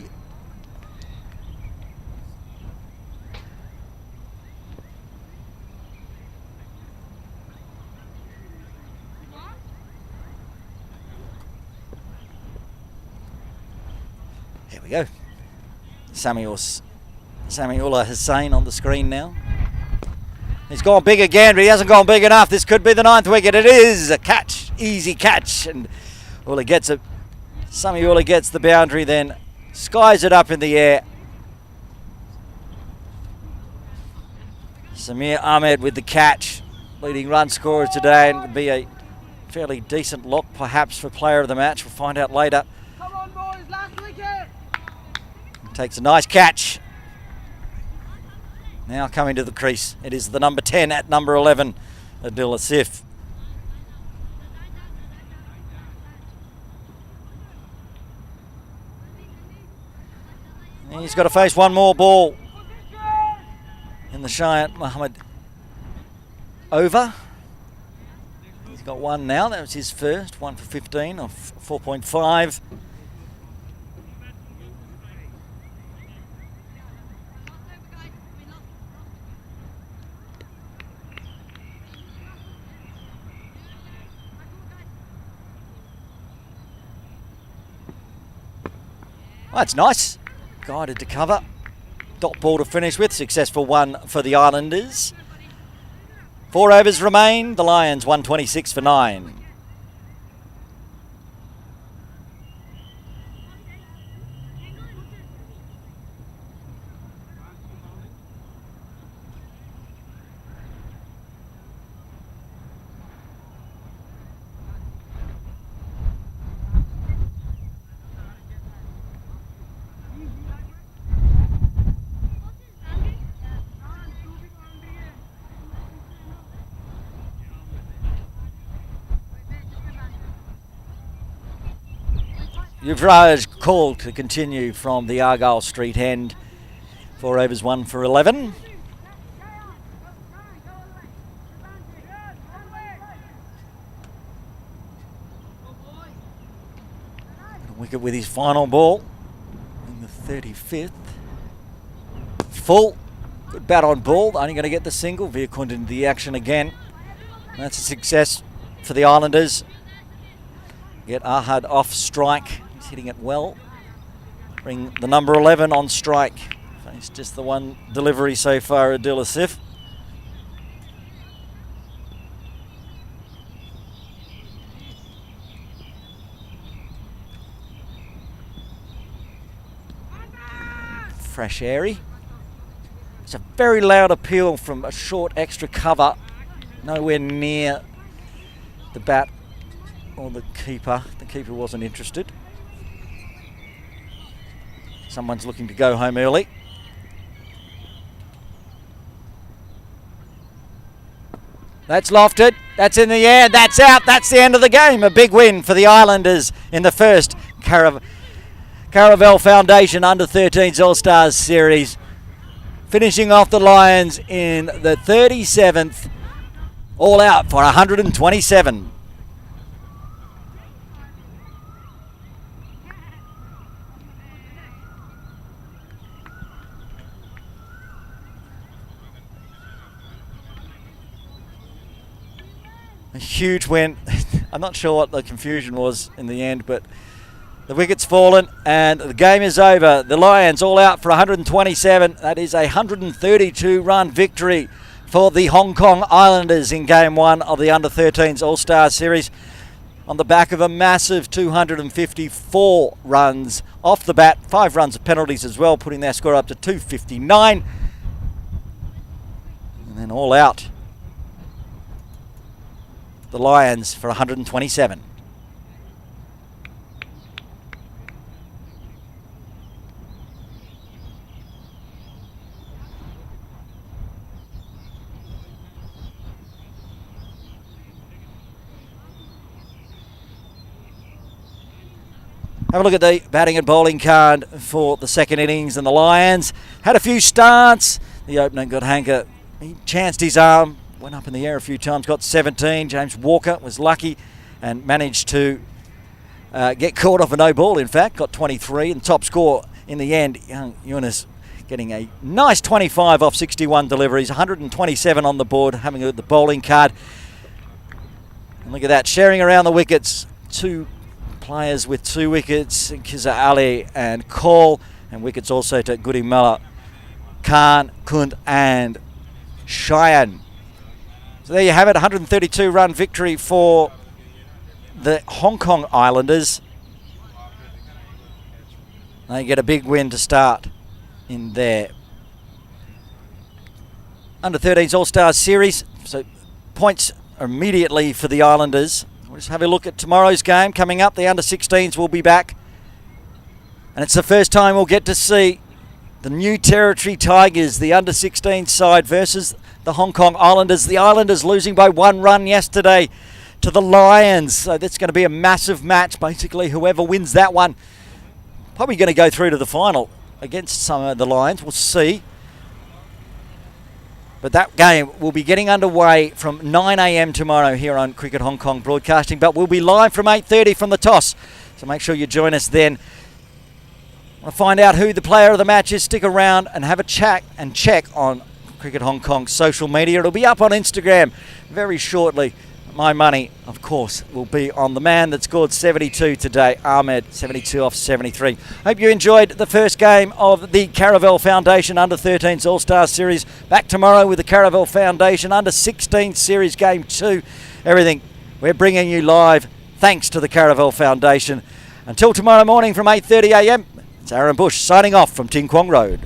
here we go. Samiullah Hussain on the screen now. He's gone big again, but he hasn't gone big enough. This could be the 9th wicket. It is a catch, easy catch, and well, he gets it. Samiullah gets the boundary, then skies it up in the air. Samir Ahmed with the catch, leading run scorer today, and would be a fairly decent lock perhaps for player of the match. We'll find out later. Come on, boys, last wicket. Takes a nice catch. Now coming to the crease. It is the number 10 at number 11, Adil Asif. He's got to face one more ball. in the Shayant Mohammed over. He's got one now. That was his first. 1 for 15 off 4.5. Oh, that's nice. Guided to cover. Dot ball to finish with. Successful one for the Islanders. 4 overs remain. The Lions 126 for 9. Yuvraj called to continue from the Argyle Street end. 4 overs, 1 for 11. Wicket with his final ball in the 35th. Full. Good bat on ball. Only going to get the single. Veerkund into the action again. That's a success for the Islanders. Get Ahad off strike. He's hitting it well. Bring the number 11 on strike. It's just the one delivery so far, Adil Asif. Fresh airy. It's a very loud appeal from a short extra cover. Nowhere near the bat or the keeper. The keeper wasn't interested. Someone's looking to go home early. That's lofted. That's in the air. That's out. That's the end of the game. A big win for the Islanders in the first Caravel Foundation Under-13s All-Stars Series. Finishing off the Lions in the 37th. All out for 127. A huge win. I'm not sure what the confusion was in the end, but the wicket's fallen and the game is over. The Lions all out for 127. That is a 132-run victory for the Hong Kong Islanders in Game 1 of the Under-13s All-Star Series on the back of a massive 254 runs off the bat. 5 runs of penalties as well, putting their score up to 259. And then all out. The Lions for 127. Have a look at the batting and bowling card for the second innings, and the Lions had a few starts. The opener got Hanker. He chanced his arm. Went up in the air a few times, got 17. James Walker was lucky and managed to get caught off a no ball, in fact. Got 23, and top score in the end, young Yunus getting a nice 25 off 61 deliveries. 127 on the board, having a look at the bowling card. And look at that, sharing around the wickets. 2 players with 2 wickets, Kiza Ali and Cole. And wickets also to Goody Mella, Khan, Kund and Cheyenne. So there you have it, 132-run victory for the Hong Kong Islanders. They get a big win to start in their Under-13s All-Star Series. So points immediately for the Islanders. We'll just have a look at tomorrow's game coming up. The Under-16s will be back. And it's the first time we'll get to see the New Territory Tigers, the Under-16 side, versus the Hong Kong Islanders. The Islanders losing by 1 run yesterday to the Lions. So that's going to be a massive match. Basically, whoever wins that one probably going to go through to the final against some of the Lions. We'll see. But that game will be getting underway from 9 a.m. tomorrow here on Cricket Hong Kong Broadcasting. But we'll be live from 8:30 from the toss. So make sure you join us then. Want to find out who the player of the match is? Stick around and have a chat and check on Cricket Hong Kong's social media. It'll be up on Instagram very shortly. My money, of course, will be on the man that scored 72 today, Ahmed, 72 off 73. Hope you enjoyed the first game of the Caravel Foundation Under-13s All-Star Series. Back tomorrow with the Caravel Foundation Under-16 Series Game 2. Everything we're bringing you live thanks to the Caravel Foundation. Until tomorrow morning from 8:30 a.m, it's Aaron Bush signing off from Ting Kwong Road.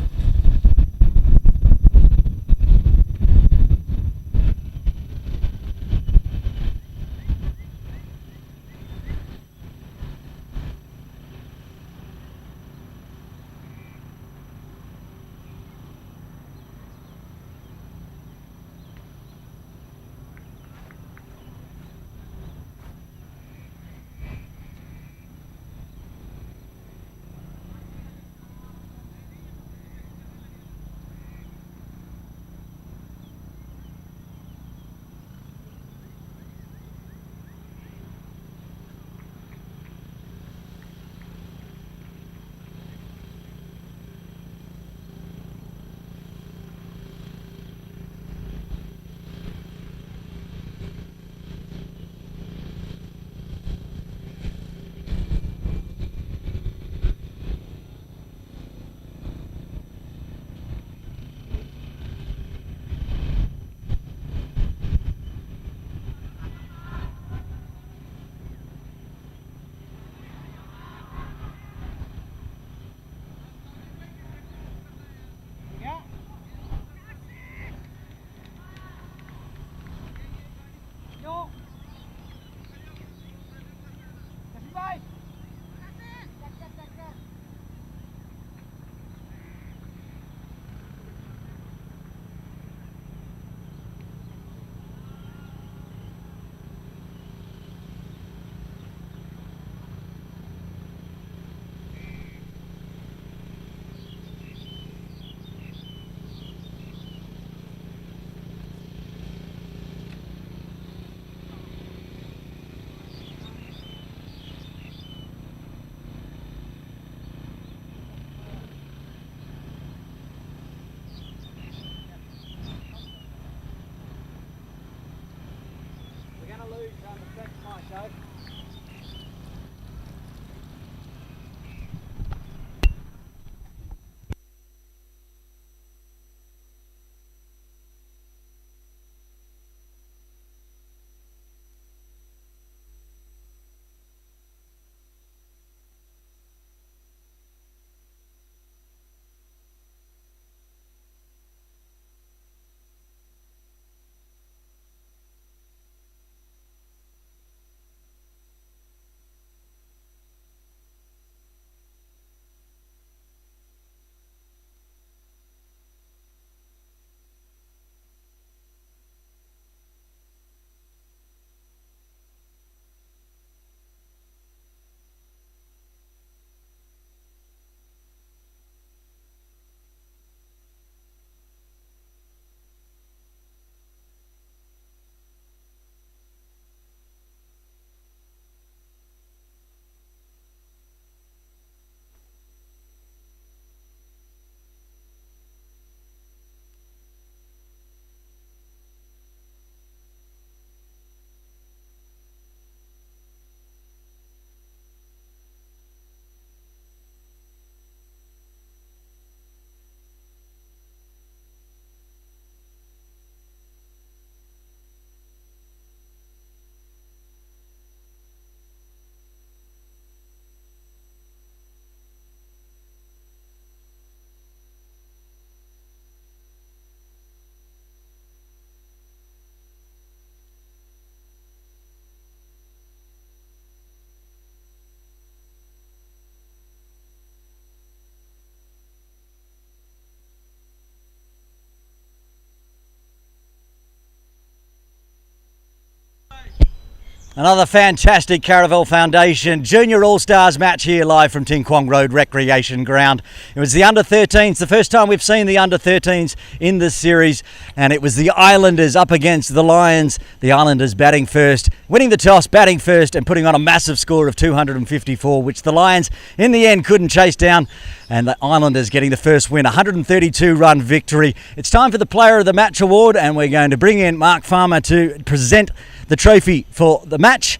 Another fantastic Caravel Foundation Junior All-Stars match here live from Ting Kwong Road Recreation Ground. It was the under-13s, the first time we've seen the under-13s in this series, and it was the Islanders up against the Lions. The Islanders batting first, winning the toss, batting first, and putting on a massive score of 254, which the Lions in the end couldn't chase down, and the Islanders getting the first win, 132-run victory. It's time for the Player of the Match award, and we're going to bring in Mark Farmer to present the trophy for the match,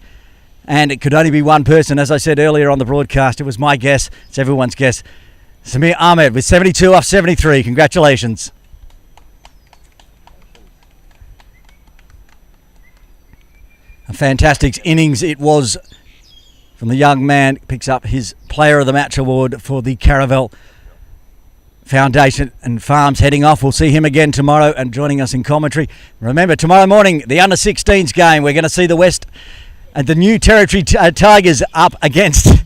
and it could only be one person. As I said earlier on the broadcast, it was my guess, it's everyone's guess. Samir Ahmed with 72 off 73. Congratulations. A fantastic innings it was from the young man. Picks up his Player of the Match award for the Caravel Foundation and Farms heading off. We'll see him again tomorrow and joining us in commentary. Remember, tomorrow morning, the under-16s game. We're going to see the West and the New Territory Tigers up against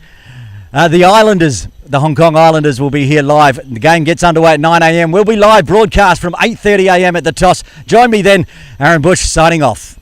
the Islanders. The Hong Kong Islanders will be here live. The game gets underway at 9 a.m. We'll be live broadcast from 8:30 a.m. at the toss. Join me then. Aaron Bush signing off.